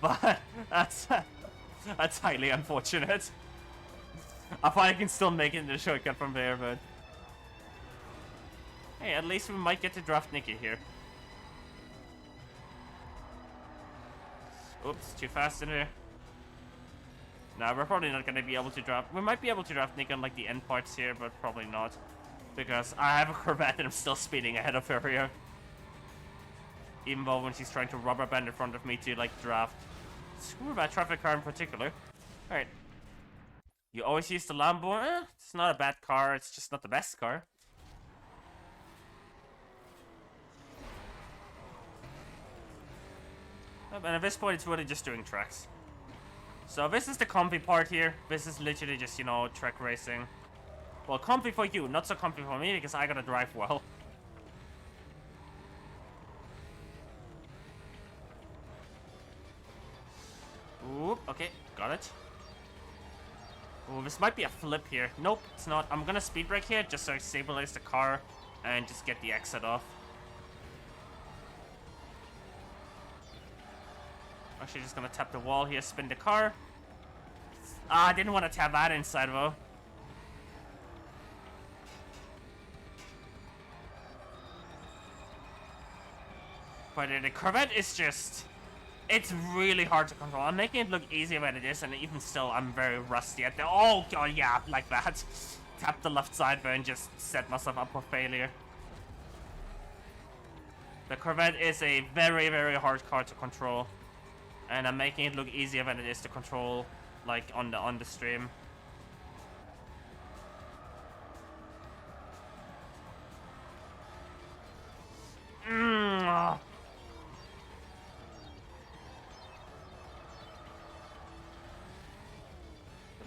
But, that's highly unfortunate. I thought I can still make it in the shortcut from there, but... Hey, at least we might get to draft Nikki here. Oops, too fast in there. Nah, we're probably not gonna be able to draft... We might be able to draft Nikki on, like, the end parts here, but probably not. Because I have a Corvette and I'm still speeding ahead of her here. Even though when she's trying to rubber band in front of me to, like, draft. Screw that traffic car in particular. Alright. You always use the Lambo. It's not a bad car, it's just not the best car. And at this point, it's really just doing tracks. So this is the comfy part here. This is literally just, you know, track racing. Well, comfy for you, not so comfy for me, because I gotta drive well. Oop, okay, got it. Ooh, this might be a flip here. Nope, it's not. I'm gonna speed brake here, just so I stabilize the car and just get the exit off. Actually, just gonna tap the wall here, spin the car. Ah, I didn't want to tap that inside, though. But the Corvette is just... It's really hard to control. I'm making it look easier than it is, and even still, I'm very rusty at the... Oh, God, yeah, like that. Tap the left side there and just set myself up for failure. The Corvette is a very, very hard car to control. And I'm making it look easier than it is to control, like, on the stream.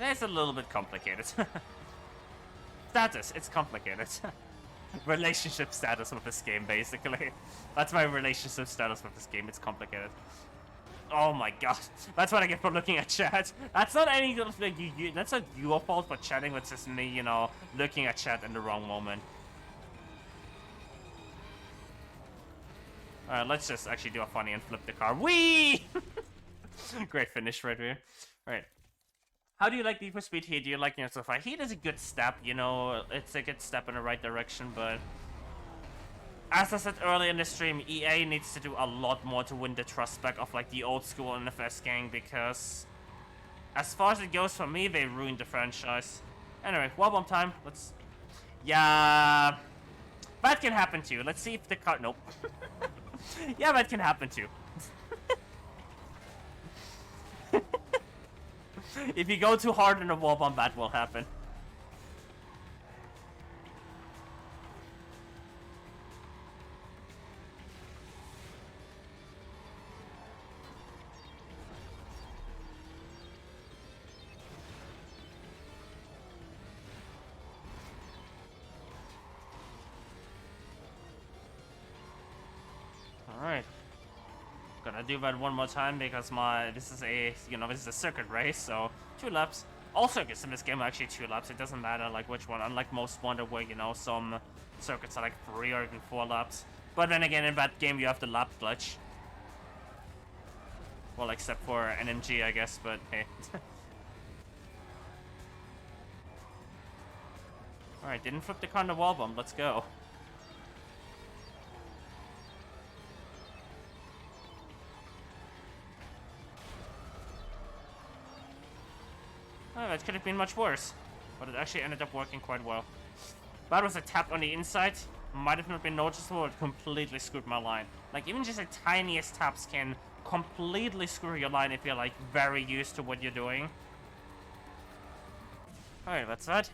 It's a little bit complicated. Status, it's complicated. Relationship status with this game, basically. That's my relationship status with this game, it's complicated. Oh my god, that's what I get for looking at chat. That's not any like that's not your fault for chatting, it's just me, you know, looking at chat in the wrong moment. Alright, let's just actually do a funny and flip the car. Whee! Great finish right here. Alright. How do you like Need for Speed Heat? Do you like it so far? Heat is a good step, you know, it's a good step in the right direction, but as I said earlier in the stream, EA needs to do a lot more to win the trust back of like the old school NFS gang, because as far as it goes for me, they ruined the franchise. Anyway, wall bomb time. Let's... Yeah... That can happen too. Let's see if the car... Nope. Yeah, that can happen too. If you go too hard in a wall bomb, that will happen. Alright. Gonna do that one more time because this is a circuit race, so 2 laps. All circuits in this game are actually 2 laps. It doesn't matter like which one, unlike most Wonder where, you know, some circuits are like 3 or even 4 laps. But then again, in that game you have the lap glitch. Well, except for NMG, I guess, but hey. Alright, didn't flip the car on the wall bomb. Let's go. Oh, that could have been much worse, but it actually ended up working quite well. That was a tap on the inside. Might have not been noticeable, it completely screwed my line. Like, even just the tiniest taps can completely screw your line if you're, like, very used to what you're doing. Alright, that's that.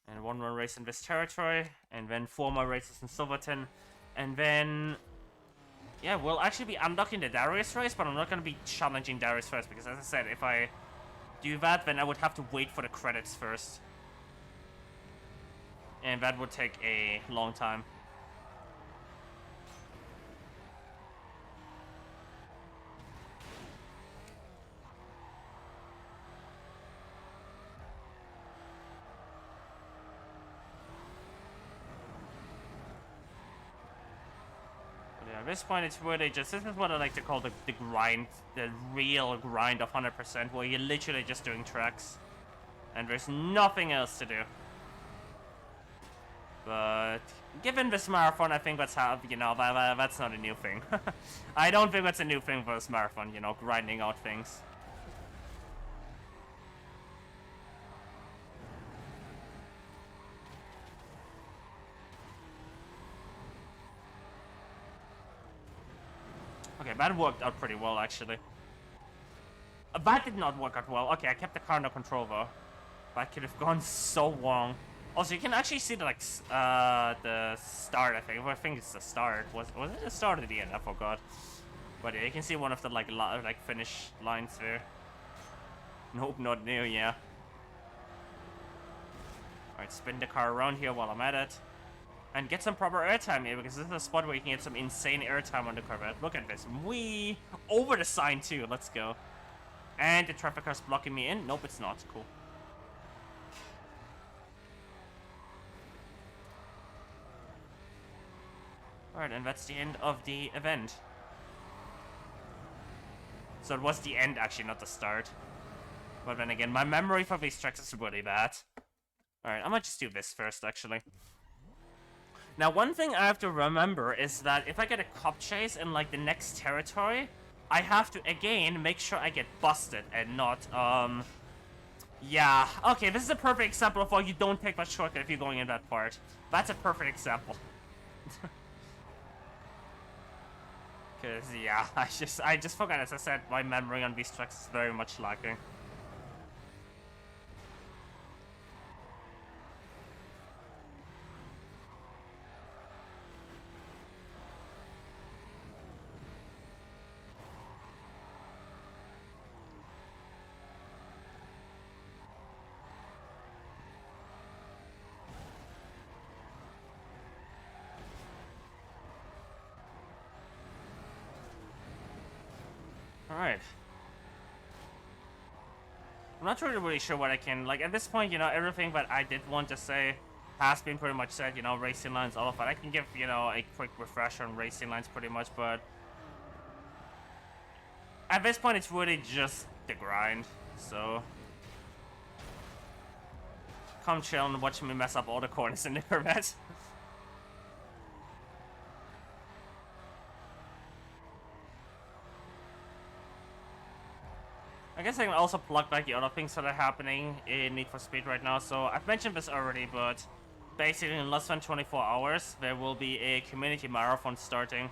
And 1 more race in this territory, and then 4 more races in Silverton, and then... Yeah, we'll actually be unlocking the Darius race, but I'm not going to be challenging Darius first, because as I said, if I do that, then I would have to wait for the credits first. And that would take a long time. Yeah, at this point it's really just, this is what I like to call the grind, the real grind of 100%, where you're literally just doing tracks. And there's nothing else to do. But given this marathon, I think that's how, you know, that's not a new thing. I don't think that's a new thing for this marathon, you know, grinding out things. Okay, that worked out pretty well, actually. That did not work out well. Okay, I kept the car under control, though. That could have gone so wrong. Also, you can actually see the, like, the start, I think. Well, I think it's the start. Was it the start or the end? I forgot. But yeah, you can see one of the, like, finish lines there. Nope, not new, yeah. Alright, spin the car around here while I'm at it. And get some proper airtime here, because this is a spot where you can get some insane airtime on the Corvette. Look at this. Whee! Over the sign, too. Let's go. And the traffic car's blocking me in. Nope, it's not. Cool. Alright, and that's the end of the event. So it was the end, actually, not the start. But then again, my memory for these tracks is really bad. Alright, I might just do this first, actually. Now, one thing I have to remember is that if I get a cop chase in, like, the next territory, I have to, again, make sure I get busted and not, yeah. Okay, this is a perfect example of why you don't take that shortcut if you're going in that part. That's a perfect example. Because, yeah, I just forgot, as I said, my memory on these tracks is very much lacking. Alright. I'm not really sure what I can, like, at this point, you know, everything that I did want to say has been pretty much said, you know, racing lines, all of that. I can give, you know, a quick refresher on racing lines pretty much, but at this point, it's really just the grind, so come chill and watch me mess up all the corners in the Corvette. I guess I can also plug back the other things that are happening in Need for Speed right now. So I've mentioned this already, but basically in less than 24 hours, there will be a community marathon starting.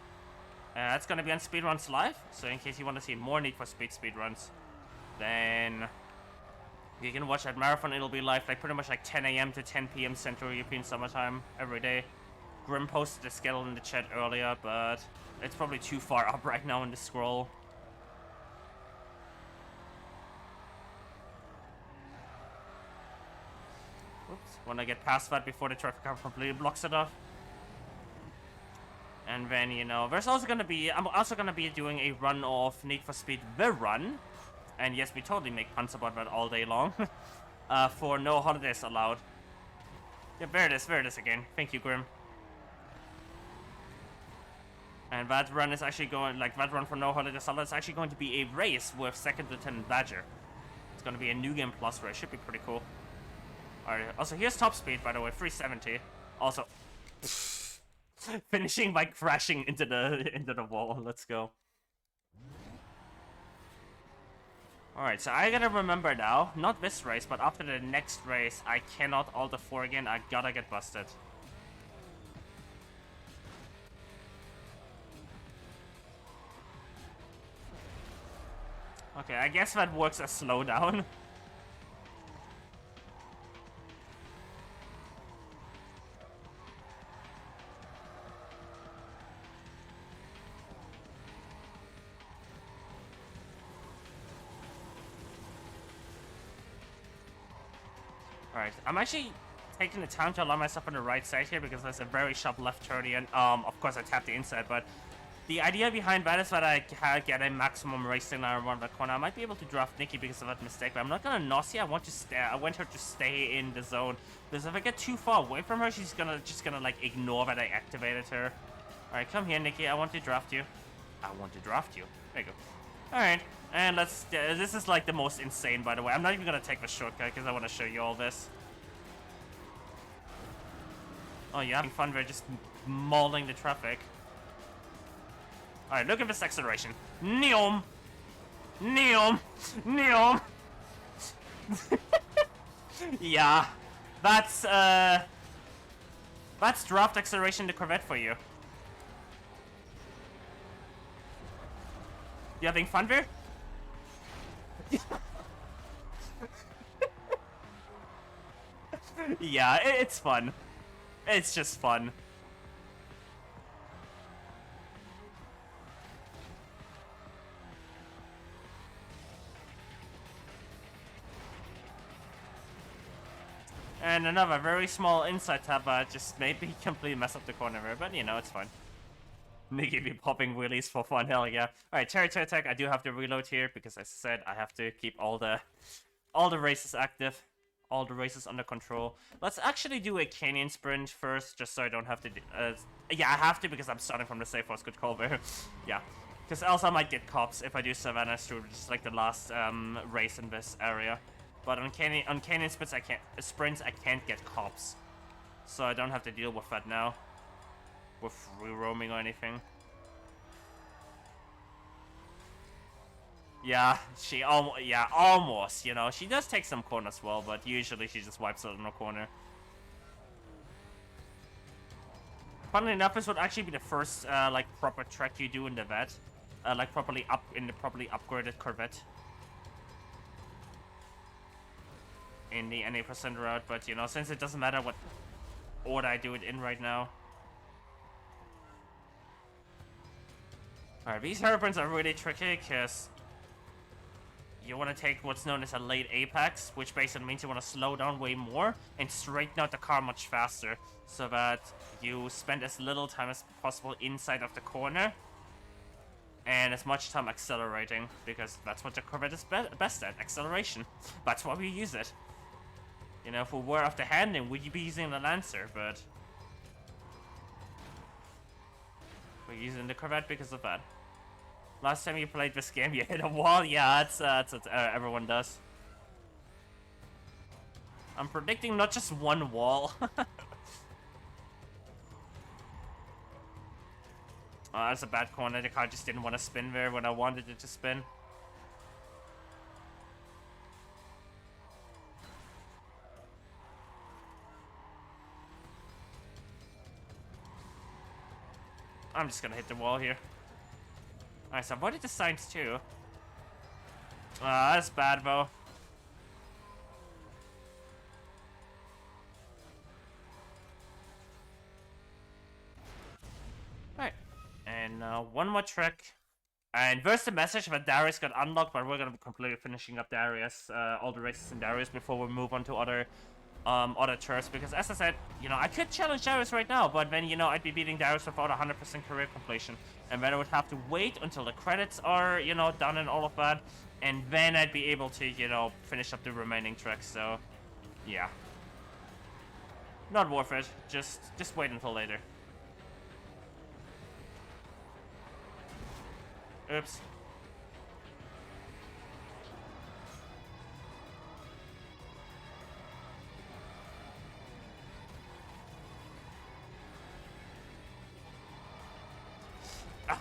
It's going to be on Speedruns Live, so in case you want to see more Need for Speed speedruns, then you can watch that marathon. It'll be live like pretty much like 10 a.m. to 10 p.m. Central European Summertime every day. Grim posted the schedule in the chat earlier, but it's probably too far up right now in the scroll. Oops, want to get past that before the traffic cop completely blocks it off. And then, you know, there's also going to be, I'm also going to be doing a run of Need for Speed The Run. And yes, we totally make puns about that all day long. For no holidays allowed. Yeah, there it is again. Thank you, Grim. And that run is actually going, like, that run for no holidays allowed is actually going to be a race with Second Lieutenant Badger. It's going to be a New Game Plus race. Should be pretty cool. Alright, also here's top speed, by the way, 370. Also, finishing by crashing into the wall. Let's go. Alright, so I gotta remember now, not this race, but after the next race, I cannot alter 4 again. I gotta get busted. Okay, I guess that works as slowdown. Alright, I'm actually taking the time to allow myself on the right side here because there's a very sharp left turn and of course I tapped the inside, but the idea behind that is that I get a maximum racing line around the corner. I might be able to draft Nikki because of that mistake, but I'm not gonna Nausea. I want her to stay in the zone because if I get too far away from her, she's just gonna like ignore that I activated her. Alright, come here, Nikki. I want to draft you. I want to draft you. There you go. Alright. And let's, this is like the most insane, by the way. I'm not even gonna take the shortcut because I want to show you all this. Oh, you're having fun. We're just mauling the traffic. Alright, look at this acceleration. Neom! Neom! Neom! Yeah. That's draft acceleration to Corvette for you. You having fun there? Yeah, it's fun. It's just fun. And another very small inside tap, just maybe completely mess up the corner there, but you know, it's fine. Nikki be popping wheelies for fun, hell yeah. Alright, territory attack, I do have to reload here, because as I said, I have to keep all the races active. All the races under control. Let's actually do a canyon sprint first, just so I don't have to do, yeah, I have to because I'm starting from the safe house. Good call there. Yeah. Because else I might get cops if I do Savannah through just like the last race in this area. But on canyon sprints I can't get cops. So I don't have to deal with that now. With free roaming or anything. Yeah, almost, you know. She does take some corners well, but usually she just wipes out in a corner. Funnily enough, this would actually be the first, like, proper track you do in the vet. Like, properly upgraded Corvette. In the NA% route, but, you know, since it doesn't matter what order I do it in right now. Alright, these hairpins are really tricky, because you want to take what's known as a late apex, which basically means you want to slow down way more and straighten out the car much faster, so that you spend as little time as possible inside of the corner. and as much time accelerating, because that's what the Corvette is best at, acceleration. That's why we use it. You know, if we were after handling, we'd be using the Lancer, but we're using the Corvette because of that. Last time you played this game, you hit a wall. Yeah, that's what everyone does. I'm predicting not just one wall. Oh, that's a bad corner. The car just didn't want to spin there when I wanted it to spin. I'm just gonna hit the wall here. Alright, so I avoided the signs too. That's bad, though. Right. And one more trick. And there's the message that Darius got unlocked, but we're gonna be completely finishing up Darius, all the races in Darius before we move on to other turfs, because as I said, you know, I could challenge Darius right now, but then, you know, I'd be beating Darius without 100% career completion, and then I would have to wait until the credits are, you know, done and all of that, and then I'd be able to, you know, finish up the remaining tracks. So yeah, not worth it. Just wait until later. Oops.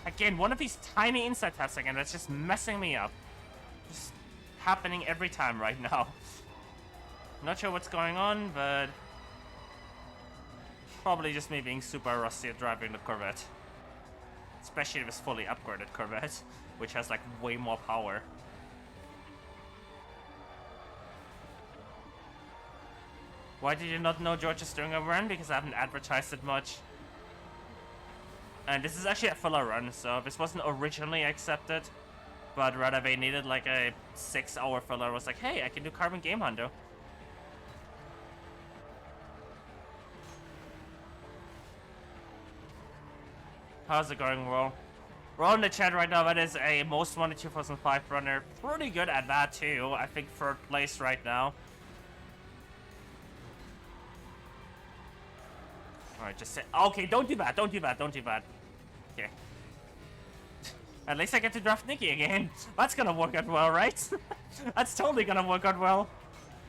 Again, one of these tiny inside taps again that's just messing me up. Just happening every time right now. Not sure what's going on, but probably just me being super rusty at driving the Corvette. Especially this fully upgraded Corvette, which has like way more power. Why did you not know George is doing a run? Because I haven't advertised it much. And this is actually a filler run, so this wasn't originally accepted, but rather they needed like a 6-hour filler. I was like, hey, I can do Carbon Game Hundo. How's it going, Roll? Roll in the chat right now, that is a most wanted 2005 runner. Pretty good at that too. I think 3rd place right now. Alright, just say, okay, don't do that, don't do that, don't do that. Okay. At least I get to draft Nikki again. That's gonna work out well, right? That's totally gonna work out well.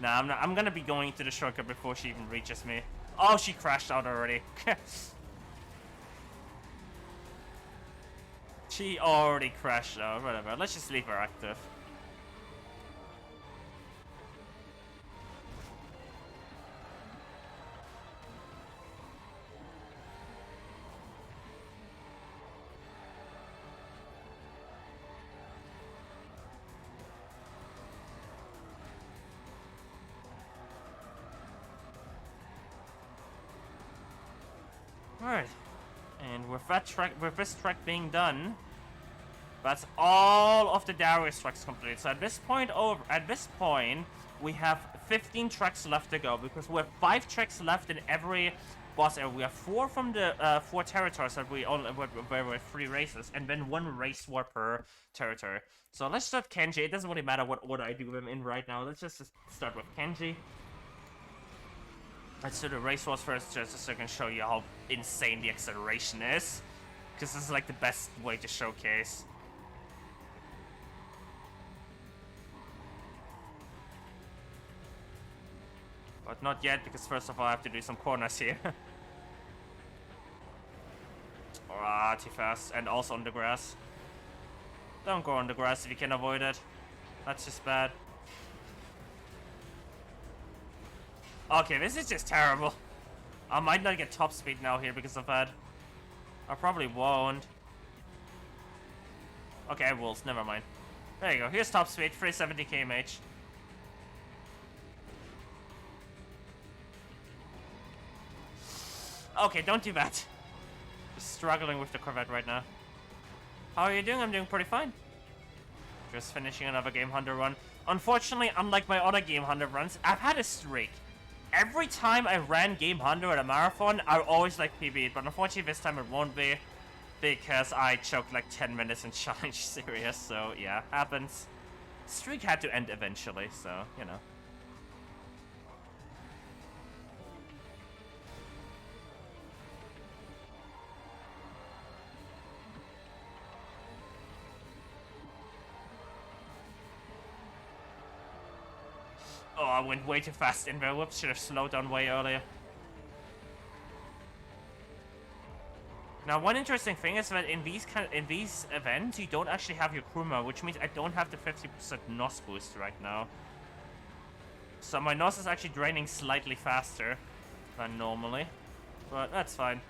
Nah, I'm not. I'm gonna be going to the shortcut before she even reaches me. Oh, she crashed out already. She already crashed out. Whatever. Let's just leave her active. Alright, and with this track being done, that's all of the Darius tracks complete. So at this point, we have 15 tracks left to go, because we have 5 tracks left in every boss area. We have 4 from the 4 territories that we only were 3 races, and then 1 race war per territory. So let's start Kenji. It doesn't really matter what order I do them in right now. Let's just start with Kenji. Let's do the race wars first, just so I can show you how insane the acceleration is. Because this is like the best way to showcase. But not yet, because first of all I have to do some corners here. Ah, too fast. And also on the grass. Don't go on the grass if you can avoid it. That's just bad. Okay, this is just terrible. I might not get top speed now here because of that. I probably won't. Okay, I will. Never mind. There you go. Here's top speed, 370 kmh. Okay, don't do that. Just struggling with the Corvette right now. How are you doing? I'm doing pretty fine. Just finishing another Game Hunter run. Unfortunately, unlike my other Game Hunter runs, I've had a streak. Every time I ran Game Hunter at a marathon, I always like PB'd, but unfortunately this time it won't be. because I choked like 10 minutes in challenge series, so yeah, happens. Streak had to end eventually, so, you know. Oh, I went way too fast in there. Whoops, should have slowed down way earlier. Now, one interesting thing is that in these events, you don't actually have your Kruma, which means I don't have the 50% NOS boost right now. So my NOS is actually draining slightly faster than normally, but that's fine.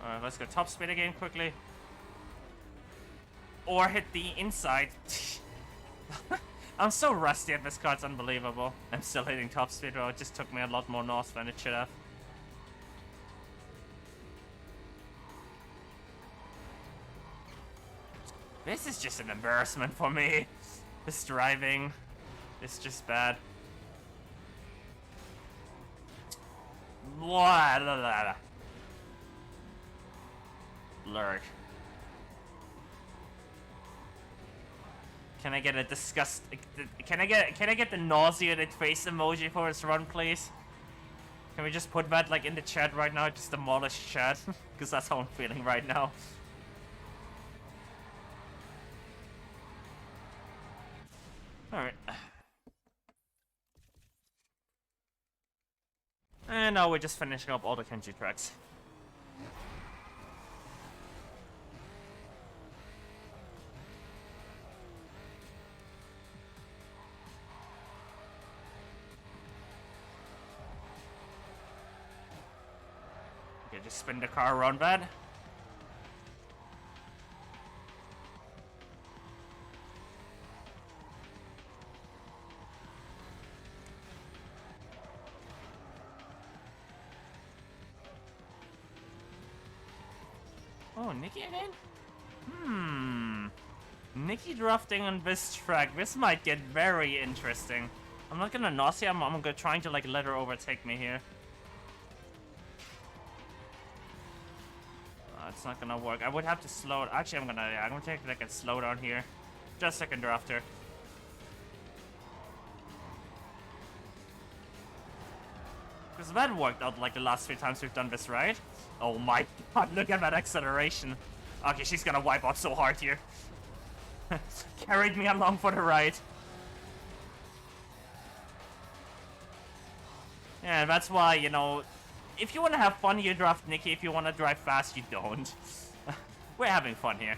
Alright, let's go top speed again quickly. Or hit the inside. I'm so rusty at this card, it's unbelievable. I'm still hitting top speed, though. It just took me a lot more NOS than it should have. This is just an embarrassment for me. This driving is just bad. Blah. Lurk. Can I get a disgust? Can I get the nauseated face emoji for this run, please? Can we just put that like in the chat right now? Just demolish chat, because that's how I'm feeling right now. All right. And now we're just finishing up all the Kenji tracks. Okay, just spin the car around bad. Oh, Nikki again? Nikki drafting on this track. This might get very interesting. I'm not gonna nausea. I'm gonna trying to like let her overtake me here. It's not gonna work. I would have to slow it. Actually, I'm gonna take like a slow down here. Just so I can draft her. Because that worked out like the last few times we've done this, right? Oh my god, look at that acceleration. Okay, she's gonna wipe out so hard here. Carried me along for the ride. Yeah, that's why, you know, if you want to have fun, you draft Nikki. If you want to drive fast, you don't. We're having fun here.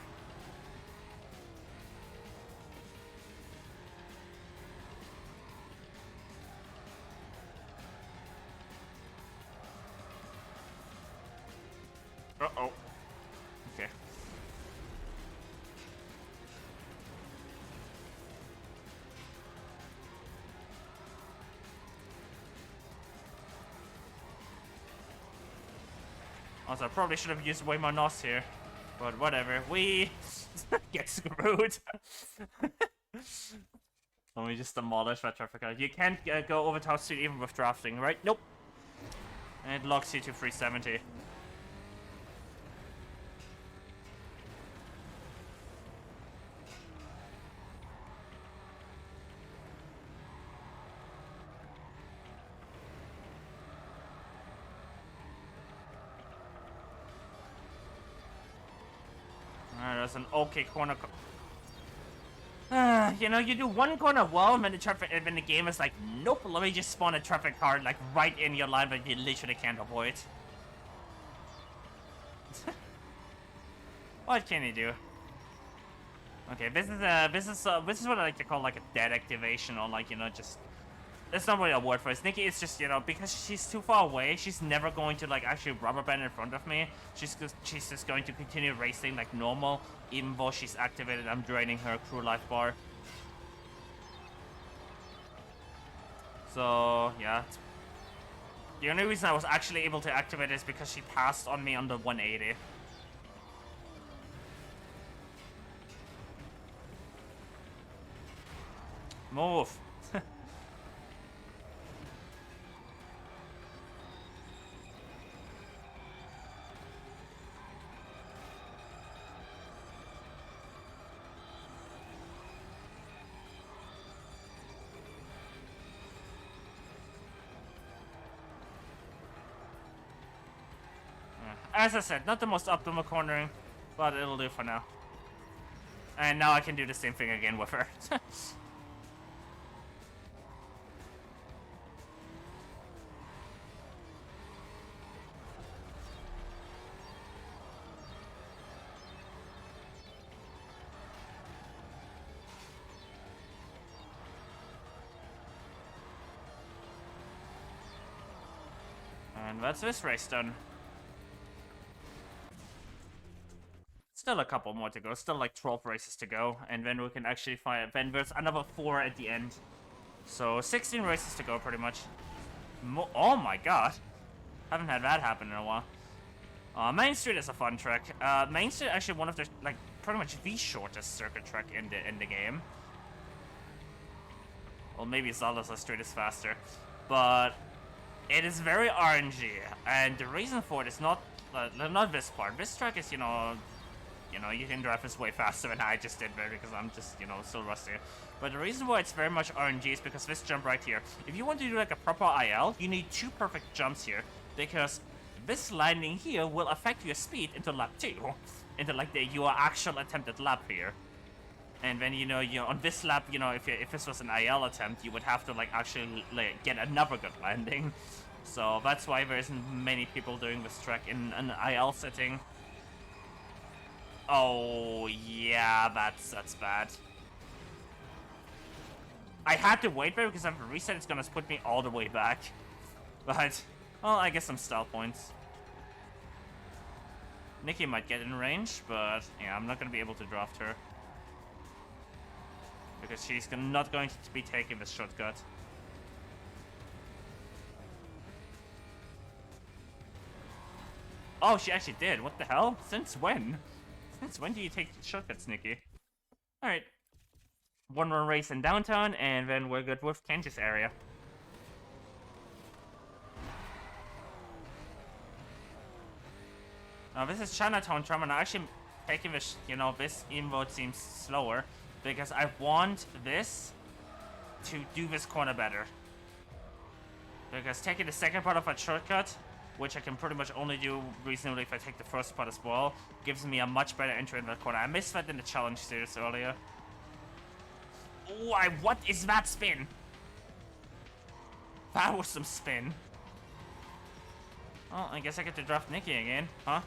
Uh-oh. Okay. Also, I probably should have used way more NOS here. But whatever. We get screwed. Let me just demolish that traffic light. You can't go over top speed even with drafting, right? Nope. And it locks you to 370. There's an okay corner. You know, you do one corner well, and then the game is like, nope, let me just spawn a traffic card like right in your line, but you literally can't avoid. What can you do? Okay, this is what I like to call like a dead activation, or like, you know, just. That's not really a word for it. Nikki is just, you know, because she's too far away, she's never going to, like, actually rubber band in front of me. She's just going to continue racing like normal, even though she's activated. I'm draining her crew life bar. So, yeah. The only reason I was actually able to activate it is because she passed on me under 180. Move. as I said, not the most optimal cornering, but it'll do for now. And now I can do the same thing again with her. And that's this race done. Still a couple more to go. Still like 12 races to go. And then we can actually find... Then there's another 4 at the end. So 16 races to go pretty much. Oh my god. Haven't had that happen in a while. Main Street is a fun track. Main Street actually one of the, like, pretty much the shortest circuit track in the game. Well, maybe Zalazar Street is faster. But it is very RNG. And the reason for it is not this part. This track is, you know, you can drive this way faster than I just did there because I'm just, still rusty. But the reason why it's very much RNG is because this jump right here. If you want to do like a proper IL, you need 2 perfect jumps here. Because this landing here will affect your speed into lap 2. Into like your actual attempted lap here. And then, you on this lap, if this was an IL attempt, you would have to like actually like, get another good landing. So that's why there isn't many people doing this track in an IL setting. Oh, yeah, that's bad. I had to wait there because if I reset, it's gonna put me all the way back. But, well, I guess some style points. Nikki might get in range, but yeah, I'm not gonna be able to draft her. Because she's not going to be taking this shortcut. Oh, she actually did. What the hell? Since when? Since when do you take shortcuts, Nikki? Alright. 1 more race in downtown, and then we're good with Kenji's area. Now, this is Chinatown Tram, and I'm actually taking this, this even though it seems slower, because I want this to do this corner better. Because taking the second part of a shortcut, which I can pretty much only do reasonably if I take the first part as well, gives me a much better entry in that corner. I missed that in the challenge series earlier. Oh, what is that spin? That was some spin. Well, I guess I get to draft Nikki again, huh?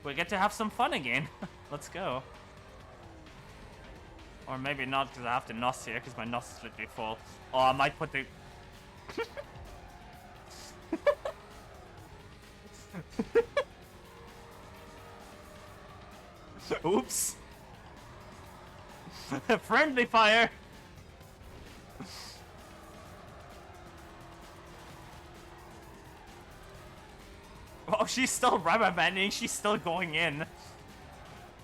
We get to have some fun again. Let's go. Or maybe not, because I have the NOS here, because my NOS is literally full. Oh, I might put the... Oops. Friendly fire. Oh, she's still rubber banding. She's still going in.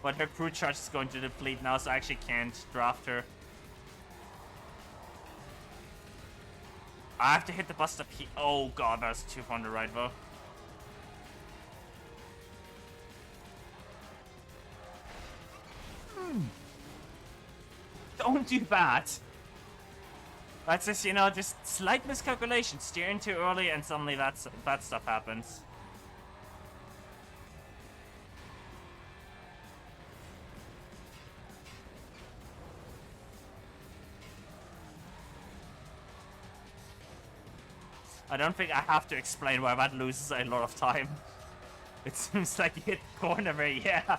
But her crew charge is going to deplete now, so I actually can't draft her. I have to hit the bus stop here. Oh god, that's 2 on the right though. Don't do that. That's just, just slight miscalculation. Steering too early and suddenly that stuff happens. I don't think I have to explain why that loses a lot of time. It seems like you hit the corner very, yeah.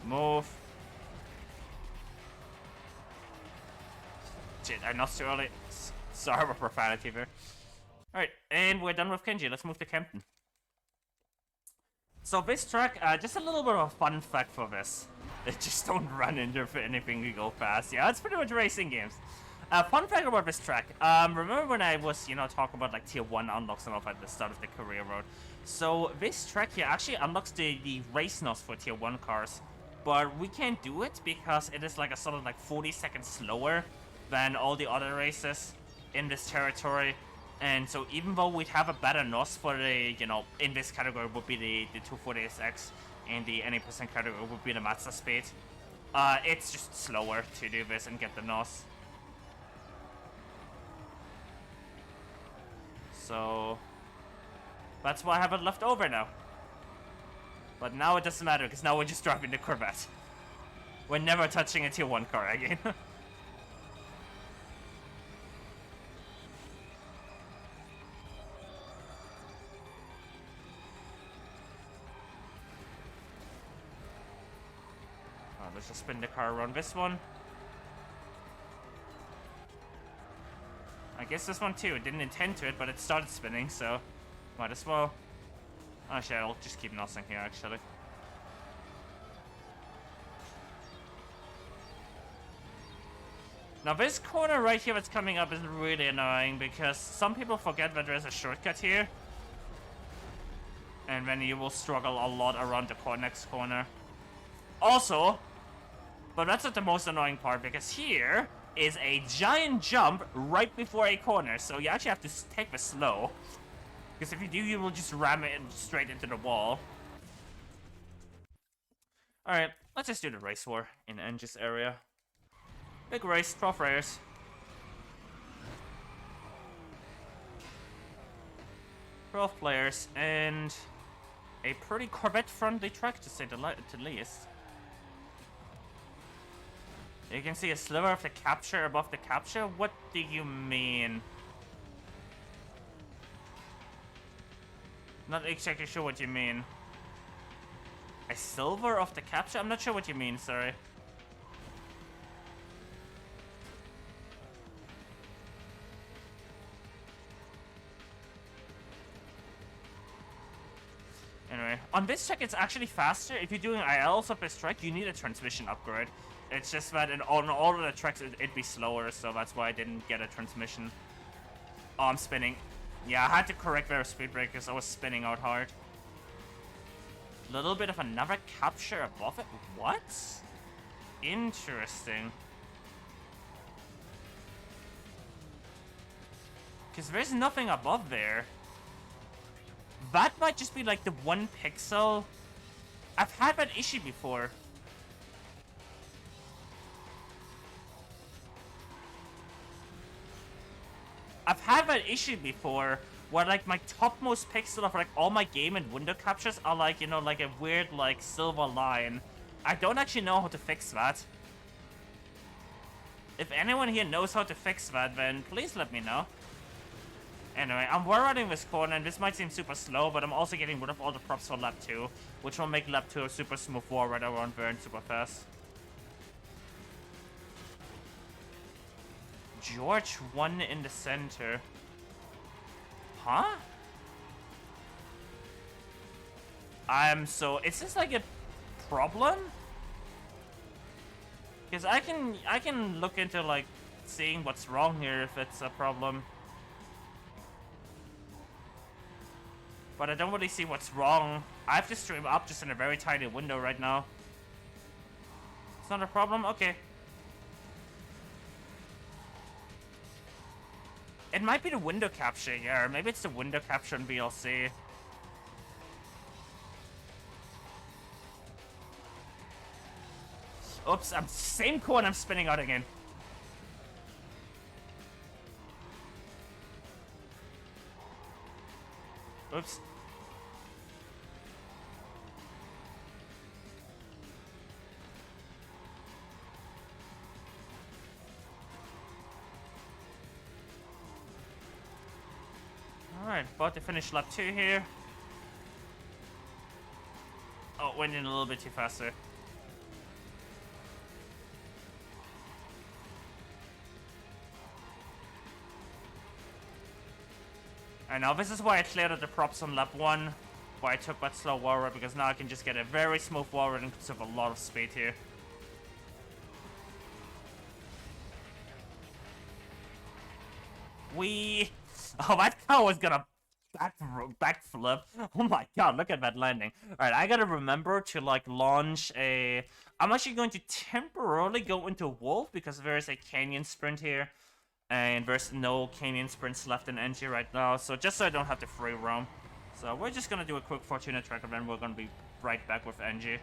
Move. Shit, I lost too early. Sorry about profanity there. Alright, and we're done with Kenji. Let's move to Kempton. So this track, just a little bit of a fun fact for this. They just don't run into anything to go fast. Yeah, it's pretty much racing games. Fun fact about this track. Remember when I was, talking about like tier 1 unlocks and all at the start of the career road? So this track here actually unlocks the race NOS for tier 1 cars. But we can't do it because it is like a sort of like 40 seconds slower than all the other races in this territory. And so even though we'd have a better NOS for the, in this category would be the 240SX and the NA% category would be the Mazda Speed. It's just slower to do this and get the NOS. So that's why I have it left over now. But now it doesn't matter, because now we're just dropping the Corvette. We're never touching a tier 1 car again. Let's just spin the car around this one. I guess this one too. It didn't intend to it, but it started spinning, so might as well. Actually, I'll just keep nossing here, actually. Now, this corner right here that's coming up is really annoying, because some people forget that there's a shortcut here. And then you will struggle a lot around the next corner. Also, but that's not the most annoying part, because here is a giant jump right before a corner, so you actually have to take this slow. Because if you do, you will just ram it straight into the wall. Alright, let's just do the race war in Engie's area. Big race, 12 players. And a pretty Corvette-friendly track, to say the least. You can see a sliver of the capture above the capture? What do you mean? Not exactly sure what you mean. A silver of the capture? I'm not sure what you mean, sorry. Anyway, on this track it's actually faster. If you're doing ILs of this track, you need a transmission upgrade. It's just that on all of the tracks it'd be slower, so that's why I didn't get a transmission. Oh, I'm spinning. Yeah, I had to correct their speed brake because I was spinning out hard. Little bit of another capture above it? What? Interesting. Because there's nothing above there. That might just be like the 1 pixel. I've had that issue before. I've had that issue before where like my topmost pixel of like all my game and window captures are like, you know, like a weird like silver line. I don't actually know how to fix that. If anyone here knows how to fix that, then please let me know. Anyway, I'm riding this corner, and this might seem super slow, but I'm also getting rid of all the props for lap 2, which will make lap 2 a super smooth war right around there and super fast. George won in the center. Huh? Is this like a problem? Because I can look into like seeing what's wrong here if it's a problem. But I don't really see what's wrong. I have to stream up just in a very tiny window right now. It's not a problem? Okay. It might be the window capture, yeah, or maybe it's the window capture in VLC. Oops, I'm same corner, I'm spinning out again. Oops. Alright, about to finish lap 2 here. Oh, went in a little bit too fast there. And now this is why I cleared out the props on lap 1. Why I took that slow wall ride, because now I can just get a very smooth wall ride and conserve a lot of speed here. Oh, that car was gonna backflip. Oh my god, look at that landing. Alright, I gotta remember to like launch a... I'm actually going to temporarily go into Wolf because there is a canyon sprint here. And there's no canyon sprints left in NG right now, so just so I don't have to free roam. So we're just gonna do a quick Fortuna track and then we're gonna be right back with NG.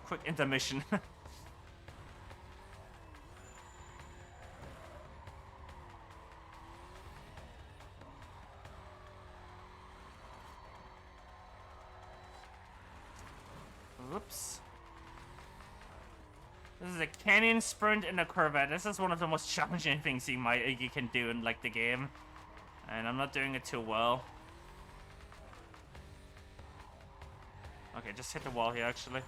quick intermission. Whoops. This is a canyon sprint in a Corvette. This is one of the most challenging things you can do in like the game, and I'm not doing it too well. Okay, just hit the wall here actually.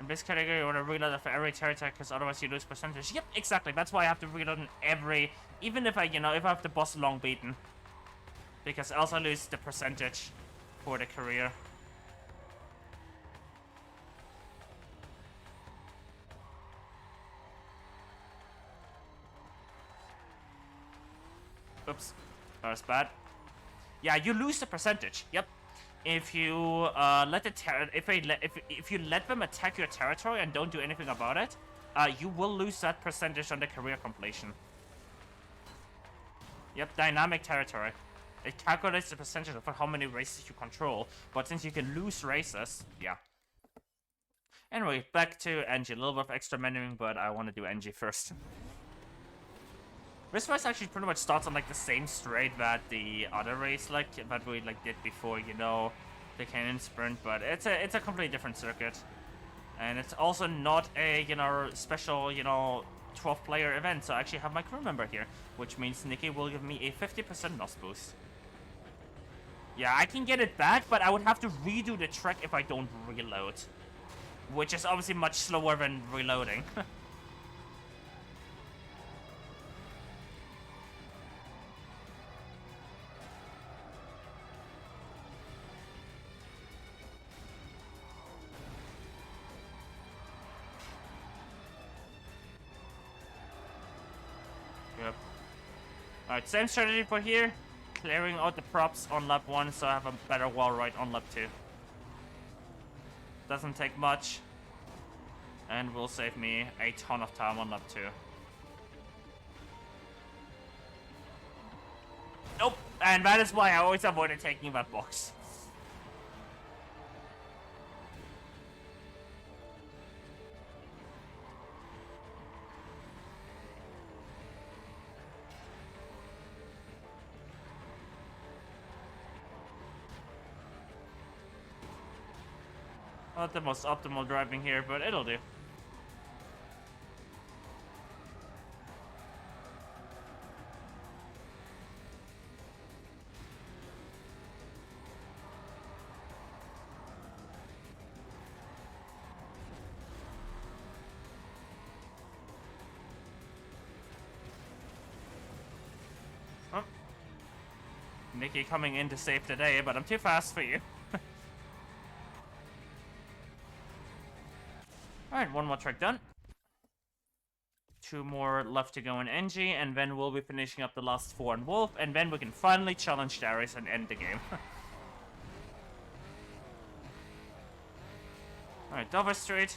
In this category, you want to reload for every territory, because otherwise you lose percentage. Yep, exactly. That's why I have to reload in every, even if I, if I have the boss long beaten, because else I lose the percentage for the career. Oops, that was bad. Yeah, you lose the percentage. Yep. If you if you let them attack your territory and don't do anything about it, you will lose that percentage on the career completion. Yep, dynamic territory. It calculates the percentage of how many races you control, but since you can lose races, yeah. Anyway, back to NG. A little bit of extra menuing, but I want to do NG first. This race actually pretty much starts on like the same straight that the other race that we did before, the canyon sprint, but it's a completely different circuit. And it's also not a, special, 12-player event, so I actually have my crew member here, which means Nikki will give me a 50% NOS boost. Yeah, I can get it back, but I would have to redo the track if I don't reload, which is obviously much slower than reloading. Yep. Alright, same strategy for here. Clearing out the props on lap 1 so I have a better wall ride on lap 2. Doesn't take much. And will save me a ton of time on lap 2. Nope! And that is why I always avoided taking that box. Not the most optimal driving here, but it'll do. Oh. Nikki coming in to save the day, but I'm too fast for you. Alright, one more track done. 2 more left to go in NG, and then we'll be finishing up the last 4 in Wolf, and then we can finally challenge Darius and end the game. Alright, Dover Street.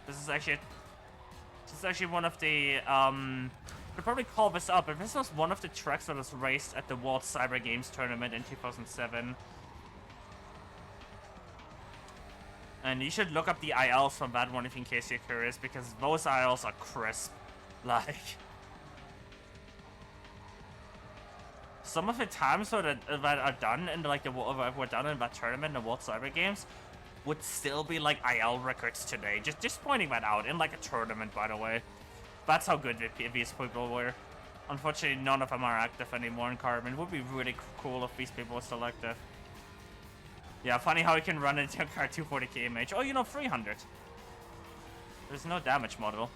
This is actually one of the, we'll probably call this up, but this was one of the tracks that was raced at the World Cyber Games tournament in 2007. And you should look up the ILs from that one if in case you're curious, because those ILs are crisp. Like, some of the times that are done in were done in that tournament, the World Cyber Games, would still be like IL records today. Just pointing that out in like a tournament, by the way. That's how good these people were. Unfortunately, none of them are active anymore in Carbon. It would be really cool if these people were still active. Yeah, funny how you can run into a car 240 kmh. Oh, 300. There's no damage model.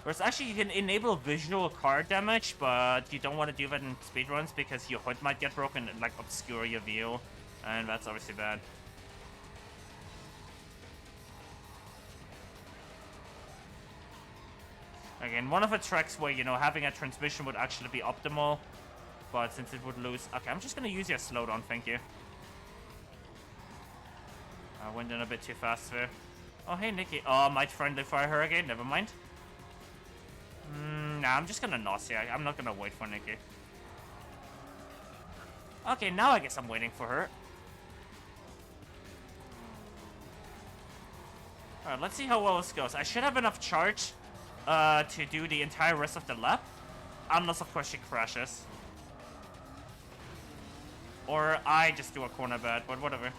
Whereas actually you can enable visual car damage, but you don't want to do that in speedruns because your hood might get broken and like obscure your view. And that's obviously bad. Again, one of the tracks where, having a transmission would actually be optimal. But since it would lose... Okay, I'm just gonna use your slowdown, thank you. I went in a bit too fast there. Oh, hey, Nikki. Oh, might friendly fire her again. Never mind. Nah, I'm just gonna nausea. I'm not gonna wait for Nikki. Okay, now I guess I'm waiting for her. Alright, let's see how well this goes. I should have enough charge to do the entire rest of the lap. Unless, of course, she crashes. Or I just do a corner bad, but whatever.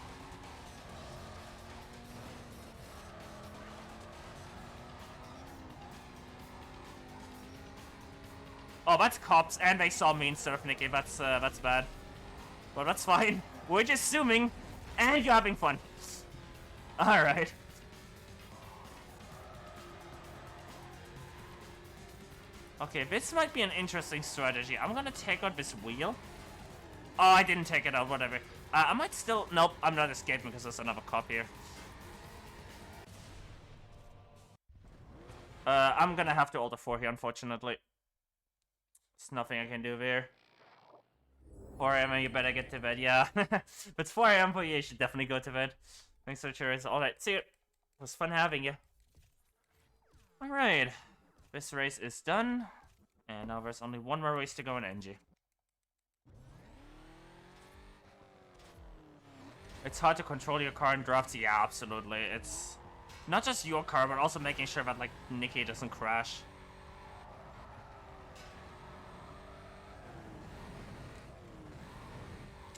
Oh, that's cops, and they saw me instead of Nikki. That's bad. But that's fine. We're just zooming, and you're having fun. Alright. Okay, this might be an interesting strategy. I'm gonna take out this wheel. Oh, I didn't take it out, whatever. I might still... Nope, I'm not escaping because there's another cop here. I'm gonna have to ult a 4 here, unfortunately. There's nothing I can do there. 4 AM, you better get to bed, yeah. If it's 4 AM for you, you should definitely go to bed. Thanks for cheers. Alright, see you. It was fun having you. Alright. This race is done. And now there's only one more race to go in NG. It's hard to control your car in drafts. Yeah, absolutely. It's not just your car, but also making sure that, like, Nikki doesn't crash.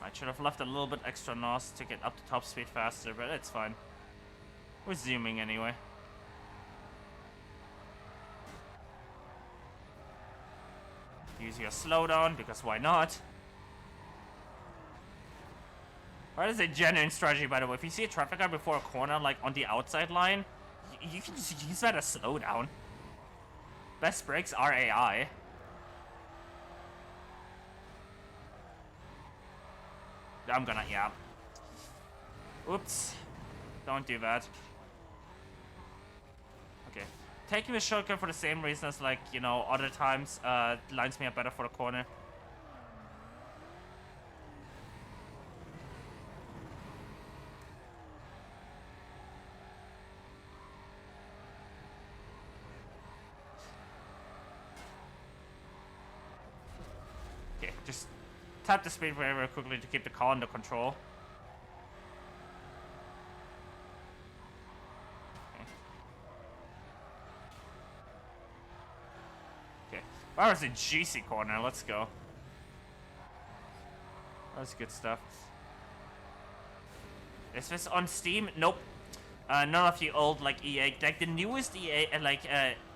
I should have left a little bit extra NOS to get up to top speed faster, but it's fine. We're zooming anyway. Use your slowdown, because why not? That is a genuine strategy, by the way. If you see a traffic car before a corner, like on the outside line, you can just use that as slowdown. Best brakes are AI. I'm gonna, yeah. Oops. Don't do that. Okay. Taking the shortcut for the same reason as, like, you know, other times, lines me up better for the corner. Okay, just tap the speed very, very quickly to keep the car under control. Okay. That was a juicy corner. Let's go. That was good stuff. Is this on Steam? Nope. None of the old, like, EA, like the newest EA,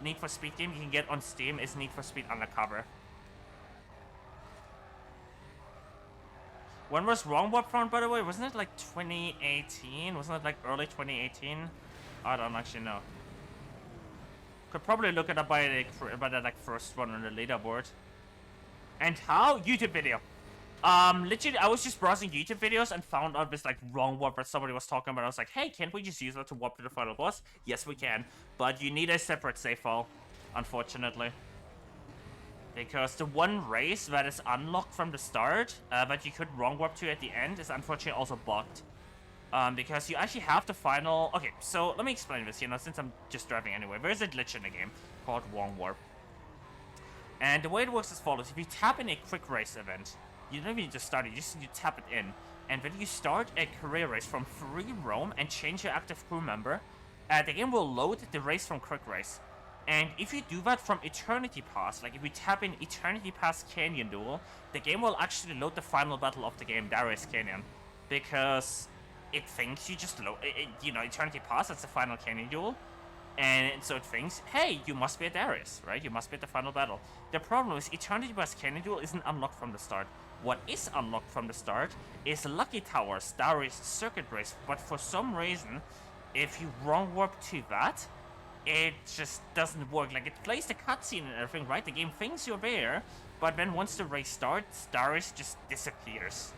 Need for Speed game you can get on Steam is Need for Speed Undercover. When was Wrong Warp found, by the way? Wasn't it like 2018? Wasn't it like early 2018? I don't actually know. Could probably look it up by the like first one on the leaderboard. And how? YouTube video. Literally, I was just browsing YouTube videos and found out this like Wrong Warp that somebody was talking about. I was like, hey, can't we just use that to warp to the final boss? Yes, we can. But you need a separate save file, unfortunately. Because the one race that is unlocked from the start, that you could wrong warp to at the end, is unfortunately also bugged. Because you actually have the final... Okay, so let me explain this, you know, since I'm just driving anyway. There's a glitch in the game called wrong warp. And the way it works is as follows. If you tap in a quick race event, you don't even just start it, you tap it in. And when you start a career race from free roam and change your active crew member, the game will load the race from quick race. And if you do that from Eternity Pass, like if you tap in Eternity Pass Canyon Duel, the game will actually load the final battle of the game, Darius Canyon. Because it thinks you just load, you know, Eternity Pass, that's the final Canyon Duel. And so it thinks, hey, you must be at Darius, right? You must be at the final battle. The problem is Eternity Pass Canyon Duel isn't unlocked from the start. What is unlocked from the start is Lucky Towers, Darius Circuit Race. But for some reason, if you wrong warp to that, it just doesn't work. Like, it plays the cutscene and everything, right? The game thinks you're there, but then once the race starts, Darius just disappears.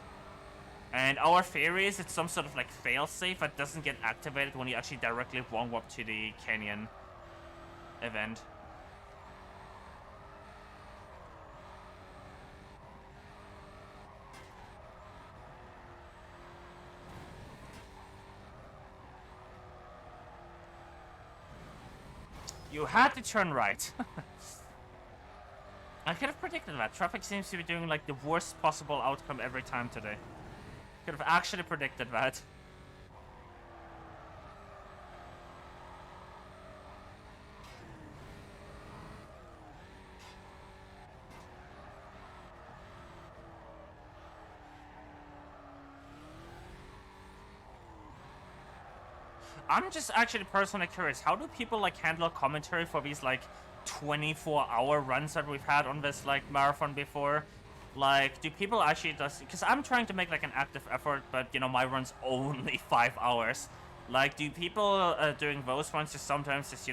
And our theory is it's some sort of, like, failsafe that doesn't get activated when you actually directly wrong warp to the Canyon event. You had to turn right. I could have predicted that. Traffic seems to be doing like the worst possible outcome every time today. Could have actually predicted that. I'm just actually personally curious, how do people like handle commentary for these like 24-hour runs that we've had on this like marathon before? Like, do people actually just, because I'm trying to make like an active effort, but you know, my run's only 5 hours. Like, do people doing those runs just sometimes just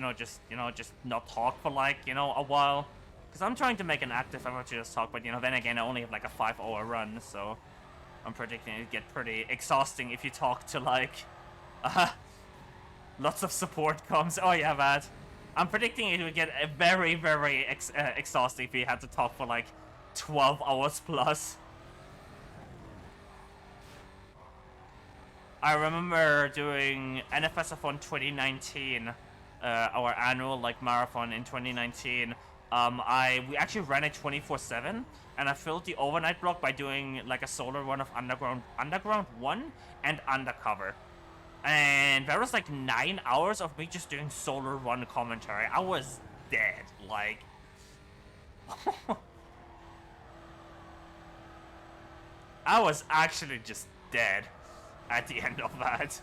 just not talk for like a while? Because I'm trying to make an active effort to just talk, but then again, I only have like a 5-hour run, so I'm predicting it'd get pretty exhausting if you talk to like lots of support comes. Oh yeah, that. I'm predicting it would get very, very exhausting if we had to talk for like 12 hours plus. I remember doing NFSF1 2019, our annual like marathon in 2019. We actually ran it 24/7, and I filled the overnight block by doing like a solo run of Underground 1 and Undercover. And there was like 9 hours of me just doing solo run commentary. I was dead, like. I was actually just dead at the end of that.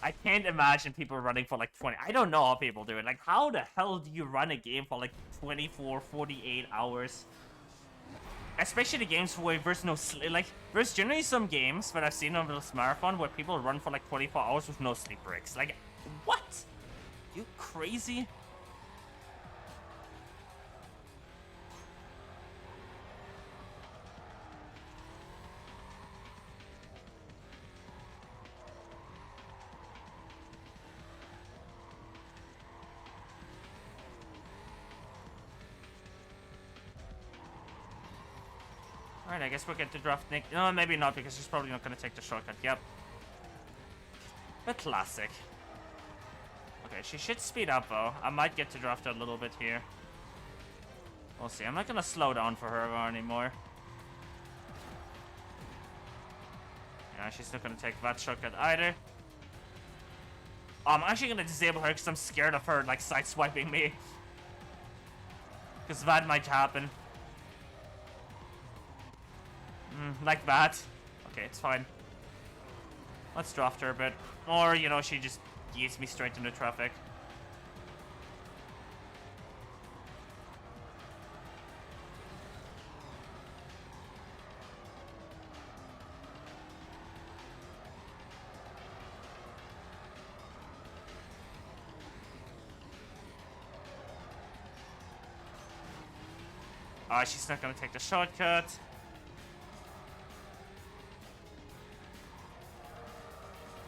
I can't imagine people running for like 20. I don't know how people do it. Like, how the hell do you run a game for like 24, 48 hours? Especially the games where there's no sleep. Like, there's generally some games that I've seen on this marathon where people run for like 24 hours with no sleep breaks. Like, what? You crazy? Alright, I guess we'll get to draft Nick. No, maybe not, because she's probably not going to take the shortcut. Yep. The classic. Okay, she should speed up, though. I might get to draft her a little bit here. We'll see. I'm not going to slow down for her anymore. Yeah, she's not going to take that shortcut either. I'm actually going to disable her because I'm scared of her, like, sideswiping me. Because that might happen. Like that. Okay, it's fine. Let's draft her a bit. Or, she just yeets me straight into traffic. She's not gonna take the shortcut.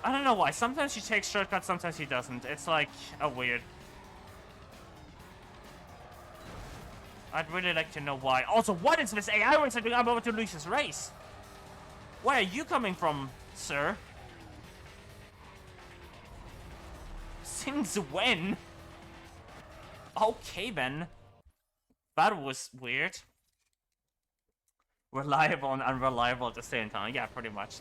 I don't know why. Sometimes she takes shortcuts, sometimes she doesn't. It's like a weird. I'd really like to know why. Also, what is this AI race I'm doing? I'm about to lose this race. Where are you coming from, sir? Since when? Okay, then. That was weird. Reliable and unreliable at the same time. Yeah, pretty much.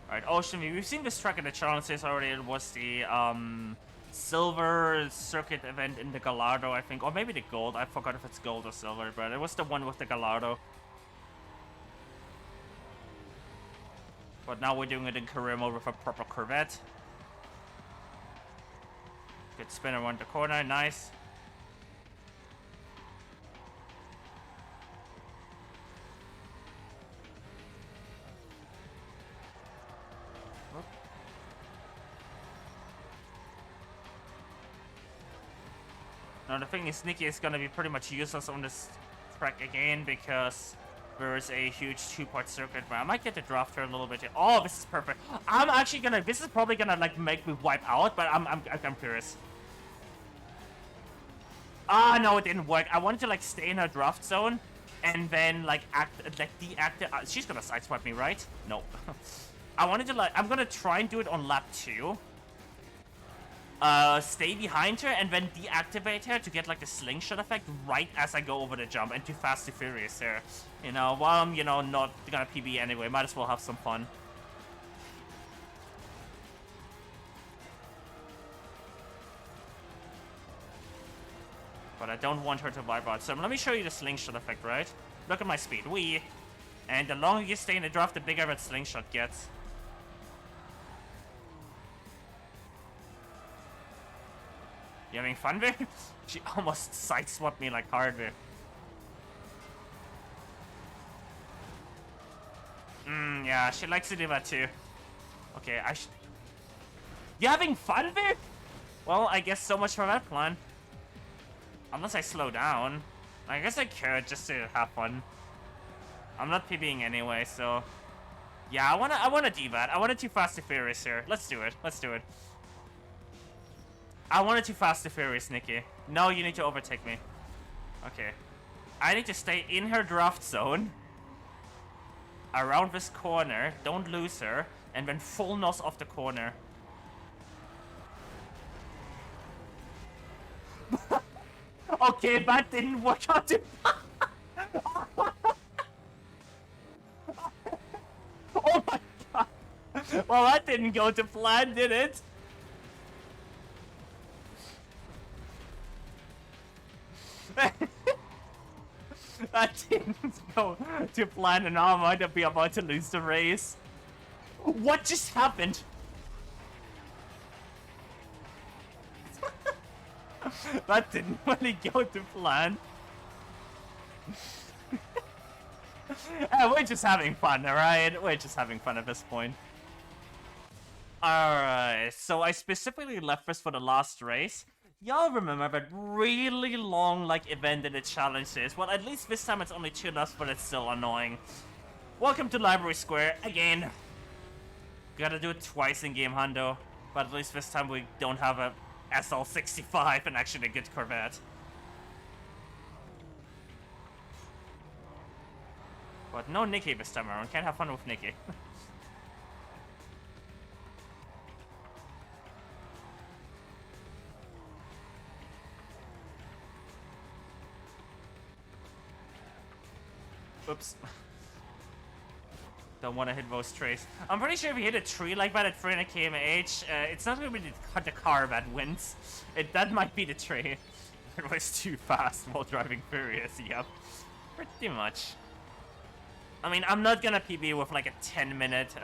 Alright, Ocean View. We've seen this track in the challenges already. It was the silver circuit event in the Gallardo, I think. Or maybe the gold. I forgot if it's gold or silver, but it was the one with the Gallardo. But now we're doing it in career mode with a proper Corvette. Good spin around the corner. Nice. Now the thing is, Nikki is gonna be pretty much useless on this track again because there is a huge 2-part circuit where I might get to draft her a little bit here. Oh, this is perfect. I'm actually gonna. This is probably gonna like make me wipe out, but I'm curious. Ah, no, it didn't work. I wanted to like stay in her draft zone and then like deactivate. She's gonna sideswipe me, right? No. I wanted to like. I'm gonna try and do it on lap 2. stay behind her and then deactivate her to get like the slingshot effect right as I go over the jump and too fast too furious here. You know, while I'm, you know, not gonna PB anyway, might as well have some fun. But I don't want her to wipe out. So let me show you the slingshot effect, right? Look at my speed. Wee. And the longer you stay in the draft, the bigger that slingshot gets. You having fun there? She almost sideswiped me like hard there. Yeah, she likes to do that too. Okay, You having fun there? Well, I guess so much for that plan. Unless I slow down. I guess I could just to have fun. I'm not PBing anyway, so... Yeah, I wanna do that. I want it too fast to furious here. Let's do it. Let's do it. I want it too fast to furious, Nikki. No, you need to overtake me. Okay. I need to stay in her draft zone. Around this corner. Don't lose her. And then full nos off the corner. Okay, that didn't work out too. Oh my god. Well, that didn't go to plan, did it? That didn't go to plan, and now I might be about to lose the race. What just happened? That didn't really go to plan. We're just having fun, alright? We're just having fun at this point. Alright, so I specifically left this for the last race. Y'all remember that really long, like, event in the challenge is? Well, at least this time it's only 2 laps, but it's still annoying. Welcome to Library Square, again. Gotta do it twice in game, Hundo. But at least this time we don't have a SL65 and actually a good Corvette. But no Nikki this time around. Can't have fun with Nikki. Oops. Don't want to hit those trees. I'm pretty sure if you hit a tree like that at 300 km/h, it's not going to be the car that wins. That might be the tree. It was too fast while driving furious, yep. Pretty much. I mean, I'm not gonna PB with like a 10-minute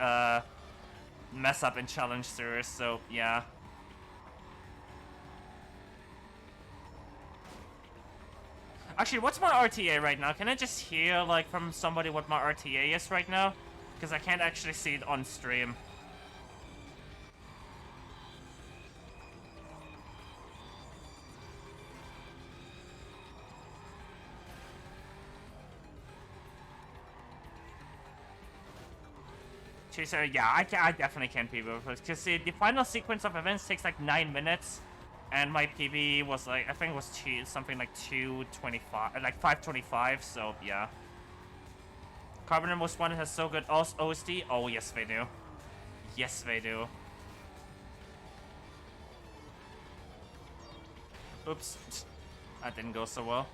mess up in challenge series, so yeah. Actually, what's my RTA right now? Can I just hear like from somebody what my RTA is right now? Because I can't actually see it on stream. So yeah, I definitely can't PB with this because the final sequence of events takes like 9 minutes, and my PB was like, I think it was something like 2:25, like 5:25. So yeah. Carbon Most Wanted has so good OSD. Oh yes, they do. Yes, they do. Oops, that didn't go so well.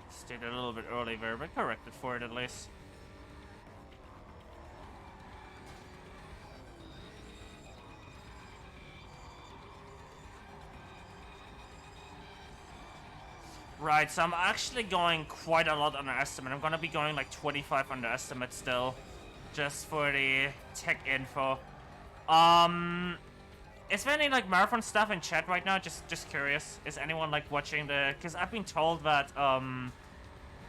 Stayed a little bit early there, but corrected for it at least. Right, so I'm actually going quite a lot underestimate. I'm gonna be going like 25 underestimate still, just for the tech info. Is there any like marathon stuff in chat right now? Just curious. Is anyone like watching the? Because I've been told that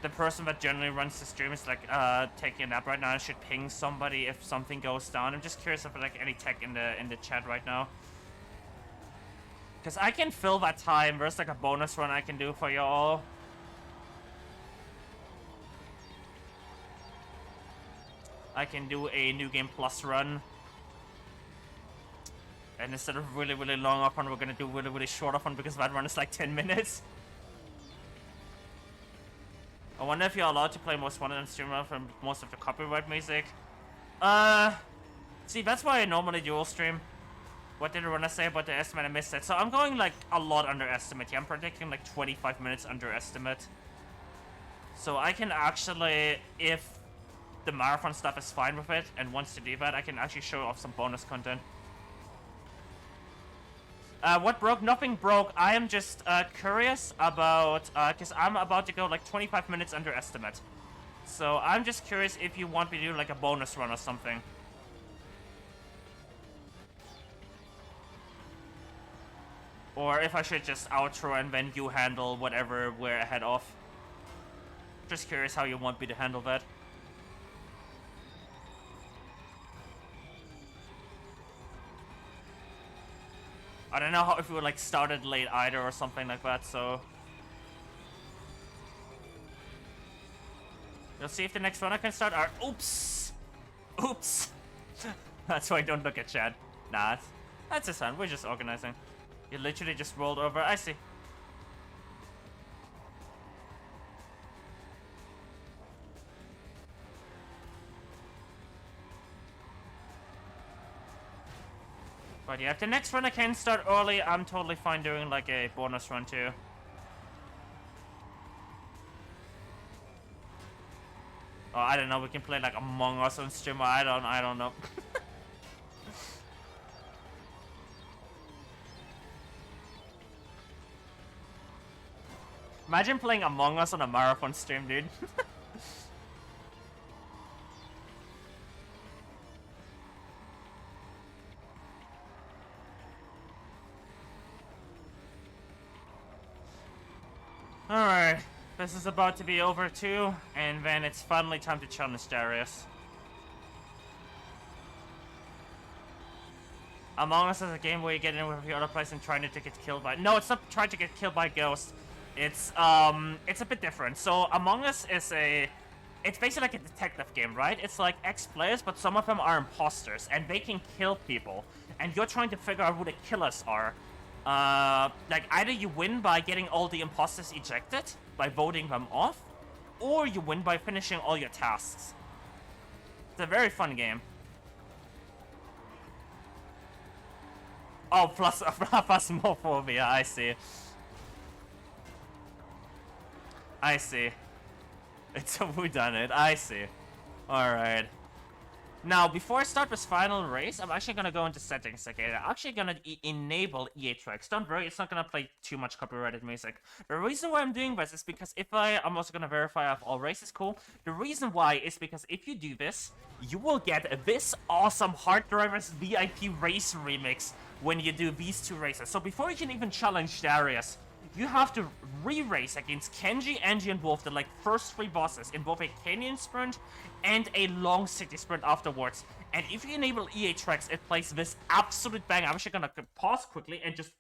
the person that generally runs the stream is like taking a nap right now and should ping somebody if something goes down. I'm just curious if there's like any tech in the chat right now. Because I can fill that time. There's like a bonus run I can do for y'all. I can do a New Game Plus run. And instead of really long off run, we're gonna do really short off run because that run is like 10 minutes. I wonder if you're allowed to play Most Wanted on streamer from most of the copyright music. See, that's why I normally dual stream. What did Rona say about the estimate? I missed it. So I'm going like a lot underestimate. Yeah, I'm predicting like 25 minutes underestimate. So I can actually, if the marathon stuff is fine with it and wants to do that, I can actually show off some bonus content. What broke? Nothing broke. I am just curious about, because I'm about to go like 25 minutes underestimate. So I'm just curious if you want me to do like a bonus run or something. Or if I should just outro and then you handle whatever we're ahead of. Just curious how you want me to handle that. I don't know how, if we would like started late either or something like that, so... We'll see if the next one I can start are... Oops! Oops! That's why I don't look at chat. Nah, that's just fine. We're just organizing. You literally just rolled over. I see. But yeah, if the next run I can start early, I'm totally fine doing like a bonus run too. Oh, I don't know. We can play like Among Us on stream. I don't know. Imagine playing Among Us on a marathon stream, dude. Alright, this is about to be over too, and then it's finally time to challenge Darius. Among Us is a game where you get in with the other place and trying to get killed by... No, it's not trying to get killed by ghosts. It's a bit different. So Among Us is it's basically like a detective game, right? It's like ex-players, but some of them are imposters, and they can kill people. And you're trying to figure out who the killers are. Like, either you win by getting all the imposters ejected, by voting them off, or you win by finishing all your tasks. It's a very fun game. Oh, plus Phasmophobia, I see. I see. It's a whodunit, I see. Alright. Now, before I start this final race, I'm actually gonna go into settings again. I'm actually gonna enable EA tracks. Don't worry, it's not gonna play too much copyrighted music. The reason why I'm doing this is because I'm also gonna verify if all races cool. The reason why is because if you do this, you will get this awesome Hard Drivers VIP race remix when you do these two races. So before you can even challenge Darius, you have to re-race against Kenji, Angie, and Wolf, the like first three bosses, in both a canyon sprint and a long city sprint afterwards. And if you enable EA tracks, it plays this absolute banger. I'm actually gonna pause quickly and just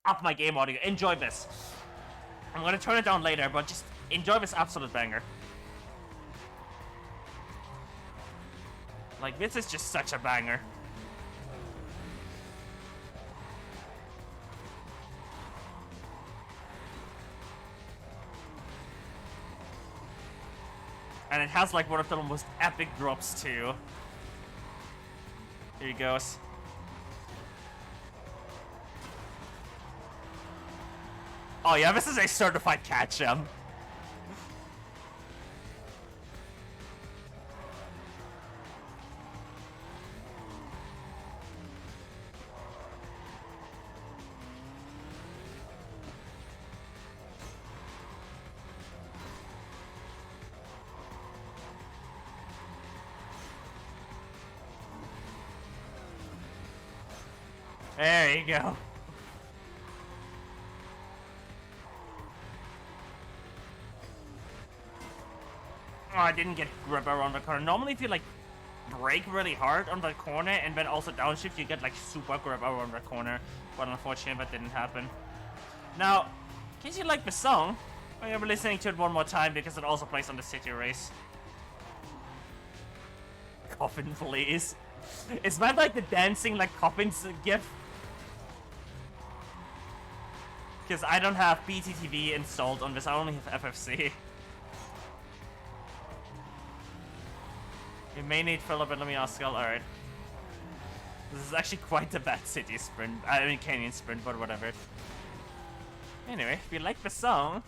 up my game audio. Enjoy this. I'm gonna turn it down later, but just enjoy this absolute banger. Like, this is just such a banger. And it has like one of the most epic drops too. Here he goes. Oh yeah, this is a certified catch-em. There you go. Oh, I didn't get grip around the corner. Normally if you like brake really hard on the corner and then also downshift, you get like super grip around the corner. But unfortunately that didn't happen. Now, in case you like the song, I'm listening to it one more time because it also plays on the city race. Coffin, please. Is that like the dancing like coffins gif? Because I don't have BTTV installed on this, I only have FFC. We may need Philip and Oscar. Alright. This is actually quite a bad city sprint. I mean canyon sprint, but whatever. Anyway, if you like the song,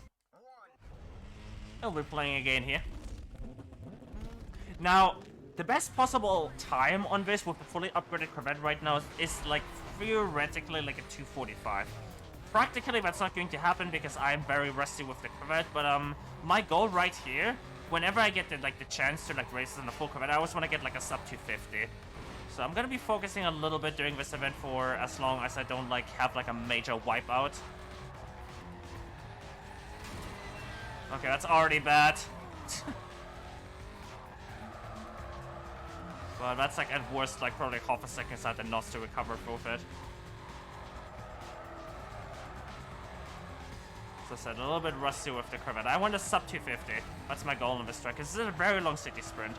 I'll be playing again here. Now, the best possible time on this with the fully upgraded Corvette right now is like theoretically like a 2:45. Practically that's not going to happen because I'm very rusty with the Corvette, but my goal right here, whenever I get the chance to like race in a full Corvette, I always want to get like a sub 250. So I'm gonna be focusing a little bit during this event for as long as I don't like have like a major wipeout. Okay, that's already bad. Well, that's like at worst like probably half a second at the NOS to recover both it. So I said, a little bit rusty with the Corvette. I want a sub 250. That's my goal in this track, because this is a very long city sprint.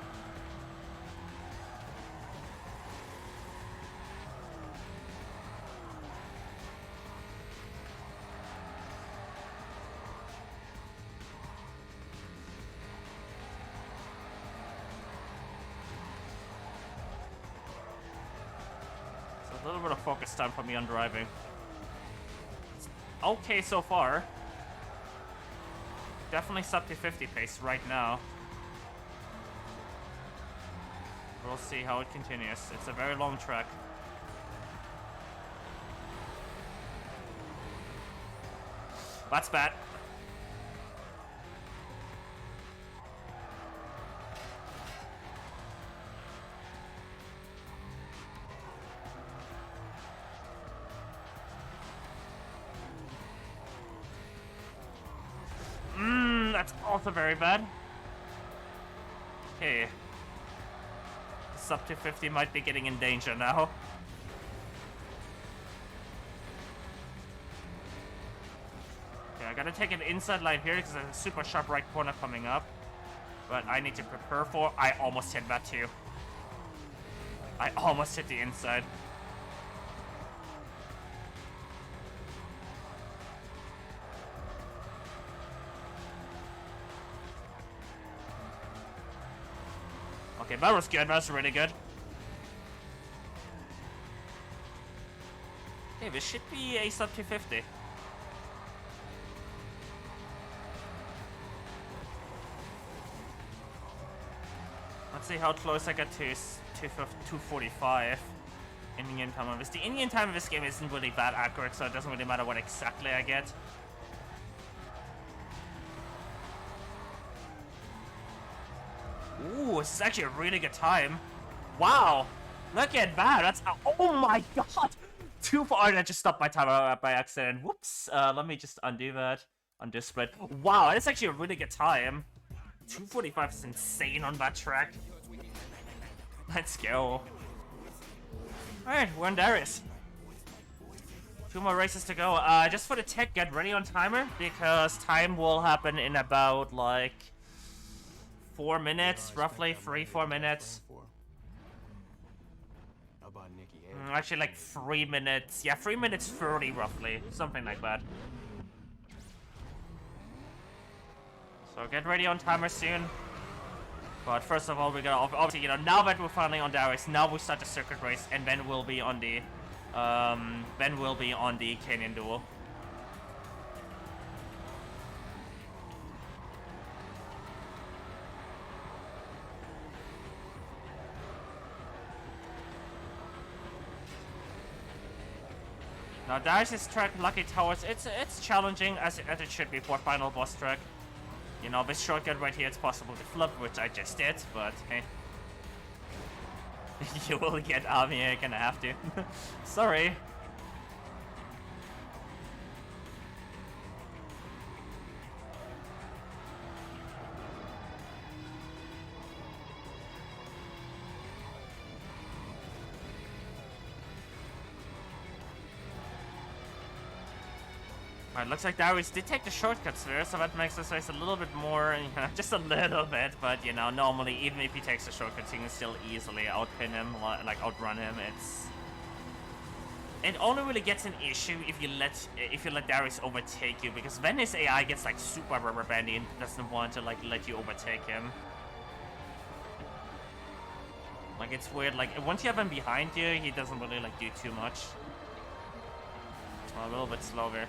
So a little bit of focus time for me on driving. It's okay so far. Definitely sub to 50 pace right now. We'll see how it continues. It's a very long track. That's bad. That's also very bad. Okay. Sub to 50 might be getting in danger now. Okay, I gotta take an inside line here because there's a super sharp right corner coming up. But I need to prepare for... I almost hit that too. I almost hit the inside. Okay, that was good. That was really good. Okay, this should be a sub 250. Let's see how close I get to 245 Indian time of this. The Indian time of this game isn't really that accurate, so it doesn't really matter what exactly I get. Ooh, this is actually a really good time. Wow, look at that. That's oh my god. Too far. I just stopped my timer by accident. Whoops. Let me just undo that. Undo split. Wow, that's actually a really good time. 245 is insane on that track. Let's go. Alright, we're on Darius. 2 more races to go. Just for the tech, get ready on timer, because time will happen in about like 4 minutes, roughly 3-4 minutes. Actually, like 3 minutes. Yeah, 3 minutes 30 roughly, something like that. So get ready on timer soon. But first of all, we gotta obviously, you know, now that we're finally on Darius, now we start the circuit race, and then we'll be on the canyon duel. Now Darius' track, Lucky Towers, it's challenging as it should be for a final boss track. You know, this shortcut right here, it's possible to flip, which I just did, but hey. You will get army, you're gonna have to. Sorry. Alright, looks like Darius did take the shortcuts there, so that makes this race a little bit more, you know, just a little bit, but, you know, normally, even if he takes the shortcuts, you can still easily outpin him, like, outrun him. It only really gets an issue if you let Darius overtake you, because then his AI gets, like, super rubber bandy and doesn't want to, like, let you overtake him. Like, it's weird. Like, once you have him behind you, he doesn't really, like, do too much. A little bit slower.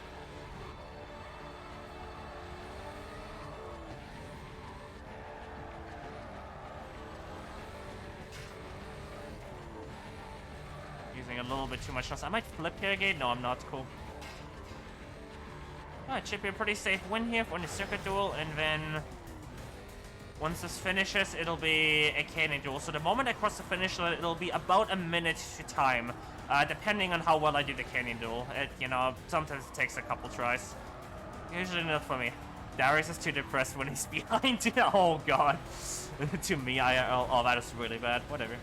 Using a little bit too much. I might flip here again. No, I'm not. Cool. It should be a pretty safe win here for the circuit duel, and then once this finishes, it'll be a canyon duel. So the moment I cross the finish line, it'll be about a minute to time, depending on how well I do the canyon duel. You know, sometimes it takes a couple tries. Usually not for me. Darius is too depressed when he's behind you. Oh god. To me, oh, that is really bad. Whatever.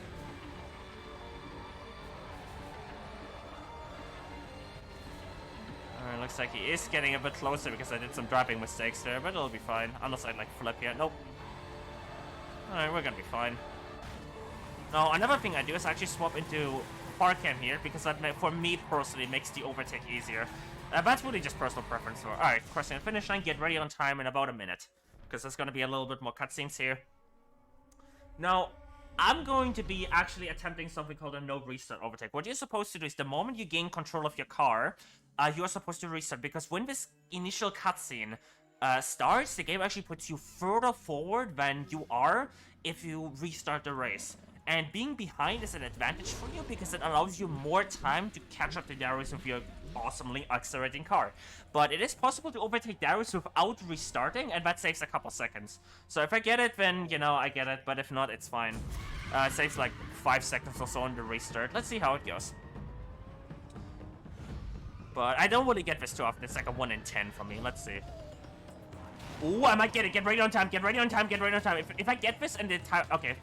Looks like he is getting a bit closer because I did some driving mistakes there, but it'll be fine. Unless I like flip here. Nope. Alright, we're gonna be fine. Now, another thing I do is actually swap into Parkham here because that, for me personally, makes the overtake easier. That's really just personal preference. Alright, crossing the finish line, get ready on time in about a minute. Because there's gonna be a little bit more cutscenes here. Now, I'm going to be actually attempting something called a no restart overtake. What you're supposed to do is the moment you gain control of your car, you're supposed to restart, because when this initial cutscene starts, the game actually puts you further forward than you are if you restart the race. And being behind is an advantage for you because it allows you more time to catch up to Darius with your awesomely accelerating car. But it is possible to overtake Darius without restarting, and that saves a couple seconds. So if I get it, then, you know, I get it, but if not, it's fine. It saves like 5 seconds or so on the restart. Let's see how it goes. But I don't really get this too often. It's like a 1 in 10 for me. Let's see. Ooh, I might get it. Get ready on time. Get ready on time. Get ready on time. If I get this and the time... Okay.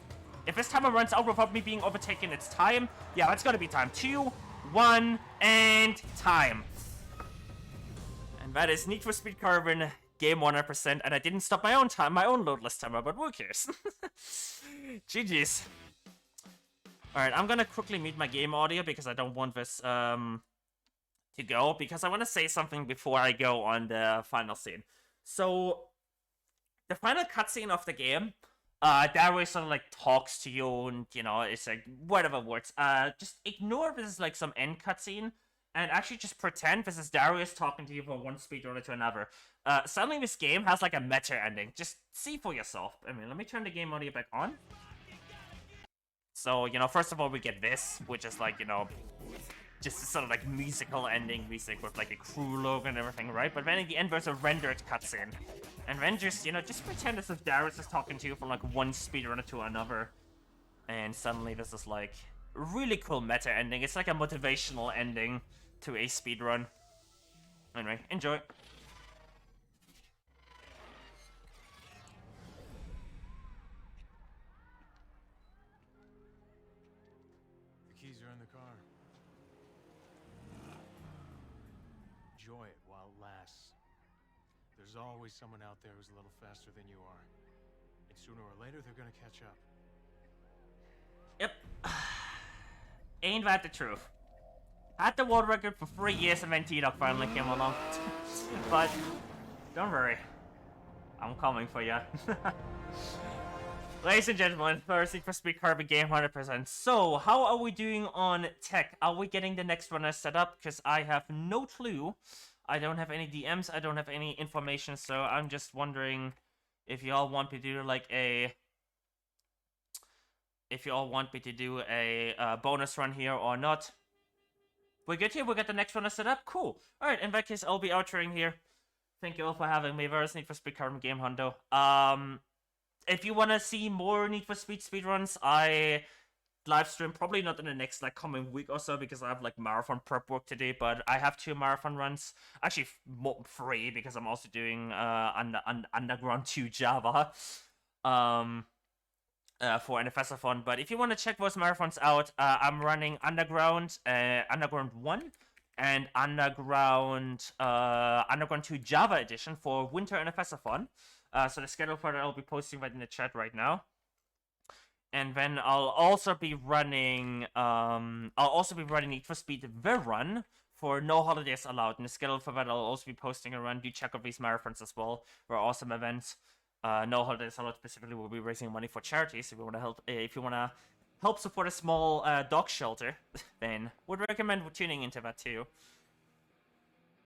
If this timer runs out without me being overtaken, it's time. Yeah, that's gotta be time. 2, 1, and time. And that is Need for Speed Carbon, game 100%. And I didn't stop my own time, my own loadless timer, but who cares? GG's. Alright, I'm gonna quickly mute my game audio because I don't want this, to go, because I want to say something before I go on the final scene. So, the final cutscene of the game, Darius sort of like talks to you, and you know, it's like whatever words. Just ignore this is like some end cutscene, and actually just pretend this is Darius talking to you from one speedrunner to another. Suddenly this game has like a meta ending. Just see for yourself. I mean, let me turn the game audio back on. So, you know, first of all, we get this, which is like, you know, just a sort of like musical ending music with like a crew logo and everything, right? But then in the end there's a rendered cutscene. And then just, you know, just pretend as if Darius is talking to you from like one speedrunner to another. And suddenly this is like really cool meta ending. It's like a motivational ending to a speedrun. Anyway, enjoy. The keys are in the car. Enjoy it while it lasts. There's always someone out there who's a little faster than you are. And sooner or later, they're gonna catch up. Yep. Ain't that the truth? Had the world record for 3 years and then T-Dog finally came along. But, don't worry. I'm coming for ya. Ladies and gentlemen, first Need for Speed Carbon game 100%. So, how are we doing on tech? Are we getting the next runner set up? Because I have no clue. I don't have any DMs, I don't have any information, so I'm just wondering if y'all want me to do like a... If y'all want me to do a bonus run here or not. We're good here, we got the next runner set up? Cool. Alright, in that case, I'll be outroing here. Thank you all for having me. First Need for Speed Carbon game hundo. If you want to see more Need for Speed speedruns, I live stream probably not in the next like coming week or so because I have like marathon prep work to do, but I have 2 marathon runs, actually 3 because I'm also doing Underground 2 Java for NFSathon. But if you want to check those marathons out, I'm running Underground 1 and Underground 2 Java edition for Winter NFSathon. So the schedule for that I'll be posting right in the chat right now. And then I'll also be running Need for Speed The Run for No Holidays Allowed. And the schedule for that I'll also be posting a run. Do check out these marathons as well. They're awesome events. No Holidays Allowed specifically will be raising money for charities. If you want to help support a small dog shelter, then would recommend tuning into that too.